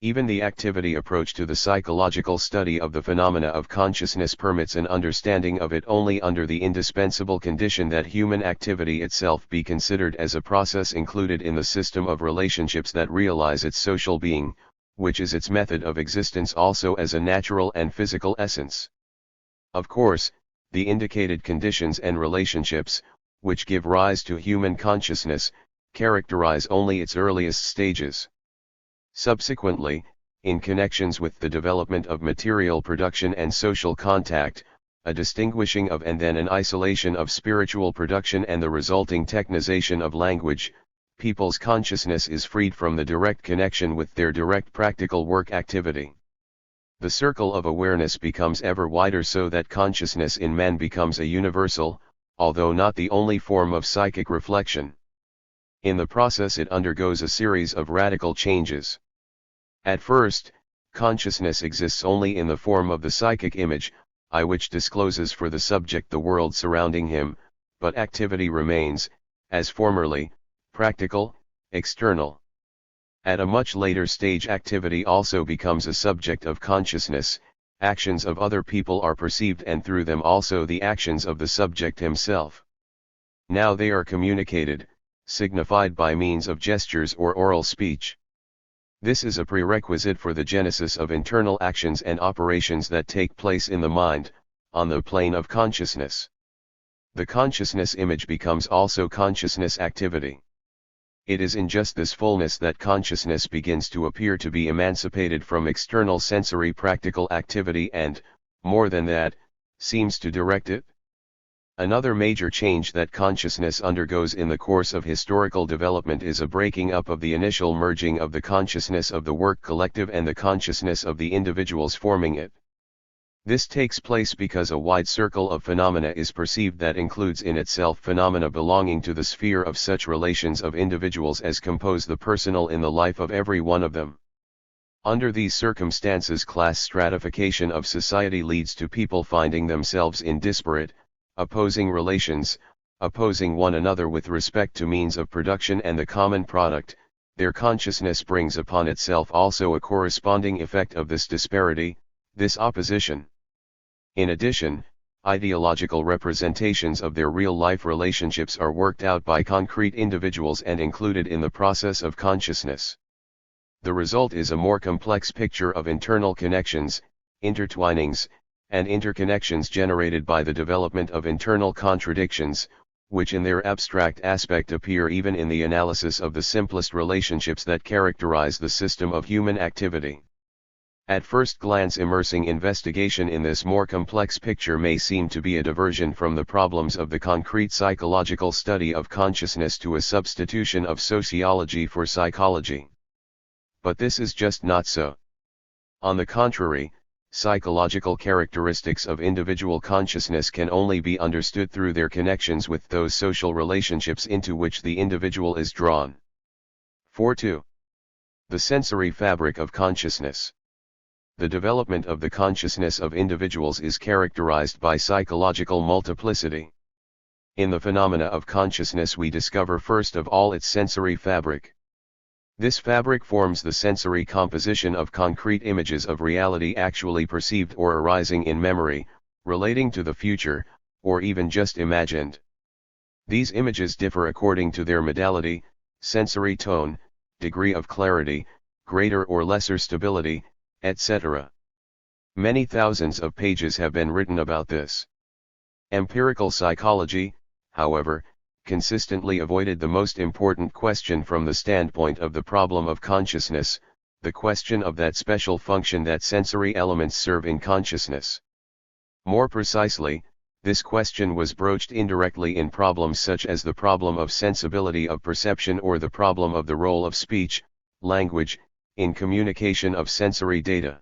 Even the activity approach to the psychological study of the phenomena of consciousness permits an understanding of it only under the indispensable condition that human activity itself be considered as a process included in the system of relationships that realize its social being, which is its method of existence also as a natural and physical essence. Of course, the indicated conditions and relationships, which give rise to human consciousness, characterize only its earliest stages. Subsequently, in connections with the development of material production and social contact, a distinguishing of and then an isolation of spiritual production and the resulting technization of language, people's consciousness is freed from the direct connection with their direct practical work activity. The circle of awareness becomes ever wider so that consciousness in man becomes a universal, although not the only form of psychic reflection. In the process it undergoes a series of radical changes. At first, consciousness exists only in the form of the psychic image, I, which discloses for the subject the world surrounding him, but activity remains, as formerly, practical, external. At a much later stage activity also becomes a subject of consciousness, actions of other people are perceived and through them also the actions of the subject himself. Now they are communicated, signified by means of gestures or oral speech. This is a prerequisite for the genesis of internal actions and operations that take place in the mind, on the plane of consciousness. The consciousness image becomes also consciousness activity. It is in just this fullness that consciousness begins to appear to be emancipated from external sensory practical activity and, more than that, seems to direct it. Another major change that consciousness undergoes in the course of historical development is a breaking up of the initial merging of the consciousness of the work collective and the consciousness of the individuals forming it. This takes place because a wide circle of phenomena is perceived that includes in itself phenomena belonging to the sphere of such relations of individuals as compose the personal in the life of every one of them. Under these circumstances, class stratification of society leads to people finding themselves in disparate, opposing relations, opposing one another with respect to means of production and the common product. Their consciousness brings upon itself also a corresponding effect of this disparity, this opposition. In addition, ideological representations of their real-life relationships are worked out by concrete individuals and included in the process of consciousness. The result is a more complex picture of internal connections, intertwinings, and interconnections generated by the development of internal contradictions, which in their abstract aspect appear even in the analysis of the simplest relationships that characterize the system of human activity. At first glance, immersing investigation in this more complex picture may seem to be a diversion from the problems of the concrete psychological study of consciousness to a substitution of sociology for psychology. But this is just not so. On the contrary, Psychological characteristics of individual consciousness can only be understood through their connections with those social relationships into which the individual is drawn. 4.2. The sensory fabric of consciousness. The development of the consciousness of individuals is characterized by psychological multiplicity. In the phenomena of consciousness we discover first of all its sensory fabric. This fabric forms the sensory composition of concrete images of reality actually perceived or arising in memory, relating to the future, or even just imagined. These images differ according to their modality, sensory tone, degree of clarity, greater or lesser stability, etc. Many thousands of pages have been written about this. Empirical psychology, however, consistently avoided the most important question from the standpoint of the problem of consciousness, the question of that special function that sensory elements serve in consciousness. More precisely, this question was broached indirectly in problems such as the problem of sensibility of perception or the problem of the role of speech, language, in communication of sensory data.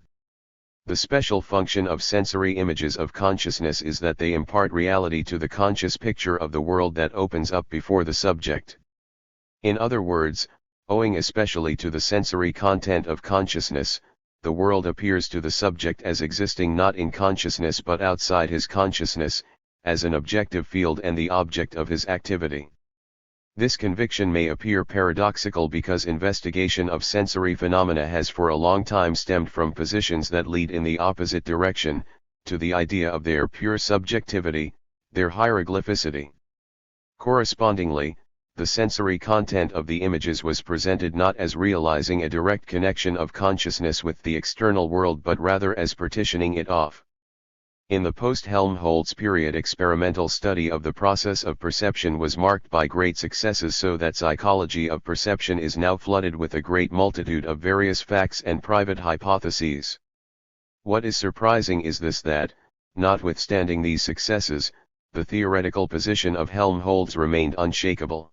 The special function of sensory images of consciousness is that they impart reality to the conscious picture of the world that opens up before the subject. In other words, owing especially to the sensory content of consciousness, the world appears to the subject as existing not in consciousness but outside his consciousness, as an objective field and the object of his activity. This conviction may appear paradoxical because investigation of sensory phenomena has for a long time stemmed from positions that lead in the opposite direction, to the idea of their pure subjectivity, their hieroglyphicity. Correspondingly, the sensory content of the images was presented not as realizing a direct connection of consciousness with the external world but rather as partitioning it off. In the post-Helmholtz period, experimental study of the process of perception was marked by great successes, so that psychology of perception is now flooded with a great multitude of various facts and private hypotheses. What is surprising is this, that, notwithstanding these successes, the theoretical position of Helmholtz remained unshakable.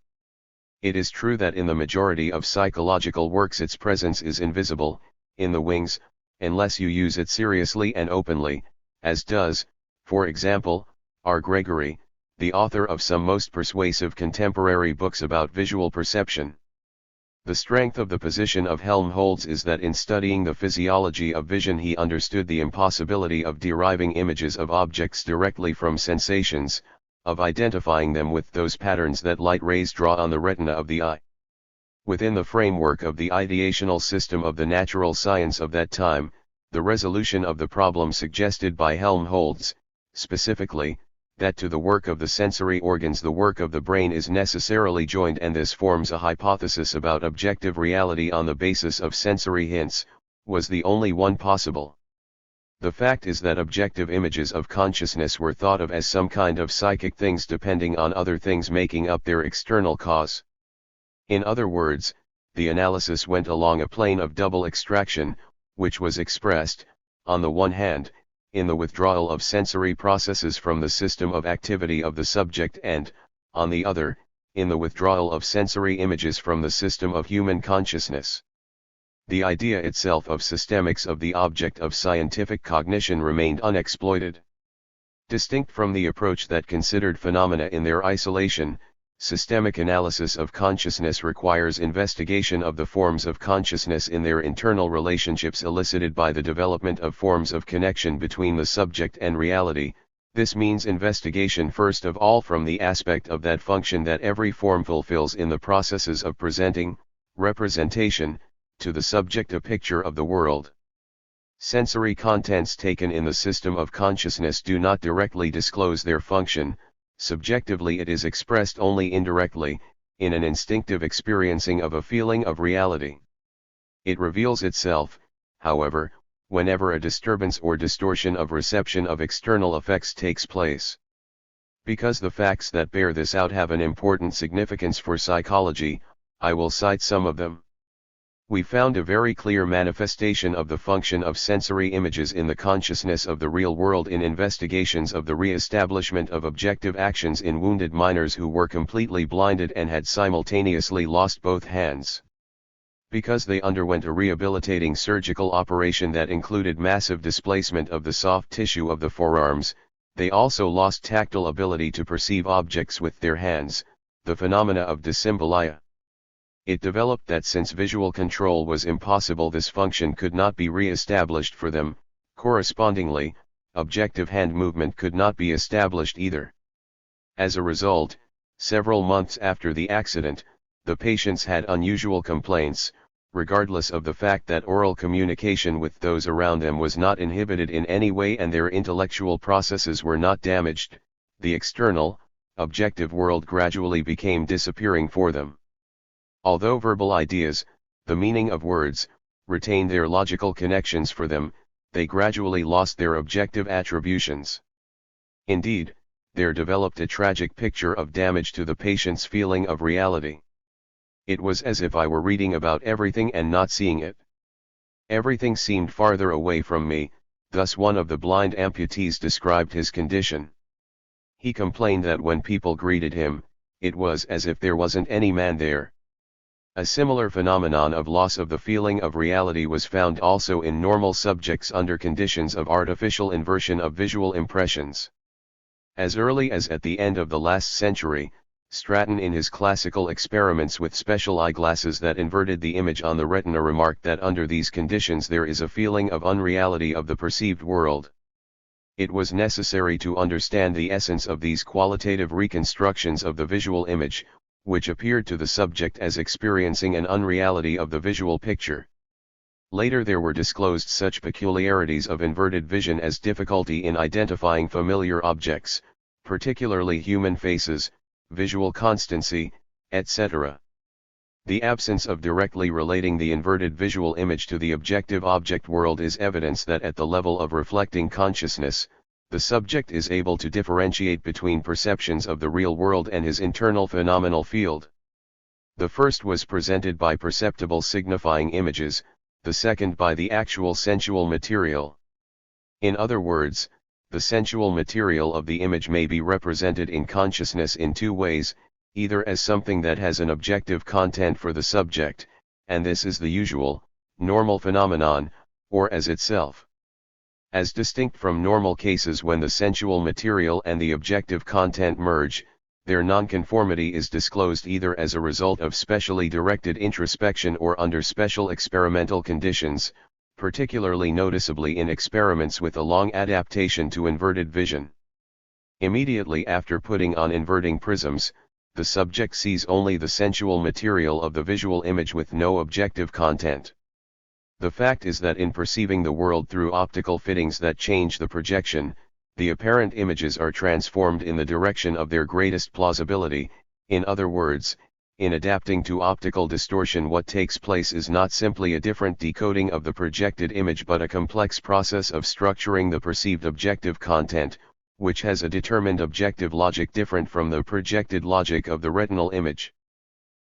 It is true that in the majority of psychological works its presence is invisible, in the wings, unless you use it seriously and openly, as does, for example, R. Gregory, the author of some most persuasive contemporary books about visual perception. The strength of the position of Helmholtz is that in studying the physiology of vision he understood the impossibility of deriving images of objects directly from sensations, of identifying them with those patterns that light rays draw on the retina of the eye. Within the framework of the ideational system of the natural science of that time, the resolution of the problem suggested by Helmholtz, specifically, that to the work of the sensory organs the work of the brain is necessarily joined, and this forms a hypothesis about objective reality on the basis of sensory hints, was the only one possible. The fact is that objective images of consciousness were thought of as some kind of psychic things depending on other things making up their external cause. In other words, the analysis went along a plane of double extraction, which was expressed, on the one hand, in the withdrawal of sensory processes from the system of activity of the subject and, on the other, in the withdrawal of sensory images from the system of human consciousness. The idea itself of systemics of the object of scientific cognition remained unexploited. Distinct from the approach that considered phenomena in their isolation, systemic analysis of consciousness requires investigation of the forms of consciousness in their internal relationships elicited by the development of forms of connection between the subject and reality. This means investigation first of all from the aspect of that function that every form fulfills in the processes of presenting, representation, to the subject a picture of the world. Sensory contents taken in the system of consciousness do not directly disclose their function. Subjectively it is expressed only indirectly, in an instinctive experiencing of a feeling of reality. It reveals itself, however, whenever a disturbance or distortion of reception of external effects takes place. Because the facts that bear this out have an important significance for psychology, I will cite some of them. We found a very clear manifestation of the function of sensory images in the consciousness of the real world in investigations of the re-establishment of objective actions in wounded miners who were completely blinded and had simultaneously lost both hands. Because they underwent a rehabilitating surgical operation that included massive displacement of the soft tissue of the forearms, they also lost tactile ability to perceive objects with their hands, the phenomena of dyssymbiolia. It developed that since visual control was impossible, this function could not be re-established for them. Correspondingly, objective hand movement could not be established either. As a result, several months after the accident, the patients had unusual complaints, regardless of the fact that oral communication with those around them was not inhibited in any way and their intellectual processes were not damaged. The external, objective world gradually became disappearing for them. Although verbal ideas, the meaning of words, retained their logical connections for them, they gradually lost their objective attributions. Indeed, there developed a tragic picture of damage to the patient's feeling of reality. It was as if I were reading about everything and not seeing it. Everything seemed farther away from me, thus one of the blind amputees described his condition. He complained that when people greeted him, it was as if there wasn't any man there. A similar phenomenon of loss of the feeling of reality was found also in normal subjects under conditions of artificial inversion of visual impressions. As early as at the end of the last century, Stratton in his classical experiments with special eyeglasses that inverted the image on the retina remarked that under these conditions there is a feeling of unreality of the perceived world. It was necessary to understand the essence of these qualitative reconstructions of the visual image, which appeared to the subject as experiencing an unreality of the visual picture. Later there were disclosed such peculiarities of inverted vision as difficulty in identifying familiar objects, particularly human faces, visual constancy, etc. The absence of directly relating the inverted visual image to the objective object world is evidence that at the level of reflecting consciousness, the subject is able to differentiate between perceptions of the real world and his internal phenomenal field. The first was presented by perceptible signifying images, the second by the actual sensual material. In other words, the sensual material of the image may be represented in consciousness in two ways, either as something that has an objective content for the subject, and this is the usual, normal phenomenon, or as itself. As distinct from normal cases when the sensual material and the objective content merge, their nonconformity is disclosed either as a result of specially directed introspection or under special experimental conditions, particularly noticeably in experiments with a long adaptation to inverted vision. Immediately after putting on inverting prisms, the subject sees only the sensual material of the visual image with no objective content. The fact is that in perceiving the world through optical fittings that change the projection, the apparent images are transformed in the direction of their greatest plausibility. In other words, in adapting to optical distortion, what takes place is not simply a different decoding of the projected image but a complex process of structuring the perceived objective content, which has a determined objective logic different from the projected logic of the retinal image.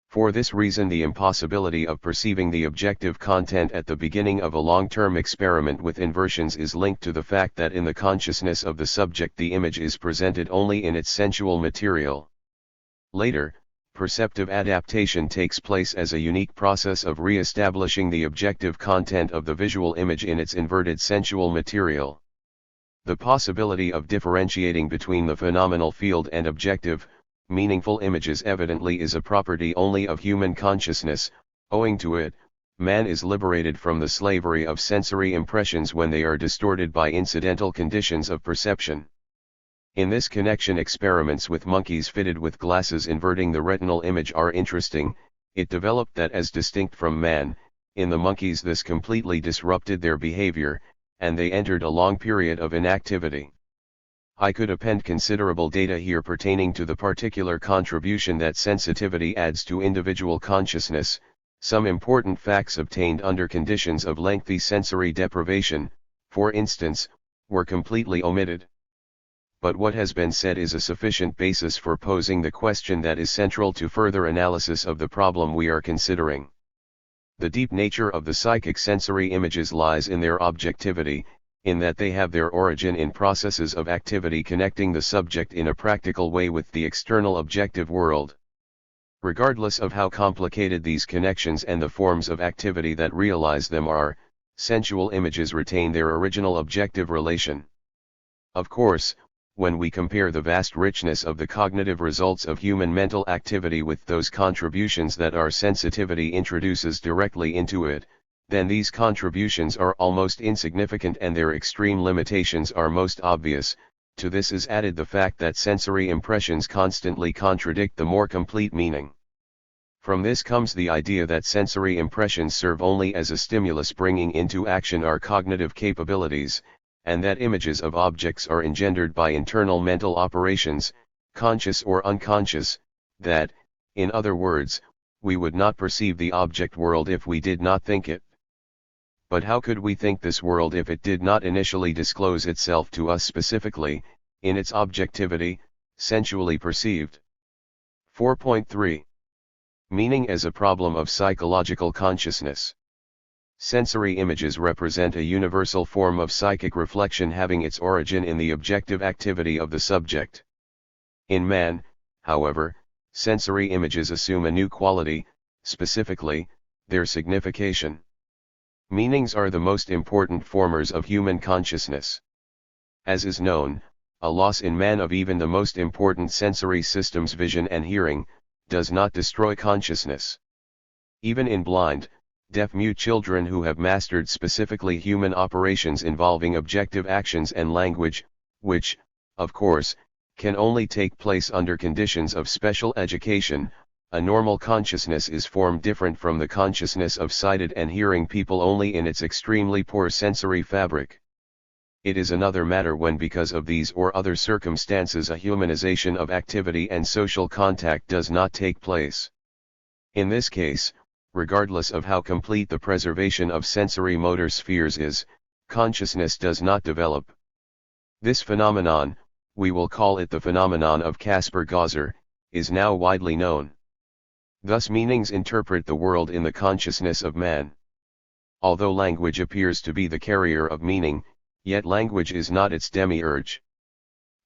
For this reason, the impossibility of perceiving the objective content at the beginning of a long-term experiment with inversions is linked to the fact that in the consciousness of the subject the image is presented only in its sensual material. Later, perceptive adaptation takes place as a unique process of re-establishing the objective content of the visual image in its inverted sensual material. The possibility of differentiating between the phenomenal field and objective, meaningful images evidently is a property only of human consciousness. Owing to it, man is liberated from the slavery of sensory impressions when they are distorted by incidental conditions of perception. In this connection, experiments with monkeys fitted with glasses inverting the retinal image are interesting. It developed that as distinct from man, in the monkeys this completely disrupted their behavior, and they entered a long period of inactivity. I could append considerable data here pertaining to the particular contribution that sensitivity adds to individual consciousness. Some important facts obtained under conditions of lengthy sensory deprivation, for instance, were completely omitted. But what has been said is a sufficient basis for posing the question that is central to further analysis of the problem we are considering. The deep nature of the psychic sensory images lies in their objectivity, in that they have their origin in processes of activity connecting the subject in a practical way with the external objective world. Regardless of how complicated these connections and the forms of activity that realize them are, sensual images retain their original objective relation. Of course, when we compare the vast richness of the cognitive results of human mental activity with those contributions that our sensitivity introduces directly into it, then these contributions are almost insignificant and their extreme limitations are most obvious. To this is added the fact that sensory impressions constantly contradict the more complete meaning. From this comes the idea that sensory impressions serve only as a stimulus bringing into action our cognitive capabilities, and that images of objects are engendered by internal mental operations, conscious or unconscious, that, in other words, we would not perceive the object world if we did not think it. But how could we think this world if it did not initially disclose itself to us specifically, in its objectivity, sensually perceived? 4.3. Meaning as a problem of psychological consciousness. Sensory images represent a universal form of psychic reflection having its origin in the objective activity of the subject. In man, however, sensory images assume a new quality, specifically, their signification. Meanings are the most important formers of human consciousness. As is known, a loss in man of even the most important sensory systems, vision and hearing, does not destroy consciousness. Even in blind, deaf-mute children who have mastered specifically human operations involving objective actions and language, which, of course, can only take place under conditions of special education, a normal consciousness is formed different from the consciousness of sighted and hearing people only in its extremely poor sensory fabric. It is another matter when because of these or other circumstances a humanization of activity and social contact does not take place. In this case, regardless of how complete the preservation of sensory motor spheres is, consciousness does not develop. This phenomenon, we will call it the phenomenon of Kasper-Gauser, is now widely known. Thus meanings interpret the world in the consciousness of man. Although language appears to be the carrier of meaning, yet language is not its demiurge.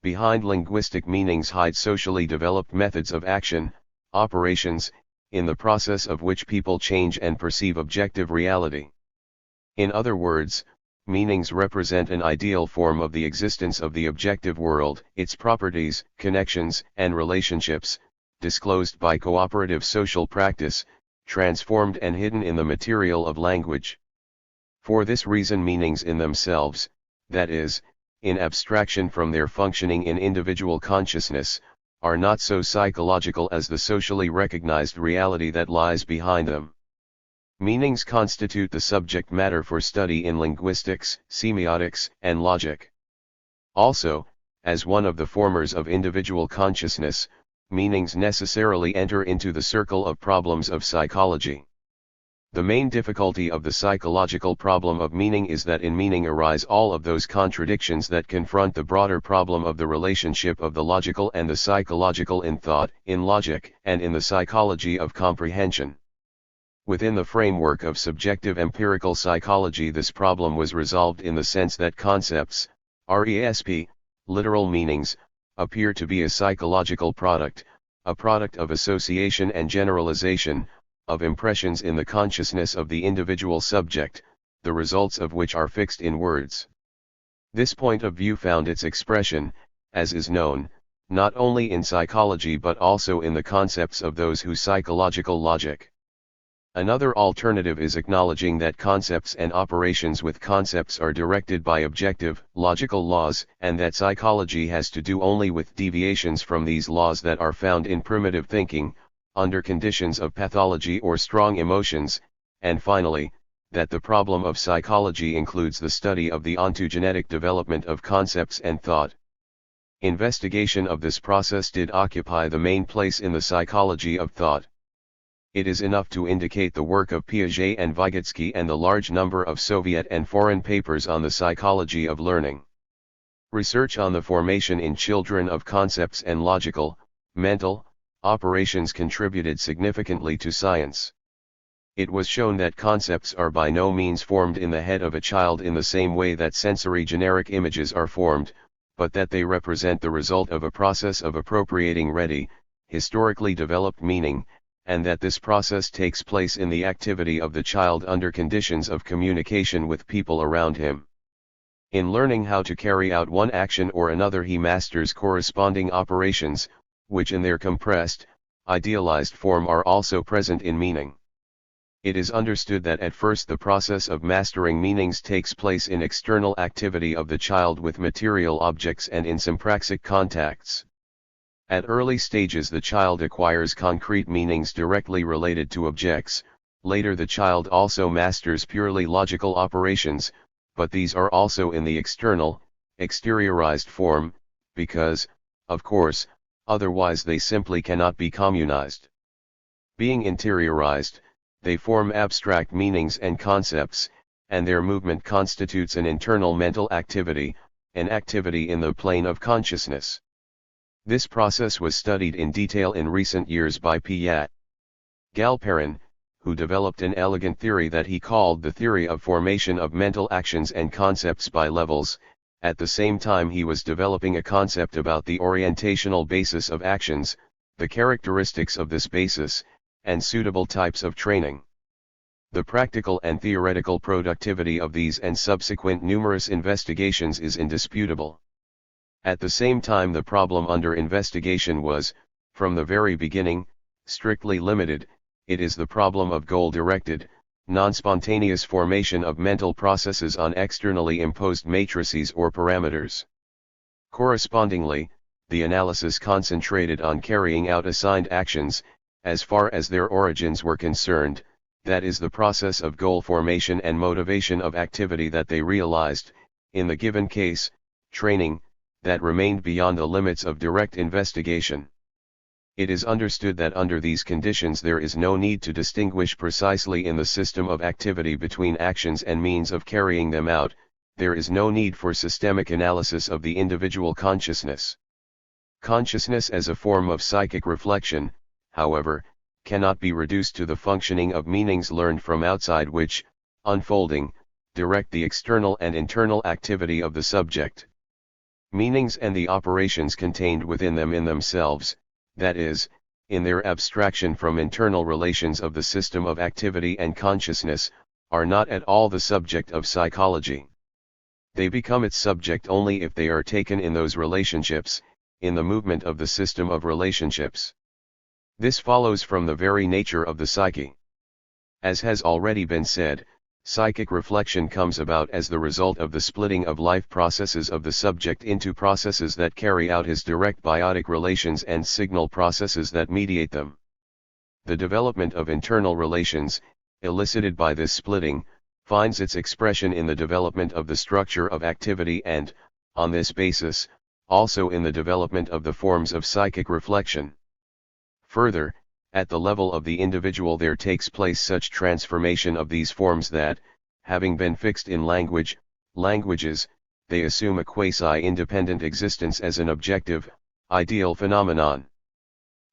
Behind linguistic meanings hide socially developed methods of action, operations, in the process of which people change and perceive objective reality. In other words, meanings represent an ideal form of the existence of the objective world, its properties, connections, and relationships, disclosed by cooperative social practice, transformed and hidden in the material of language. For this reason meanings in themselves, that is, in abstraction from their functioning in individual consciousness, are not so psychological as the socially recognized reality that lies behind them. Meanings constitute the subject matter for study in linguistics, semiotics, and logic. Also, as one of the formers of individual consciousness, meanings necessarily enter into the circle of problems of psychology. The main difficulty of the psychological problem of meaning is that in meaning arise all of those contradictions that confront the broader problem of the relationship of the logical and the psychological in thought, in logic, and in the psychology of comprehension. Within the framework of subjective empirical psychology, this problem was resolved in the sense that concepts, RESP, literal meanings, appear to be a psychological product, a product of association and generalization, of impressions in the consciousness of the individual subject, the results of which are fixed in words. This point of view found its expression, as is known, not only in psychology but also in the concepts of those who psychological logic. Another alternative is acknowledging that concepts and operations with concepts are directed by objective, logical laws, and that psychology has to do only with deviations from these laws that are found in primitive thinking, under conditions of pathology or strong emotions, and finally, that the problem of psychology includes the study of the ontogenetic development of concepts and thought. Investigation of this process did occupy the main place in the psychology of thought. It is enough to indicate the work of Piaget and Vygotsky and the large number of Soviet and foreign papers on the psychology of learning. Research on the formation in children of concepts and logical, mental, operations contributed significantly to science. It was shown that concepts are by no means formed in the head of a child in the same way that sensory generic images are formed, but that they represent the result of a process of appropriating ready, historically developed meaning, and that this process takes place in the activity of the child under conditions of communication with people around him. In learning how to carry out one action or another, he masters corresponding operations, which in their compressed, idealized form are also present in meaning. It is understood that at first the process of mastering meanings takes place in external activity of the child with material objects and in sympaxic contacts. At early stages the child acquires concrete meanings directly related to objects. Later the child also masters purely logical operations, but these are also in the external, exteriorized form, because, of course, otherwise they simply cannot be communized. Being interiorized, they form abstract meanings and concepts, and their movement constitutes an internal mental activity, an activity in the plane of consciousness. This process was studied in detail in recent years by Piat Galperin, who developed an elegant theory that he called the theory of formation of mental actions and concepts by levels. At the same time he was developing a concept about the orientational basis of actions, the characteristics of this basis, and suitable types of training. The practical and theoretical productivity of these and subsequent numerous investigations is indisputable. At the same time the problem under investigation was, from the very beginning, strictly limited. It is the problem of goal-directed, non-spontaneous formation of mental processes on externally imposed matrices or parameters. Correspondingly, the analysis concentrated on carrying out assigned actions, as far as their origins were concerned, that is the process of goal formation and motivation of activity that they realized, in the given case, training, that remained beyond the limits of direct investigation. It is understood that under these conditions there is no need to distinguish precisely in the system of activity between actions and means of carrying them out. There is no need for systemic analysis of the individual consciousness. Consciousness as a form of psychic reflection, however, cannot be reduced to the functioning of meanings learned from outside which, unfolding, direct the external and internal activity of the subject. Meanings and the operations contained within them in themselves, that is, in their abstraction from internal relations of the system of activity and consciousness, are not at all the subject of psychology. They become its subject only if they are taken in those relationships, in the movement of the system of relationships. This follows from the very nature of the psyche. As has already been said, psychic reflection comes about as the result of the splitting of life processes of the subject into processes that carry out his direct biotic relations and signal processes that mediate them. The development of internal relations, elicited by this splitting, finds its expression in the development of the structure of activity and, on this basis, also in the development of the forms of psychic reflection. Further, at the level of the individual there takes place such transformation of these forms that, having been fixed in languages, they assume a quasi-independent existence as an objective, ideal phenomenon.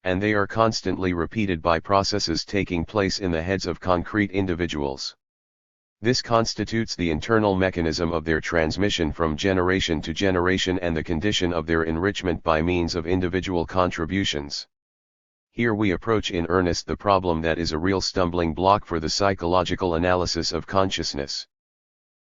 And they are constantly repeated by processes taking place in the heads of concrete individuals. This constitutes the internal mechanism of their transmission from generation to generation and the condition of their enrichment by means of individual contributions. Here we approach in earnest the problem that is a real stumbling block for the psychological analysis of consciousness.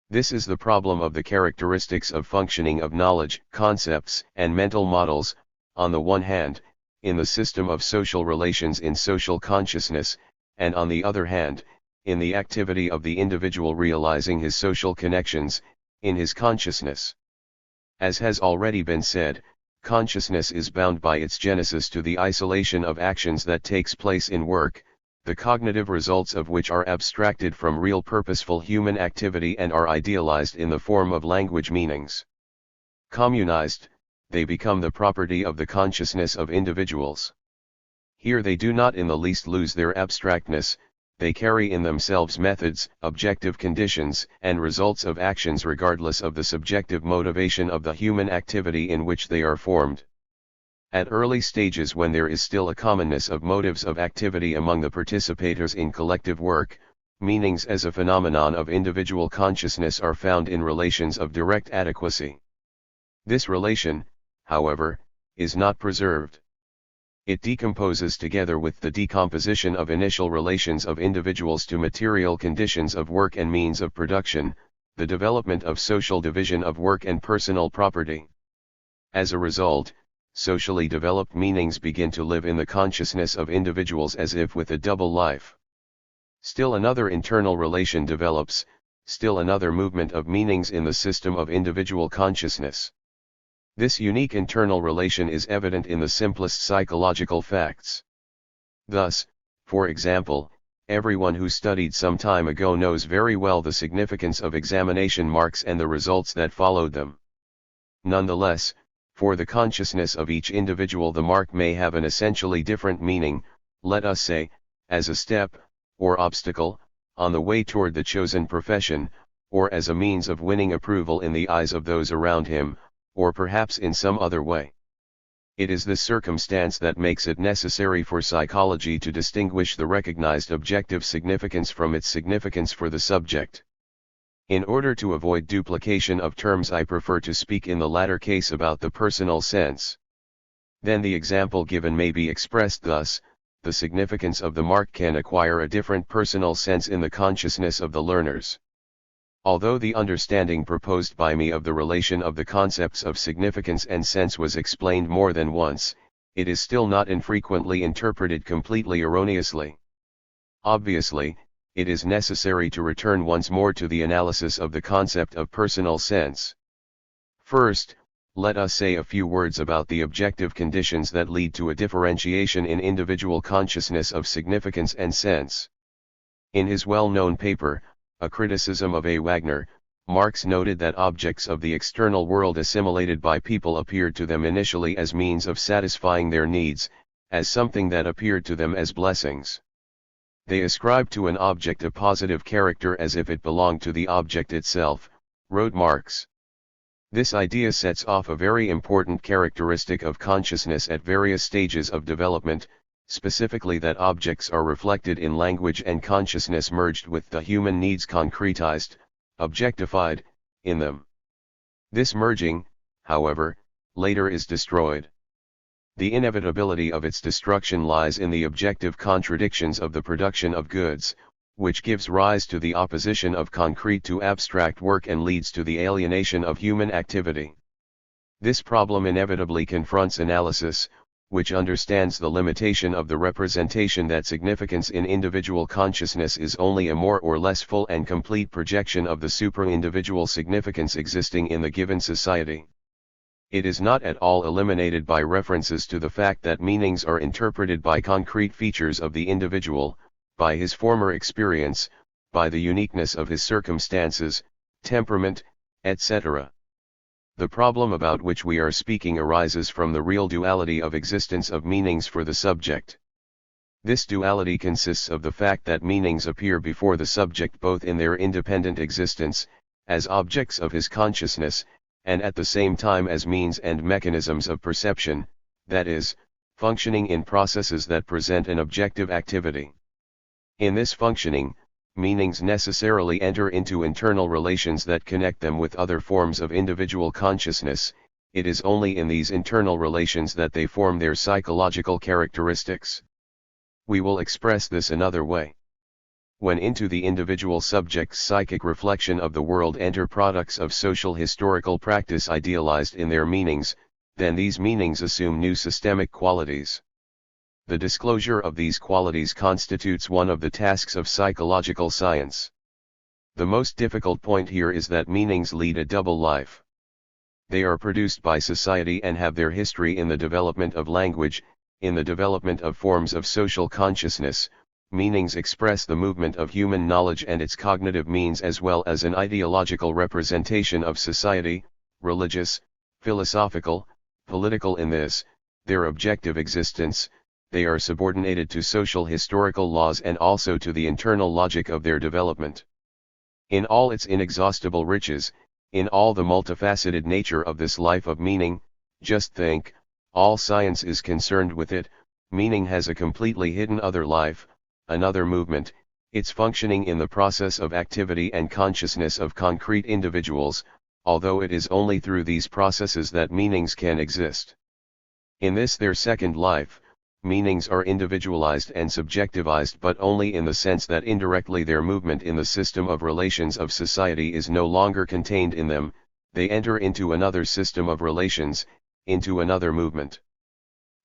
This is the problem of the characteristics of functioning of knowledge, concepts, and mental models, on the one hand, in the system of social relations in social consciousness, and on the other hand, in the activity of the individual realizing his social connections, in his consciousness. As has already been said, consciousness is bound by its genesis to the isolation of actions that takes place in work, the cognitive results of which are abstracted from real purposeful human activity and are idealized in the form of language meanings. Communized, they become the property of the consciousness of individuals. Here they do not in the least lose their abstractness, they carry in themselves methods, objective conditions, and results of actions regardless of the subjective motivation of the human activity in which they are formed. At early stages when there is still a commonness of motives of activity among the participators in collective work, meanings as a phenomenon of individual consciousness are found in relations of direct adequacy. This relation, however, is not preserved. It decomposes together with the decomposition of initial relations of individuals to material conditions of work and means of production, the development of social division of work and personal property. As a result, socially developed meanings begin to live in the consciousness of individuals as if with a double life. Still another internal relation develops, still another movement of meanings in the system of individual consciousness. This unique internal relation is evident in the simplest psychological facts. Thus, for example, everyone who studied some time ago knows very well the significance of examination marks and the results that followed them. Nonetheless, for the consciousness of each individual the mark may have an essentially different meaning, let us say, as a step, or obstacle, on the way toward the chosen profession, or as a means of winning approval in the eyes of those around him, or perhaps in some other way. It is this circumstance that makes it necessary for psychology to distinguish the recognized objective significance from its significance for the subject. In order to avoid duplication of terms, I prefer to speak in the latter case about the personal sense. Then the example given may be expressed thus: the significance of the mark can acquire a different personal sense in the consciousness of the learners. Although the understanding proposed by me of the relation of the concepts of significance and sense was explained more than once, it is still not infrequently interpreted completely erroneously. Obviously, it is necessary to return once more to the analysis of the concept of personal sense. First, let us say a few words about the objective conditions that lead to a differentiation in individual consciousness of significance and sense. In his well-known paper, A Criticism of A. Wagner, Marx noted that objects of the external world assimilated by people appeared to them initially as means of satisfying their needs, as something that appeared to them as blessings. They ascribed to an object a positive character as if it belonged to the object itself, wrote Marx. This idea sets off a very important characteristic of consciousness at various stages of development, specifically that objects are reflected in language and consciousness merged with the human needs concretized, objectified, in them. This merging, however, later is destroyed. The inevitability of its destruction lies in the objective contradictions of the production of goods, which gives rise to the opposition of concrete to abstract work and leads to the alienation of human activity. This problem inevitably confronts analysis, which understands the limitation of the representation that significance in individual consciousness is only a more or less full and complete projection of the supra-individual significance existing in the given society. It is not at all eliminated by references to the fact that meanings are interpreted by concrete features of the individual, by his former experience, by the uniqueness of his circumstances, temperament, etc. The problem about which we are speaking arises from the real duality of existence of meanings for the subject. This duality consists of the fact that meanings appear before the subject both in their independent existence, as objects of his consciousness, and at the same time as means and mechanisms of perception, that is, functioning in processes that present an objective activity. In this functioning, meanings necessarily enter into internal relations that connect them with other forms of individual consciousness. It is only in these internal relations that they form their psychological characteristics. We will express this another way. When into the individual subject's psychic reflection of the world enter products of social historical practice idealized in their meanings, then these meanings assume new systemic qualities. The disclosure of these qualities constitutes one of the tasks of psychological science. The most difficult point here is that meanings lead a double life. They are produced by society and have their history in the development of language, in the development of forms of social consciousness. Meanings express the movement of human knowledge and its cognitive means as well as an ideological representation of society, religious, philosophical, political. In this, their objective existence, they are subordinated to social historical laws and also to the internal logic of their development. In all its inexhaustible riches, in all the multifaceted nature of this life of meaning, just think, all science is concerned with it, meaning has a completely hidden other life, another movement, its functioning in the process of activity and consciousness of concrete individuals, although it is only through these processes that meanings can exist. In this their second life, meanings are individualized and subjectivized, but only in the sense that indirectly their movement in the system of relations of society is no longer contained in them, they enter into another system of relations, into another movement.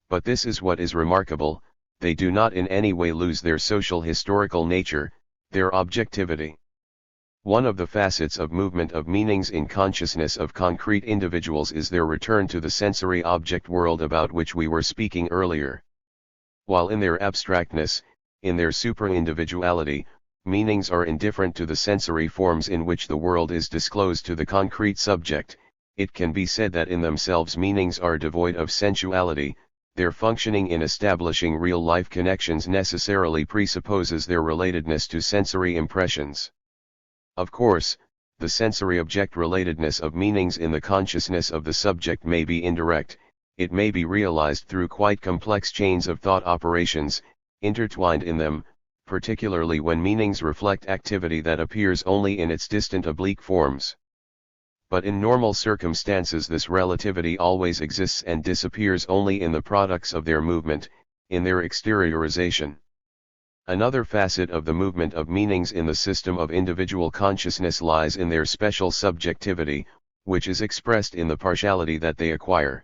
But this is what is remarkable, they do not in any way lose their social historical nature, their objectivity. One of the facets of movement of meanings in consciousness of concrete individuals is their return to the sensory object world about which we were speaking earlier. While in their abstractness, in their superindividuality, meanings are indifferent to the sensory forms in which the world is disclosed to the concrete subject, it can be said that in themselves meanings are devoid of sensuality. Their functioning in establishing real-life connections necessarily presupposes their relatedness to sensory impressions. Of course, the sensory-object relatedness of meanings in the consciousness of the subject may be indirect, it may be realized through quite complex chains of thought operations, intertwined in them, particularly when meanings reflect activity that appears only in its distant oblique forms. But in normal circumstances this relativity always exists and disappears only in the products of their movement, in their exteriorization. Another facet of the movement of meanings in the system of individual consciousness lies in their special subjectivity, which is expressed in the partiality that they acquire.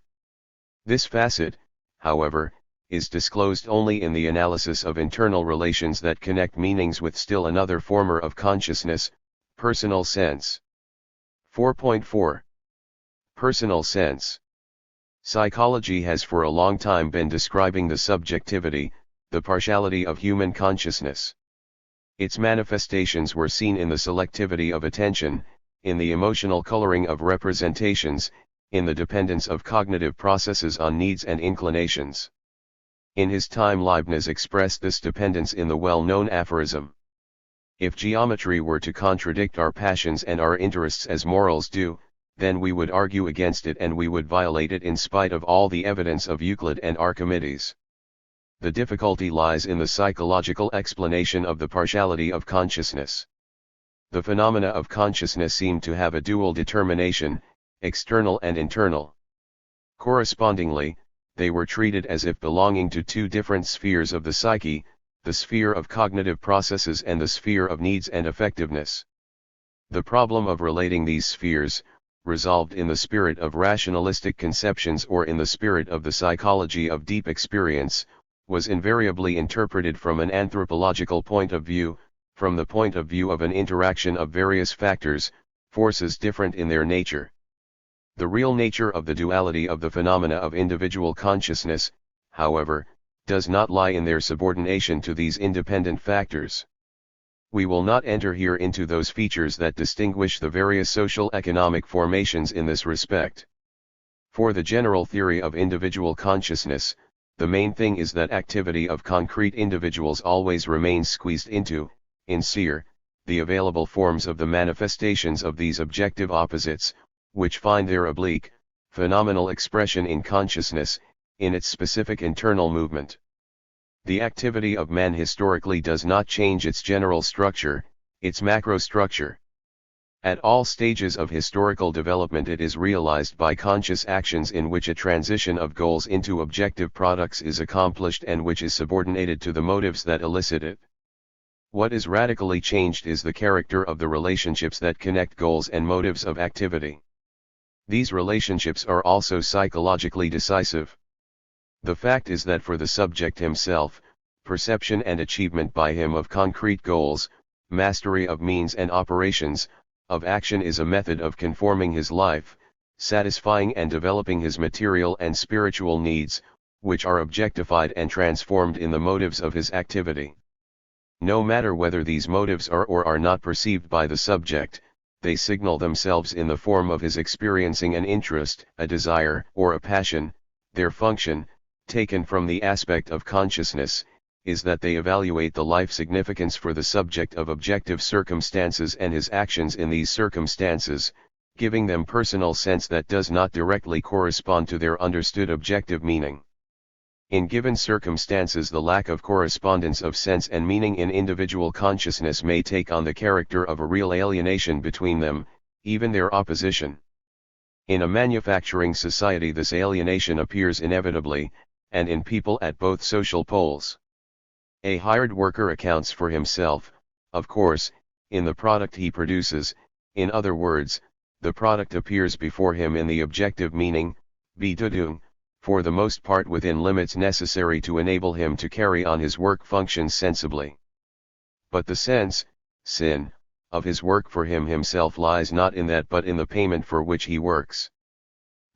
This facet, however, is disclosed only in the analysis of internal relations that connect meanings with still another former of consciousness, personal sense. 4.4. Personal sense. Psychology has for a long time been describing the subjectivity, the partiality of human consciousness. Its manifestations were seen in the selectivity of attention, in the emotional coloring of representations, in the dependence of cognitive processes on needs and inclinations. In his time Leibniz expressed this dependence in the well-known aphorism: "If geometry were to contradict our passions and our interests as morals do, then we would argue against it and we would violate it in spite of all the evidence of Euclid and Archimedes." The difficulty lies in the psychological explanation of the partiality of consciousness. The phenomena of consciousness seem to have a dual determination, external and internal. Correspondingly, they were treated as if belonging to two different spheres of the psyche, the sphere of cognitive processes and the sphere of needs and effectiveness. The problem of relating these spheres, resolved in the spirit of rationalistic conceptions or in the spirit of the psychology of deep experience, was invariably interpreted from an anthropological point of view, from the point of view of an interaction of various factors, forces different in their nature. The real nature of the duality of the phenomena of individual consciousness, however, does not lie in their subordination to these independent factors. We will not enter here into those features that distinguish the various social economic formations in this respect. For the general theory of individual consciousness, the main thing is that activity of concrete individuals always remains squeezed into, in sphere, the available forms of the manifestations of these objective opposites, which find their oblique, phenomenal expression in consciousness, in its specific internal movement. The activity of man historically does not change its general structure, its macrostructure. At all stages of historical development it is realized by conscious actions in which a transition of goals into objective products is accomplished and which is subordinated to the motives that elicit it. What is radically changed is the character of the relationships that connect goals and motives of activity. These relationships are also psychologically decisive. The fact is that for the subject himself, perception and achievement by him of concrete goals, mastery of means and operations, of action is a method of conforming his life, satisfying and developing his material and spiritual needs, which are objectified and transformed in the motives of his activity. No matter whether these motives are or are not perceived by the subject, they signal themselves in the form of his experiencing an interest, a desire, or a passion. Their function, taken from the aspect of consciousness, is that they evaluate the life significance for the subject of objective circumstances and his actions in these circumstances, giving them personal sense that does not directly correspond to their understood objective meaning. In given circumstances the lack of correspondence of sense and meaning in individual consciousness may take on the character of a real alienation between them, even their opposition. In a manufacturing society this alienation appears inevitably, and in people at both social poles. A hired worker accounts for himself, of course, in the product he produces. In other words, the product appears before him in the objective meaning, Bedeutung, for the most part within limits necessary to enable him to carry on his work functions sensibly. But the sense, Sinn, of his work for him himself lies not in that but in the payment for which he works.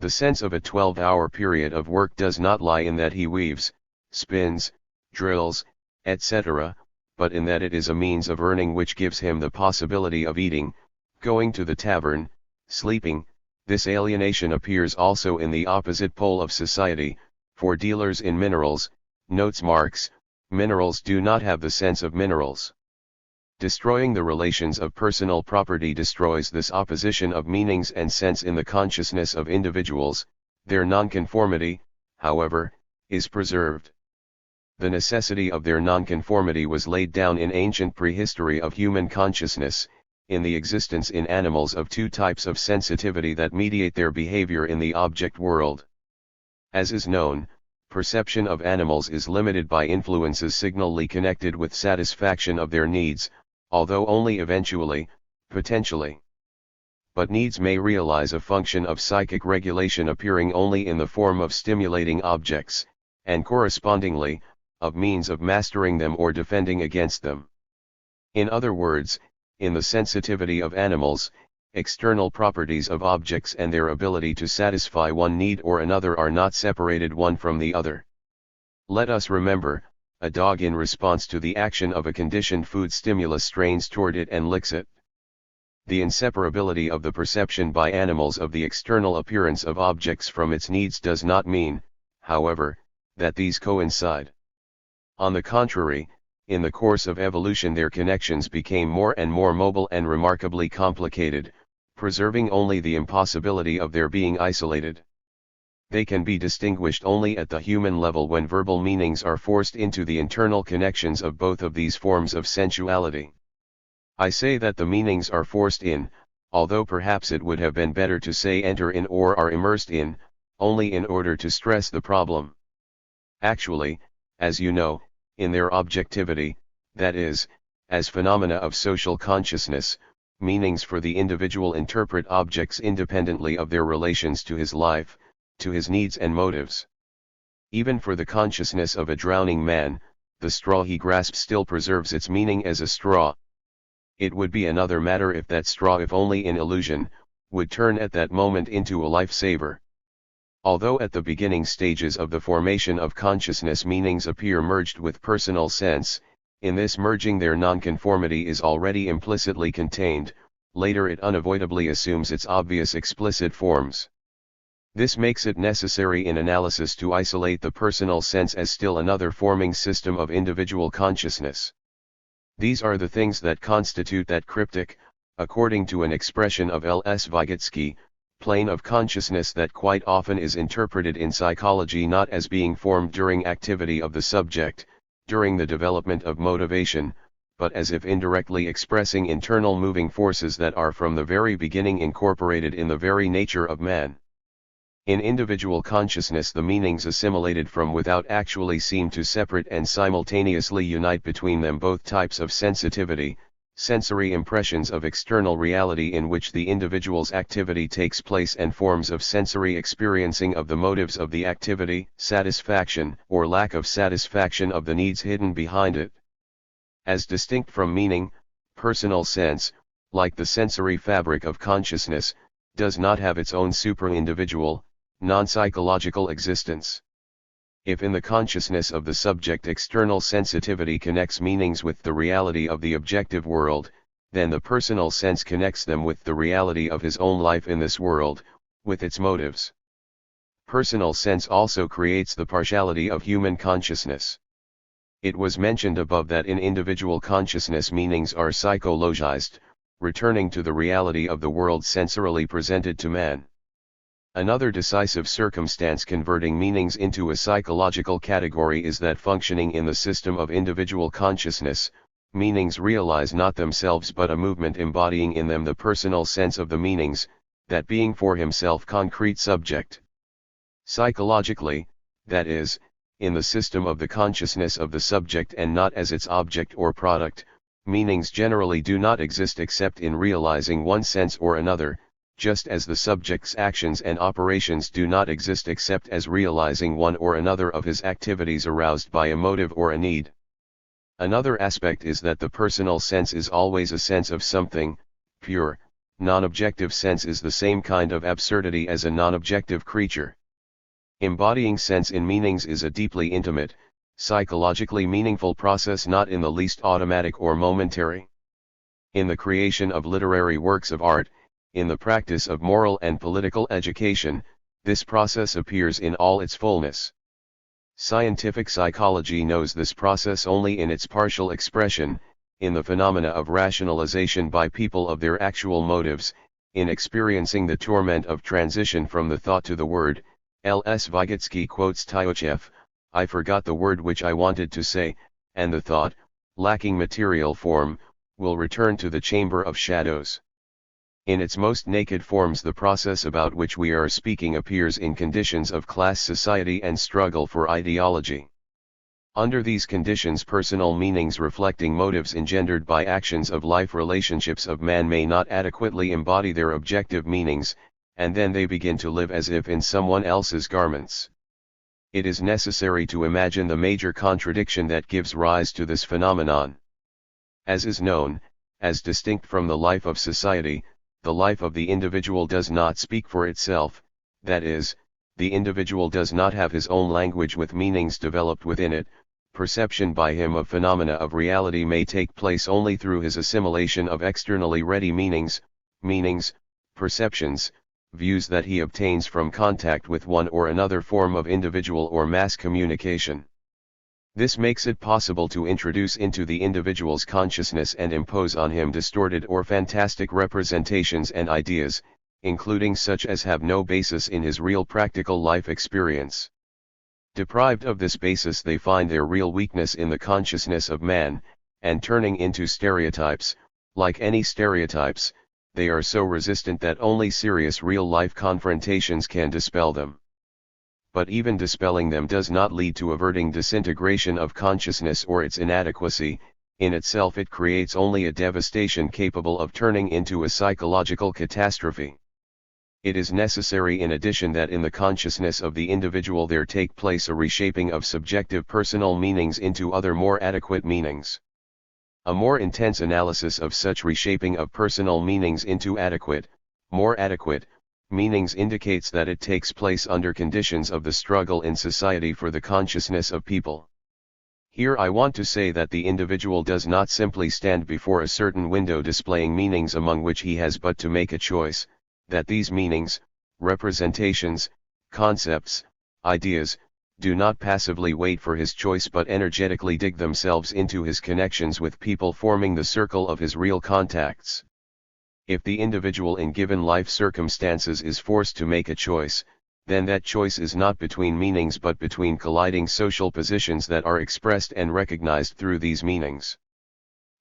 The sense of a 12-hour period of work does not lie in that he weaves, spins, drills, etc., but in that it is a means of earning which gives him the possibility of eating, going to the tavern, sleeping. This alienation appears also in the opposite pole of society, for dealers in minerals, notes Marx, minerals do not have the sense of minerals. Destroying the relations of personal property destroys this opposition of meanings and sense in the consciousness of individuals. Their nonconformity, however, is preserved. The necessity of their nonconformity was laid down in ancient prehistory of human consciousness, in the existence in animals of two types of sensitivity that mediate their behavior in the object world. As is known, perception of animals is limited by influences signally connected with satisfaction of their needs, although only eventually, potentially. But needs may realize a function of psychic regulation appearing only in the form of stimulating objects, and correspondingly, of means of mastering them or defending against them. In other words, in the sensitivity of animals, external properties of objects and their ability to satisfy one need or another are not separated one from the other. Let us remember, a dog in response to the action of a conditioned food stimulus strains toward it and licks it. The inseparability of the perception by animals of the external appearance of objects from its needs does not mean, however, that these coincide. On the contrary, in the course of evolution their connections became more and more mobile and remarkably complicated, preserving only the impossibility of their being isolated. They can be distinguished only at the human level when verbal meanings are forced into the internal connections of both of these forms of sensuality. I say that the meanings are forced in, although perhaps it would have been better to say enter in or are immersed in, only in order to stress the problem. Actually, as you know, in their objectivity, that is, as phenomena of social consciousness, meanings for the individual interpret objects independently of their relations to his life, to his needs and motives. Even for the consciousness of a drowning man, the straw he grasps still preserves its meaning as a straw. It would be another matter if that straw, if only in illusion, would turn at that moment into a life-saver. Although at the beginning stages of the formation of consciousness meanings appear merged with personal sense, in this merging their nonconformity is already implicitly contained, later it unavoidably assumes its obvious explicit forms. This makes it necessary in analysis to isolate the personal sense as still another forming system of individual consciousness. These are the things that constitute that cryptic, according to an expression of L.S. Vygotsky, plane of consciousness that quite often is interpreted in psychology not as being formed during activity of the subject, during the development of motivation, but as if indirectly expressing internal moving forces that are from the very beginning incorporated in the very nature of man. In individual consciousness the meanings assimilated from without actually seem to separate and simultaneously unite between them both types of sensitivity, sensory impressions of external reality in which the individual's activity takes place and forms of sensory experiencing of the motives of the activity, satisfaction or lack of satisfaction of the needs hidden behind it. As distinct from meaning, personal sense, like the sensory fabric of consciousness, does not have its own supra-individual, non-psychological existence. If in the consciousness of the subject external sensitivity connects meanings with the reality of the objective world, then the personal sense connects them with the reality of his own life in this world, with its motives. Personal sense also creates the partiality of human consciousness. It was mentioned above that in individual consciousness meanings are psychologized, returning to the reality of the world sensorily presented to man. Another decisive circumstance converting meanings into a psychological category is that functioning in the system of individual consciousness, meanings realize not themselves but a movement embodying in them the personal sense of the meanings, that being for himself concrete subject. Psychologically, that is, in the system of the consciousness of the subject and not as its object or product, meanings generally do not exist except in realizing one sense or another, just as the subject's actions and operations do not exist except as realizing one or another of his activities aroused by a motive or a need. Another aspect is that the personal sense is always a sense of something. Pure, non-objective sense is the same kind of absurdity as a non-objective creature. Embodying sense in meanings is a deeply intimate, psychologically meaningful process, not in the least automatic or momentary. In the creation of literary works of art, in the practice of moral and political education, this process appears in all its fullness. Scientific psychology knows this process only in its partial expression, in the phenomena of rationalization by people of their actual motives, in experiencing the torment of transition from the thought to the word. L.S. Vygotsky quotes Tyochev, "I forgot the word which I wanted to say, and the thought, lacking material form, will return to the chamber of shadows." In its most naked forms, the process about which we are speaking appears in conditions of class society and struggle for ideology. Under these conditions, personal meanings reflecting motives engendered by actions of life relationships of man may not adequately embody their objective meanings, and then they begin to live as if in someone else's garments. It is necessary to imagine the major contradiction that gives rise to this phenomenon. As is known, as distinct from the life of society, the life of the individual does not speak for itself, that is, the individual does not have his own language with meanings developed within it. Perception by him of phenomena of reality may take place only through his assimilation of externally ready meanings, perceptions, views that he obtains from contact with one or another form of individual or mass communication. This makes it possible to introduce into the individual's consciousness and impose on him distorted or fantastic representations and ideas, including such as have no basis in his real practical life experience. Deprived of this basis, they find their real weakness in the consciousness of man, and turning into stereotypes. Like any stereotypes, they are so resistant that only serious real-life confrontations can dispel them. But even dispelling them does not lead to averting disintegration of consciousness or its inadequacy. In itself it creates only a devastation capable of turning into a psychological catastrophe. It is necessary in addition that in the consciousness of the individual there take place a reshaping of subjective personal meanings into other more adequate meanings. A more intense analysis of such reshaping of personal meanings into more adequate, meanings indicates that it takes place under conditions of the struggle in society for the consciousness of people. Here I want to say that the individual does not simply stand before a certain window displaying meanings among which he has but to make a choice, that these meanings, representations, concepts, ideas, do not passively wait for his choice but energetically dig themselves into his connections with people forming the circle of his real contacts. If the individual in given life circumstances is forced to make a choice, then that choice is not between meanings but between colliding social positions that are expressed and recognized through these meanings.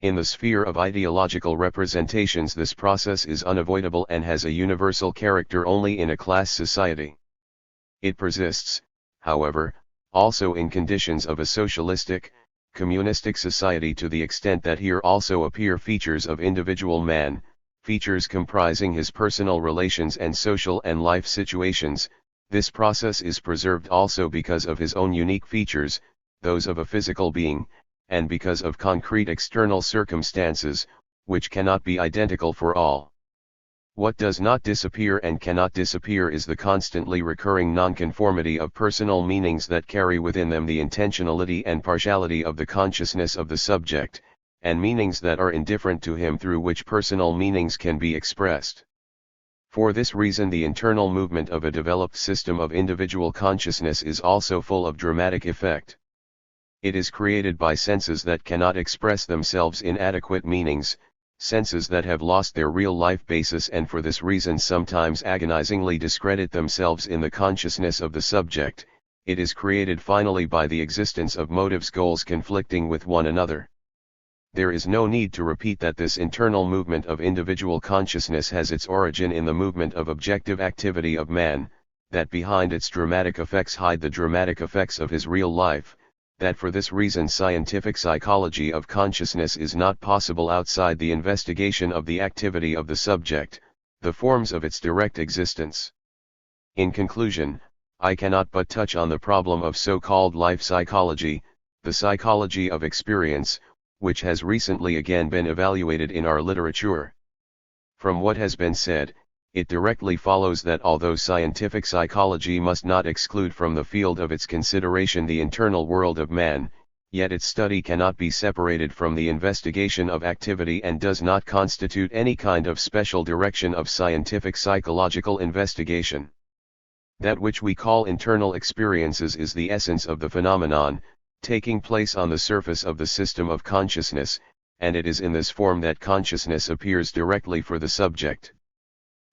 In the sphere of ideological representations, this process is unavoidable and has a universal character only in a class society. It persists, however, also in conditions of a socialistic, communistic society to the extent that here also appear features of individual man, features comprising his personal relations and social and life situations. This process is preserved also because of his own unique features, those of a physical being, and because of concrete external circumstances, which cannot be identical for all. What does not disappear and cannot disappear is the constantly recurring nonconformity of personal meanings that carry within them the intentionality and partiality of the consciousness of the subject, and meanings that are indifferent to him through which personal meanings can be expressed. For this reason the internal movement of a developed system of individual consciousness is also full of dramatic effect. It is created by senses that cannot express themselves in adequate meanings, senses that have lost their real-life basis and for this reason sometimes agonizingly discredit themselves in the consciousness of the subject. It is created finally by the existence of motives goals conflicting with one another. There is no need to repeat that this internal movement of individual consciousness has its origin in the movement of objective activity of man, that behind its dramatic effects hide the dramatic effects of his real life, that for this reason scientific psychology of consciousness is not possible outside the investigation of the activity of the subject, the forms of its direct existence. In conclusion, I cannot but touch on the problem of so-called life psychology, the psychology of experience, which has recently again been evaluated in our literature. From what has been said, it directly follows that although scientific psychology must not exclude from the field of its consideration the internal world of man, yet its study cannot be separated from the investigation of activity and does not constitute any kind of special direction of scientific psychological investigation. That which we call internal experiences is the essence of the phenomenon, taking place on the surface of the system of consciousness, and it is in this form that consciousness appears directly for the subject.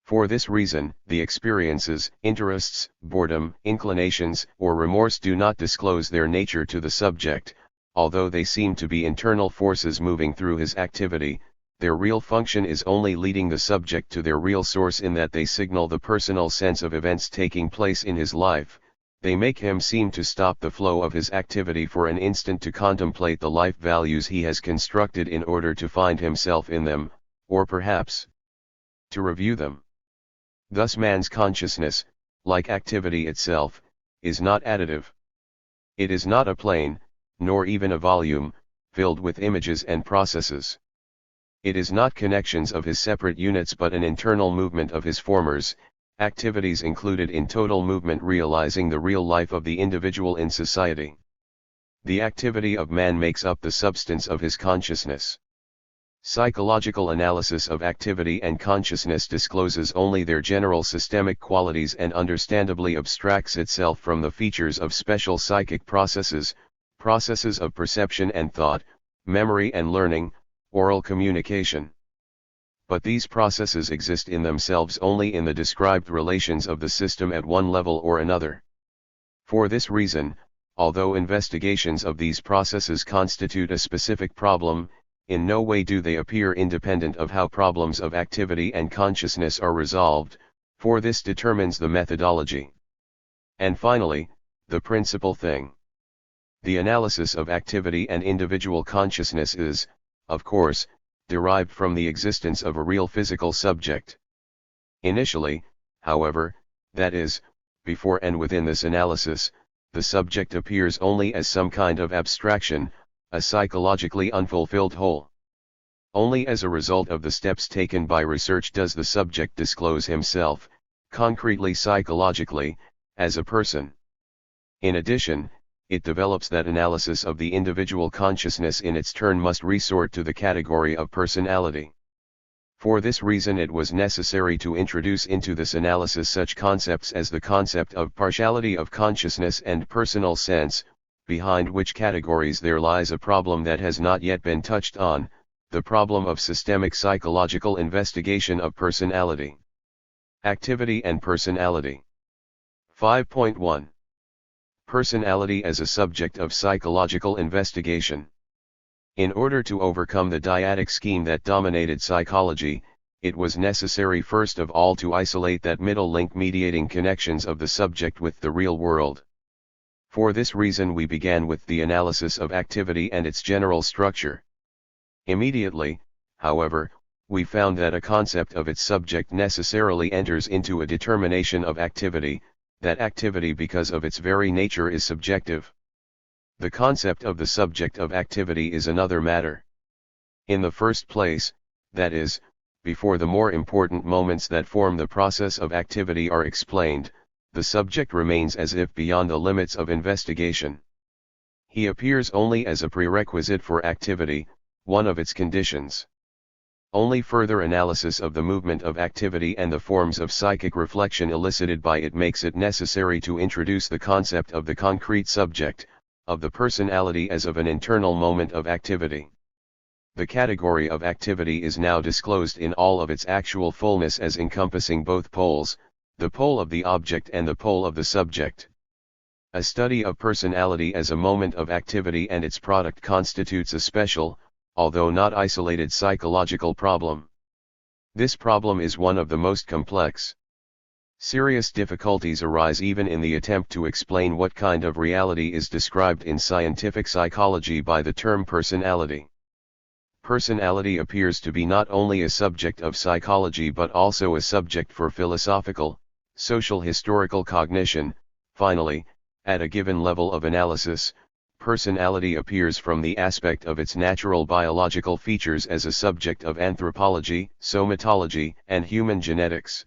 For this reason, the experiences, interests, boredom, inclinations, or remorse do not disclose their nature to the subject, although they seem to be internal forces moving through his activity. Their real function is only leading the subject to their real source in that they signal the personal sense of events taking place in his life. They make him seem to stop the flow of his activity for an instant to contemplate the life values he has constructed in order to find himself in them, or perhaps to review them. Thus man's consciousness, like activity itself, is not additive. It is not a plane, nor even a volume, filled with images and processes. It is not connections of his separate units but an internal movement of his formers, activities included in total movement realizing the real life of the individual in society. The activity of man makes up the substance of his consciousness. Psychological analysis of activity and consciousness discloses only their general systemic qualities and understandably abstracts itself from the features of special psychic processes, processes of perception and thought, memory and learning, oral communication. But these processes exist in themselves only in the described relations of the system at one level or another. For this reason, although investigations of these processes constitute a specific problem, in no way do they appear independent of how problems of activity and consciousness are resolved, for this determines the methodology. And finally, the principal thing. The analysis of activity and individual consciousness is, of course, derived from the existence of a real physical subject. Initially, however, that is, before and within this analysis, the subject appears only as some kind of abstraction, a psychologically unfulfilled whole. Only as a result of the steps taken by research does the subject disclose himself, concretely psychologically, as a person. In addition, it develops that analysis of the individual consciousness in its turn must resort to the category of personality. For this reason it was necessary to introduce into this analysis such concepts as the concept of partiality of consciousness and personal sense, behind which categories there lies a problem that has not yet been touched on, the problem of systemic psychological investigation of personality. Activity and personality. 5.1. Personality as a subject of psychological investigation. In order to overcome the dyadic scheme that dominated psychology, it was necessary first of all to isolate that middle link mediating connections of the subject with the real world. For this reason we began with the analysis of activity and its general structure. Immediately, however, we found that a concept of its subject necessarily enters into a determination of activity, that activity because of its very nature is subjective. The concept of the subject of activity is another matter. In the first place, that is, before the more important moments that form the process of activity are explained, the subject remains as if beyond the limits of investigation. He appears only as a prerequisite for activity, one of its conditions. Only further analysis of the movement of activity and the forms of psychic reflection elicited by it makes it necessary to introduce the concept of the concrete subject, of the personality as of an internal moment of activity. The category of activity is now disclosed in all of its actual fullness as encompassing both poles, the pole of the object and the pole of the subject. A study of personality as a moment of activity and its product constitutes a special, although not isolated psychological problem. This problem is one of the most complex. Serious difficulties arise even in the attempt to explain what kind of reality is described in scientific psychology by the term personality. Personality appears to be not only a subject of psychology but also a subject for philosophical, social historical cognition. Finally, at a given level of analysis, personality appears from the aspect of its natural biological features as a subject of anthropology, somatology, and human genetics.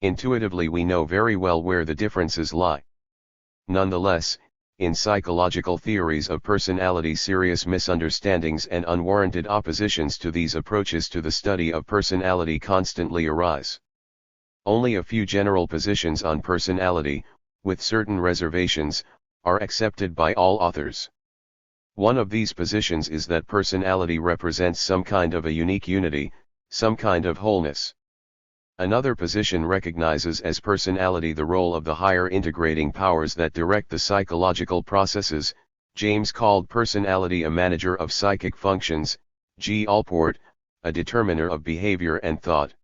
Intuitively we know very well where the differences lie. Nonetheless, in psychological theories of personality serious misunderstandings and unwarranted oppositions to these approaches to the study of personality constantly arise. Only a few general positions on personality, with certain reservations, are accepted by all authors. One of these positions is that personality represents some kind of a unique unity, some kind of wholeness. Another position recognizes as personality the role of the higher integrating powers that direct the psychological processes. James called personality a manager of psychic functions, G. Allport, a determiner of behavior and thought.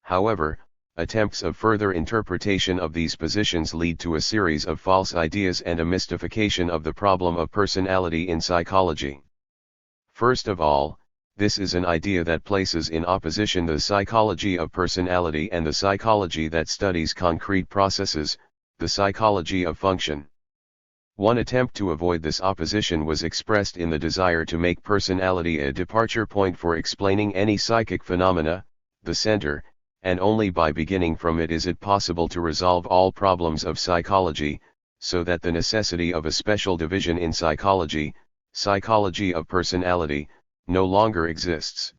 However, attempts of further interpretation of these positions lead to a series of false ideas and a mystification of the problem of personality in psychology. First of all, this is an idea that places in opposition the psychology of personality and the psychology that studies concrete processes, the psychology of function. One attempt to avoid this opposition was expressed in the desire to make personality a departure point for explaining any psychic phenomena, the center, and only by beginning from it is it possible to resolve all problems of psychology, so that the necessity of a special division in psychology, psychology of personality, no longer exists.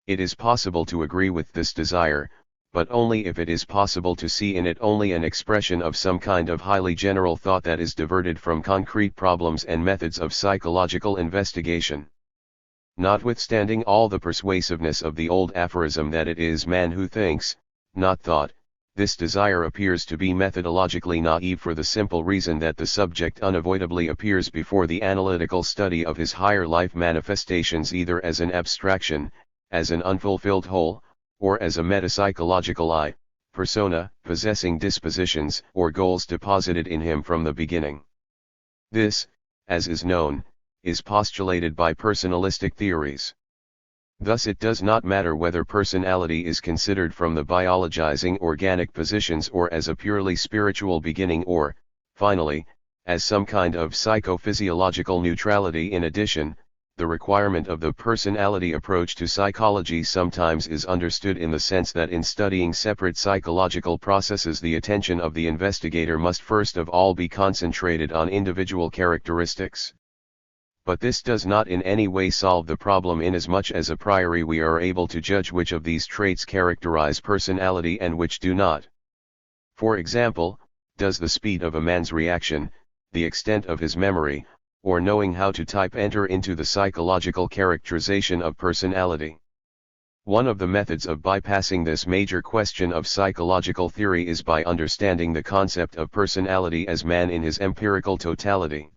It is possible to agree with this desire, but only if it is possible to see in it only an expression of some kind of highly general thought that is diverted from concrete problems and methods of psychological investigation. Notwithstanding all the persuasiveness of the old aphorism that it is man who thinks, not thought, this desire appears to be methodologically naive for the simple reason that the subject unavoidably appears before the analytical study of his higher life manifestations either as an abstraction, as an unfulfilled whole, or as a metapsychological I, persona, possessing dispositions or goals deposited in him from the beginning. This, as is known, is postulated by personalistic theories. Thus it does not matter whether personality is considered from the biologizing organic positions or as a purely spiritual beginning or, finally, as some kind of psychophysiological neutrality. In addition, the requirement of the personality approach to psychology sometimes is understood in the sense that in studying separate psychological processes the attention of the investigator must first of all be concentrated on individual characteristics. But this does not in any way solve the problem inasmuch as a priori we are able to judge which of these traits characterize personality and which do not. For example, does the speed of a man's reaction, the extent of his memory, or knowing how to type enter into the psychological characterization of personality? One of the methods of bypassing this major question of psychological theory is by understanding the concept of personality as man in his empirical totality.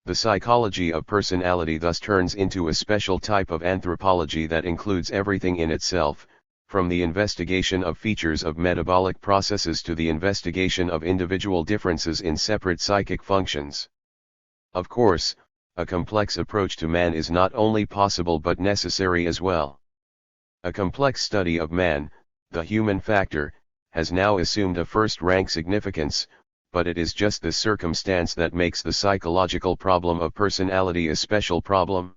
The psychology of personality thus turns into a special type of anthropology that includes everything in itself, from the investigation of features of metabolic processes to the investigation of individual differences in separate psychic functions. Of course, a complex approach to man is not only possible but necessary as well. A complex study of man, the human factor, has now assumed a first-rank significance, but it is just this circumstance that makes the psychological problem of personality a special problem.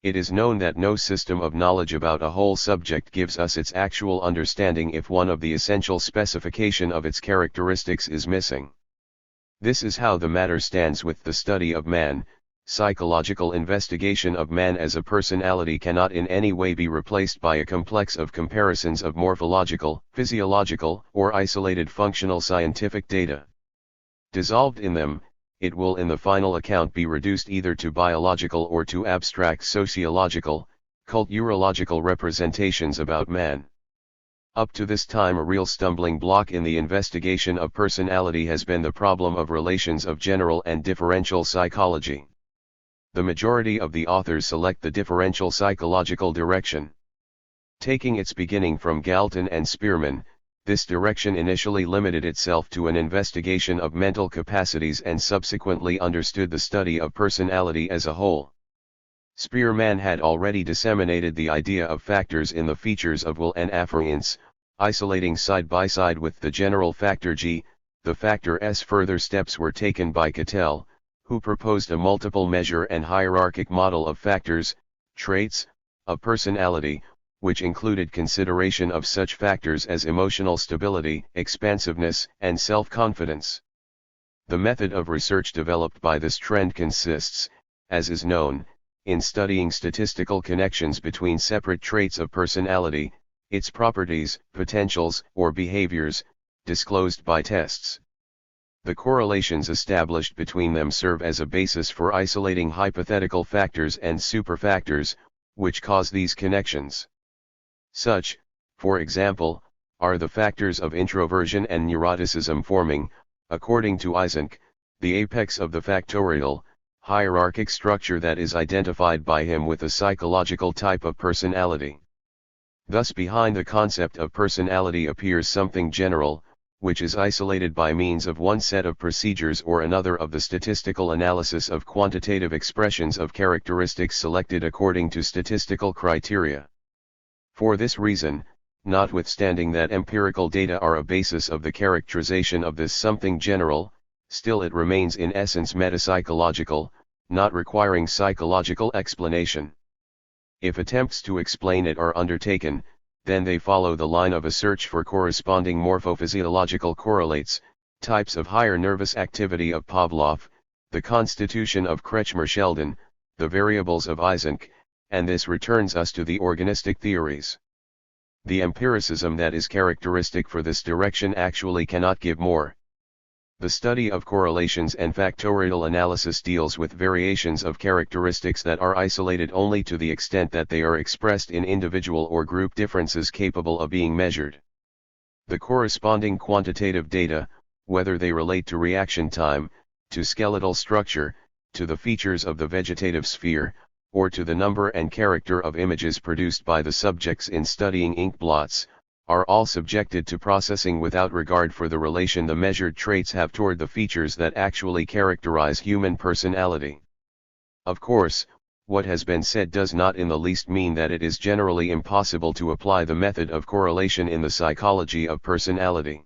It is known that no system of knowledge about a whole subject gives us its actual understanding if one of the essential specification of its characteristics is missing. This is how the matter stands with the study of man. Psychological investigation of man as a personality cannot in any way be replaced by a complex of comparisons of morphological, physiological, or isolated functional scientific data. Dissolved in them, it will in the final account be reduced either to biological or to abstract sociological, culturological representations about man. Up to this time a real stumbling block in the investigation of personality has been the problem of relations of general and differential psychology. The majority of the authors select the differential psychological direction. Taking its beginning from Galton and Spearman, This direction initially limited itself to an investigation of mental capacities and subsequently understood the study of personality as a whole. Spearman had already disseminated the idea of factors in the features of will and afference, isolating side by side with the general factor G. The factor S. Further steps were taken by Cattell, who proposed a multiple measure and hierarchic model of factors, traits, of personality, which included consideration of such factors as emotional stability, expansiveness, and self-confidence. The method of research developed by this trend consists, as is known, in studying statistical connections between separate traits of personality, its properties, potentials, or behaviors, disclosed by tests. The correlations established between them serve as a basis for isolating hypothetical factors and superfactors, which cause these connections. Such, for example, are the factors of introversion and neuroticism forming, according to Eysenck, the apex of the factorial, hierarchic structure that is identified by him with a psychological type of personality. Thus behind the concept of personality appears something general, which is isolated by means of one set of procedures or another of the statistical analysis of quantitative expressions of characteristics selected according to statistical criteria. For this reason, notwithstanding that empirical data are a basis of the characterization of this something general, still it remains in essence metapsychological, not requiring psychological explanation. If attempts to explain it are undertaken, then they follow the line of a search for corresponding morphophysiological correlates, types of higher nervous activity of Pavlov, the constitution of Kretschmer-Sheldon, the variables of Eysenck, and this returns us to the organistic theories. The empiricism that is characteristic for this direction actually cannot give more. The study of correlations and factorial analysis deals with variations of characteristics that are isolated only to the extent that they are expressed in individual or group differences capable of being measured. The corresponding quantitative data, whether they relate to reaction time, to skeletal structure, to the features of the vegetative sphere, or to the number and character of images produced by the subjects in studying ink blots, are all subjected to processing without regard for the relation the measured traits have toward the features that actually characterize human personality. Of course, what has been said does not in the least mean that it is generally impossible to apply the method of correlation in the psychology of personality.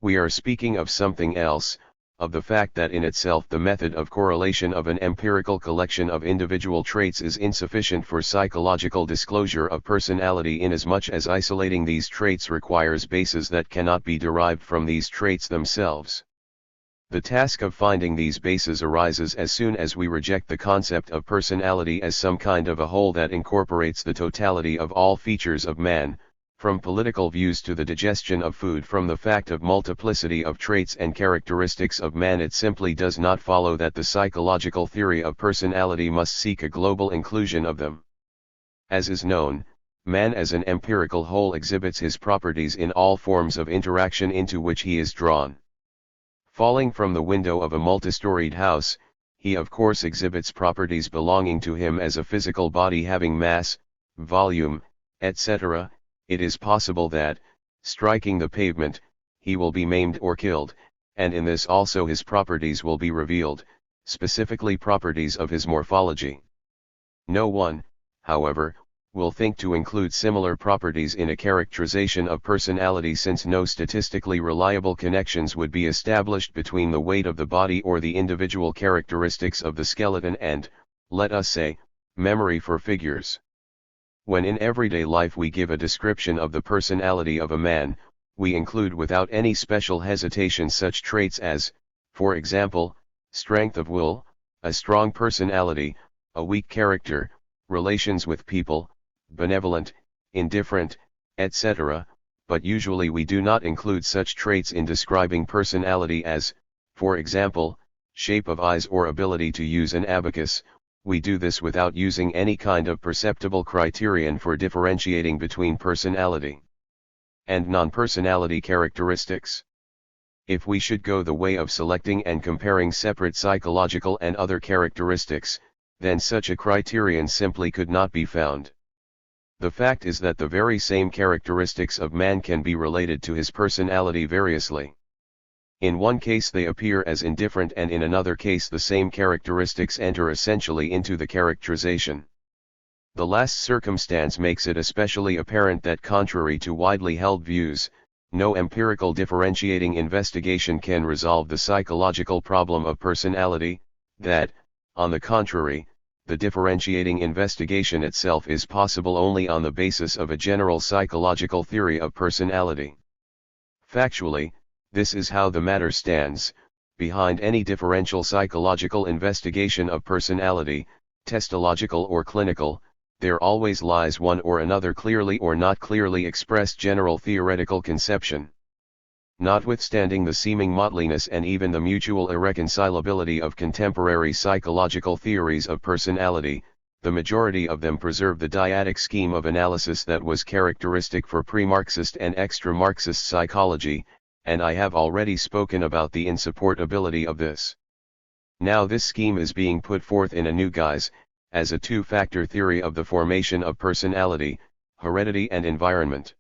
We are speaking of something else, of the fact that in itself the method of correlation of an empirical collection of individual traits is insufficient for psychological disclosure of personality inasmuch as isolating these traits requires bases that cannot be derived from these traits themselves. The task of finding these bases arises as soon as we reject the concept of personality as some kind of a whole that incorporates the totality of all features of man, from political views to the digestion of food. From the fact of multiplicity of traits and characteristics of man, it simply does not follow that the psychological theory of personality must seek a global inclusion of them. As is known, man as an empirical whole exhibits his properties in all forms of interaction into which he is drawn. Falling from the window of a multistoried house, he of course exhibits properties belonging to him as a physical body having mass, volume, etc. It is possible that, striking the pavement, he will be maimed or killed, and in this also his properties will be revealed, specifically properties of his morphology. No one, however, will think to include similar properties in a characterization of personality, since no statistically reliable connections would be established between the weight of the body or the individual characteristics of the skeleton and, let us say, memory for figures. When in everyday life we give a description of the personality of a man, we include without any special hesitation such traits as, for example, strength of will, a strong personality, a weak character, relations with people, benevolent, indifferent, etc., but usually we do not include such traits in describing personality as, for example, shape of eyes or ability to use an abacus. We do this without using any kind of perceptible criterion for differentiating between personality and non-personality characteristics. If we should go the way of selecting and comparing separate psychological and other characteristics, then such a criterion simply could not be found. The fact is that the very same characteristics of man can be related to his personality variously. In one case they appear as indifferent, and in another case the same characteristics enter essentially into the characterization. The last circumstance makes it especially apparent that, contrary to widely held views, no empirical differentiating investigation can resolve the psychological problem of personality, that, on the contrary, the differentiating investigation itself is possible only on the basis of a general psychological theory of personality. Factually, this is how the matter stands. Behind any differential psychological investigation of personality, testological or clinical, there always lies one or another clearly or not clearly expressed general theoretical conception. Notwithstanding the seeming mottliness and even the mutual irreconcilability of contemporary psychological theories of personality, the majority of them preserve the dyadic scheme of analysis that was characteristic for pre-Marxist and extra-Marxist psychology, and I have already spoken about the insupportability of this. Now this scheme is being put forth in a new guise, as a two-factor theory of the formation of personality, heredity and environment.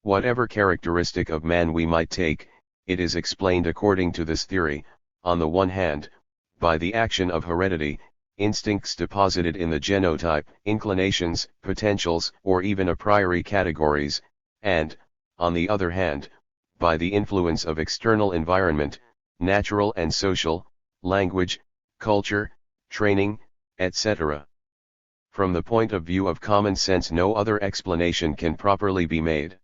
Whatever characteristic of man we might take, it is explained according to this theory, on the one hand, by the action of heredity, instincts deposited in the genotype, inclinations, potentials, or even a priori categories, and, on the other hand, by the influence of external environment, natural and social, language, culture, training, etc. From the point of view of common sense, no other explanation can properly be made.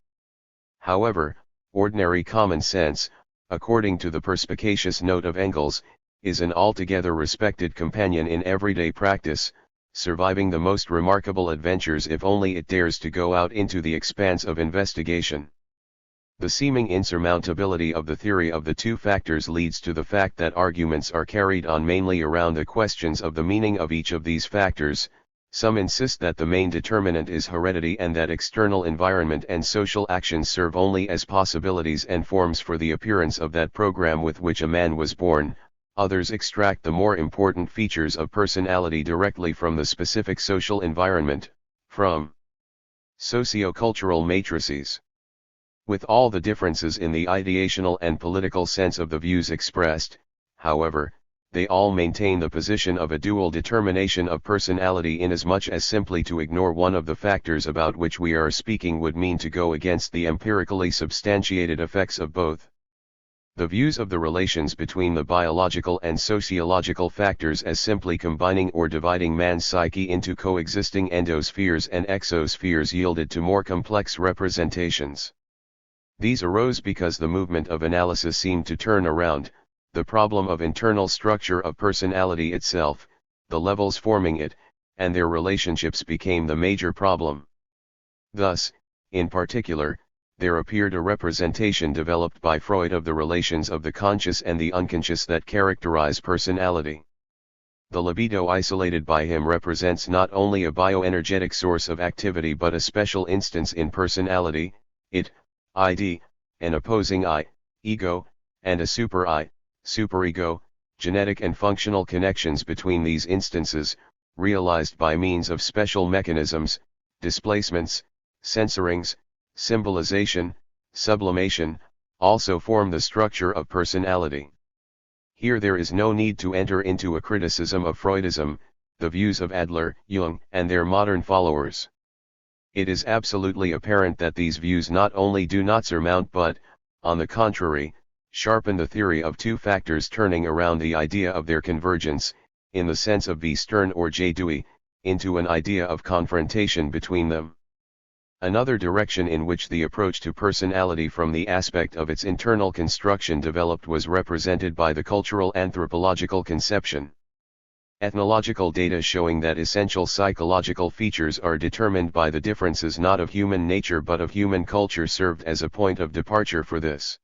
However, ordinary common sense, according to the perspicacious note of Engels, is an altogether respected companion in everyday practice, surviving the most remarkable adventures if only it dares to go out into the expanse of investigation. The seeming insurmountability of the theory of the two factors leads to the fact that arguments are carried on mainly around the questions of the meaning of each of these factors. Some insist that the main determinant is heredity and that external environment and social actions serve only as possibilities and forms for the appearance of that program with which a man was born. Others extract the more important features of personality directly from the specific social environment, from socio-cultural matrices. With all the differences in the ideational and political sense of the views expressed, however, they all maintain the position of a dual determination of personality, inasmuch as simply to ignore one of the factors about which we are speaking would mean to go against the empirically substantiated effects of both. The views of the relations between the biological and sociological factors as simply combining or dividing man's psyche into coexisting endospheres and exospheres yielded to more complex representations. These arose because the movement of analysis seemed to turn around the problem of internal structure of personality itself, the levels forming it, and their relationships became the major problem. Thus, in particular, there appeared a representation developed by Freud of the relations of the conscious and the unconscious that characterize personality. The libido isolated by him represents not only a bioenergetic source of activity but a special instance in personality, it, id, an opposing I, ego, and a super-I, superego, genetic and functional connections between these instances, realized by means of special mechanisms, displacements, censorings, symbolization, sublimation, also form the structure of personality. Here there is no need to enter into a criticism of Freudism, the views of Adler, Jung, and their modern followers. It is absolutely apparent that these views not only do not surmount but, on the contrary, sharpen the theory of two factors, turning around the idea of their convergence, in the sense of V. Stern or J. Dewey, into an idea of confrontation between them. Another direction in which the approach to personality from the aspect of its internal construction developed was represented by the cultural anthropological conception. Ethnological data showing that essential psychological features are determined by the differences not of human nature but of human culture served as a point of departure for this.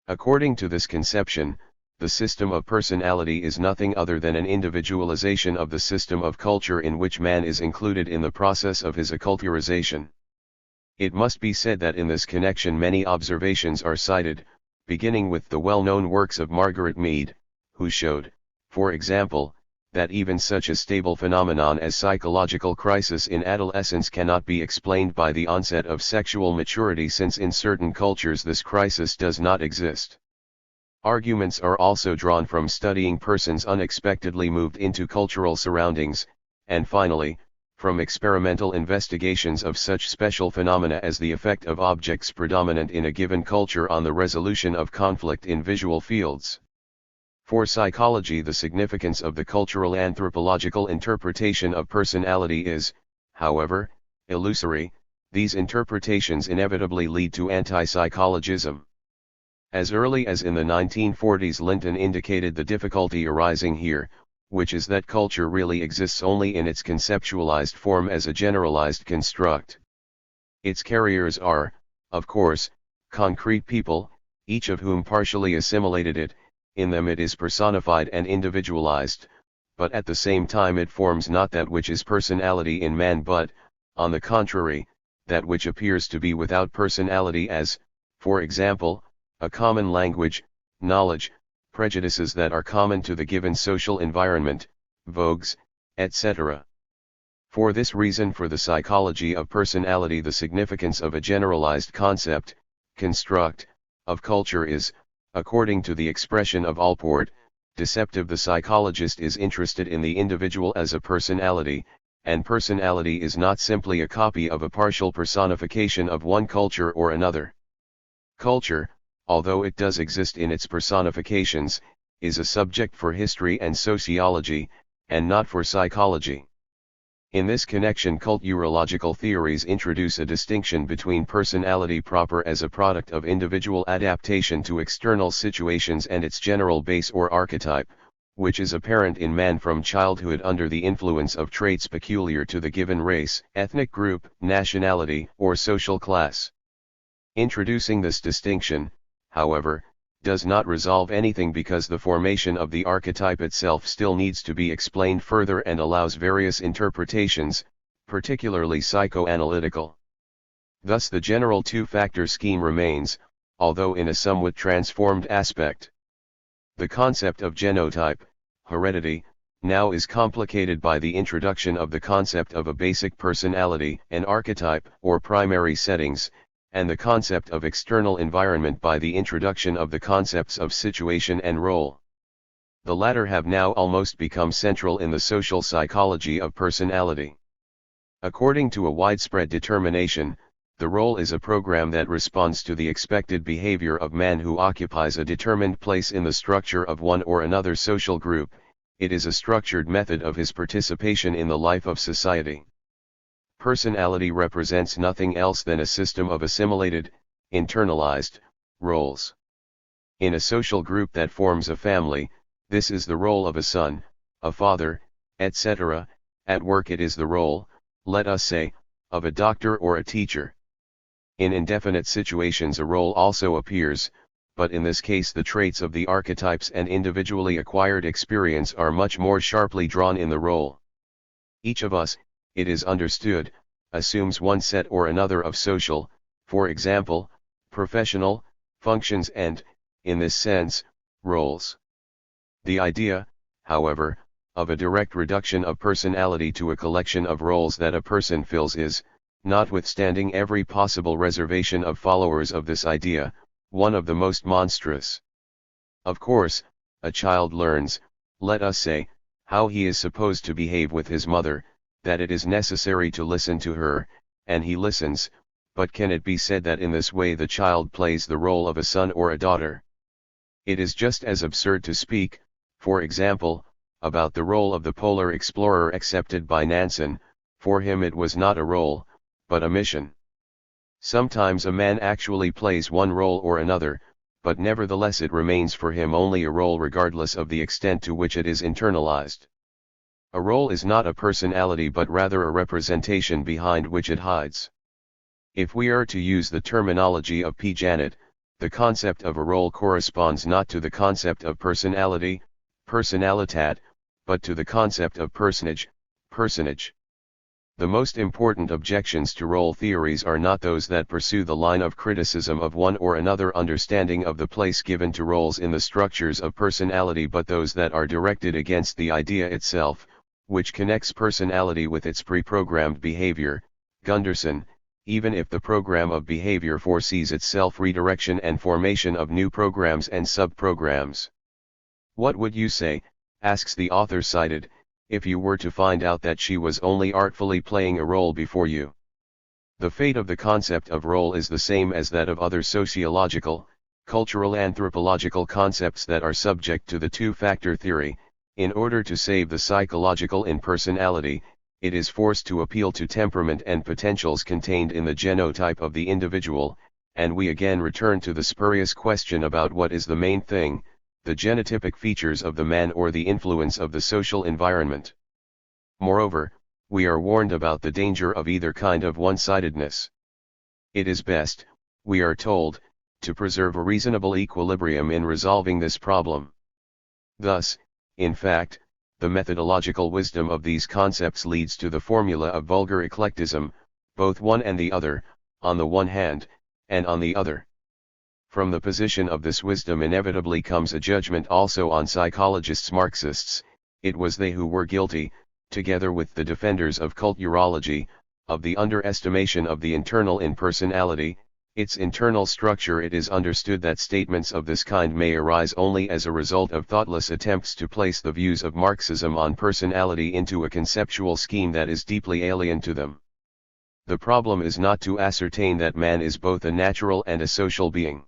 According to this conception, the system of personality is nothing other than an individualization of the system of culture in which man is included in the process of his acculturization. It must be said that in this connection many observations are cited, beginning with the well-known works of Margaret Mead, who showed, for example, that even such a stable phenomenon as psychological crisis in adolescence cannot be explained by the onset of sexual maturity, since in certain cultures this crisis does not exist. Arguments are also drawn from studying persons unexpectedly moved into cultural surroundings, and finally, from experimental investigations of such special phenomena as the effect of objects predominant in a given culture on the resolution of conflict in visual fields. For psychology, the significance of the cultural anthropological interpretation of personality is, however, illusory. These interpretations inevitably lead to anti-psychologism. As early as in the 1940s, Linton indicated the difficulty arising here, which is that culture really exists only in its conceptualized form as a generalized construct. Its carriers are, of course, concrete people, each of whom partially assimilated it. In them it is personified and individualized, but at the same time it forms not that which is personality in man but, on the contrary, that which appears to be without personality, as, for example, a common language, knowledge, prejudices that are common to the given social environment, vogues, etc. For this reason, for the psychology of personality, the significance of a generalized concept, construct, of culture is, according to the expression of Allport, deceptive. The psychologist is interested in the individual as a personality, and personality is not simply a copy of a partial personification of one culture or another. Culture, although it does exist in its personifications, is a subject for history and sociology, and not for psychology. In this connection, culturological theories introduce a distinction between personality proper as a product of individual adaptation to external situations and its general base or archetype, which is apparent in man from childhood under the influence of traits peculiar to the given race, ethnic group, nationality, or social class. Introducing this distinction, however, does not resolve anything, because the formation of the archetype itself still needs to be explained further and allows various interpretations, particularly psychoanalytical. Thus the general two-factor scheme remains, although in a somewhat transformed aspect. The concept of genotype, heredity, now is complicated by the introduction of the concept of a basic personality, an archetype, or primary settings, and the concept of external environment by the introduction of the concepts of situation and role. The latter have now almost become central in the social psychology of personality. According to a widespread determination, the role is a program that responds to the expected behavior of man who occupies a determined place in the structure of one or another social group. It is a structured method of his participation in the life of society. Personality represents nothing else than a system of assimilated, internalized, roles. In a social group that forms a family, this is the role of a son, a father, etc. At work it is the role, let us say, of a doctor or a teacher. In indefinite situations a role also appears, but in this case the traits of the archetypes and individually acquired experience are much more sharply drawn in the role. Each of us, it is understood, assumes one set or another of social, for example, professional, functions and, in this sense, roles. The idea, however, of a direct reduction of personality to a collection of roles that a person fills is, notwithstanding every possible reservation of followers of this idea, one of the most monstrous. Of course, a child learns, let us say, how he is supposed to behave with his mother, that it is necessary to listen to her, and he listens, but can it be said that in this way the child plays the role of a son or a daughter? It is just as absurd to speak, for example, about the role of the polar explorer accepted by Nansen. For him it was not a role, but a mission. Sometimes a man actually plays one role or another, but nevertheless it remains for him only a role regardless of the extent to which it is internalized. A role is not a personality but rather a representation behind which it hides. If we are to use the terminology of P. Janet, the concept of a role corresponds not to the concept of personality, personalitat, but to the concept of personage, personage. The most important objections to role theories are not those that pursue the line of criticism of one or another understanding of the place given to roles in the structures of personality, but those that are directed against the idea itself, which connects personality with its pre-programmed behavior. Gunderson, even if the program of behavior foresees itself redirection and formation of new programs and sub-programs. What would you say, asks the author cited, if you were to find out that she was only artfully playing a role before you? The fate of the concept of role is the same as that of other sociological, cultural anthropological concepts that are subject to the two-factor theory. In order to save the psychological impersonality, it is forced to appeal to temperament and potentials contained in the genotype of the individual, and we again return to the spurious question about what is the main thing, the genotypic features of the man or the influence of the social environment. Moreover, we are warned about the danger of either kind of one-sidedness. It is best, we are told, to preserve a reasonable equilibrium in resolving this problem. Thus, in fact, the methodological wisdom of these concepts leads to the formula of vulgar eclecticism, both one and the other, on the one hand, and on the other. From the position of this wisdom inevitably comes a judgment also on psychologists Marxists. It was they who were guilty, together with the defenders of cult urology, of the underestimation of the internal impersonality, its internal structure. It is understood that statements of this kind may arise only as a result of thoughtless attempts to place the views of Marxism on personality into a conceptual scheme that is deeply alien to them. The problem is not to ascertain that man is both a natural and a social being.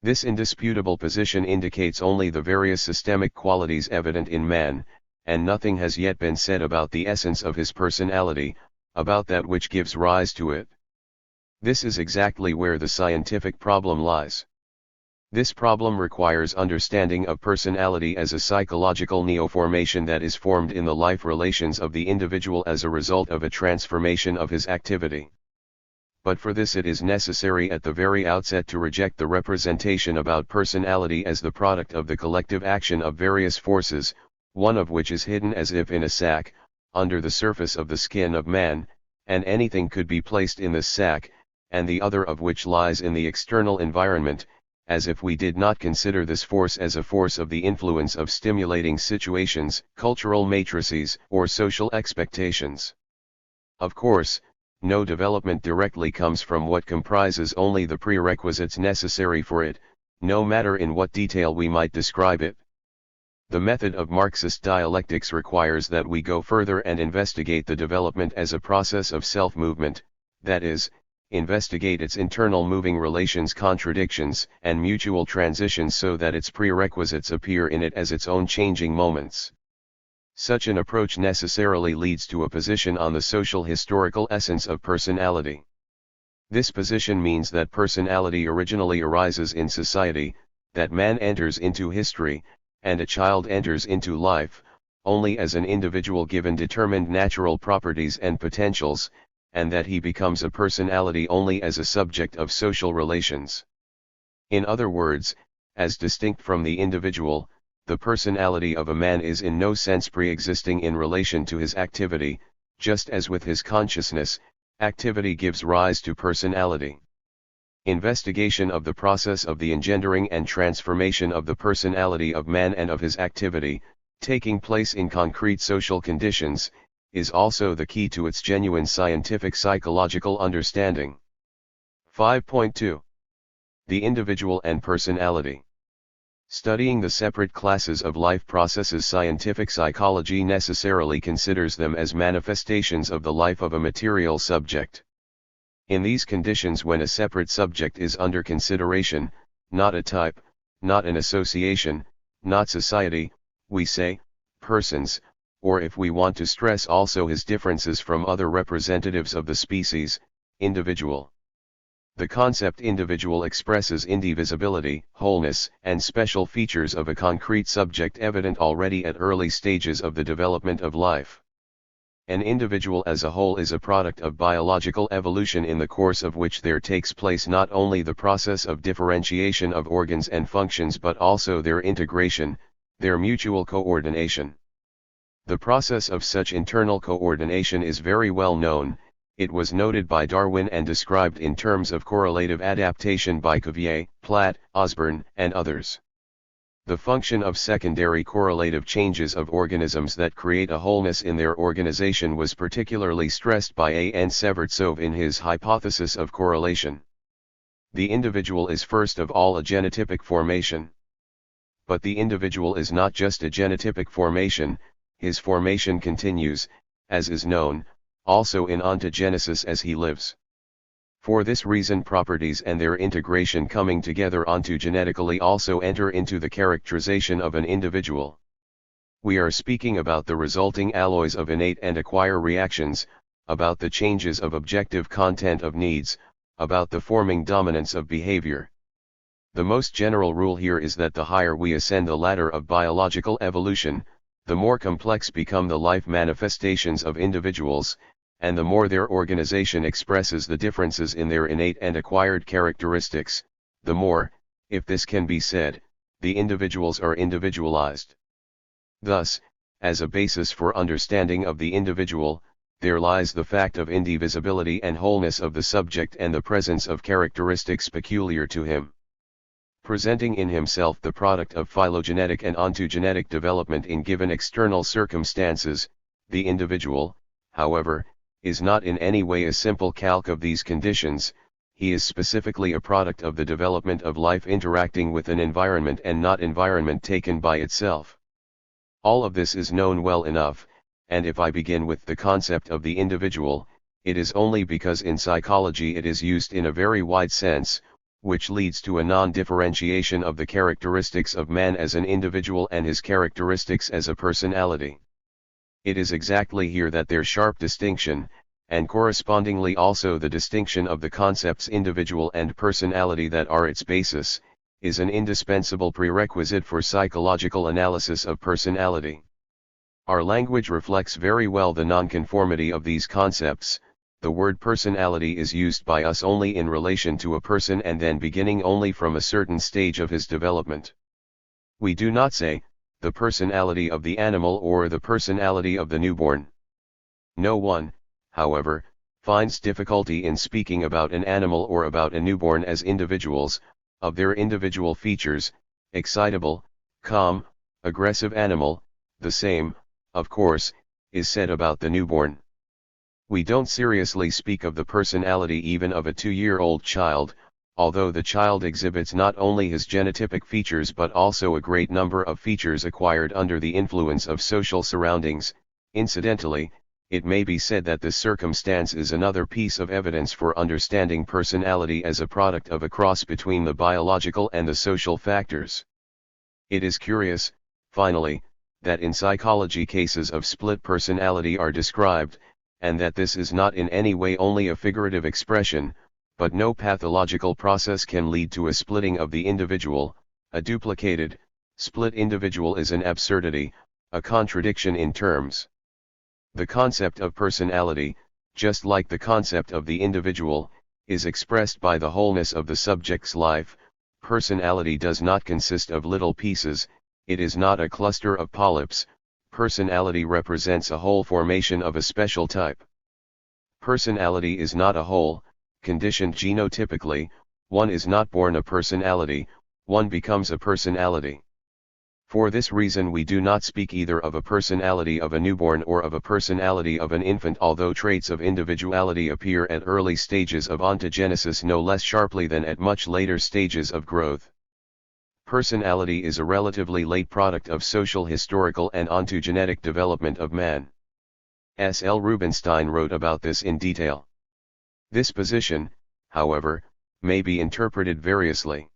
This indisputable position indicates only the various systemic qualities evident in man, and nothing has yet been said about the essence of his personality, about that which gives rise to it. This is exactly where the scientific problem lies. This problem requires understanding of personality as a psychological neoformation that is formed in the life relations of the individual as a result of a transformation of his activity. But for this it is necessary at the very outset to reject the representation about personality as the product of the collective action of various forces, one of which is hidden as if in a sack, under the surface of the skin of man, and anything could be placed in this sack, and the other of which lies in the external environment, as if we did not consider this force as a force of the influence of stimulating situations, cultural matrices, or social expectations. Of course, no development directly comes from what comprises only the prerequisites necessary for it, no matter in what detail we might describe it. The method of Marxist dialectics requires that we go further and investigate the development as a process of self-movement, that is, investigate its internal moving relations, contradictions, and mutual transitions so that its prerequisites appear in it as its own changing moments. Such an approach necessarily leads to a position on the social historical essence of personality. This position means that personality originally arises in society, that man enters into history, and a child enters into life, only as an individual given determined natural properties and potentials, and that he becomes a personality only as a subject of social relations. In other words, as distinct from the individual, the personality of a man is in no sense pre-existing in relation to his activity, just as with his consciousness, activity gives rise to personality. Investigation of the process of the engendering and transformation of the personality of man and of his activity, taking place in concrete social conditions, is also the key to its genuine scientific psychological understanding. 5.2. The individual and personality. Studying the separate classes of life processes, scientific psychology necessarily considers them as manifestations of the life of a material subject. In these conditions, when a separate subject is under consideration, not a type, not an association, not society, we say, persons, or if we want to stress also his differences from other representatives of the species, individual. The concept individual expresses indivisibility, wholeness, and special features of a concrete subject evident already at early stages of the development of life. An individual as a whole is a product of biological evolution, in the course of which there takes place not only the process of differentiation of organs and functions but also their integration, their mutual coordination. The process of such internal coordination is very well known. It was noted by Darwin and described in terms of correlative adaptation by Cuvier, Platt, Osborn, and others. The function of secondary correlative changes of organisms that create a wholeness in their organization was particularly stressed by A. N. Severtsov in his hypothesis of correlation. The individual is first of all a genotypic formation. But the individual is not just a genotypic formation, his formation continues, as is known, also in ontogenesis as he lives. For this reason properties and their integration coming together ontogenetically also enter into the characterization of an individual. We are speaking about the resulting alloys of innate and acquire reactions, about the changes of objective content of needs, about the forming dominance of behavior. The most general rule here is that the higher we ascend the ladder of biological evolution, the more complex become the life manifestations of individuals, and the more their organization expresses the differences in their innate and acquired characteristics, the more, if this can be said, the individuals are individualized. Thus, as a basis for understanding of the individual, there lies the fact of indivisibility and wholeness of the subject and the presence of characteristics peculiar to him. Presenting in himself the product of phylogenetic and ontogenetic development in given external circumstances, the individual, however, is not in any way a simple calque of these conditions, he is specifically a product of the development of life interacting with an environment and not environment taken by itself. All of this is known well enough, and if I begin with the concept of the individual, it is only because in psychology it is used in a very wide sense, which leads to a non-differentiation of the characteristics of man as an individual and his characteristics as a personality. It is exactly here that their sharp distinction, and correspondingly also the distinction of the concepts individual and personality that are its basis, is an indispensable prerequisite for psychological analysis of personality. Our language reflects very well the nonconformity of these concepts. The word personality is used by us only in relation to a person and then beginning only from a certain stage of his development. We do not say, the personality of the animal or the personality of the newborn. No one, however, finds difficulty in speaking about an animal or about a newborn as individuals, of their individual features, excitable, calm, aggressive animal. The same, of course, is said about the newborn. We don't seriously speak of the personality even of a 2-year-old child, although the child exhibits not only his genotypic features but also a great number of features acquired under the influence of social surroundings. Incidentally, it may be said that this circumstance is another piece of evidence for understanding personality as a product of a cross between the biological and the social factors. It is curious, finally, that in psychology cases of split personality are described, and that this is not in any way only a figurative expression, but no pathological process can lead to a splitting of the individual. A duplicated, split individual is an absurdity, a contradiction in terms. The concept of personality, just like the concept of the individual, is expressed by the wholeness of the subject's life. Personality does not consist of little pieces, it is not a cluster of polyps. Personality represents a whole formation of a special type. Personality is not a whole, conditioned genotypically. One is not born a personality, one becomes a personality. For this reason we do not speak either of a personality of a newborn or of a personality of an infant, although traits of individuality appear at early stages of ontogenesis no less sharply than at much later stages of growth. Personality is a relatively late product of social, historical and ontogenetic development of man. S. L. Rubinstein wrote about this in detail. This position, however, may be interpreted variously.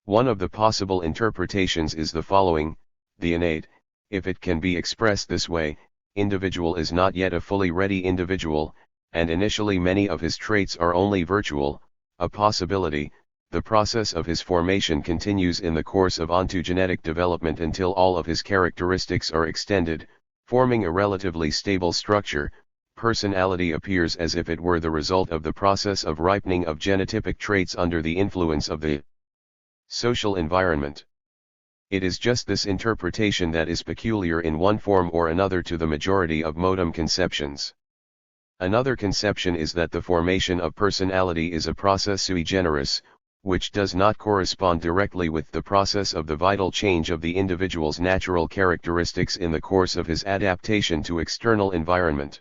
One of the possible interpretations is the following: the innate, if it can be expressed this way, individual is not yet a fully ready individual, and initially many of his traits are only virtual, a possibility. The process of his formation continues in the course of ontogenetic development until all of his characteristics are extended, forming a relatively stable structure. Personality appears as if it were the result of the process of ripening of genotypic traits under the influence of the social environment. It is just this interpretation that is peculiar in one form or another to the majority of modem conceptions. Another conception is that the formation of personality is a process sui generis, which does not correspond directly with the process of the vital change of the individual's natural characteristics in the course of his adaptation to external environment.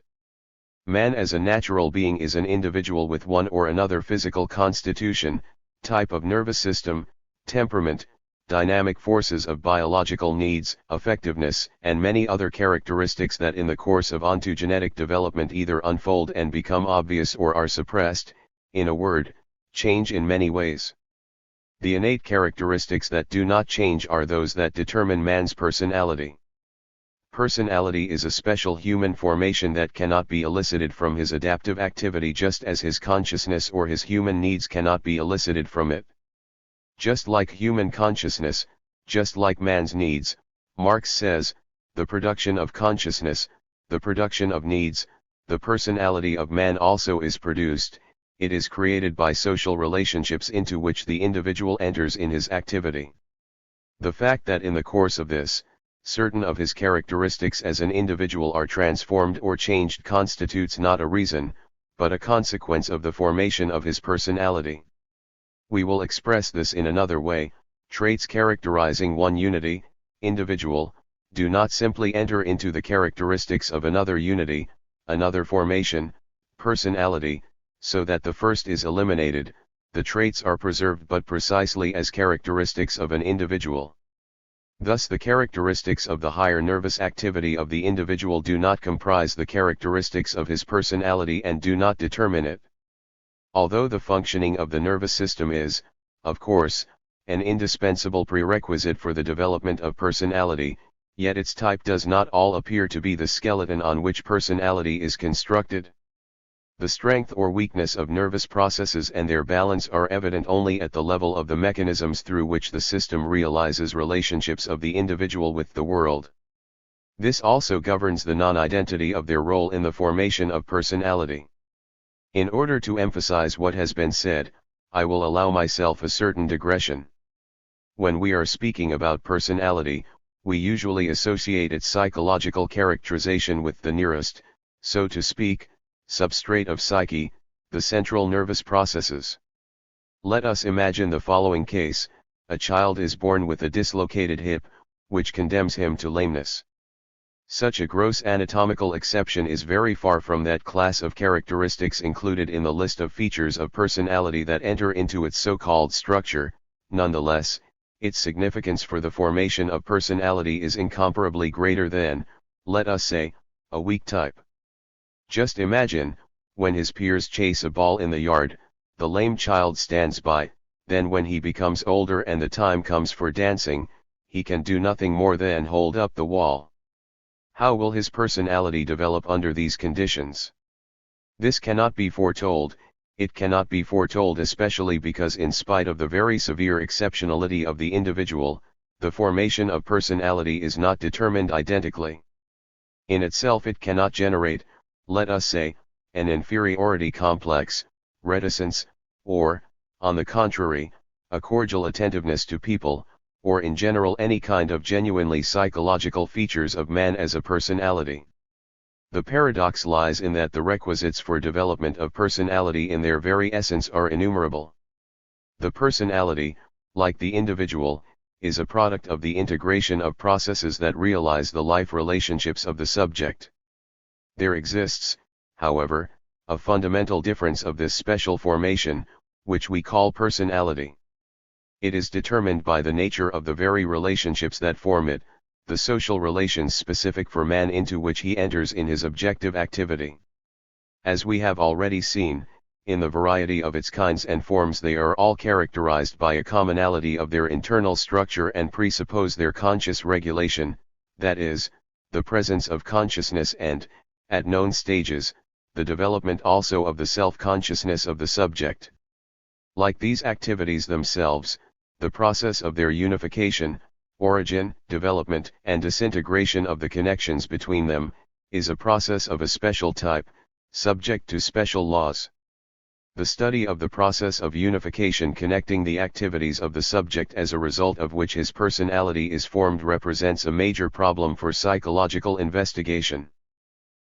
Man as a natural being is an individual with one or another physical constitution, type of nervous system, temperament, dynamic forces of biological needs, effectiveness, and many other characteristics that in the course of ontogenetic development either unfold and become obvious or are suppressed, in a word, change in many ways. The innate characteristics that do not change are those that determine man's personality. Personality is a special human formation that cannot be elicited from his adaptive activity, just as his consciousness or his human needs cannot be elicited from it. Just like human consciousness, just like man's needs, Marx says, the production of consciousness, the production of needs, the personality of man also is produced, it is created by social relationships into which the individual enters in his activity. The fact that in the course of this, certain of his characteristics as an individual are transformed or changed constitutes not a reason, but a consequence of the formation of his personality. We will express this in another way: traits characterizing one unity, individual, do not simply enter into the characteristics of another unity, another formation, personality, so that the first is eliminated. The traits are preserved but precisely as characteristics of an individual. Thus the characteristics of the higher nervous activity of the individual do not comprise the characteristics of his personality and do not determine it. Although the functioning of the nervous system is, of course, an indispensable prerequisite for the development of personality, yet its type does not all appear to be the skeleton on which personality is constructed. The strength or weakness of nervous processes and their balance are evident only at the level of the mechanisms through which the system realizes relationships of the individual with the world. This also governs the non-identity of their role in the formation of personality. In order to emphasize what has been said, I will allow myself a certain digression. When we are speaking about personality, we usually associate its psychological characterization with the nearest, so to speak, substrate of psyche, the central nervous processes. Let us imagine the following case: a child is born with a dislocated hip, which condemns him to lameness. Such a gross anatomical exception is very far from that class of characteristics included in the list of features of personality that enter into its so-called structure. Nonetheless, its significance for the formation of personality is incomparably greater than, let us say, a weak type. Just imagine, when his peers chase a ball in the yard, the lame child stands by. Then when he becomes older and the time comes for dancing, he can do nothing more than hold up the wall. How will his personality develop under these conditions? This cannot be foretold. It cannot be foretold, especially because, in spite of the very severe exceptionality of the individual, the formation of personality is not determined identically. In itself it cannot generate, let us say, an inferiority complex, reticence, or, on the contrary, a cordial attentiveness to people, or in general any kind of genuinely psychological features of man as a personality. The paradox lies in that the requisites for development of personality in their very essence are innumerable. The personality, like the individual, is a product of the integration of processes that realize the life relationships of the subject. There exists, however, a fundamental difference of this special formation, which we call personality. It is determined by the nature of the very relationships that form it, the social relations specific for man into which he enters in his objective activity. As we have already seen, in the variety of its kinds and forms they are all characterized by a commonality of their internal structure and presuppose their conscious regulation, that is, the presence of consciousness and, at known stages, the development also of the self-consciousness of the subject. Like these activities themselves, the process of their unification, origin, development, and disintegration of the connections between them, is a process of a special type, subject to special laws. The study of the process of unification connecting the activities of the subject as a result of which his personality is formed represents a major problem for psychological investigation.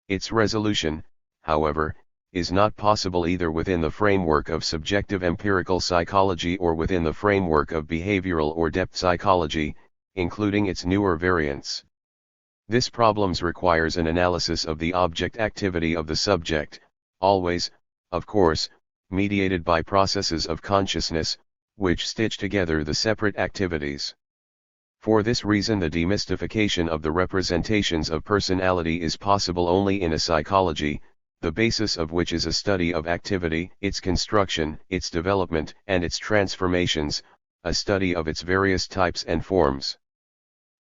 Its resolution, however, is not possible either within the framework of subjective empirical psychology or within the framework of behavioral or depth psychology, including its newer variants. This problem requires an analysis of the object activity of the subject, always, of course, mediated by processes of consciousness, which stitch together the separate activities. For this reason the demystification of the representations of personality is possible only in a psychology, the basis of which is a study of activity, its construction, its development, and its transformations, a study of its various types and forms.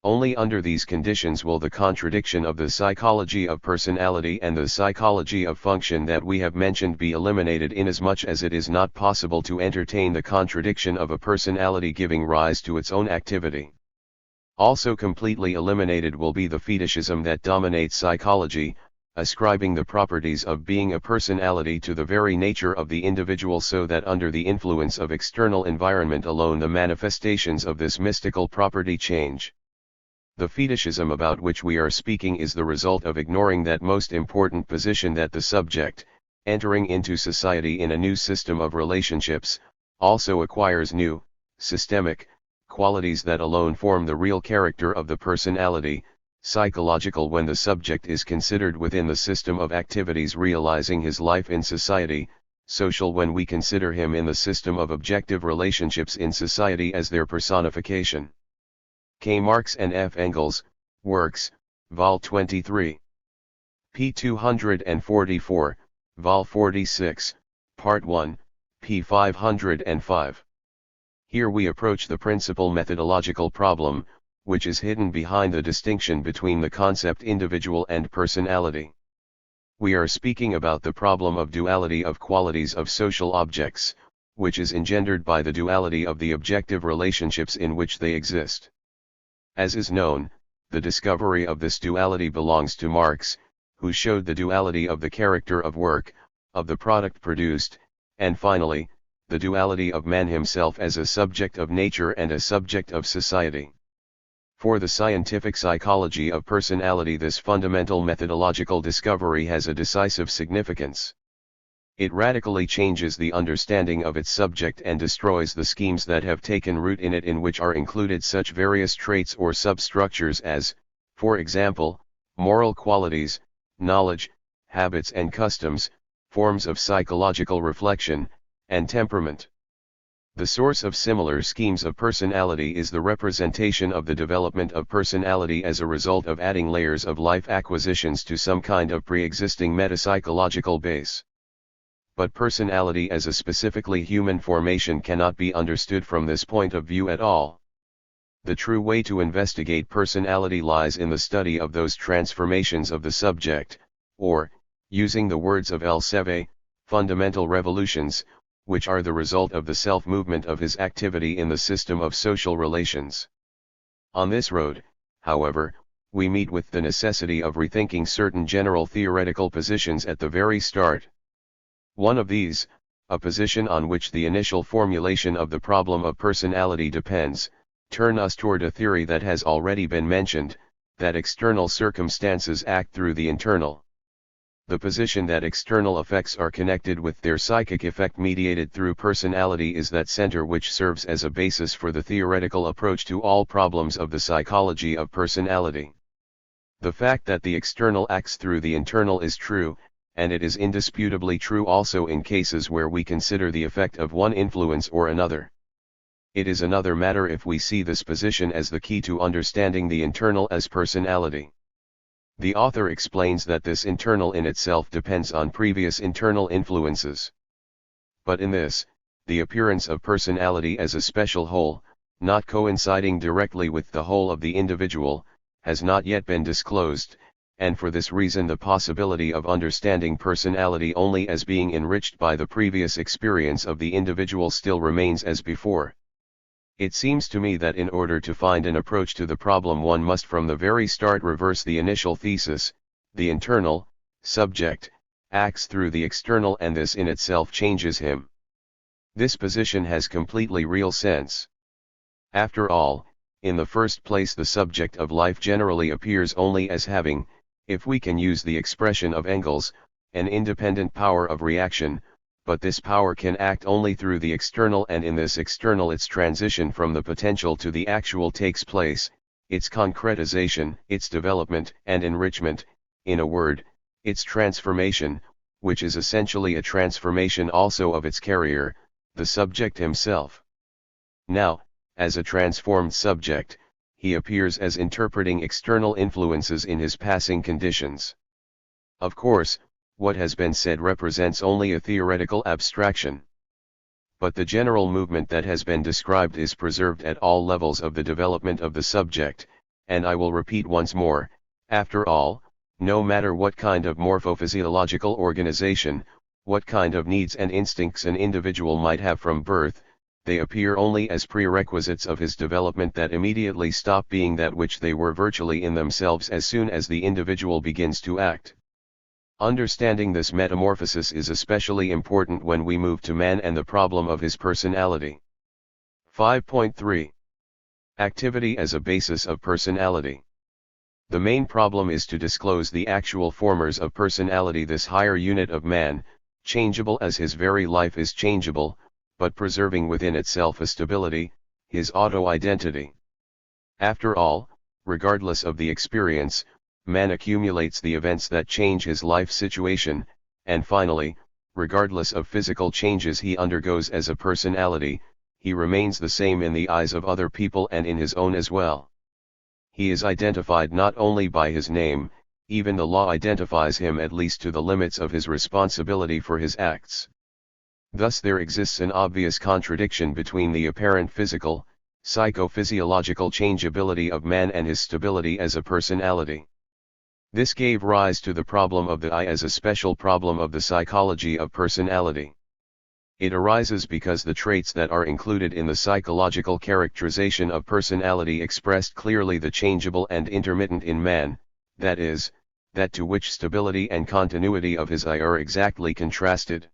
Only under these conditions will the contradiction of the psychology of personality and the psychology of function that we have mentioned be eliminated, inasmuch as it is not possible to entertain the contradiction of a personality giving rise to its own activity. Also completely eliminated will be the fetishism that dominates psychology, ascribing the properties of being a personality to the very nature of the individual, so that under the influence of external environment alone the manifestations of this mystical property change. The fetishism about which we are speaking is the result of ignoring that most important position that the subject, entering into society in a new system of relationships, also acquires new, systemic, qualities that alone form the real character of the personality, psychological when the subject is considered within the system of activities realizing his life in society, social when we consider him in the system of objective relationships in society as their personification. K. Marx and F. Engels, Works, Vol. 23. p. 244, Vol. 46, Part 1, p. 505. Here we approach the principal methodological problem, which is hidden behind the distinction between the concept individual and personality. We are speaking about the problem of duality of qualities of social objects, which is engendered by the duality of the objective relationships in which they exist. As is known, the discovery of this duality belongs to Marx, who showed the duality of the character of work, of the product produced, and finally, the duality of man himself as a subject of nature and a subject of society. For the scientific psychology of personality, this fundamental methodological discovery has a decisive significance. It radically changes the understanding of its subject and destroys the schemes that have taken root in it, in which are included such various traits or substructures as, for example, moral qualities, knowledge, habits and customs, forms of psychological reflection, and temperament. The source of similar schemes of personality is the representation of the development of personality as a result of adding layers of life acquisitions to some kind of pre-existing metapsychological base. But personality as a specifically human formation cannot be understood from this point of view at all. The true way to investigate personality lies in the study of those transformations of the subject, or, using the words of Leontev, fundamental revolutions, which are the result of the self-movement of his activity in the system of social relations. On this road, however, we meet with the necessity of rethinking certain general theoretical positions at the very start. One of these, a position on which the initial formulation of the problem of personality depends, turn us toward a theory that has already been mentioned, that external circumstances act through the internal. The position that external effects are connected with their psychic effect mediated through personality is that center which serves as a basis for the theoretical approach to all problems of the psychology of personality. The fact that the external acts through the internal is true, and it is indisputably true also in cases where we consider the effect of one influence or another. It is another matter if we see this position as the key to understanding the internal as personality. The author explains that this internal in itself depends on previous internal influences. But in this, the appearance of personality as a special whole, not coinciding directly with the whole of the individual, has not yet been disclosed, and for this reason the possibility of understanding personality only as being enriched by the previous experience of the individual still remains as before. It seems to me that in order to find an approach to the problem one must from the very start reverse the initial thesis, the internal, subject, acts through the external, and this in itself changes him. This position has completely real sense. After all, in the first place the subject of life generally appears only as having, if we can use the expression of Engels, an independent power of reaction, but this power can act only through the external, and in this external its transition from the potential to the actual takes place, its concretization, its development and enrichment, in a word, its transformation, which is essentially a transformation also of its carrier, the subject himself. Now, as a transformed subject, he appears as interpreting external influences in his passing conditions. Of course, what has been said represents only a theoretical abstraction. But the general movement that has been described is preserved at all levels of the development of the subject, and I will repeat once more, after all, no matter what kind of morphophysiological organization, what kind of needs and instincts an individual might have from birth, they appear only as prerequisites of his development that immediately stop being that which they were virtually in themselves as soon as the individual begins to act. Understanding this metamorphosis is especially important when we move to man and the problem of his personality. 5.3. Activity as a basis of personality. The main problem is to disclose the actual formers of personality, this higher unit of man, changeable as his very life is changeable, but preserving within itself a stability, his auto-identity. After all, regardless of the experience, man accumulates the events that change his life situation, and finally, regardless of physical changes he undergoes as a personality, he remains the same in the eyes of other people and in his own as well. He is identified not only by his name, even the law identifies him at least to the limits of his responsibility for his acts. Thus there exists an obvious contradiction between the apparent physical, psychophysiological changeability of man and his stability as a personality. This gave rise to the problem of the I as a special problem of the psychology of personality. It arises because the traits that are included in the psychological characterization of personality expressed clearly the changeable and intermittent in man, that is, that to which stability and continuity of his I are exactly contrasted.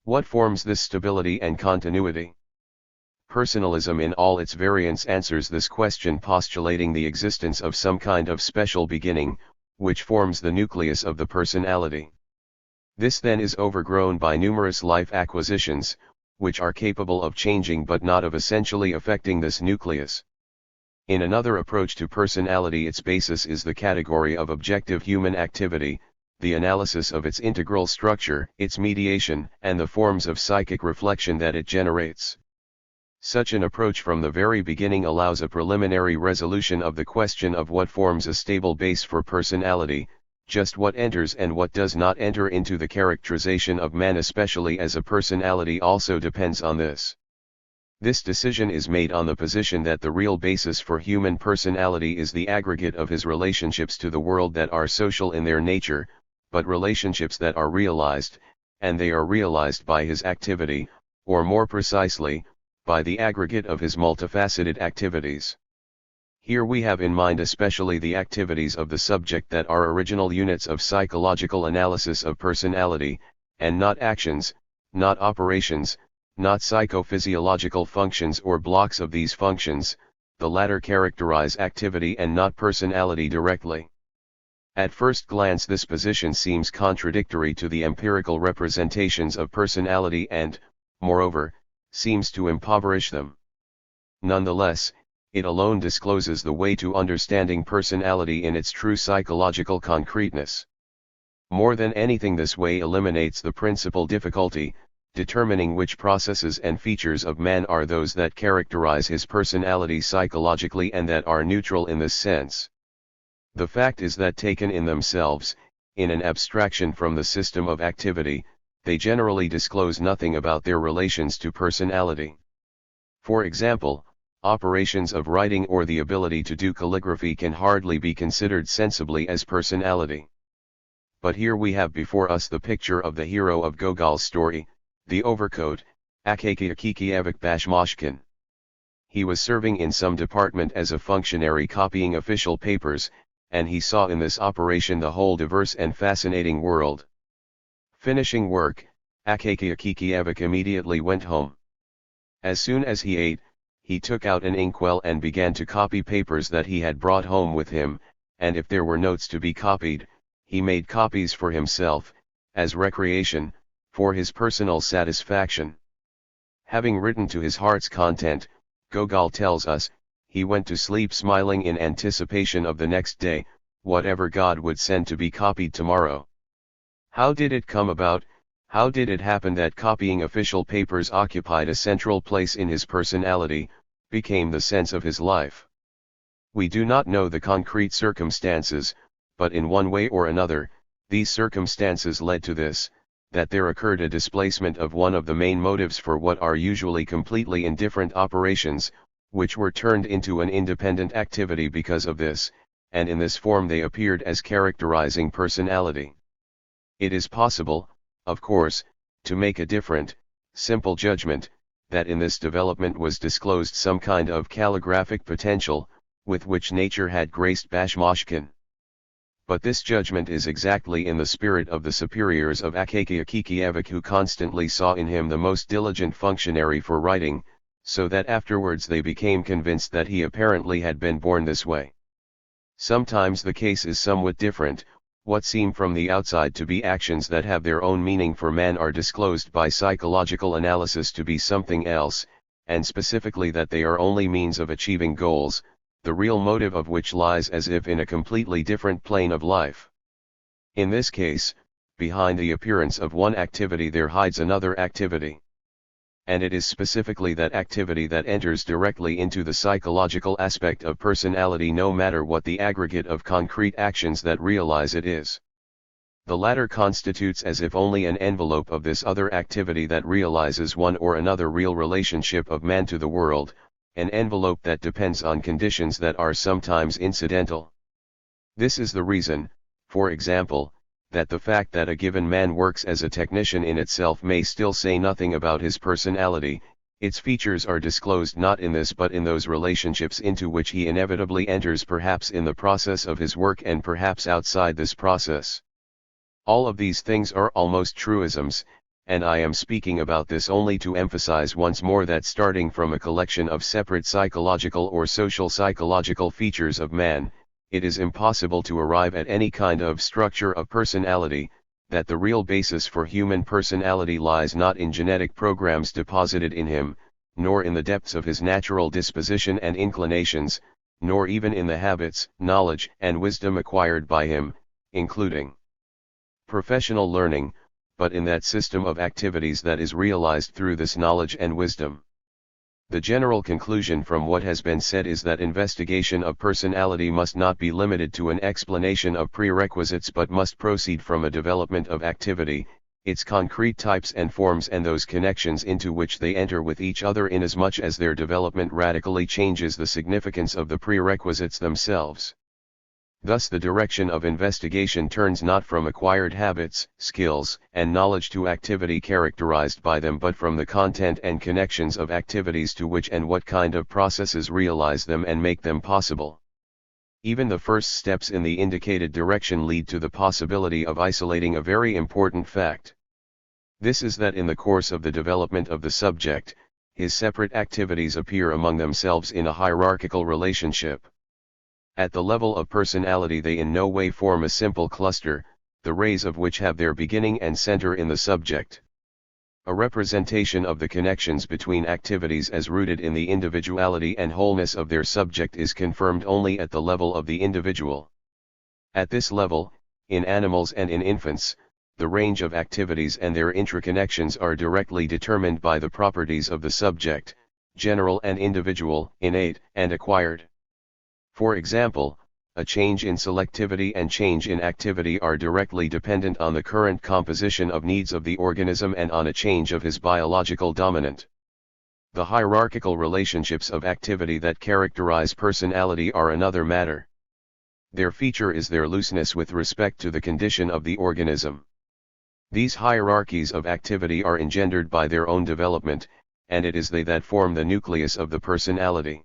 What forms this stability and continuity? Personalism in all its variants answers this question, postulating the existence of some kind of special beginning, which forms the nucleus of the personality. This then is overgrown by numerous life acquisitions, which are capable of changing but not of essentially affecting this nucleus. In another approach to personality, its basis is the category of objective human activity, the analysis of its integral structure, its mediation, and the forms of psychic reflection that it generates. Such an approach from the very beginning allows a preliminary resolution of the question of what forms a stable base for personality, just what enters and what does not enter into the characterization of man, especially as a personality, also depends on this. This decision is made on the position that the real basis for human personality is the aggregate of his relationships to the world that are social in their nature, but relationships that are realized, and they are realized by his activity, or more precisely, by the aggregate of his multifaceted activities. Here we have in mind especially the activities of the subject that are original units of psychological analysis of personality, and not actions, not operations, not psychophysiological functions or blocks of these functions. The latter characterize activity and not personality directly. At first glance this position seems contradictory to the empirical representations of personality and, moreover, seems to impoverish them. Nonetheless, it alone discloses the way to understanding personality in its true psychological concreteness. More than anything, this way eliminates the principal difficulty, determining which processes and features of man are those that characterize his personality psychologically and that are neutral in this sense. The fact is that taken in themselves, in an abstraction from the system of activity, they generally disclose nothing about their relations to personality. For example, operations of writing or the ability to do calligraphy can hardly be considered sensibly as personality. But here we have before us the picture of the hero of Gogol's story, the overcoat, Akaky Akikievich Bashmashkin. He was serving in some department as a functionary copying official papers, and he saw in this operation the whole diverse and fascinating world. Finishing work, Akakiakikiyevik immediately went home. As soon as he ate, he took out an inkwell and began to copy papers that he had brought home with him, and if there were notes to be copied, he made copies for himself, as recreation, for his personal satisfaction. Having written to his heart's content, Gogol tells us, he went to sleep smiling in anticipation of the next day, whatever God would send to be copied tomorrow. How did it come about? How did it happen that copying official papers occupied a central place in his personality, became the sense of his life? We do not know the concrete circumstances, but in one way or another, these circumstances led to this, that there occurred a displacement of one of the main motives for what are usually completely indifferent operations, which were turned into an independent activity because of this, and in this form they appeared as characterizing personality. It is possible, of course, to make a different, simple judgment, that in this development was disclosed some kind of calligraphic potential, with which nature had graced Bashmashkin. But this judgment is exactly in the spirit of the superiors of Akakiakikiyevik, who constantly saw in him the most diligent functionary for writing, so that afterwards they became convinced that he apparently had been born this way. Sometimes the case is somewhat different. What seem from the outside to be actions that have their own meaning for man are disclosed by psychological analysis to be something else, and specifically that they are only means of achieving goals, the real motive of which lies as if in a completely different plane of life. In this case, behind the appearance of one activity there hides another activity. And it is specifically that activity that enters directly into the psychological aspect of personality, no matter what the aggregate of concrete actions that realize it is. The latter constitutes as if only an envelope of this other activity that realizes one or another real relationship of man to the world, an envelope that depends on conditions that are sometimes incidental. This is the reason, for example, that the fact that a given man works as a technician in itself may still say nothing about his personality. Its features are disclosed not in this but in those relationships into which he inevitably enters, perhaps in the process of his work and perhaps outside this process. All of these things are almost truisms, and I am speaking about this only to emphasize once more that starting from a collection of separate psychological or social psychological features of man, it is impossible to arrive at any kind of structure of personality, that the real basis for human personality lies not in genetic programs deposited in him, nor in the depths of his natural disposition and inclinations, nor even in the habits, knowledge, and wisdom acquired by him, including professional learning, but in that system of activities that is realized through this knowledge and wisdom. The general conclusion from what has been said is that investigation of personality must not be limited to an explanation of prerequisites but must proceed from a development of activity, its concrete types and forms and those connections into which they enter with each other, inasmuch as their development radically changes the significance of the prerequisites themselves. Thus the direction of investigation turns not from acquired habits, skills, and knowledge to activity characterized by them, but from the content and connections of activities to which and what kind of processes realize them and make them possible. Even the first steps in the indicated direction lead to the possibility of isolating a very important fact. This is that in the course of the development of the subject, his separate activities appear among themselves in a hierarchical relationship. At the level of personality they in no way form a simple cluster, the rays of which have their beginning and center in the subject. A representation of the connections between activities as rooted in the individuality and wholeness of their subject is confirmed only at the level of the individual. At this level, in animals and in infants, the range of activities and their interconnections are directly determined by the properties of the subject, general and individual, innate and acquired. For example, a change in selectivity and change in activity are directly dependent on the current composition of needs of the organism and on a change of his biological dominant. The hierarchical relationships of activity that characterize personality are another matter. Their feature is their looseness with respect to the condition of the organism. These hierarchies of activity are engendered by their own development, and it is they that form the nucleus of the personality.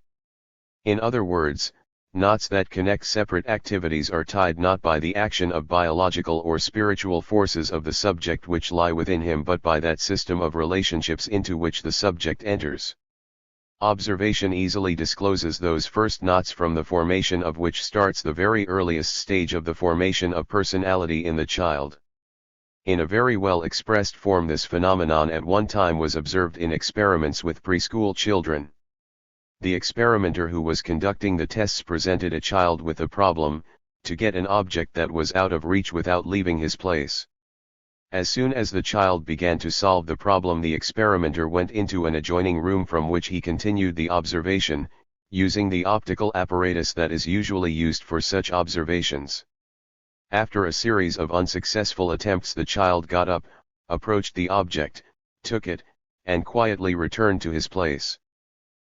In other words, Knots that connect separate activities are tied not by the action of biological or spiritual forces of the subject which lie within him but by that system of relationships into which the subject enters. Observation easily discloses those first knots from the formation of which starts the very earliest stage of the formation of personality in the child. In a very well expressed form this phenomenon at one time was observed in experiments with preschool children. The experimenter who was conducting the tests presented a child with a problem, to get an object that was out of reach without leaving his place. As soon as the child began to solve the problem, the experimenter went into an adjoining room from which he continued the observation, using the optical apparatus that is usually used for such observations. After a series of unsuccessful attempts, the child got up, approached the object, took it, and quietly returned to his place.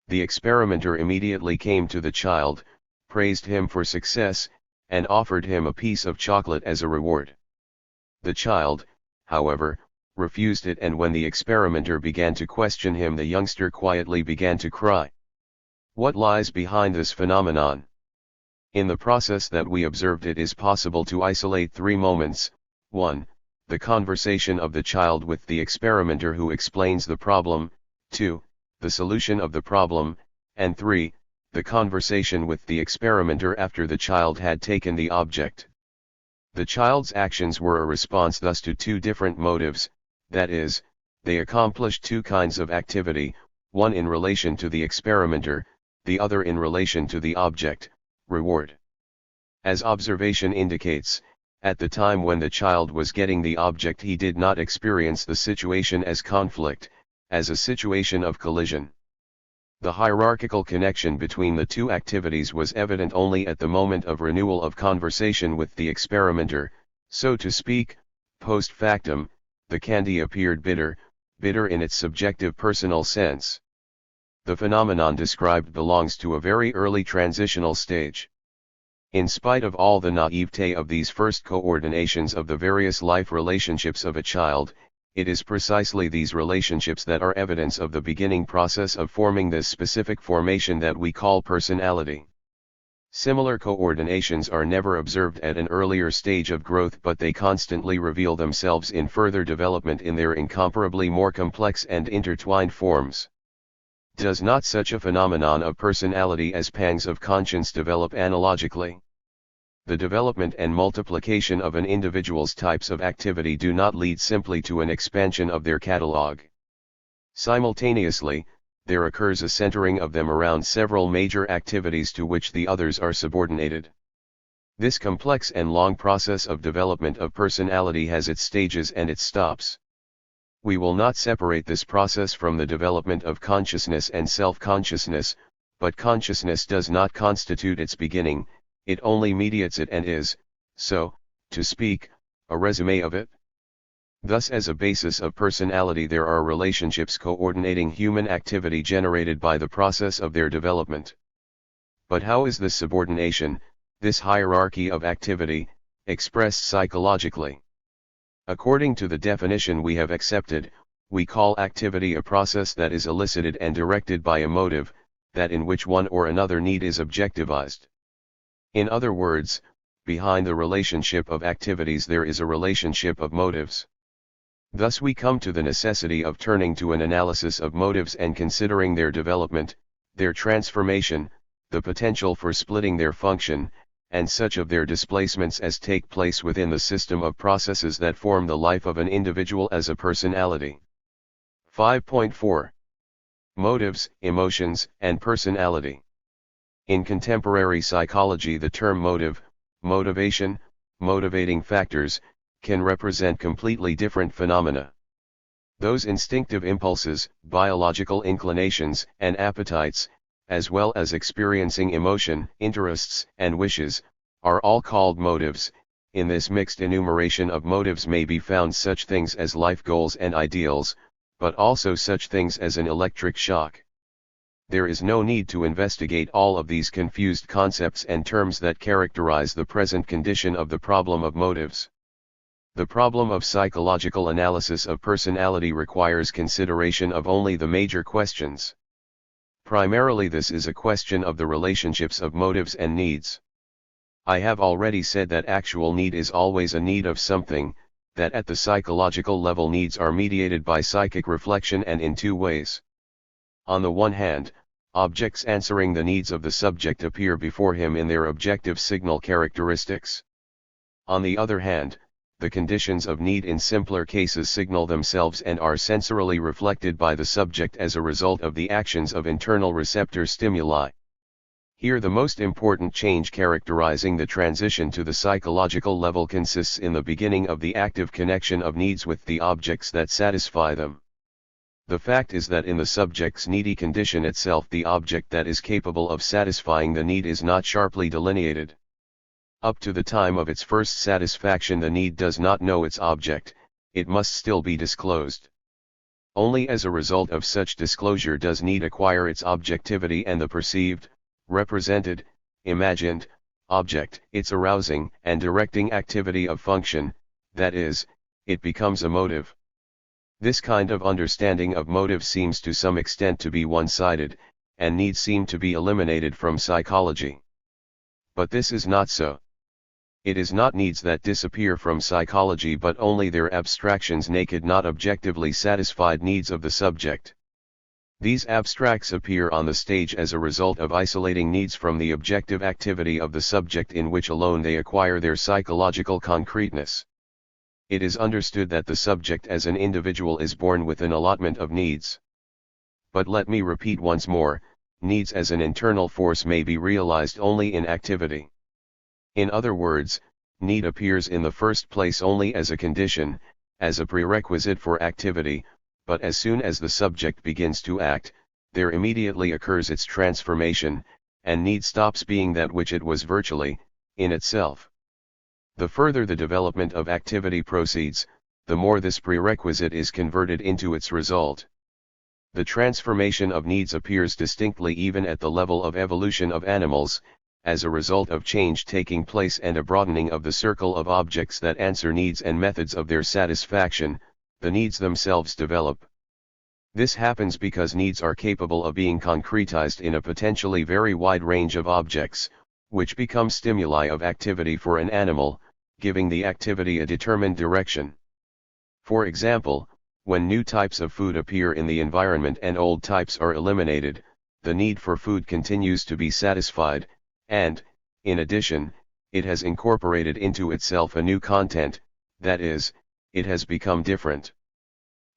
The experimenter immediately came to the child, praised him for success, and offered him a piece of chocolate as a reward. The child, however, refused it, and when the experimenter began to question him, the youngster quietly began to cry. What lies behind this phenomenon? In the process that we observed, it is possible to isolate three moments: 1. The conversation of the child with the experimenter who explains the problem, 2. The solution of the problem, and 3. The conversation with the experimenter after the child had taken the object. The child's actions were a response thus to two different motives, that is, they accomplished two kinds of activity, one in relation to the experimenter, the other in relation to the object, reward. As observation indicates, at the time when the child was getting the object, he did not experience the situation as conflict, as a situation of collision. The hierarchical connection between the two activities was evident only at the moment of renewal of conversation with the experimenter, so to speak. Post factum, the candy appeared bitter, bitter in its subjective personal sense. The phenomenon described belongs to a very early transitional stage. In spite of all the naivete of these first coordinations of the various life relationships of a child, it is precisely these relationships that are evidence of the beginning process of forming this specific formation that we call personality. Similar coordinations are never observed at an earlier stage of growth, but they constantly reveal themselves in further development in their incomparably more complex and intertwined forms. Does not such a phenomenon of personality as pangs of conscience develop analogically? The development and multiplication of an individual's types of activity do not lead simply to an expansion of their catalogue. Simultaneously, there occurs a centering of them around several major activities to which the others are subordinated. This complex and long process of development of personality has its stages and its stops. We will not separate this process from the development of consciousness and self-consciousness, but consciousness does not constitute its beginning, it only mediates it and is, so to speak, a resume of it. Thus, as a basis of personality, there are relationships coordinating human activity generated by the process of their development. But how is this subordination, this hierarchy of activity, expressed psychologically? According to the definition we have accepted, we call activity a process that is elicited and directed by a motive, that in which one or another need is objectivized. In other words, behind the relationship of activities there is a relationship of motives. Thus we come to the necessity of turning to an analysis of motives and considering their development, their transformation, the potential for splitting their function, and such of their displacements as take place within the system of processes that form the life of an individual as a personality. 5.4. Motives, emotions, and personality. In contemporary psychology, the term motive, motivation, motivating factors, can represent completely different phenomena. Those instinctive impulses, biological inclinations, and appetites, as well as experiencing emotion, interests, and wishes, are all called motives. In this mixed enumeration of motives may be found such things as life goals and ideals, but also such things as an electric shock. There is no need to investigate all of these confused concepts and terms that characterize the present condition of the problem of motives. The problem of psychological analysis of personality requires consideration of only the major questions. Primarily this is a question of the relationships of motives and needs. I have already said that actual need is always a need of something, that at the psychological level needs are mediated by psychic reflection and in two ways. On the one hand, objects answering the needs of the subject appear before him in their objective signal characteristics. On the other hand, the conditions of need in simpler cases signal themselves and are sensorily reflected by the subject as a result of the actions of internal receptor stimuli. Here the most important change characterizing the transition to the psychological level consists in the beginning of the active connection of needs with the objects that satisfy them. The fact is that in the subject's needy condition itself the object that is capable of satisfying the need is not sharply delineated. Up to the time of its first satisfaction the need does not know its object, it must still be disclosed. Only as a result of such disclosure does need acquire its objectivity and the perceived, represented, imagined, object, its arousing and directing activity of function, that is, it becomes a motive. This kind of understanding of motive seems to some extent to be one-sided, and needs seem to be eliminated from psychology. But this is not so. It is not needs that disappear from psychology but only their abstractions, naked, not objectively satisfied needs of the subject. These abstracts appear on the stage as a result of isolating needs from the objective activity of the subject, in which alone they acquire their psychological concreteness. It is understood that the subject as an individual is born with an allotment of needs. But let me repeat once more, needs as an internal force may be realized only in activity. In other words, need appears in the first place only as a condition, as a prerequisite for activity, but as soon as the subject begins to act, there immediately occurs its transformation, and need stops being that which it was virtually, in itself. The further the development of activity proceeds, the more this prerequisite is converted into its result. The transformation of needs appears distinctly even at the level of evolution of animals, as a result of change taking place and a broadening of the circle of objects that answer needs and methods of their satisfaction. The needs themselves develop. This happens because needs are capable of being concretized in a potentially very wide range of objects, which become stimuli of activity for an animal, giving the activity a determined direction. For example, when new types of food appear in the environment and old types are eliminated, the need for food continues to be satisfied, and, in addition, it has incorporated into itself a new content, that is, it has become different.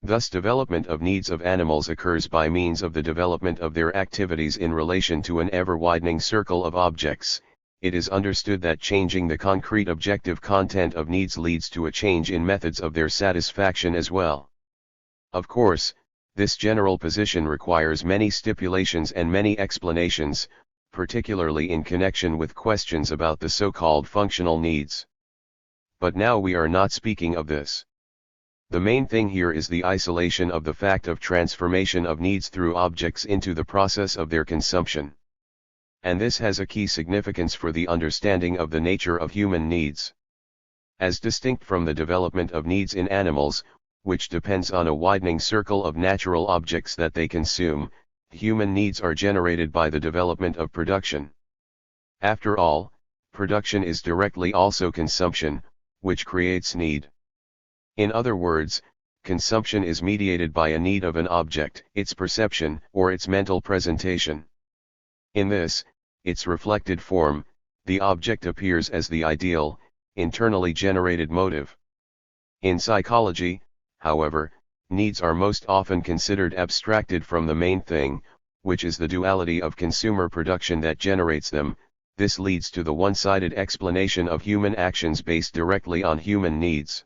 Thus development of needs of animals occurs by means of the development of their activities in relation to an ever-widening circle of objects. It is understood that changing the concrete objective content of needs leads to a change in methods of their satisfaction as well. Of course, this general position requires many stipulations and many explanations, particularly in connection with questions about the so-called functional needs. But now we are not speaking of this. The main thing here is the isolation of the fact of transformation of needs through objects into the process of their consumption. And this has a key significance for the understanding of the nature of human needs. As distinct from the development of needs in animals, which depends on a widening circle of natural objects that they consume, human needs are generated by the development of production. After all, production is directly also consumption, which creates need. In other words, consumption is mediated by a need of an object, its perception, or its mental presentation. In this, its reflected form, the object appears as the ideal, internally generated motive. In psychology, however, needs are most often considered abstracted from the main thing, which is the duality of consumer production that generates them. This leads to the one-sided explanation of human actions based directly on human needs.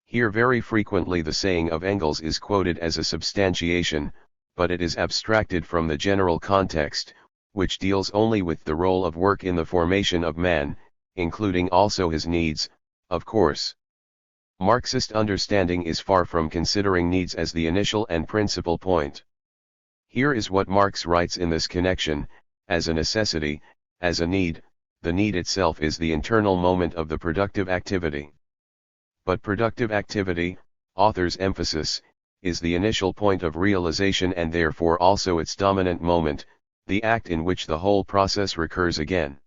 Here very frequently the saying of Engels is quoted as a substantiation, but it is abstracted from the general context, which deals only with the role of work in the formation of man, including also his needs, of course. Marxist understanding is far from considering needs as the initial and principal point. Here is what Marx writes in this connection: as a necessity, as a need, the need itself is the internal moment of the productive activity. But productive activity, author's emphasis, is the initial point of realization and therefore also its dominant moment, the act in which the whole process recurs again.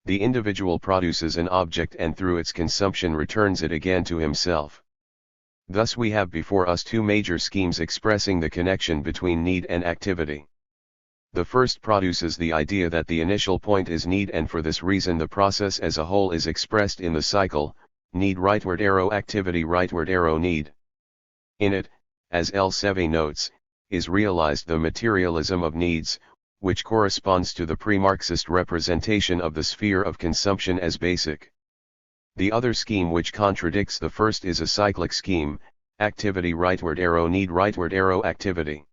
The individual produces an object and through its consumption returns it again to himself. Thus we have before us two major schemes expressing the connection between need and activity. The first produces the idea that the initial point is need, and for this reason the process as a whole is expressed in the cycle, need rightward arrow activity rightward arrow need. In it, as Leontev notes, is realized the materialism of needs, which corresponds to the pre-Marxist representation of the sphere of consumption as basic. The other scheme which contradicts the first is a cyclic scheme, activity rightward arrow need rightward arrow activity.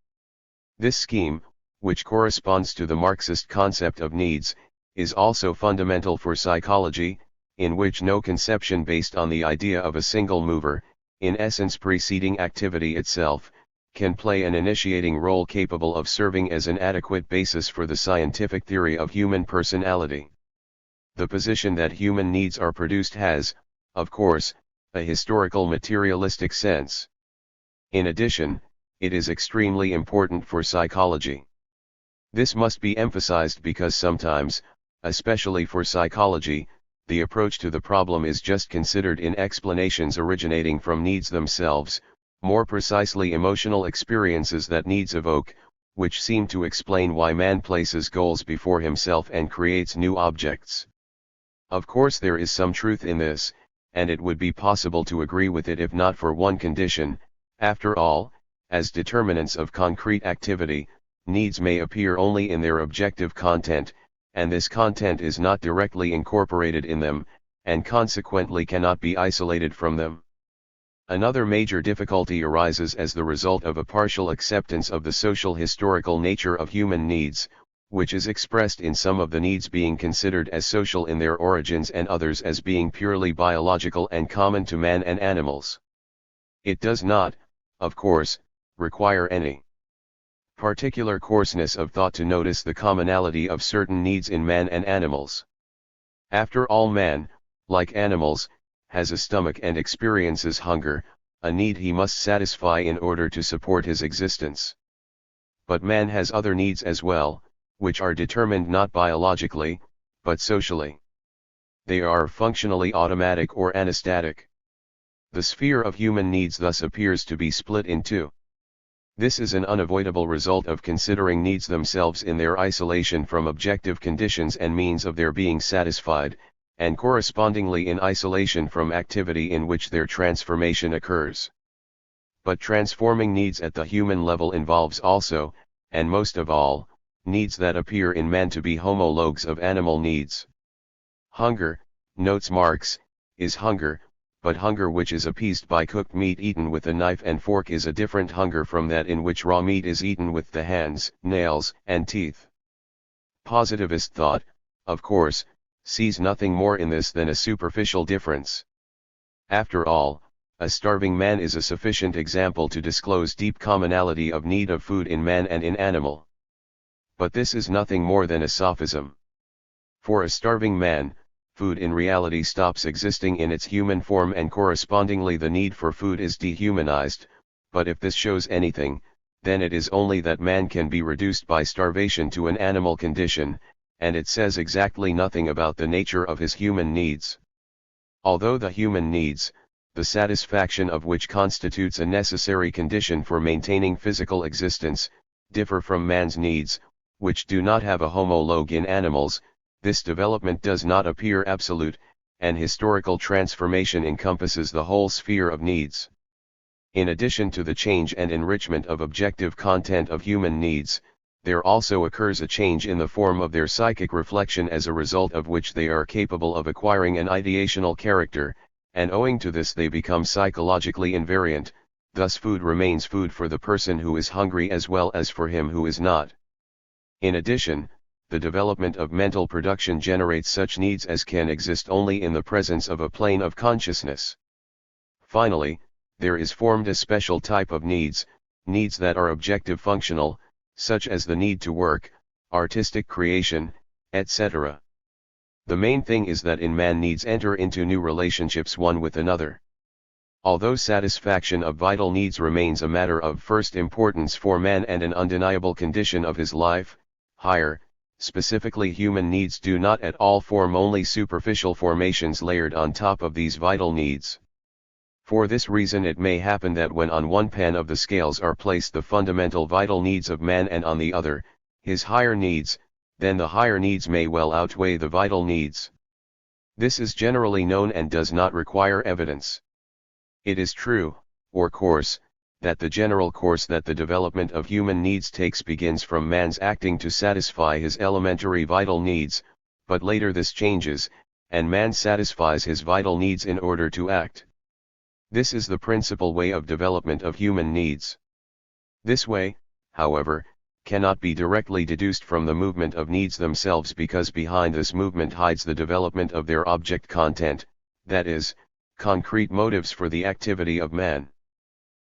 This scheme, which corresponds to the Marxist concept of needs, is also fundamental for psychology, in which no conception based on the idea of a single mover, in essence preceding activity itself, can play an initiating role capable of serving as an adequate basis for the scientific theory of human personality. The position that human needs are produced has, of course, a historical materialistic sense. In addition, it is extremely important for psychology. This must be emphasized because sometimes, especially for psychology, the approach to the problem is just considered in explanations originating from needs themselves, more precisely emotional experiences that needs evoke, which seem to explain why man places goals before himself and creates new objects. Of course there is some truth in this, and it would be possible to agree with it if not for one condition. After all, as determinants of concrete activity, needs may appear only in their objective content, and this content is not directly incorporated in them, and consequently cannot be isolated from them. Another major difficulty arises as the result of a partial acceptance of the social historical nature of human needs, which is expressed in some of the needs being considered as social in their origins and others as being purely biological and common to man and animals. It does not, of course, require any particular coarseness of thought to notice the commonality of certain needs in man and animals. After all, man, like animals, has a stomach and experiences hunger, a need he must satisfy in order to support his existence. But man has other needs as well, which are determined not biologically, but socially. They are functionally automatic or anastatic. The sphere of human needs thus appears to be split in two. This is an unavoidable result of considering needs themselves in their isolation from objective conditions and means of their being satisfied, and correspondingly in isolation from activity in which their transformation occurs. But transforming needs at the human level involves also, and most of all, needs that appear in man to be homologues of animal needs. Hunger, notes Marx, is hunger, but hunger which is appeased by cooked meat eaten with a knife and fork is a different hunger from that in which raw meat is eaten with the hands, nails, and teeth. Positivist thought, of course, sees nothing more in this than a superficial difference. After all, a starving man is a sufficient example to disclose deep commonality of need of food in man and in animal. But this is nothing more than a sophism. For a starving man, food in reality stops existing in its human form and correspondingly the need for food is dehumanized, but if this shows anything, then it is only that man can be reduced by starvation to an animal condition, and it says exactly nothing about the nature of his human needs. Although the human needs, the satisfaction of which constitutes a necessary condition for maintaining physical existence, differ from man's needs, which do not have a homologue in animals, this development does not appear absolute, and historical transformation encompasses the whole sphere of needs. In addition to the change and enrichment of objective content of human needs, there also occurs a change in the form of their psychic reflection as a result of which they are capable of acquiring an ideational character, and owing to this they become psychologically invariant, thus food remains food for the person who is hungry as well as for him who is not. In addition, the development of mental production generates such needs as can exist only in the presence of a plane of consciousness. Finally, there is formed a special type of needs that are objective functional, such as the need to work, artistic creation, etc. The main thing is that in man needs enter into new relationships one with another. Although satisfaction of vital needs remains a matter of first importance for man and an undeniable condition of his life, higher, specifically human needs do not at all form only superficial formations layered on top of these vital needs. For this reason it may happen that when on one pan of the scales are placed the fundamental vital needs of man and on the other, his higher needs, then the higher needs may well outweigh the vital needs. This is generally known and does not require evidence. It is true, of course, that the general course that the development of human needs takes begins from man's acting to satisfy his elementary vital needs, but later this changes, and man satisfies his vital needs in order to act. This is the principal way of development of human needs. This way, however, cannot be directly deduced from the movement of needs themselves because behind this movement hides the development of their object content, that is, concrete motives for the activity of man.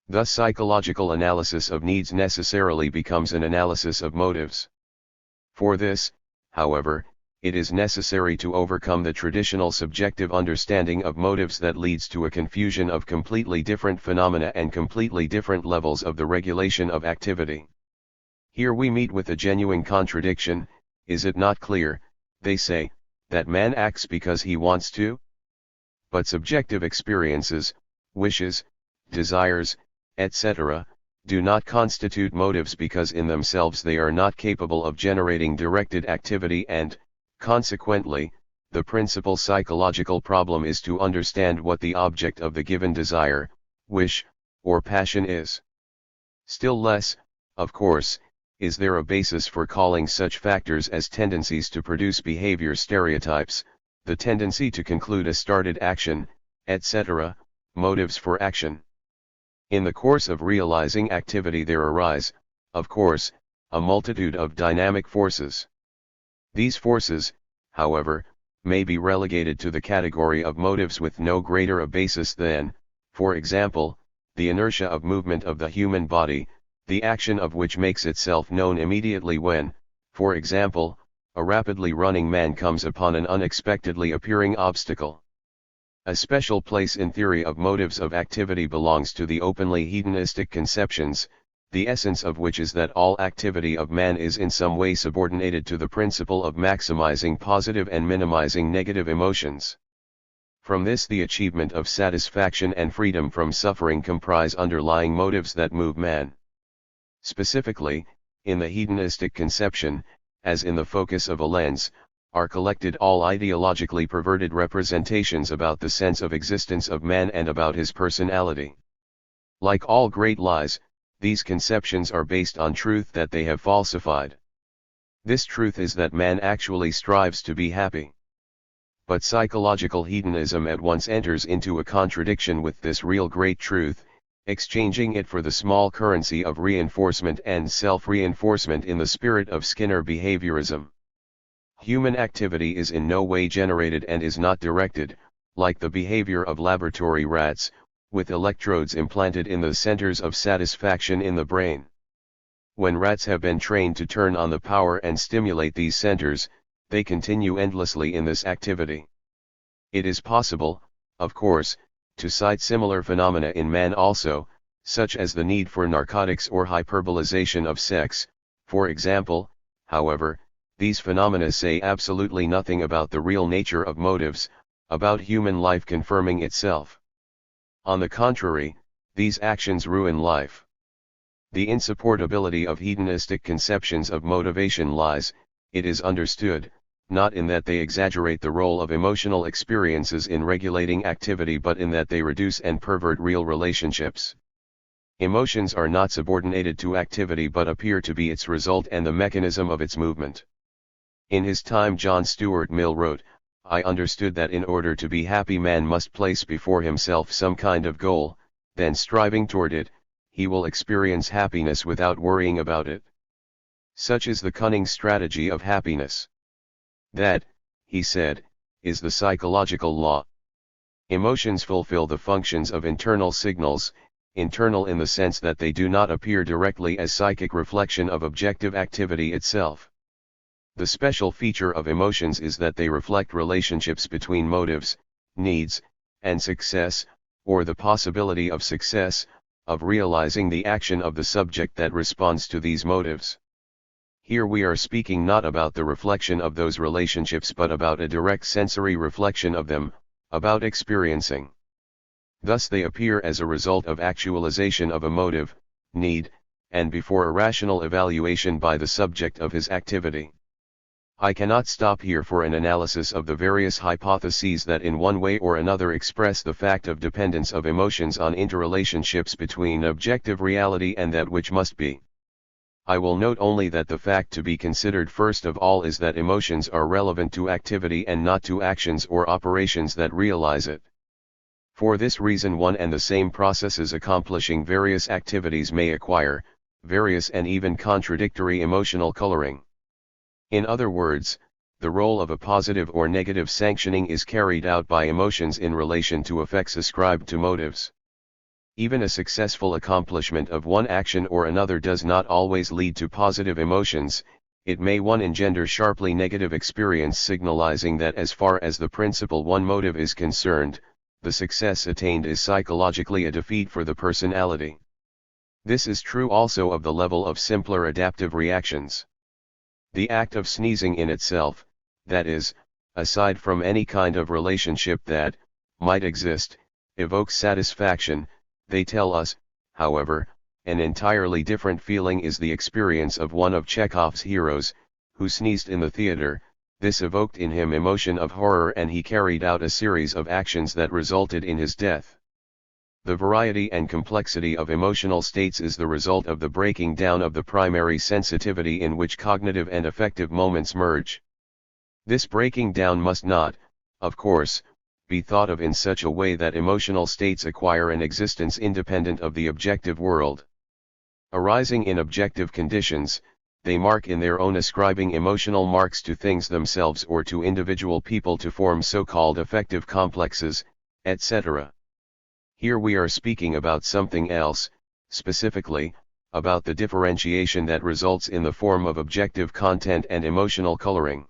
Thus psychological analysis of needs necessarily becomes an analysis of motives. For this, however, it is necessary to overcome the traditional subjective understanding of motives that leads to a confusion of completely different phenomena and completely different levels of the regulation of activity. Here we meet with a genuine contradiction. Is it not clear, they say, that man acts because he wants to? But subjective experiences, wishes, desires, etc., do not constitute motives because in themselves they are not capable of generating directed activity and, consequently, the principal psychological problem is to understand what the object of the given desire, wish, or passion is. Still less, of course, is there a basis for calling such factors as tendencies to produce behavior stereotypes, the tendency to conclude a started action, etc., motives for action. In the course of realizing activity there arise, of course, a multitude of dynamic forces. These forces, however, may be relegated to the category of motives with no greater a basis than, for example, the inertia of movement of the human body, the action of which makes itself known immediately when, for example, a rapidly running man comes upon an unexpectedly appearing obstacle. A special place in theory of motives of activity belongs to the openly hedonistic conceptions, the essence of which is that all activity of man is in some way subordinated to the principle of maximizing positive and minimizing negative emotions. From this the achievement of satisfaction and freedom from suffering comprise underlying motives that move man. Specifically, in the hedonistic conception, as in the focus of a lens, are collected all ideologically perverted representations about the sense of existence of man and about his personality. Like all great lies, these conceptions are based on truth that they have falsified. This truth is that man actually strives to be happy. But psychological hedonism at once enters into a contradiction with this real great truth, exchanging it for the small currency of reinforcement and self-reinforcement in the spirit of Skinner behaviorism. Human activity is in no way generated and is not directed, like the behavior of laboratory rats, with electrodes implanted in the centers of satisfaction in the brain. When rats have been trained to turn on the power and stimulate these centers, they continue endlessly in this activity. It is possible, of course, to cite similar phenomena in man also, such as the need for narcotics or hyperbolization of sex. For example, however, these phenomena say absolutely nothing about the real nature of motives, about human life confirming itself. On the contrary, these actions ruin life. The insupportability of hedonistic conceptions of motivation lies, it is understood, not in that they exaggerate the role of emotional experiences in regulating activity but in that they reduce and pervert real relationships. Emotions are not subordinated to activity but appear to be its result and the mechanism of its movement. In his time John Stuart Mill wrote, "I understood that in order to be happy man must place before himself some kind of goal, then striving toward it, he will experience happiness without worrying about it. Such is the cunning strategy of happiness. That," he said, "is the psychological law. Emotions fulfill the functions of internal signals, internal in the sense that they do not appear directly as psychic reflection of objective activity itself. The special feature of emotions is that they reflect relationships between motives, needs, and success, or the possibility of success, of realizing the action of the subject that responds to these motives. Here we are speaking not about the reflection of those relationships but about a direct sensory reflection of them, about experiencing. Thus they appear as a result of actualization of a motive, need, and before a rational evaluation by the subject of his activity. I cannot stop here for an analysis of the various hypotheses that in one way or another express the fact of dependence of emotions on interrelationships between objective reality and that which must be. I will note only that the fact to be considered first of all is that emotions are relevant to activity and not to actions or operations that realize it. For this reason one and the same processes accomplishing various activities may acquire various and even contradictory emotional coloring. In other words, the role of a positive or negative sanctioning is carried out by emotions in relation to effects ascribed to motives. Even a successful accomplishment of one action or another does not always lead to positive emotions, it may engender sharply negative experience, signalizing that as far as the principal one motive is concerned, the success attained is psychologically a defeat for the personality. This is true also of the level of simpler adaptive reactions. The act of sneezing in itself, that is, aside from any kind of relationship that might exist, evokes satisfaction. They tell us, however, an entirely different feeling is the experience of one of Chekhov's heroes, who sneezed in the theater. This evoked in him emotion of horror and he carried out a series of actions that resulted in his death. The variety and complexity of emotional states is the result of the breaking down of the primary sensitivity in which cognitive and affective moments merge. This breaking down must not, of course, be thought of in such a way that emotional states acquire an existence independent of the objective world. Arising in objective conditions, they mark in their own, ascribing emotional marks to things themselves or to individual people to form so-called affective complexes, etc. Here we are speaking about something else, specifically, about the differentiation that results in the form of objective content and emotional coloring.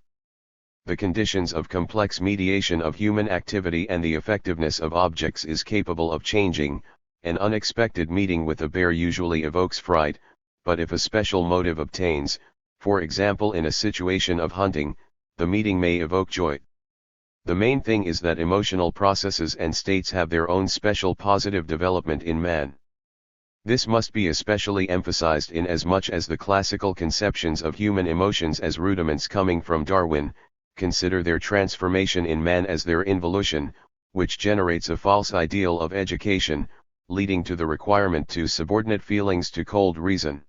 The conditions of complex mediation of human activity and the effectiveness of objects is capable of changing. An unexpected meeting with a bear usually evokes fright, but if a special motive obtains, for example in a situation of hunting, the meeting may evoke joy. The main thing is that emotional processes and states have their own special positive development in man. This must be especially emphasized in as much as the classical conceptions of human emotions as rudiments coming from Darwin consider their transformation in man as their involution, which generates a false ideal of education, leading to the requirement to subordinate feelings to cold reason.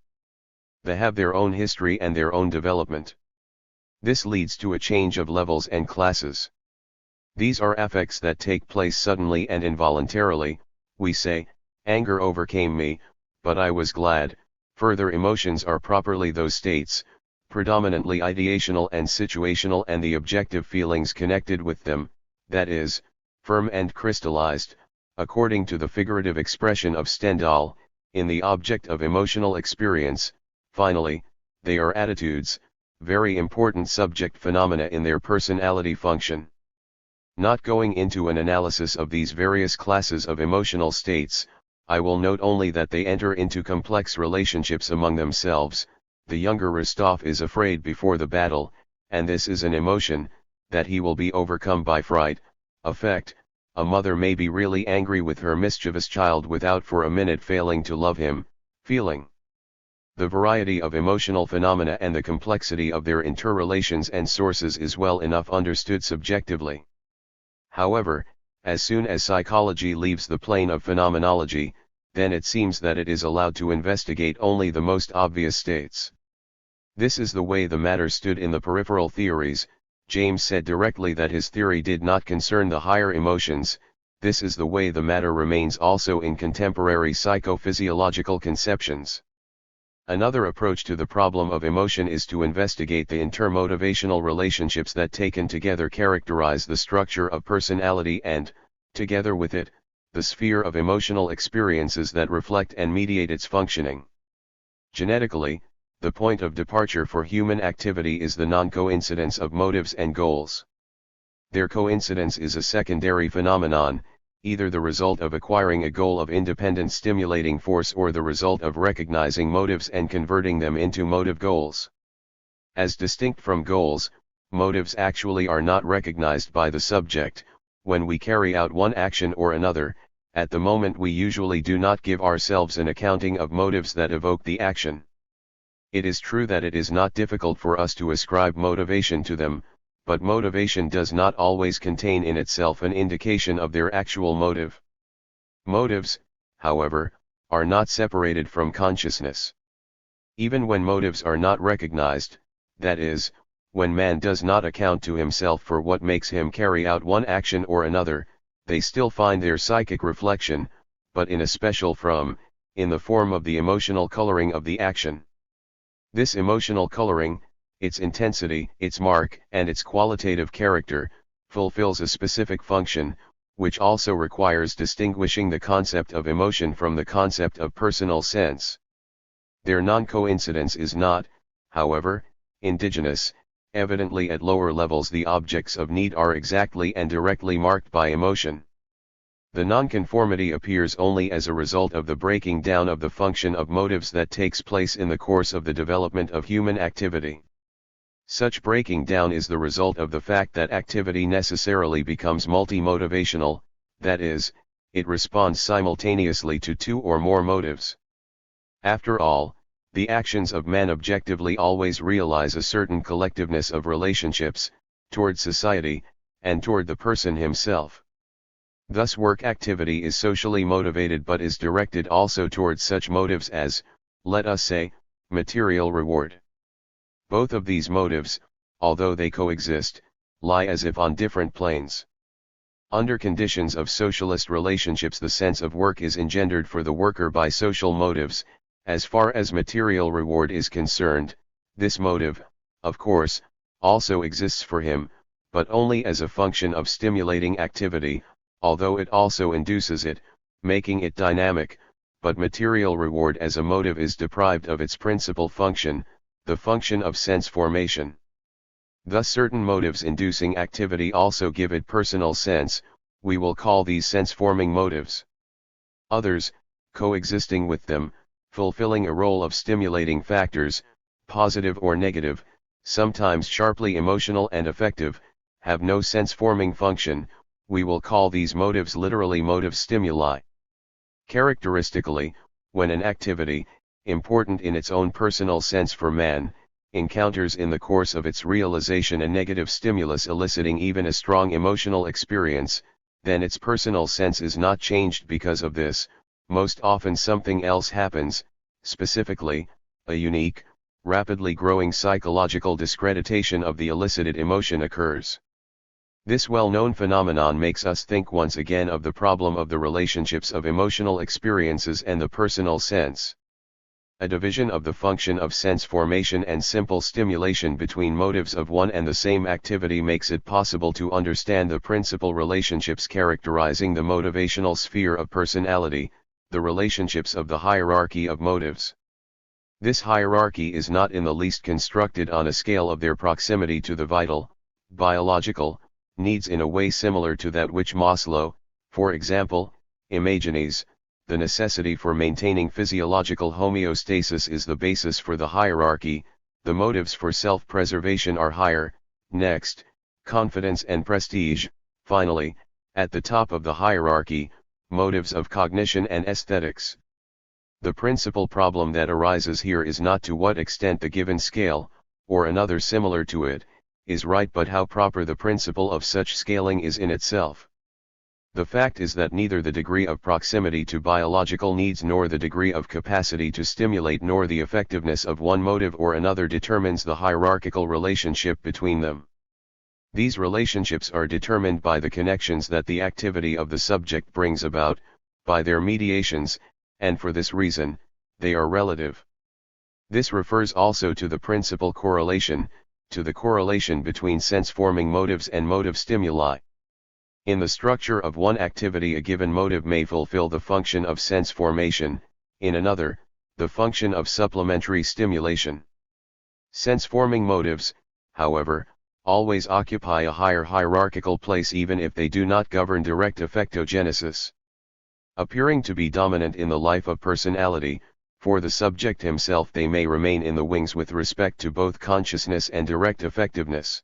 They have their own history and their own development. This leads to a change of levels and classes. These are affects that take place suddenly and involuntarily. We say, anger overcame me, but I was glad. Further emotions are properly those states, predominantly ideational and situational, and the objective feelings connected with them, that is, firm and crystallized, according to the figurative expression of Stendhal, in the object of emotional experience. Finally, they are attitudes, very important subject phenomena in their personality function. Not going into an analysis of these various classes of emotional states, I will note only that they enter into complex relationships among themselves. The younger Rostov is afraid before the battle, and this is an emotion, that he will be overcome by fright. Affect, a mother may be really angry with her mischievous child without for a minute failing to love him. Feeling. The variety of emotional phenomena and the complexity of their interrelations and sources is well enough understood subjectively. However, as soon as psychology leaves the plane of phenomenology, then it seems that it is allowed to investigate only the most obvious states. This is the way the matter stood in the peripheral theories. James said directly that his theory did not concern the higher emotions. This is the way the matter remains also in contemporary psychophysiological conceptions. Another approach to the problem of emotion is to investigate the intermotivational relationships that taken together characterize the structure of personality and, together with it, the sphere of emotional experiences that reflect and mediate its functioning. Genetically, the point of departure for human activity is the non-coincidence of motives and goals. Their coincidence is a secondary phenomenon. either the result of acquiring a goal of independent stimulating force or the result of recognizing motives and converting them into motive goals. As distinct from goals, motives actually are not recognized by the subject. When we carry out one action or another, at the moment we usually do not give ourselves an accounting of motives that evoke the action. It is true that it is not difficult for us to ascribe motivation to them, but motivation does not always contain in itself an indication of their actual motive. Motives, however, are not separated from consciousness. Even when motives are not recognized, that is, when man does not account to himself for what makes him carry out one action or another, they still find their psychic reflection, but in the form of the emotional coloring of the action. This emotional coloring, its intensity, its mark, and its qualitative character, fulfills a specific function, which also requires distinguishing the concept of emotion from the concept of personal sense. Their non-coincidence is not, however, indigenous. Evidently at lower levels the objects of need are exactly and directly marked by emotion. The nonconformity appears only as a result of the breaking down of the function of motives that takes place in the course of the development of human activity. Such breaking down is the result of the fact that activity necessarily becomes multi-motivational, that is, it responds simultaneously to two or more motives. After all, the actions of man objectively always realize a certain collectiveness of relationships, toward society, and toward the person himself. Thus work activity is socially motivated but is directed also towards such motives as, let us say, material reward. Both of these motives, although they coexist, lie as if on different planes. Under conditions of socialist relationships the sense of work is engendered for the worker by social motives. As far as material reward is concerned, this motive, of course, also exists for him, but only as a function of stimulating activity, although it also induces it, making it dynamic, but material reward as a motive is deprived of its principal function, the function of sense formation. Thus certain motives inducing activity also give it personal sense, we will call these sense-forming motives. Others, coexisting with them, fulfilling a role of stimulating factors, positive or negative, sometimes sharply emotional and affective, have no sense-forming function, we will call these motives literally motive stimuli. Characteristically, when an activity, important in its own personal sense for man, encounters in the course of its realization a negative stimulus eliciting even a strong emotional experience, then its personal sense is not changed because of this. Most often something else happens, specifically, a unique, rapidly growing psychological discreditation of the elicited emotion occurs. This well-known phenomenon makes us think once again of the problem of the relationships of emotional experiences and the personal sense. A division of the function of sense formation and simple stimulation between motives of one and the same activity makes it possible to understand the principal relationships characterizing the motivational sphere of personality, the relationships of the hierarchy of motives. This hierarchy is not in the least constructed on a scale of their proximity to the vital, biological, needs in a way similar to that which Maslow, for example, imagines. The necessity for maintaining physiological homeostasis is the basis for the hierarchy, the motives for self-preservation are higher, next, confidence and prestige, finally, at the top of the hierarchy, motives of cognition and aesthetics. The principal problem that arises here is not to what extent the given scale, or another similar to it, is right but how proper the principle of such scaling is in itself. The fact is that neither the degree of proximity to biological needs nor the degree of capacity to stimulate nor the effectiveness of one motive or another determines the hierarchical relationship between them. These relationships are determined by the connections that the activity of the subject brings about, by their mediations, and for this reason, they are relative. This refers also to the principal correlation, to the correlation between sense-forming motives and motive stimuli. In the structure of one activity a given motive may fulfill the function of sense formation, in another, the function of supplementary stimulation. Sense-forming motives, however, always occupy a higher hierarchical place even if they do not govern direct affectogenesis. Appearing to be dominant in the life of personality, for the subject himself they may remain in the wings with respect to both consciousness and direct effectiveness.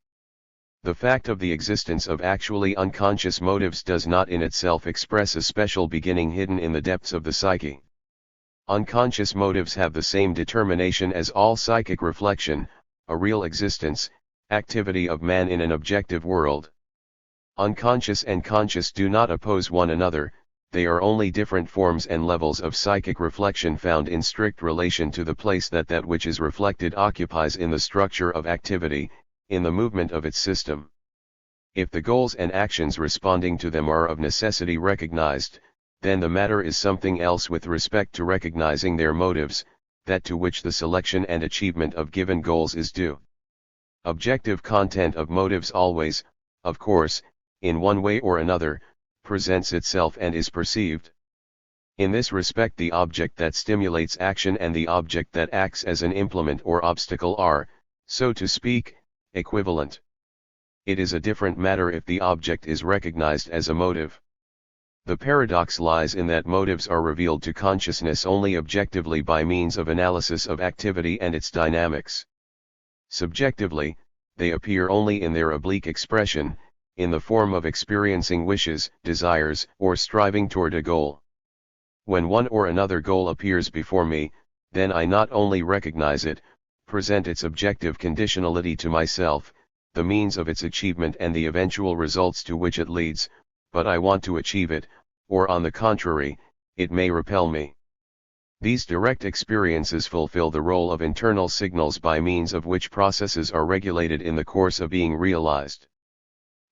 The fact of the existence of actually unconscious motives does not in itself express a special beginning hidden in the depths of the psyche. Unconscious motives have the same determination as all psychic reflection, a real existence, activity of man in an objective world. Unconscious and conscious do not oppose one another, they are only different forms and levels of psychic reflection found in strict relation to the place that which is reflected occupies in the structure of activity, in the movement of its system. If the goals and actions responding to them are of necessity recognized, then the matter is something else with respect to recognizing their motives, that to which the selection and achievement of given goals is due. Objective content of motives always, of course, in one way or another, presents itself and is perceived. In this respect the object that stimulates action and the object that acts as an implement or obstacle are, so to speak, equivalent. It is a different matter if the object is recognized as a motive. The paradox lies in that motives are revealed to consciousness only objectively by means of analysis of activity and its dynamics. Subjectively, they appear only in their oblique expression, in the form of experiencing wishes, desires, or striving toward a goal. When one or another goal appears before me, then I not only recognize it, present its objective conditionality to myself, the means of its achievement and the eventual results to which it leads, but I want to achieve it, or on the contrary, it may repel me. These direct experiences fulfill the role of internal signals by means of which processes are regulated in the course of being realized.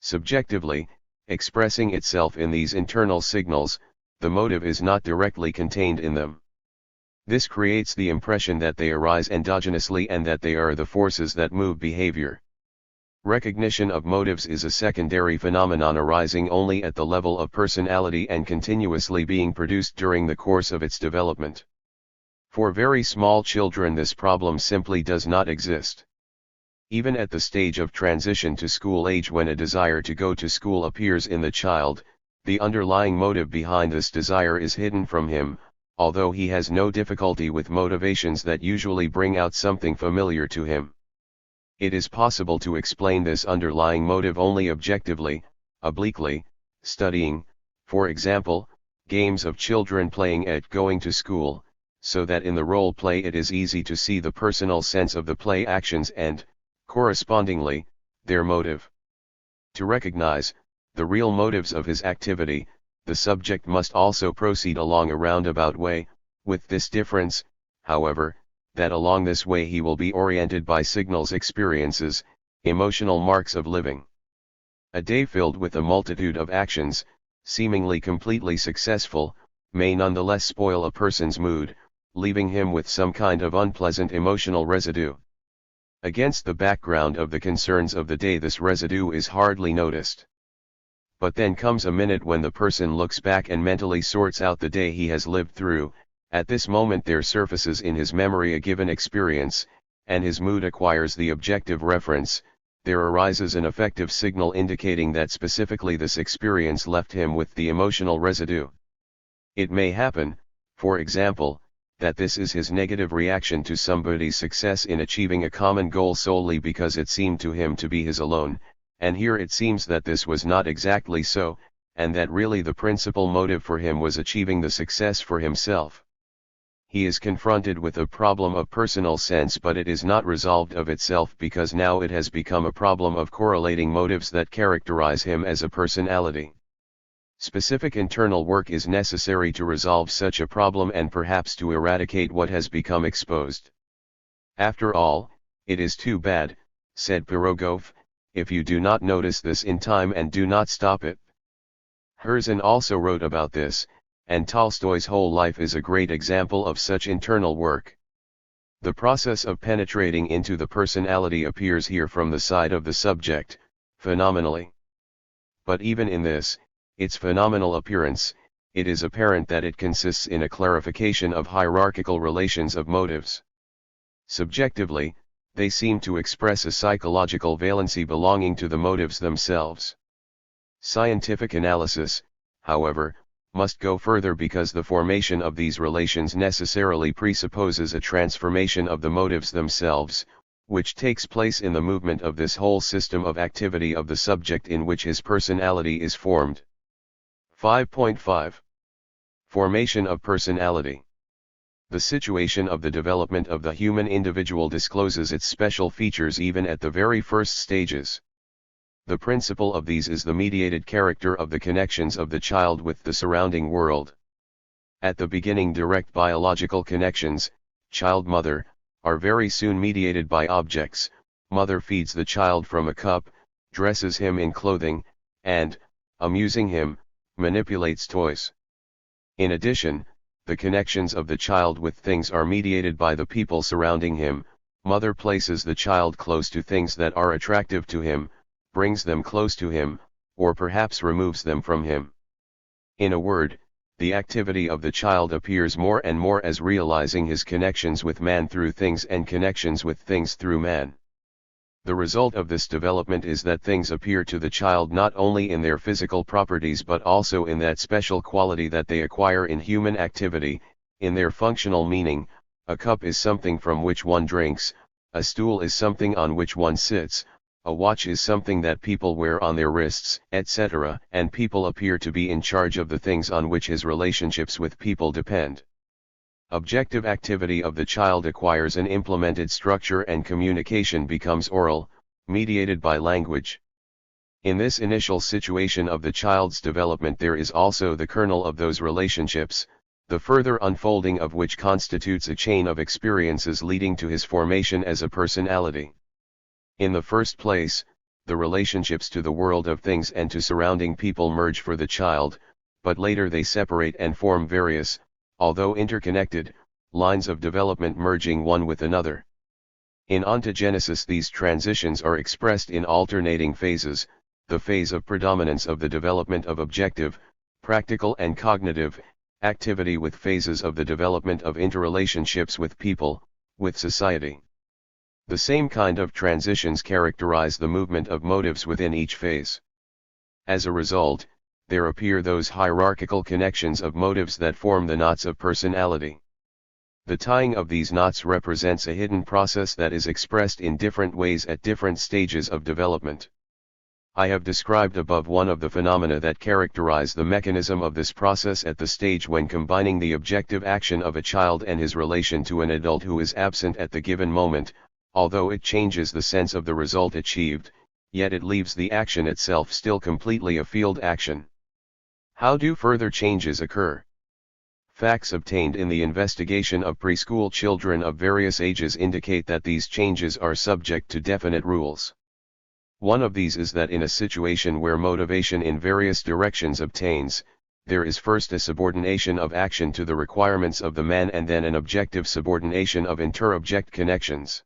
Subjectively, expressing itself in these internal signals, the motive is not directly contained in them. This creates the impression that they arise endogenously and that they are the forces that move behavior. Recognition of motives is a secondary phenomenon arising only at the level of personality and continuously being produced during the course of its development. For very small children this problem simply does not exist. Even at the stage of transition to school age, when a desire to go to school appears in the child, the underlying motive behind this desire is hidden from him, although he has no difficulty with motivations that usually bring out something familiar to him. It is possible to explain this underlying motive only objectively, obliquely, studying, for example, games of children playing at going to school, so that in the role play it is easy to see the personal sense of the play actions and, correspondingly, their motive. To recognize the real motives of his activity, the subject must also proceed along a roundabout way, with this difference, however, that along this way he will be oriented by signals, experiences, emotional marks of living. A day filled with a multitude of actions, seemingly completely successful, may nonetheless spoil a person's mood, leaving him with some kind of unpleasant emotional residue. Against the background of the concerns of the day this residue is hardly noticed. But then comes a minute when the person looks back and mentally sorts out the day he has lived through. At this moment there surfaces in his memory a given experience, and his mood acquires the objective reference. There arises an affective signal indicating that specifically this experience left him with the emotional residue. It may happen, for example, that this is his negative reaction to somebody's success in achieving a common goal solely because it seemed to him to be his alone, and here it seems that this was not exactly so, and that really the principal motive for him was achieving the success for himself. He is confronted with a problem of personal sense, but it is not resolved of itself because now it has become a problem of correlating motives that characterize him as a personality. Specific internal work is necessary to resolve such a problem and perhaps to eradicate what has become exposed. After all, it is too bad, said Pirogov, if you do not notice this in time and do not stop it. Herzen also wrote about this, and Tolstoy's whole life is a great example of such internal work. The process of penetrating into the personality appears here from the side of the subject, phenomenally. But even in this, its phenomenal appearance, it is apparent that it consists in a clarification of hierarchical relations of motives. Subjectively, they seem to express a psychological valency belonging to the motives themselves. Scientific analysis, however, must go further because the formation of these relations necessarily presupposes a transformation of the motives themselves, which takes place in the movement of this whole system of activity of the subject in which his personality is formed. 5.5. Formation of personality. The situation of the development of the human individual discloses its special features even at the very first stages. The principal of these is the mediated character of the connections of the child with the surrounding world. At the beginning, direct biological connections, child-mother, are very soon mediated by objects. Mother feeds the child from a cup, dresses him in clothing, and, amusing him, manipulates toys. In addition, the connections of the child with things are mediated by the people surrounding him. Mother places the child close to things that are attractive to him, brings them close to him, or perhaps removes them from him. In a word, the activity of the child appears more and more as realizing his connections with man through things and connections with things through man. The result of this development is that things appear to the child not only in their physical properties but also in that special quality that they acquire in human activity, in their functional meaning. A cup is something from which one drinks, a stool is something on which one sits, a watch is something that people wear on their wrists, etc., and people appear to be in charge of the things on which his relationships with people depend. Objective activity of the child acquires an implemented structure and communication becomes oral, mediated by language. In this initial situation of the child's development there is also the kernel of those relationships, the further unfolding of which constitutes a chain of experiences leading to his formation as a personality. In the first place, the relationships to the world of things and to surrounding people merge for the child, but later they separate and form various, although interconnected, lines of development merging one with another. In ontogenesis these transitions are expressed in alternating phases, the phase of predominance of the development of objective, practical and cognitive, activity with phases of the development of interrelationships with people, with society. The same kind of transitions characterize the movement of motives within each phase. As a result, there appear those hierarchical connections of motives that form the knots of personality. The tying of these knots represents a hidden process that is expressed in different ways at different stages of development. I have described above one of the phenomena that characterize the mechanism of this process at the stage when combining the objective action of a child and his relation to an adult who is absent at the given moment. Although it changes the sense of the result achieved, yet it leaves the action itself still completely a field action. How do further changes occur? Facts obtained in the investigation of preschool children of various ages indicate that these changes are subject to definite rules. One of these is that in a situation where motivation in various directions obtains, there is first a subordination of action to the requirements of the man and then an objective subordination of inter-object connections.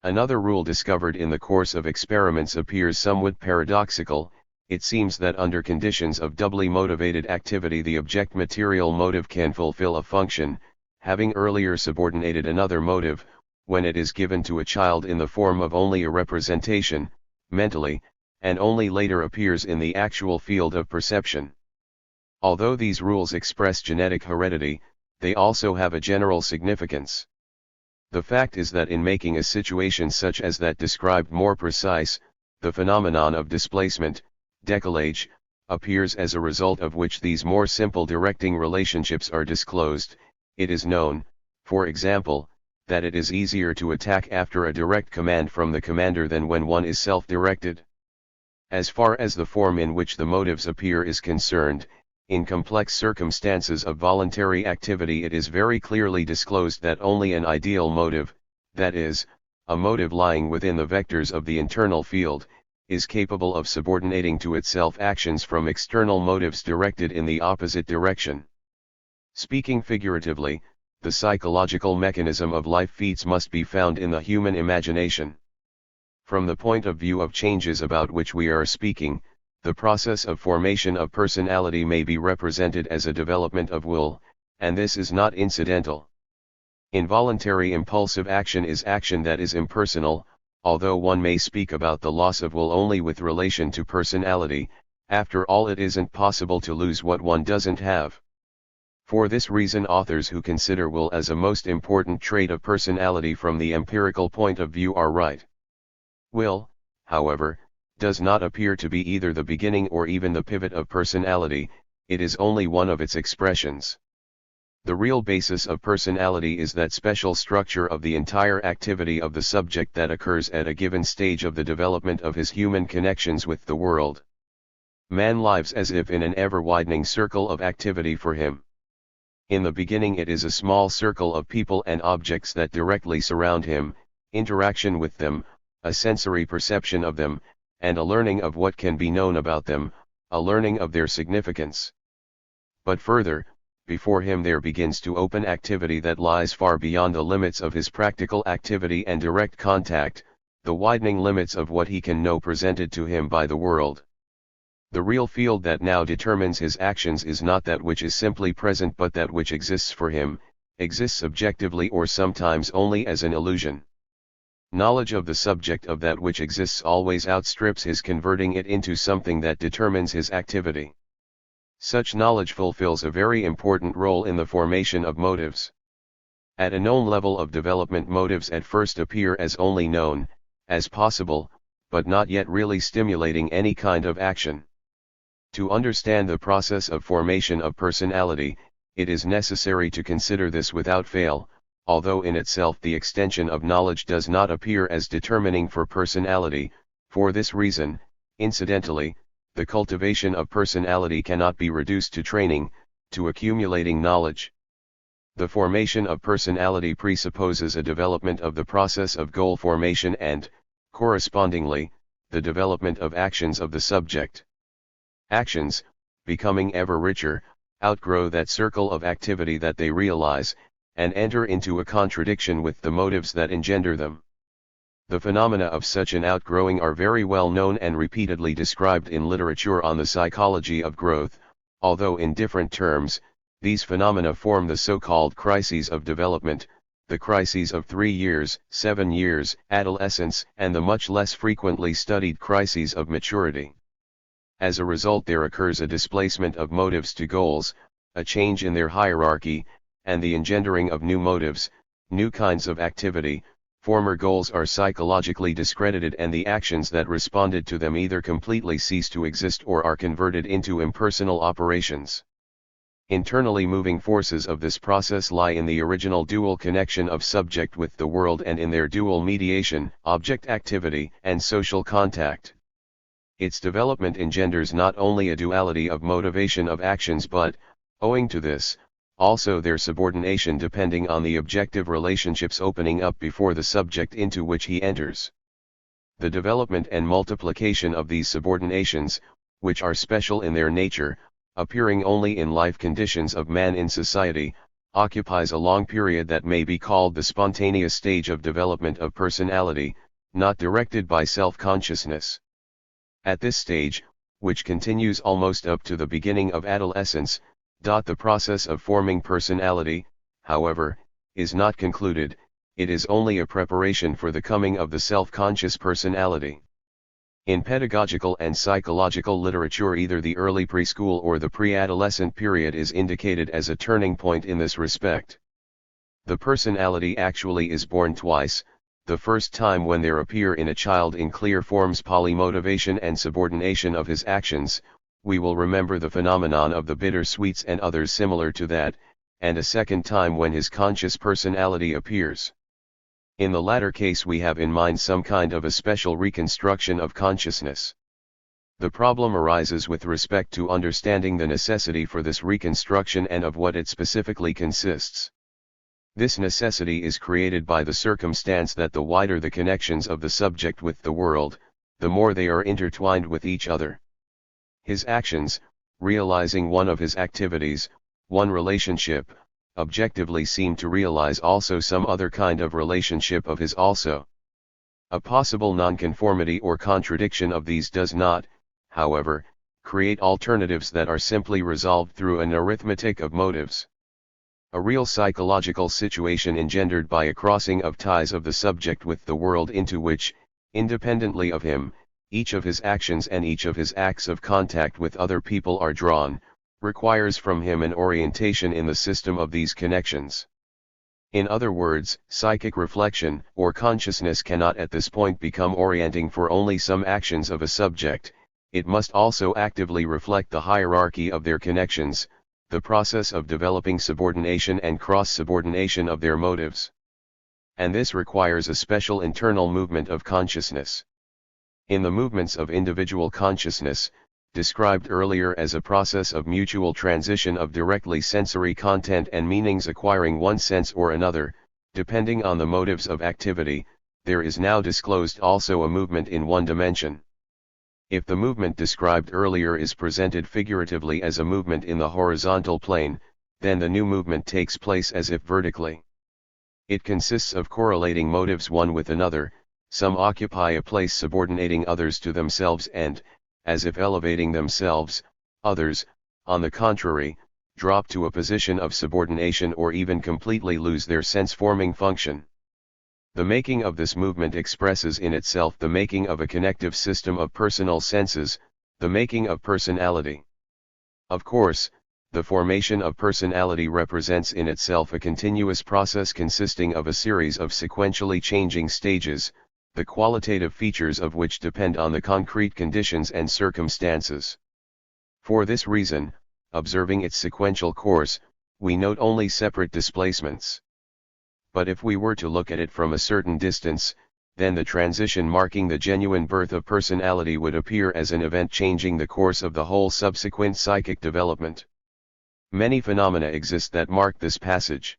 Another rule discovered in the course of experiments appears somewhat paradoxical. It seems that under conditions of doubly motivated activity the object material motive can fulfill a function, having earlier subordinated another motive, when it is given to a child in the form of only a representation, mentally, and only later appears in the actual field of perception. Although these rules express genetic heredity, they also have a general significance. The fact is that in making a situation such as that described more precise, the phenomenon of displacement, décalage, appears as a result of which these more simple directing relationships are disclosed. It is known, for example, that it is easier to attack after a direct command from the commander than when one is self-directed. As far as the form in which the motives appear is concerned, in complex circumstances of voluntary activity it is very clearly disclosed that only an ideal motive, that is, a motive lying within the vectors of the internal field, is capable of subordinating to itself actions from external motives directed in the opposite direction. Speaking figuratively, the psychological mechanism of life feats must be found in the human imagination. From the point of view of changes about which we are speaking, the process of formation of personality may be represented as a development of will, and this is not incidental. Involuntary impulsive action is action that is impersonal, although one may speak about the loss of will only with relation to personality. After all, it isn't possible to lose what one doesn't have. For this reason, authors who consider will as a most important trait of personality from the empirical point of view are right. Will, however, does not appear to be either the beginning or even the pivot of personality, it is only one of its expressions. The real basis of personality is that special structure of the entire activity of the subject that occurs at a given stage of the development of his human connections with the world. Man lives as if in an ever-widening circle of activity for him. In the beginning it is a small circle of people and objects that directly surround him, interaction with them, a sensory perception of them, and a learning of what can be known about them, a learning of their significance. But further, before him there begins to open activity that lies far beyond the limits of his practical activity and direct contact, the widening limits of what he can know presented to him by the world. The real field that now determines his actions is not that which is simply present but that which exists for him, exists objectively or sometimes only as an illusion. Knowledge of the subject of that which exists always outstrips his converting it into something that determines his activity. Such knowledge fulfills a very important role in the formation of motives. At a known level of development, motives at first appear as only known, as possible, but not yet really stimulating any kind of action. To understand the process of formation of personality, it is necessary to consider this without fail, although in itself the extension of knowledge does not appear as determining for personality. For this reason, incidentally, the cultivation of personality cannot be reduced to training, to accumulating knowledge. The formation of personality presupposes a development of the process of goal formation and, correspondingly, the development of actions of the subject. Actions, becoming ever richer, outgrow that circle of activity that they realize, and enter into a contradiction with the motives that engender them. The phenomena of such an outgrowing are very well known and repeatedly described in literature on the psychology of growth, although in different terms. These phenomena form the so-called crises of development, the crises of 3 years, 7 years, adolescence, and the much less frequently studied crises of maturity. As a result, there occurs a displacement of motives to goals, a change in their hierarchy, and the engendering of new motives, new kinds of activity. Former goals are psychologically discredited and the actions that responded to them either completely cease to exist or are converted into impersonal operations. Internally moving forces of this process lie in the original dual connection of subject with the world and in their dual mediation, object activity, and social contact. Its development engenders not only a duality of motivation of actions but, owing to this, also their subordination depending on the objective relationships opening up before the subject into which he enters. The development and multiplication of these subordinations, which are special in their nature, appearing only in life conditions of man in society, occupies a long period that may be called the spontaneous stage of development of personality, not directed by self-consciousness. At this stage, which continues almost up to the beginning of adolescence, the process of forming personality, however, is not concluded, it is only a preparation for the coming of the self-conscious personality. In pedagogical and psychological literature, either the early preschool or the pre-adolescent period is indicated as a turning point in this respect. The personality actually is born twice, the first time when there appear in a child in clear forms polymotivation and subordination of his actions. We will remember the phenomenon of the bitter sweets and others similar to that, and a second time when his conscious personality appears. In the latter case we have in mind some kind of a special reconstruction of consciousness. The problem arises with respect to understanding the necessity for this reconstruction and of what it specifically consists. This necessity is created by the circumstance that the wider the connections of the subject with the world, the more they are intertwined with each other. His actions, realizing one of his activities, one relationship, objectively seem to realize also some other kind of relationship of his also. A possible nonconformity or contradiction of these does not, however, create alternatives that are simply resolved through an arithmetic of motives. a real psychological situation engendered by a crossing of ties of the subject with the world into which, independently of him, each of his actions and each of his acts of contact with other people are drawn, requires from him an orientation in the system of these connections. In other words, psychic reflection or consciousness cannot at this point become orienting for only some actions of a subject, it must also actively reflect the hierarchy of their connections, the process of developing subordination and cross-subordination of their motives. And this requires a special internal movement of consciousness. In the movements of individual consciousness, described earlier as a process of mutual transition of directly sensory content and meanings acquiring one sense or another, depending on the motives of activity, there is now disclosed also a movement in one dimension. If the movement described earlier is presented figuratively as a movement in the horizontal plane, then the new movement takes place as if vertically. It consists of correlating motives one with another, some occupy a place subordinating others to themselves and, as if elevating themselves, others, on the contrary, drop to a position of subordination or even completely lose their sense-forming function. The making of this movement expresses in itself the making of a connective system of personal senses, the making of personality. Of course, the formation of personality represents in itself a continuous process consisting of a series of sequentially changing stages, the qualitative features of which depend on the concrete conditions and circumstances. For this reason, observing its sequential course, we note only separate displacements. But if we were to look at it from a certain distance, then the transition marking the genuine birth of personality would appear as an event changing the course of the whole subsequent psychic development. Many phenomena exist that mark this passage.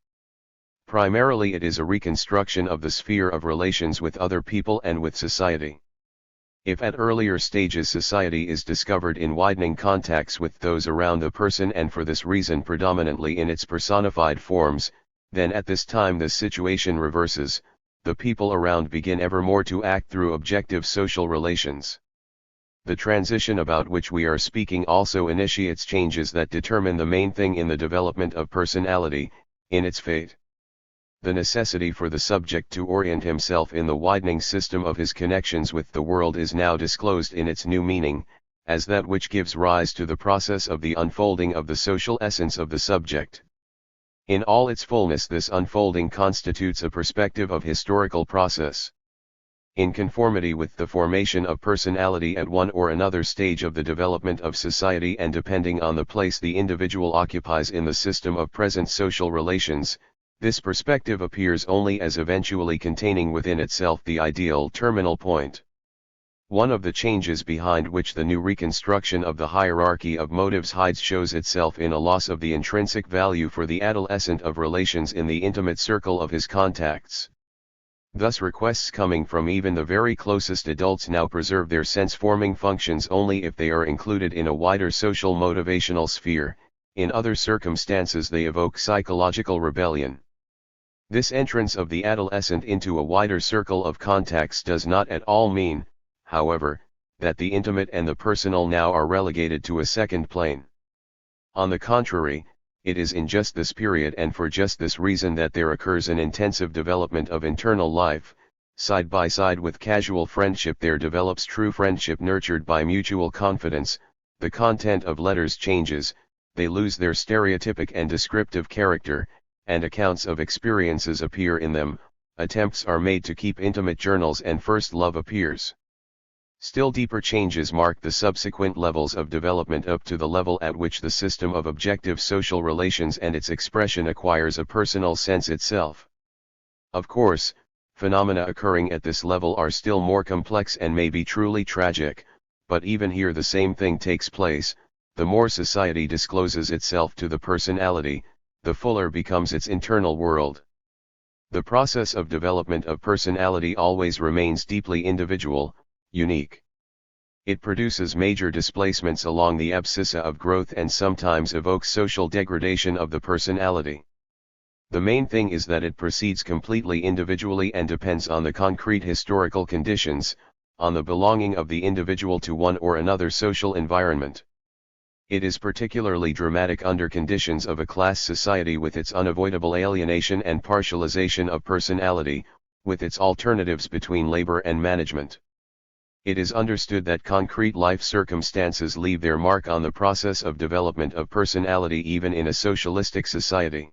Primarily it is a reconstruction of the sphere of relations with other people and with society. If at earlier stages society is discovered in widening contacts with those around the person and for this reason predominantly in its personified forms, then at this time the situation reverses, the people around begin ever more to act through objective social relations. The transition about which we are speaking also initiates changes that determine the main thing in the development of personality, in its fate. The necessity for the subject to orient himself in the widening system of his connections with the world is now disclosed in its new meaning, as that which gives rise to the process of the unfolding of the social essence of the subject. In all its fullness this unfolding constitutes a perspective of historical process. In conformity with the formation of personality at one or another stage of the development of society and depending on the place the individual occupies in the system of present social relations, this perspective appears only as eventually containing within itself the ideal terminal point. One of the changes behind which the new reconstruction of the hierarchy of motives hides shows itself in a loss of the intrinsic value for the adolescent of relations in the intimate circle of his contacts. Thus requests coming from even the very closest adults now preserve their sense-forming functions only if they are included in a wider social motivational sphere, in other circumstances they evoke psychological rebellion. This entrance of the adolescent into a wider circle of contacts does not at all mean, however, that the intimate and the personal now are relegated to a second plane. On the contrary, it is in just this period and for just this reason that there occurs an intensive development of internal life. Side by side with casual friendship there develops true friendship nurtured by mutual confidence, the content of letters changes, they lose their stereotypic and descriptive character, and accounts of experiences appear in them, attempts are made to keep intimate journals and first love appears. Still deeper changes mark the subsequent levels of development up to the level at which the system of objective social relations and its expression acquires a personal sense itself. Of course, phenomena occurring at this level are still more complex and may be truly tragic, but even here the same thing takes place. The more society discloses itself to the personality, the fuller becomes its internal world. The process of development of personality always remains deeply individual, unique. It produces major displacements along the abscissa of growth and sometimes evokes social degradation of the personality. The main thing is that it proceeds completely individually and depends on the concrete historical conditions, on the belonging of the individual to one or another social environment. It is particularly dramatic under conditions of a class society with its unavoidable alienation and partialization of personality, with its alternatives between labor and management. It is understood that concrete life circumstances leave their mark on the process of development of personality even in a socialistic society.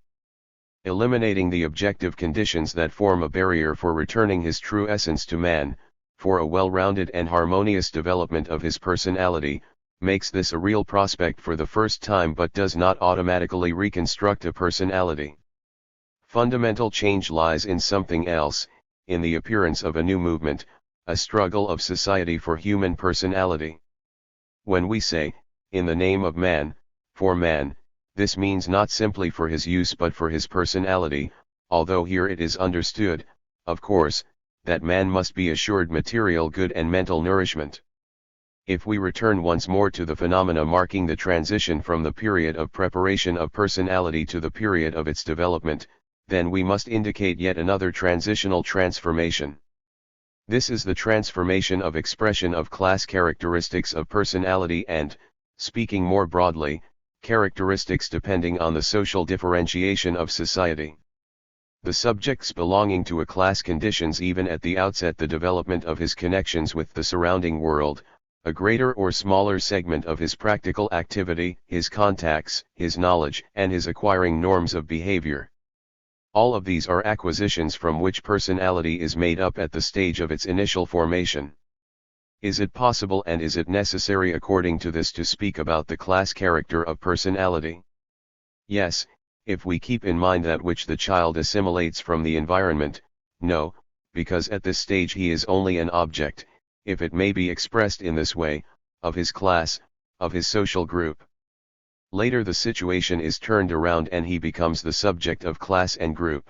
Eliminating the objective conditions that form a barrier for returning his true essence to man, for a well-rounded and harmonious development of his personality, makes this a real prospect for the first time but does not automatically reconstruct a personality. Fundamental change lies in something else, in the appearance of a new movement, a struggle of society for human personality. When we say, in the name of man, for man, this means not simply for his use but for his personality, although here it is understood, of course, that man must be assured material good and mental nourishment. If we return once more to the phenomena marking the transition from the period of preparation of personality to the period of its development, then we must indicate yet another transitional transformation. This is the transformation of expression of class characteristics of personality and, speaking more broadly, characteristics depending on the social differentiation of society. The subjects belonging to a class conditions even at the outset the development of his connections with the surrounding world, a greater or smaller segment of his practical activity, his contacts, his knowledge, and his acquiring norms of behavior. All of these are acquisitions from which personality is made up at the stage of its initial formation. Is it possible and is it necessary according to this to speak about the class character of personality? Yes, if we keep in mind that which the child assimilates from the environment. No, because at this stage he is only an object, if it may be expressed in this way, of his class, of his social group. Later the situation is turned around and he becomes the subject of class and group.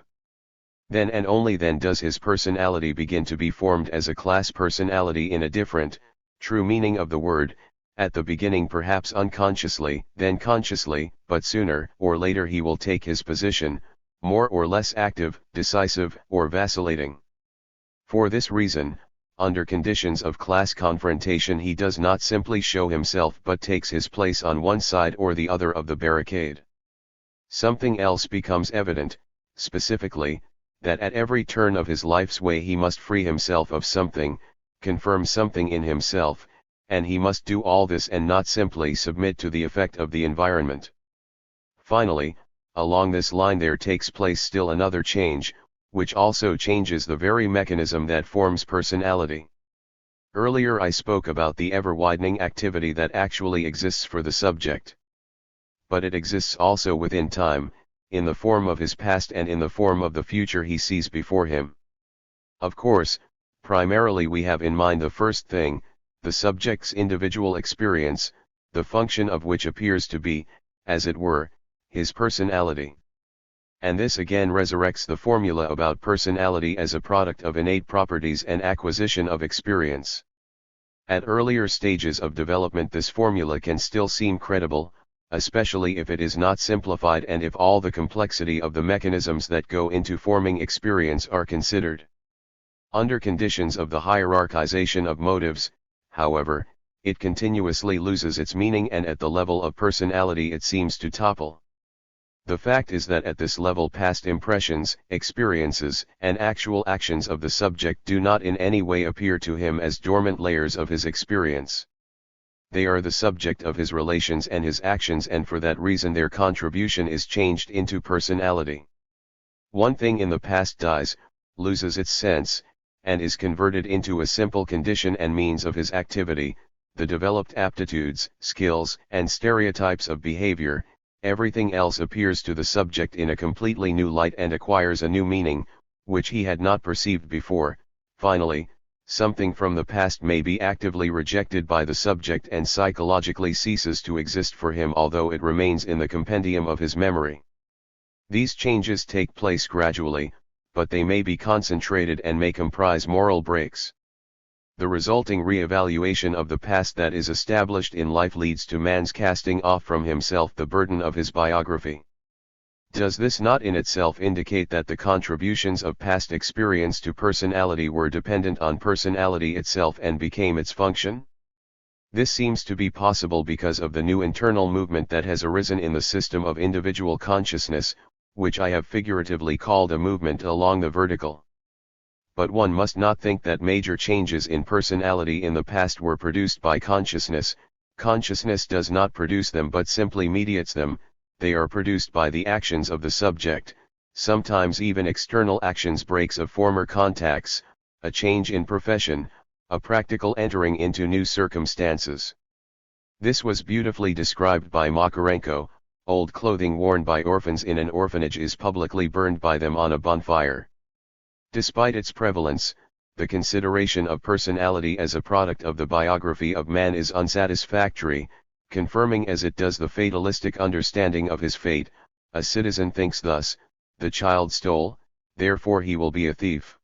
Then and only then does his personality begin to be formed as a class personality in a different, true meaning of the word, at the beginning perhaps unconsciously, then consciously, but sooner or later he will take his position, more or less active, decisive, or vacillating. For this reason, under conditions of class confrontation he does not simply show himself but takes his place on one side or the other of the barricade. Something else becomes evident, specifically, that at every turn of his life's way he must free himself of something, confirm something in himself, and he must do all this and not simply submit to the effect of the environment. Finally, along this line there takes place still another change, which also changes the very mechanism that forms personality. Earlier I spoke about the ever-widening activity that actually exists for the subject. But it exists also within time, in the form of his past and in the form of the future he sees before him. Of course, primarily we have in mind the first thing, the subject's individual experience, the function of which appears to be, as it were, his personality. And this again resurrects the formula about personality as a product of innate properties and acquisition of experience. At earlier stages of development this formula can still seem credible, especially if it is not simplified and if all the complexity of the mechanisms that go into forming experience are considered. Under conditions of the hierarchization of motives, however, it continuously loses its meaning and at the level of personality it seems to topple. The fact is that at this level past impressions, experiences, and actual actions of the subject do not in any way appear to him as dormant layers of his experience. They are the subject of his relations and his actions, and for that reason their contribution is changed into personality. One thing in the past dies, loses its sense, and is converted into a simple condition and means of his activity, the developed aptitudes, skills, and stereotypes of behavior. Everything else appears to the subject in a completely new light and acquires a new meaning, which he had not perceived before. Finally, something from the past may be actively rejected by the subject and psychologically ceases to exist for him although it remains in the compendium of his memory. These changes take place gradually, but they may be concentrated and may comprise moral breaks. The resulting re-evaluation of the past that is established in life leads to man's casting off from himself the burden of his biography. Does this not in itself indicate that the contributions of past experience to personality were dependent on personality itself and became its function? This seems to be possible because of the new internal movement that has arisen in the system of individual consciousness, which I have figuratively called a movement along the vertical. But one must not think that major changes in personality in the past were produced by consciousness. Consciousness does not produce them but simply mediates them. They are produced by the actions of the subject, sometimes even external actions, breaks of former contacts, a change in profession, a practical entering into new circumstances. This was beautifully described by Makarenko. Old clothing worn by orphans in an orphanage is publicly burned by them on a bonfire. Despite its prevalence, the consideration of personality as a product of the biography of man is unsatisfactory, confirming as it does the fatalistic understanding of his fate. A citizen thinks thus: the child stole, therefore he will be a thief.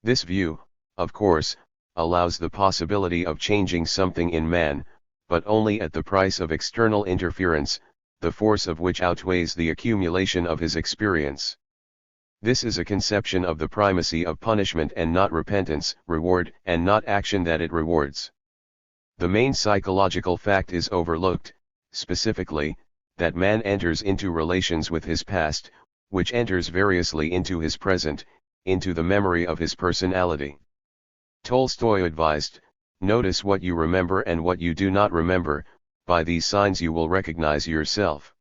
This view, of course, allows the possibility of changing something in man, but only at the price of external interference, the force of which outweighs the accumulation of his experience. This is a conception of the primacy of punishment and not repentance, reward and not action that it rewards. The main psychological fact is overlooked, specifically, that man enters into relations with his past, which enters variously into his present, into the memory of his personality. Tolstoy advised, "Notice what you remember and what you do not remember, by these signs you will recognize yourself."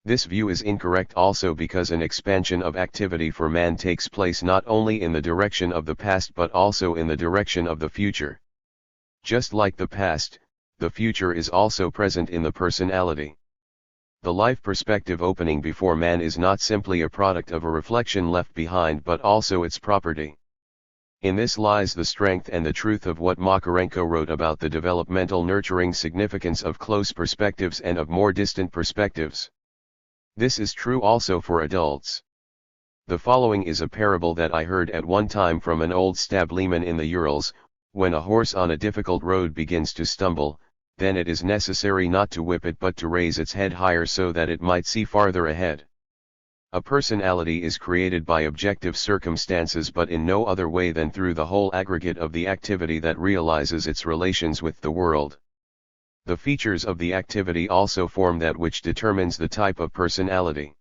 This view is incorrect also because an expansion of activity for man takes place not only in the direction of the past but also in the direction of the future. Just like the past, the future is also present in the personality. The life perspective opening before man is not simply a product of a reflection left behind but also its property. In this lies the strength and the truth of what Makarenko wrote about the developmental nurturing significance of close perspectives and of more distant perspectives. This is true also for adults. The following is a parable that I heard at one time from an old stableman in the Urals: when a horse on a difficult road begins to stumble, then it is necessary not to whip it but to raise its head higher so that it might see farther ahead. A personality is created by objective circumstances but in no other way than through the whole aggregate of the activity that realizes its relations with the world. The features of the activity also form that which determines the type of personality.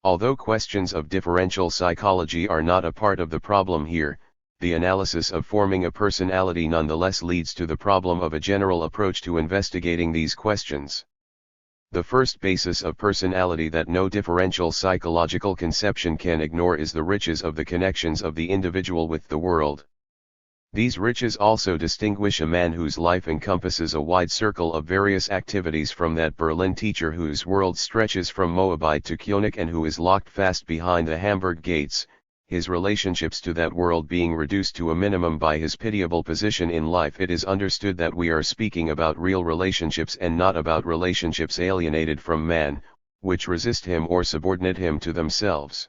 Although questions of differential psychology are not a part of the problem here, the analysis of forming a personality nonetheless leads to the problem of a general approach to investigating these questions. The first basis of personality that no differential psychological conception can ignore is the riches of the connections of the individual with the world. These riches also distinguish a man whose life encompasses a wide circle of various activities from that Berlin teacher whose world stretches from Moabit to Koenig and who is locked fast behind the Hamburg gates, his relationships to that world being reduced to a minimum by his pitiable position in life. It is understood that we are speaking about real relationships and not about relationships alienated from man, which resist him or subordinate him to themselves.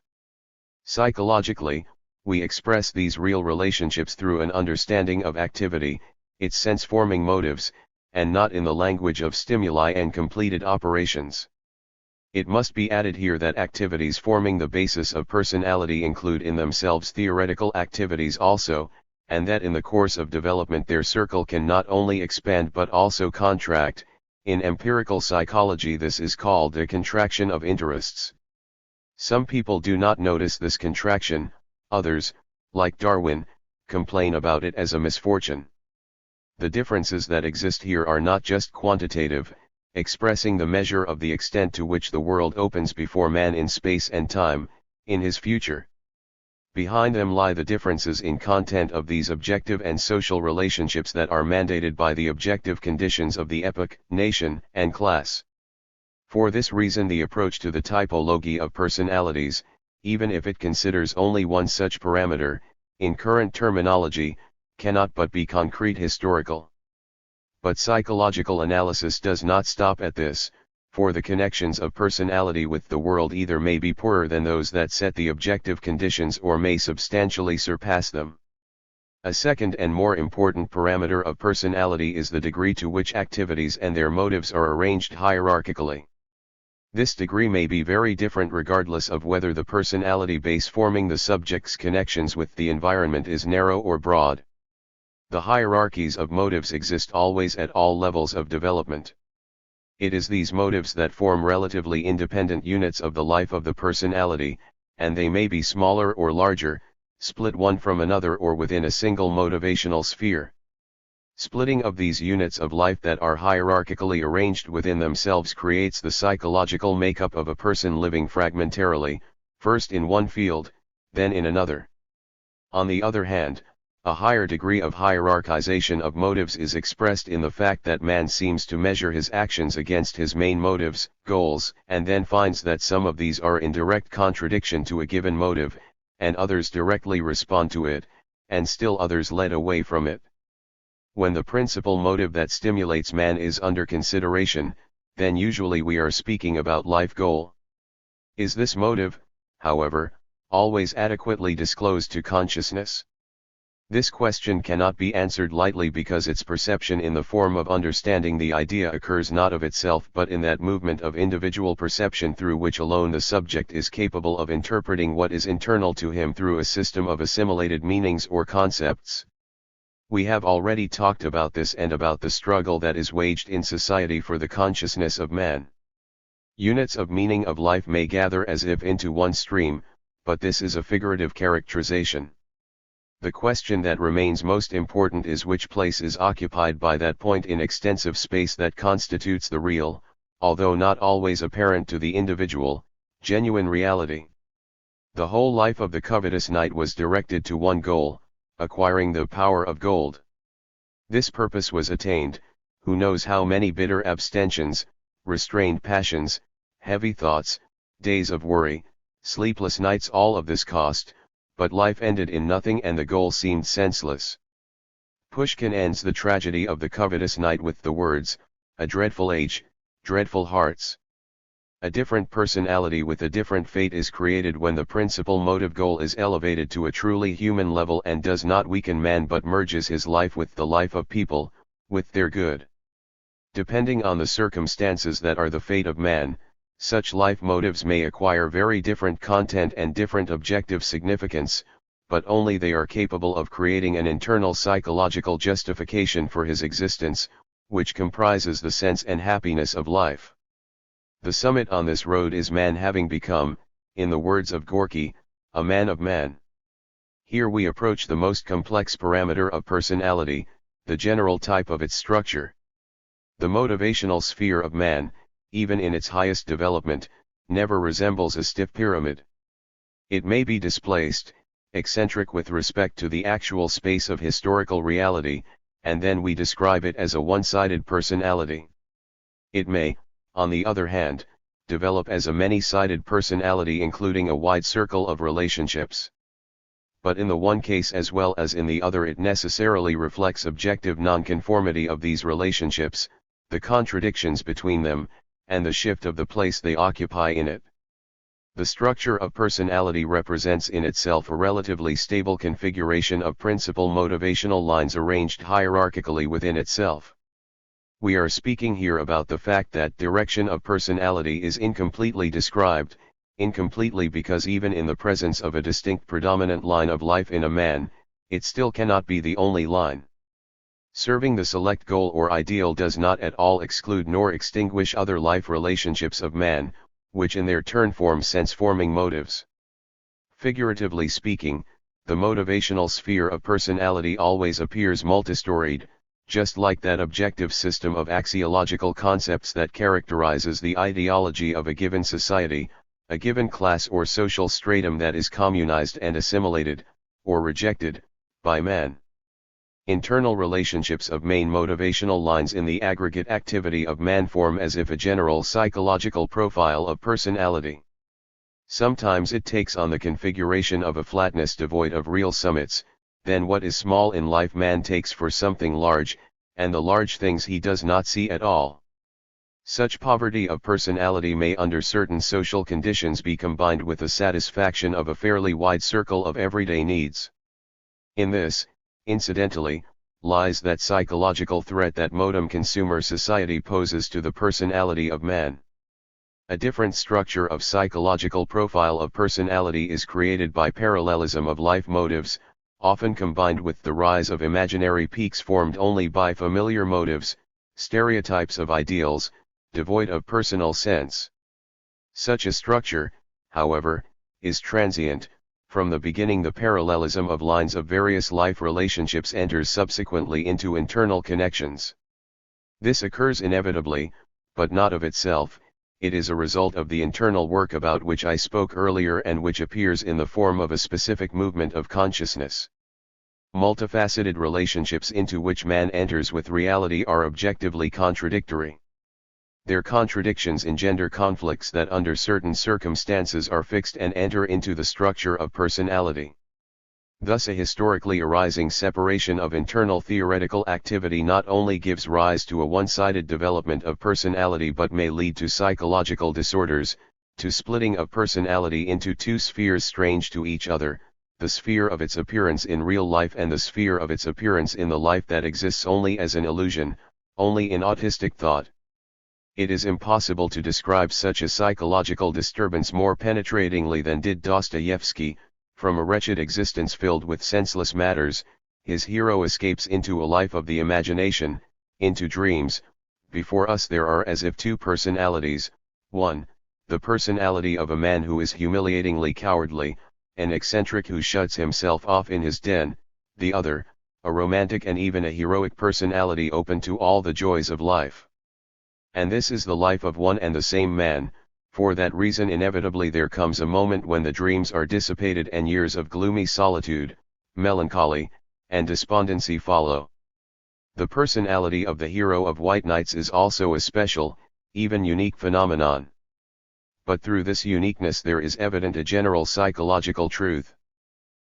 Psychologically, we express these real relationships through an understanding of activity, its sense-forming motives, and not in the language of stimuli and completed operations. It must be added here that activities forming the basis of personality include in themselves theoretical activities also, and that in the course of development their circle can not only expand but also contract. In empirical psychology this is called a contraction of interests. Some people do not notice this contraction. Others, like Darwin, complain about it as a misfortune. The differences that exist here are not just quantitative, expressing the measure of the extent to which the world opens before man in space and time, in his future. Behind them lie the differences in content of these objective and social relationships that are mandated by the objective conditions of the epoch, nation, and class. For this reason the approach to the typology of personalities, even if it considers only one such parameter, in current terminology, cannot but be concrete historical. But psychological analysis does not stop at this, for the connections of personality with the world either may be poorer than those that set the objective conditions or may substantially surpass them. A second and more important parameter of personality is the degree to which activities and their motives are arranged hierarchically. This degree may be very different regardless of whether the personality base forming the subject's connections with the environment is narrow or broad. The hierarchies of motives exist always at all levels of development. It is these motives that form relatively independent units of the life of the personality, and they may be smaller or larger, split one from another or within a single motivational sphere. Splitting of these units of life that are hierarchically arranged within themselves creates the psychological makeup of a person living fragmentarily, first in one field, then in another. On the other hand, a higher degree of hierarchization of motives is expressed in the fact that man seems to measure his actions against his main motives, goals, and then finds that some of these are in direct contradiction to a given motive, and others directly respond to it, and still others led away from it. When the principal motive that stimulates man is under consideration, then usually we are speaking about life goal. Is this motive, however, always adequately disclosed to consciousness? This question cannot be answered lightly because its perception in the form of understanding the idea occurs not of itself but in that movement of individual perception through which alone the subject is capable of interpreting what is internal to him through a system of assimilated meanings or concepts. We have already talked about this and about the struggle that is waged in society for the consciousness of man. Units of meaning of life may gather as if into one stream, but this is a figurative characterization. The question that remains most important is which place is occupied by that point in extensive space that constitutes the real, although not always apparent to the individual, genuine reality. The whole life of the covetous knight was directed to one goal, acquiring the power of gold. This purpose was attained, who knows how many bitter abstentions, restrained passions, heavy thoughts, days of worry, sleepless nights all of this cost, but life ended in nothing and the goal seemed senseless. Pushkin ends the tragedy of the covetous knight with the words, "A dreadful age, dreadful hearts." A different personality with a different fate is created when the principal motive goal is elevated to a truly human level and does not weaken man but merges his life with the life of people, with their good. Depending on the circumstances that are the fate of man, such life motives may acquire very different content and different objective significance, but only they are capable of creating an internal psychological justification for his existence, which comprises the sense and happiness of life. The summit on this road is man having become, in the words of Gorky, a man of man. Here we approach the most complex parameter of personality, the general type of its structure. The motivational sphere of man, even in its highest development, never resembles a stiff pyramid. It may be displaced, eccentric with respect to the actual space of historical reality, and then we describe it as a one-sided personality. It may, on the other hand, develop as a many-sided personality including a wide circle of relationships. But in the one case as well as in the other it necessarily reflects objective nonconformity of these relationships, the contradictions between them, and the shift of the place they occupy in it. The structure of personality represents in itself a relatively stable configuration of principal motivational lines arranged hierarchically within itself. We are speaking here about the fact that direction of personality is incompletely described, incompletely because even in the presence of a distinct predominant line of life in a man, it still cannot be the only line. Serving the select goal or ideal does not at all exclude nor extinguish other life relationships of man, which in their turn form sense-forming motives. Figuratively speaking, the motivational sphere of personality always appears multistoried, just like that objective system of axiological concepts that characterizes the ideology of a given society, a given class or social stratum that is communized and assimilated, or rejected, by man. Internal relationships of main motivational lines in the aggregate activity of man form as if a general psychological profile of personality. Sometimes it takes on the configuration of a flatness devoid of real summits, then what is small in life man takes for something large, and the large things he does not see at all. Such poverty of personality may under certain social conditions be combined with the satisfaction of a fairly wide circle of everyday needs. In this, incidentally, lies that psychological threat that modern consumer society poses to the personality of man. A different structure of psychological profile of personality is created by parallelism of life motives, often combined with the rise of imaginary peaks formed only by familiar motives, stereotypes of ideals, devoid of personal sense. Such a structure, however, is transient. From the beginning the parallelism of lines of various life relationships enters subsequently into internal connections. This occurs inevitably, but not of itself. It is a result of the internal work about which I spoke earlier and which appears in the form of a specific movement of consciousness. Multifaceted relationships into which man enters with reality are objectively contradictory. Their contradictions engender conflicts that under certain circumstances are fixed and enter into the structure of personality. Thus a historically arising separation of internal theoretical activity not only gives rise to a one-sided development of personality but may lead to psychological disorders, to splitting of personality into two spheres strange to each other, the sphere of its appearance in real life and the sphere of its appearance in the life that exists only as an illusion, only in autistic thought. It is impossible to describe such a psychological disturbance more penetratingly than did Dostoevsky. From a wretched existence filled with senseless matters, his hero escapes into a life of the imagination, into dreams. Before us there are as if two personalities: one, the personality of a man who is humiliatingly cowardly, an eccentric who shuts himself off in his den; the other, a romantic and even a heroic personality open to all the joys of life. And this is the life of one and the same man. For that reason inevitably there comes a moment when the dreams are dissipated and years of gloomy solitude, melancholy, and despondency follow. The personality of the hero of White Nights is also a special, even unique phenomenon. But through this uniqueness there is evident a general psychological truth.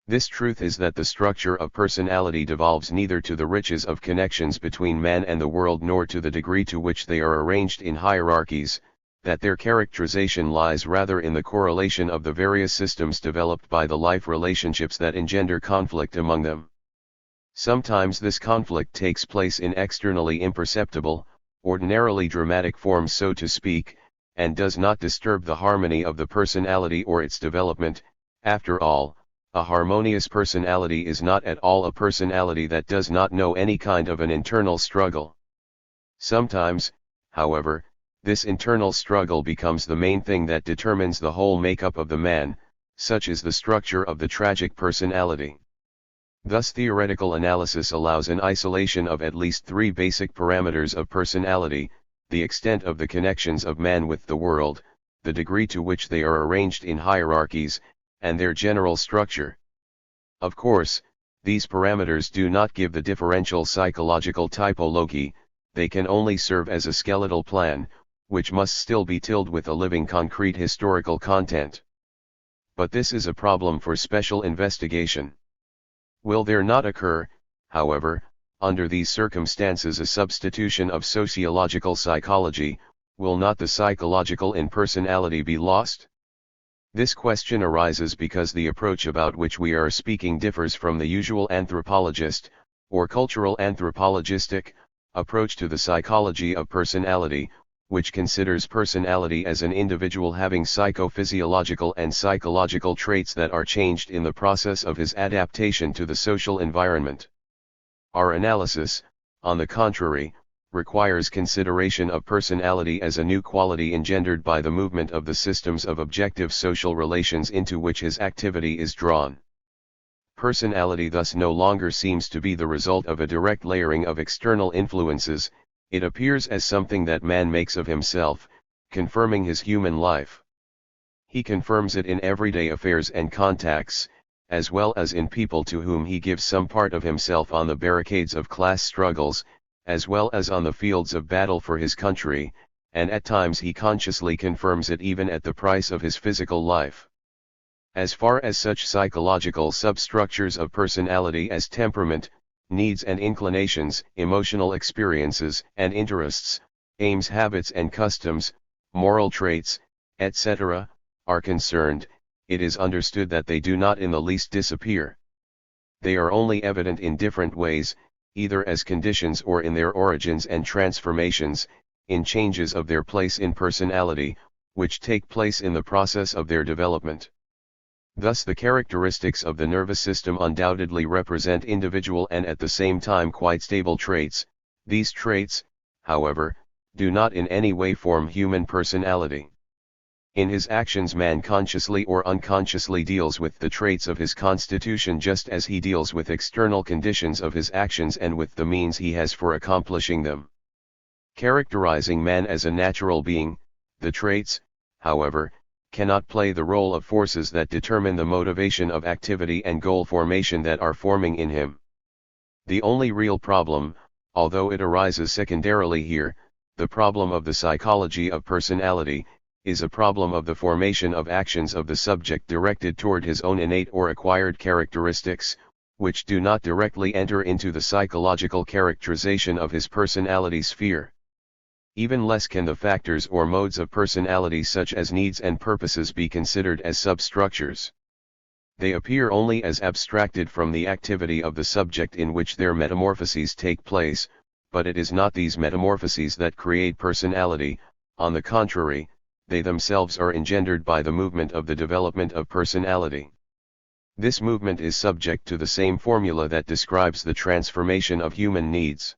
This truth is that the structure of personality devolves neither to the riches of connections between man and the world nor to the degree to which they are arranged in hierarchies, that their characterization lies rather in the correlation of the various systems developed by the life relationships that engender conflict among them. Sometimes this conflict takes place in externally imperceptible, ordinarily dramatic forms so to speak, and does not disturb the harmony of the personality or its development. After all, a harmonious personality is not at all a personality that does not know any kind of an internal struggle. Sometimes, however, this internal struggle becomes the main thing that determines the whole makeup of the man. Such is the structure of the tragic personality. Thus theoretical analysis allows an isolation of at least three basic parameters of personality: the extent of the connections of man with the world, the degree to which they are arranged in hierarchies, and their general structure. Of course, these parameters do not give the differential psychological typology; they can only serve as a skeletal plan, which must still be tilled with a living concrete historical content. But this is a problem for special investigation. Will there not occur, however, under these circumstances a substitution of sociological psychology? Will not the psychological in personality be lost? This question arises because the approach about which we are speaking differs from the usual anthropologist, or cultural anthropologistic, approach to the psychology of personality, which considers personality as an individual having psychophysiological and psychological traits that are changed in the process of his adaptation to the social environment. Our analysis, on the contrary, requires consideration of personality as a new quality engendered by the movement of the systems of objective social relations into which his activity is drawn. Personality thus no longer seems to be the result of a direct layering of external influences; it appears as something that man makes of himself, confirming his human life. He confirms it in everyday affairs and contacts, as well as in people to whom he gives some part of himself on the barricades of class struggles, as well as on the fields of battle for his country, and at times he consciously confirms it even at the price of his physical life. As far as such psychological substructures of personality as temperament, needs and inclinations, emotional experiences and interests, aims, habits and customs, moral traits, etc., are concerned, it is understood that they do not in the least disappear. They are only evident in different ways, either as conditions or in their origins and transformations, in changes of their place in personality, which take place in the process of their development. Thus the characteristics of the nervous system undoubtedly represent individual and at the same time quite stable traits. These traits, however, do not in any way form human personality. In his actions man consciously or unconsciously deals with the traits of his constitution just as he deals with external conditions of his actions and with the means he has for accomplishing them. Characterizing man as a natural being, the traits, however, cannot play the role of forces that determine the motivation of activity and goal formation that are forming in him. The only real problem, although it arises secondarily here, the problem of the psychology of personality, is a problem of the formation of actions of the subject directed toward his own innate or acquired characteristics, which do not directly enter into the psychological characterization of his personality sphere. Even less can the factors or modes of personality such as needs and purposes be considered as substructures. They appear only as abstracted from the activity of the subject in which their metamorphoses take place, but it is not these metamorphoses that create personality. On the contrary, they themselves are engendered by the movement of the development of personality. This movement is subject to the same formula that describes the transformation of human needs.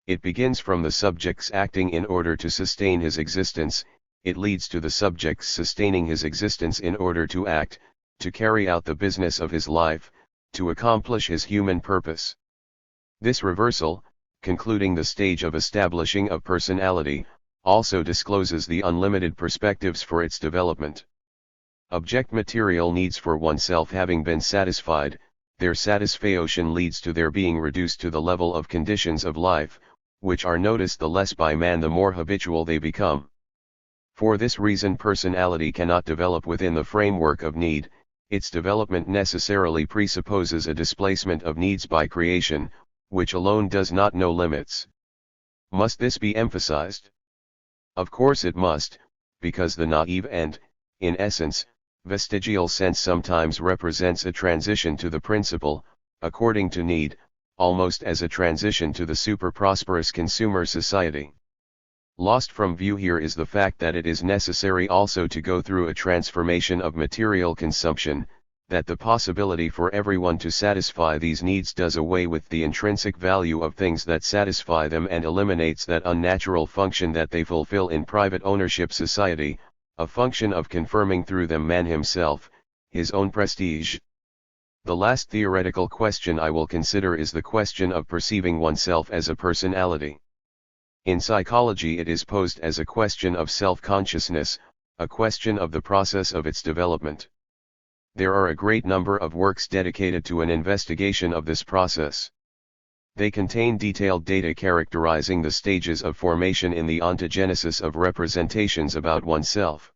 It begins from the subject's acting in order to sustain his existence, it leads to the subject's sustaining his existence in order to act, to carry out the business of his life, to accomplish his human purpose. This reversal, concluding the stage of establishing of personality, also discloses the unlimited perspectives for its development. Object material needs for oneself having been satisfied, their satisfaction leads to their being reduced to the level of conditions of life, which are noticed the less by man the more habitual they become. For this reason personality cannot develop within the framework of need, its development necessarily presupposes a displacement of needs by creation, which alone does not know limits. Must this be emphasized? Of course it must, because the naive and, in essence, vestigial sense sometimes represents a transition to the principle, according to need, almost as a transition to the super-prosperous consumer society. Lost from view here is the fact that it is necessary also to go through a transformation of material consumption, that the possibility for everyone to satisfy these needs does away with the intrinsic value of things that satisfy them and eliminates that unnatural function that they fulfill in private ownership society, a function of confirming through them man himself, his own prestige. The last theoretical question I will consider is the question of perceiving oneself as a personality. In psychology it is posed as a question of self-consciousness, a question of the process of its development. There are a great number of works dedicated to an investigation of this process. They contain detailed data characterizing the stages of formation in the ontogenesis of representations about oneself.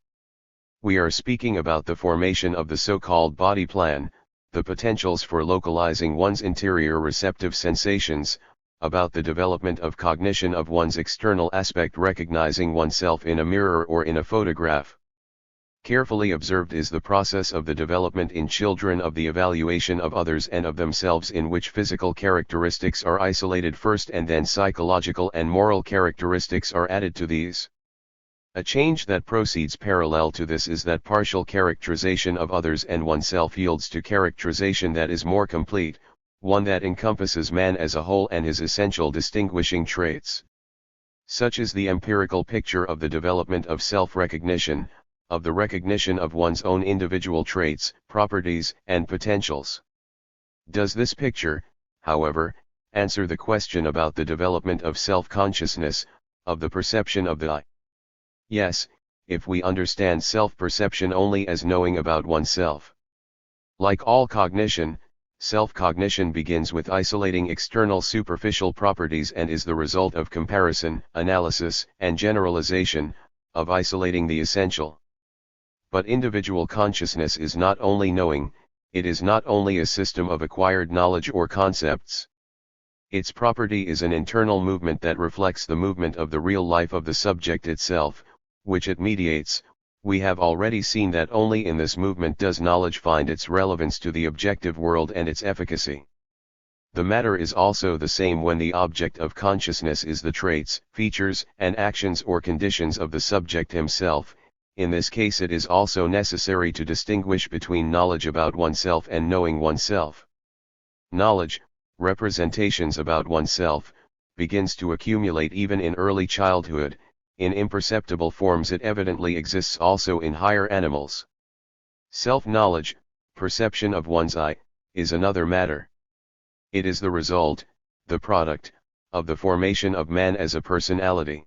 We are speaking about the formation of the so-called body plan, the potentials for localizing one's interior receptive sensations, about the development of cognition of one's external aspect recognizing oneself in a mirror or in a photograph. Carefully observed is the process of the development in children of the evaluation of others and of themselves in which physical characteristics are isolated first and then psychological and moral characteristics are added to these. A change that proceeds parallel to this is that partial characterization of others and oneself yields to characterization that is more complete, one that encompasses man as a whole and his essential distinguishing traits. Such is the empirical picture of the development of self-recognition, of the recognition of one's own individual traits, properties, and potentials. Does this picture, however, answer the question about the development of self-consciousness, of the perception of the I? Yes, if we understand self-perception only as knowing about oneself. Like all cognition, self-cognition begins with isolating external superficial properties and is the result of comparison, analysis, and generalization, of isolating the essential. But individual consciousness is not only knowing, it is not only a system of acquired knowledge or concepts. Its property is an internal movement that reflects the movement of the real life of the subject itself, which it mediates. We have already seen that only in this movement does knowledge find its relevance to the objective world and its efficacy. The matter is also the same when the object of consciousness is the traits, features, and actions or conditions of the subject himself, in this case it is also necessary to distinguish between knowledge about oneself and knowing oneself. Knowledge, representations about oneself, begins to accumulate even in early childhood. In imperceptible forms it evidently exists also in higher animals. Self-knowledge, perception of one's I, is another matter. It is the result, the product, of the formation of man as a personality.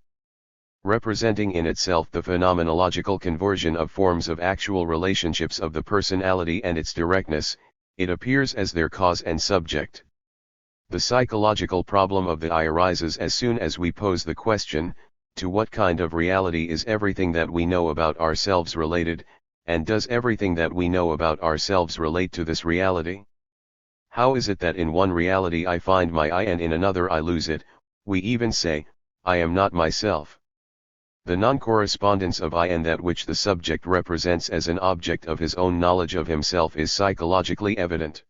Representing in itself the phenomenological conversion of forms of actual relationships of the personality and its directness, it appears as their cause and subject. The psychological problem of the I arises as soon as we pose the question, to what kind of reality is everything that we know about ourselves related, and does everything that we know about ourselves relate to this reality? How is it that in one reality I find my I and in another I lose it? We even say, I am not myself. The non-correspondence of I and that which the subject represents as an object of his own knowledge of himself is psychologically evident.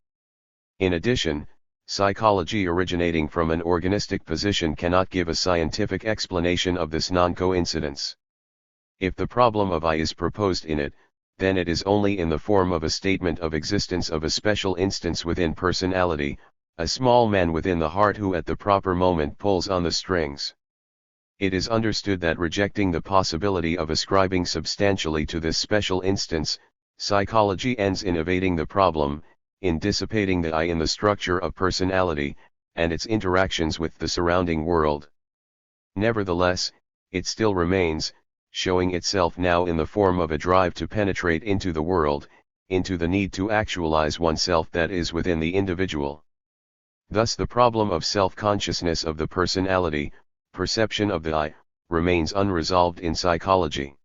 In addition, psychology originating from an organistic position cannot give a scientific explanation of this non-coincidence. If the problem of I is proposed in it, then it is only in the form of a statement of existence of a special instance within personality, a small man within the heart who at the proper moment pulls on the strings. It is understood that rejecting the possibility of ascribing substantially to this special instance, psychology ends in evading the problem, in dissipating the I in the structure of personality, and its interactions with the surrounding world. Nevertheless, it still remains, showing itself now in the form of a drive to penetrate into the world, into the need to actualize oneself that is within the individual. Thus the problem of self-consciousness of the personality, perception of the I, remains unresolved in psychology.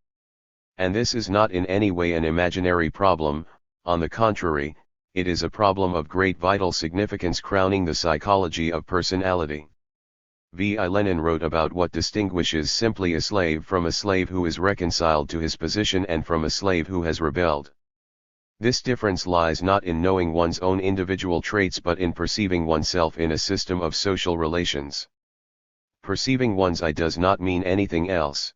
And this is not in any way an imaginary problem, on the contrary, it is a problem of great vital significance crowning the psychology of personality. V. I. Lenin wrote about what distinguishes simply a slave from a slave who is reconciled to his position and from a slave who has rebelled. This difference lies not in knowing one's own individual traits but in perceiving oneself in a system of social relations. Perceiving one's I does not mean anything else.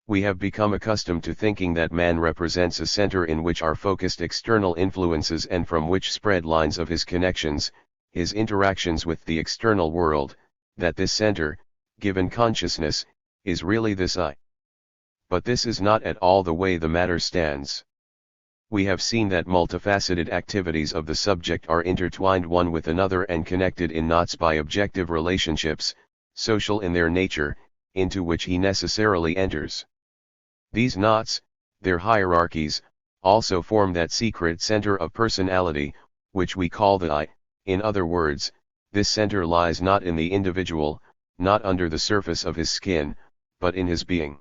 We have become accustomed to thinking that man represents a center in which are focused external influences and from which spread lines of his connections, his interactions with the external world, that this center, given consciousness, is really this I. But this is not at all the way the matter stands. We have seen that multifaceted activities of the subject are intertwined one with another and connected in knots by objective relationships, social in their nature, into which he necessarily enters. These knots, their hierarchies, also form that secret center of personality, which we call the I. In other words, this center lies not in the individual, not under the surface of his skin, but in his being.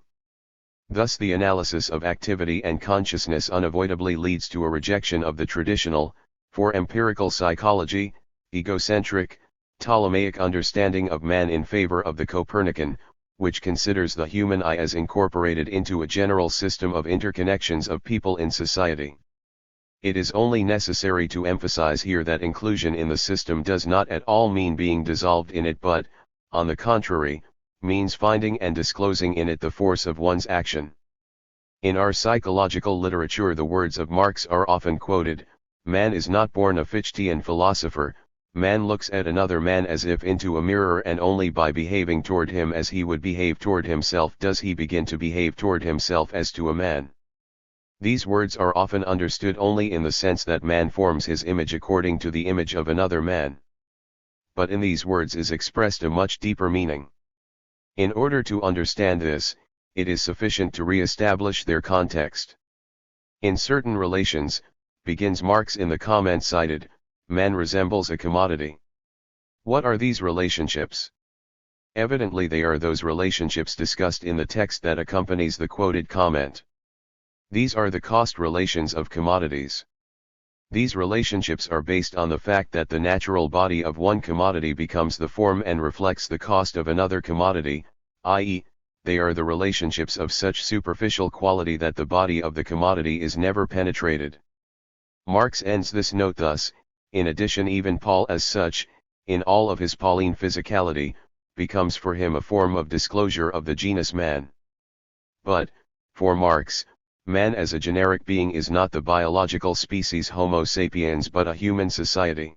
Thus the analysis of activity and consciousness unavoidably leads to a rejection of the traditional, for empirical psychology, egocentric, Ptolemaic understanding of man in favor of the Copernican, which considers the human I as incorporated into a general system of interconnections of people in society. It is only necessary to emphasize here that inclusion in the system does not at all mean being dissolved in it but, on the contrary, means finding and disclosing in it the force of one's action. In our psychological literature the words of Marx are often quoted, "Man is not born a Fichtean philosopher, man looks at another man as if into a mirror and only by behaving toward him as he would behave toward himself does he begin to behave toward himself as to a man." These words are often understood only in the sense that man forms his image according to the image of another man. But in these words is expressed a much deeper meaning. In order to understand this, it is sufficient to re-establish their context. In certain relations, begins Marx in the comment cited, man resembles a commodity. What are these relationships? Evidently they are those relationships discussed in the text that accompanies the quoted comment. These are the cost relations of commodities. These relationships are based on the fact that the natural body of one commodity becomes the form and reflects the cost of another commodity, i.e., they are the relationships of such superficial quality that the body of the commodity is never penetrated. Marx ends this note thus, in addition even Paul as such, in all of his Pauline physicality, becomes for him a form of disclosure of the genus man. But, for Marx, man as a generic being is not the biological species Homo sapiens but a human society.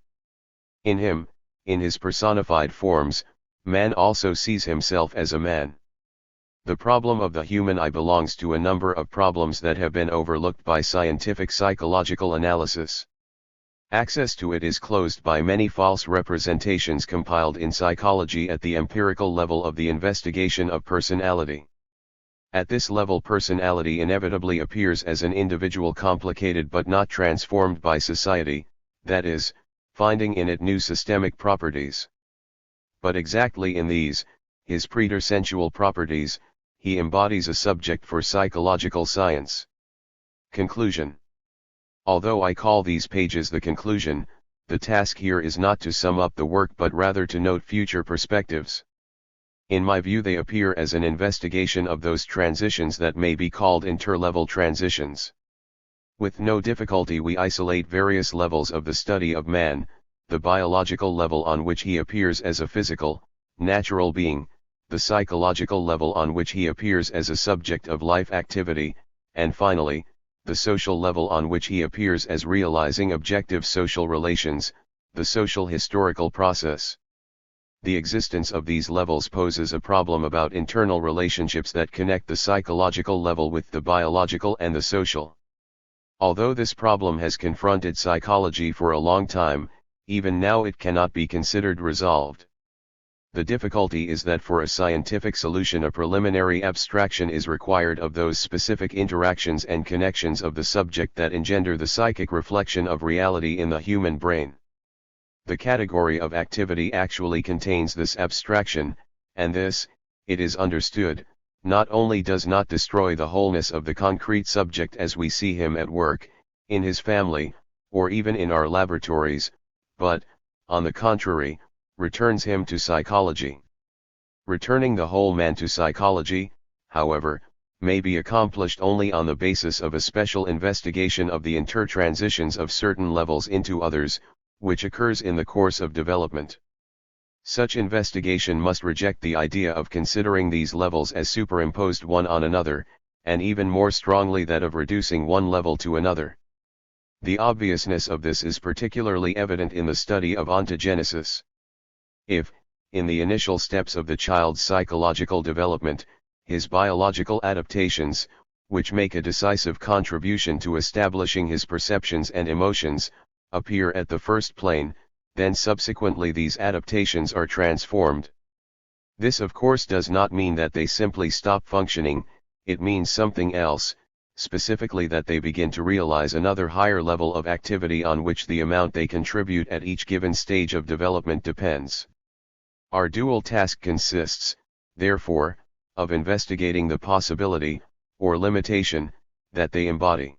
In him, in his personified forms, man also sees himself as a man. The problem of the human I belongs to a number of problems that have been overlooked by scientific psychological analysis. Access to it is closed by many false representations compiled in psychology at the empirical level of the investigation of personality. At this level, personality inevitably appears as an individual complicated but not transformed by society, that is, finding in it new systemic properties. But exactly in these, his pretersensual properties, he embodies a subject for psychological science. Conclusion. Although I call these pages the conclusion, the task here is not to sum up the work but rather to note future perspectives. In my view, they appear as an investigation of those transitions that may be called interlevel transitions. With no difficulty we isolate various levels of the study of man, the biological level on which he appears as a physical, natural being, the psychological level on which he appears as a subject of life activity, and finally, the social level on which he appears as realizing objective social relations, the social historical process. The existence of these levels poses a problem about internal relationships that connect the psychological level with the biological and the social. Although this problem has confronted psychology for a long time, even now it cannot be considered resolved. The difficulty is that for a scientific solution a preliminary abstraction is required of those specific interactions and connections of the subject that engender the psychic reflection of reality in the human brain. The category of activity actually contains this abstraction, and this, it is understood, not only does not destroy the wholeness of the concrete subject as we see him at work, in his family, or even in our laboratories, but, on the contrary, returns him to psychology. Returning the whole man to psychology, however, may be accomplished only on the basis of a special investigation of the intertransitions of certain levels into others, which occurs in the course of development. Such investigation must reject the idea of considering these levels as superimposed one on another, and even more strongly that of reducing one level to another. The obviousness of this is particularly evident in the study of ontogenesis. If, in the initial steps of the child's psychological development, his biological adaptations, which make a decisive contribution to establishing his perceptions and emotions, appear at the first plane, then subsequently these adaptations are transformed. This of course does not mean that they simply stop functioning, it means something else, specifically that they begin to realize another higher level of activity on which the amount they contribute at each given stage of development depends. Our dual task consists, therefore, of investigating the possibility, or limitation, that they embody.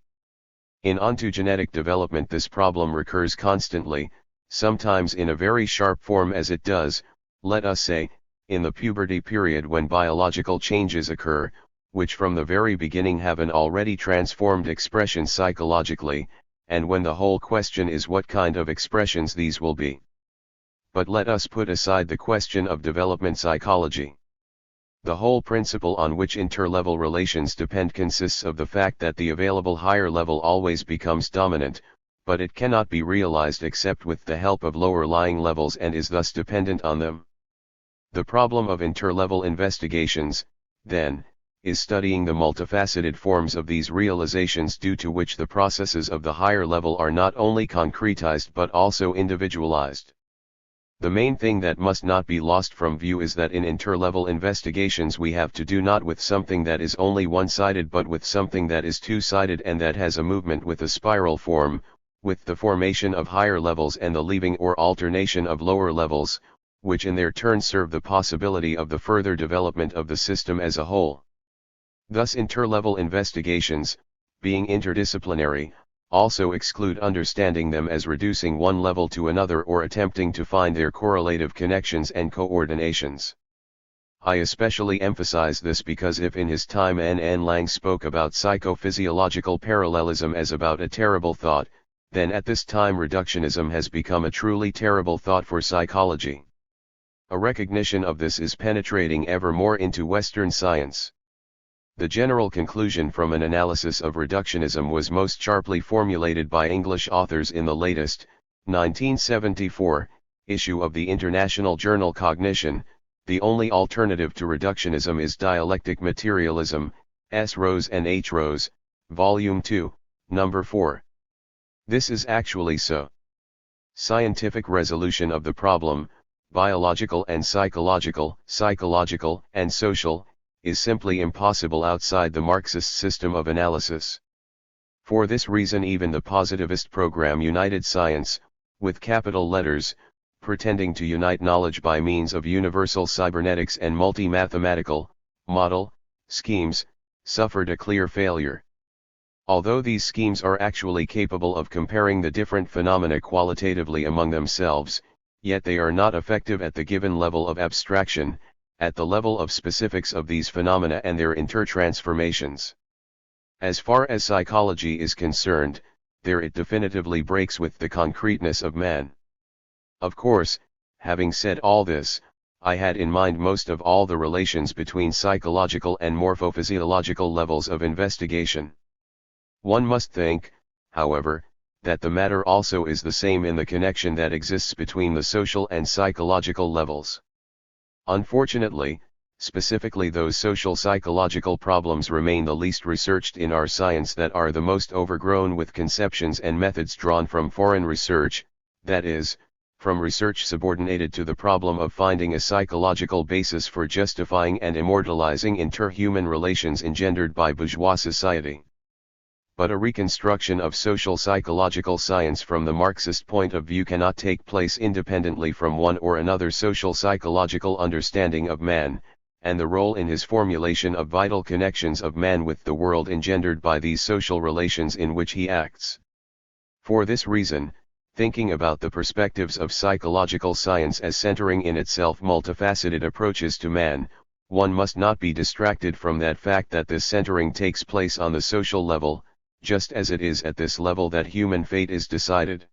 In ontogenetic development this problem recurs constantly, sometimes in a very sharp form as it does, let us say, in the puberty period when biological changes occur, which from the very beginning have an already transformed expression psychologically, and when the whole question is what kind of expressions these will be. But let us put aside the question of development psychology. The whole principle on which interlevel relations depend consists of the fact that the available higher level always becomes dominant, but it cannot be realized except with the help of lower-lying levels and is thus dependent on them. The problem of interlevel investigations, then, is studying the multifaceted forms of these realizations due to which the processes of the higher level are not only concretized but also individualized. The main thing that must not be lost from view is that in interlevel investigations we have to do not with something that is only one-sided but with something that is two-sided and that has a movement with a spiral form, with the formation of higher levels and the leaving or alternation of lower levels, which in their turn serve the possibility of the further development of the system as a whole. Thus interlevel investigations, being interdisciplinary, also exclude understanding them as reducing one level to another or attempting to find their correlative connections and coordinations. I especially emphasize this because if in his time N. Lang spoke about psychophysiological parallelism as about a terrible thought, then at this time reductionism has become a truly terrible thought for psychology. A recognition of this is penetrating ever more into Western science. The general conclusion from an analysis of reductionism was most sharply formulated by English authors in the latest, 1974, issue of the international journal Cognition. The only alternative to reductionism is dialectic materialism, S. Rose and H. Rose, Volume 2, Number 4. This is actually so. Scientific resolution of the problem, biological and psychological and social, is simply impossible outside the Marxist system of analysis. For this reason even the positivist program United Science, with capital letters, pretending to unite knowledge by means of universal cybernetics and multi-mathematical, model, schemes, suffered a clear failure. Although these schemes are actually capable of comparing the different phenomena qualitatively among themselves, yet they are not effective at the given level of abstraction, at the level of specifics of these phenomena and their intertransformations. As far as psychology is concerned, there it definitively breaks with the concreteness of man. Of course, having said all this, I had in mind most of all the relations between psychological and morphophysiological levels of investigation. One must think, however, that the matter also is the same in the connection that exists between the social and psychological levels. Unfortunately, specifically those social psychological problems remain the least researched in our science, that are the most overgrown with conceptions and methods drawn from foreign research, that is, from research subordinated to the problem of finding a psychological basis for justifying and immortalizing interhuman relations engendered by bourgeois society. But a reconstruction of social psychological science from the Marxist point of view cannot take place independently from one or another social psychological understanding of man, and the role in his formulation of vital connections of man with the world engendered by these social relations in which he acts. For this reason, thinking about the perspectives of psychological science as centering in itself multifaceted approaches to man, one must not be distracted from that fact that this centering takes place on the social level, just as it is at this level that human fate is decided.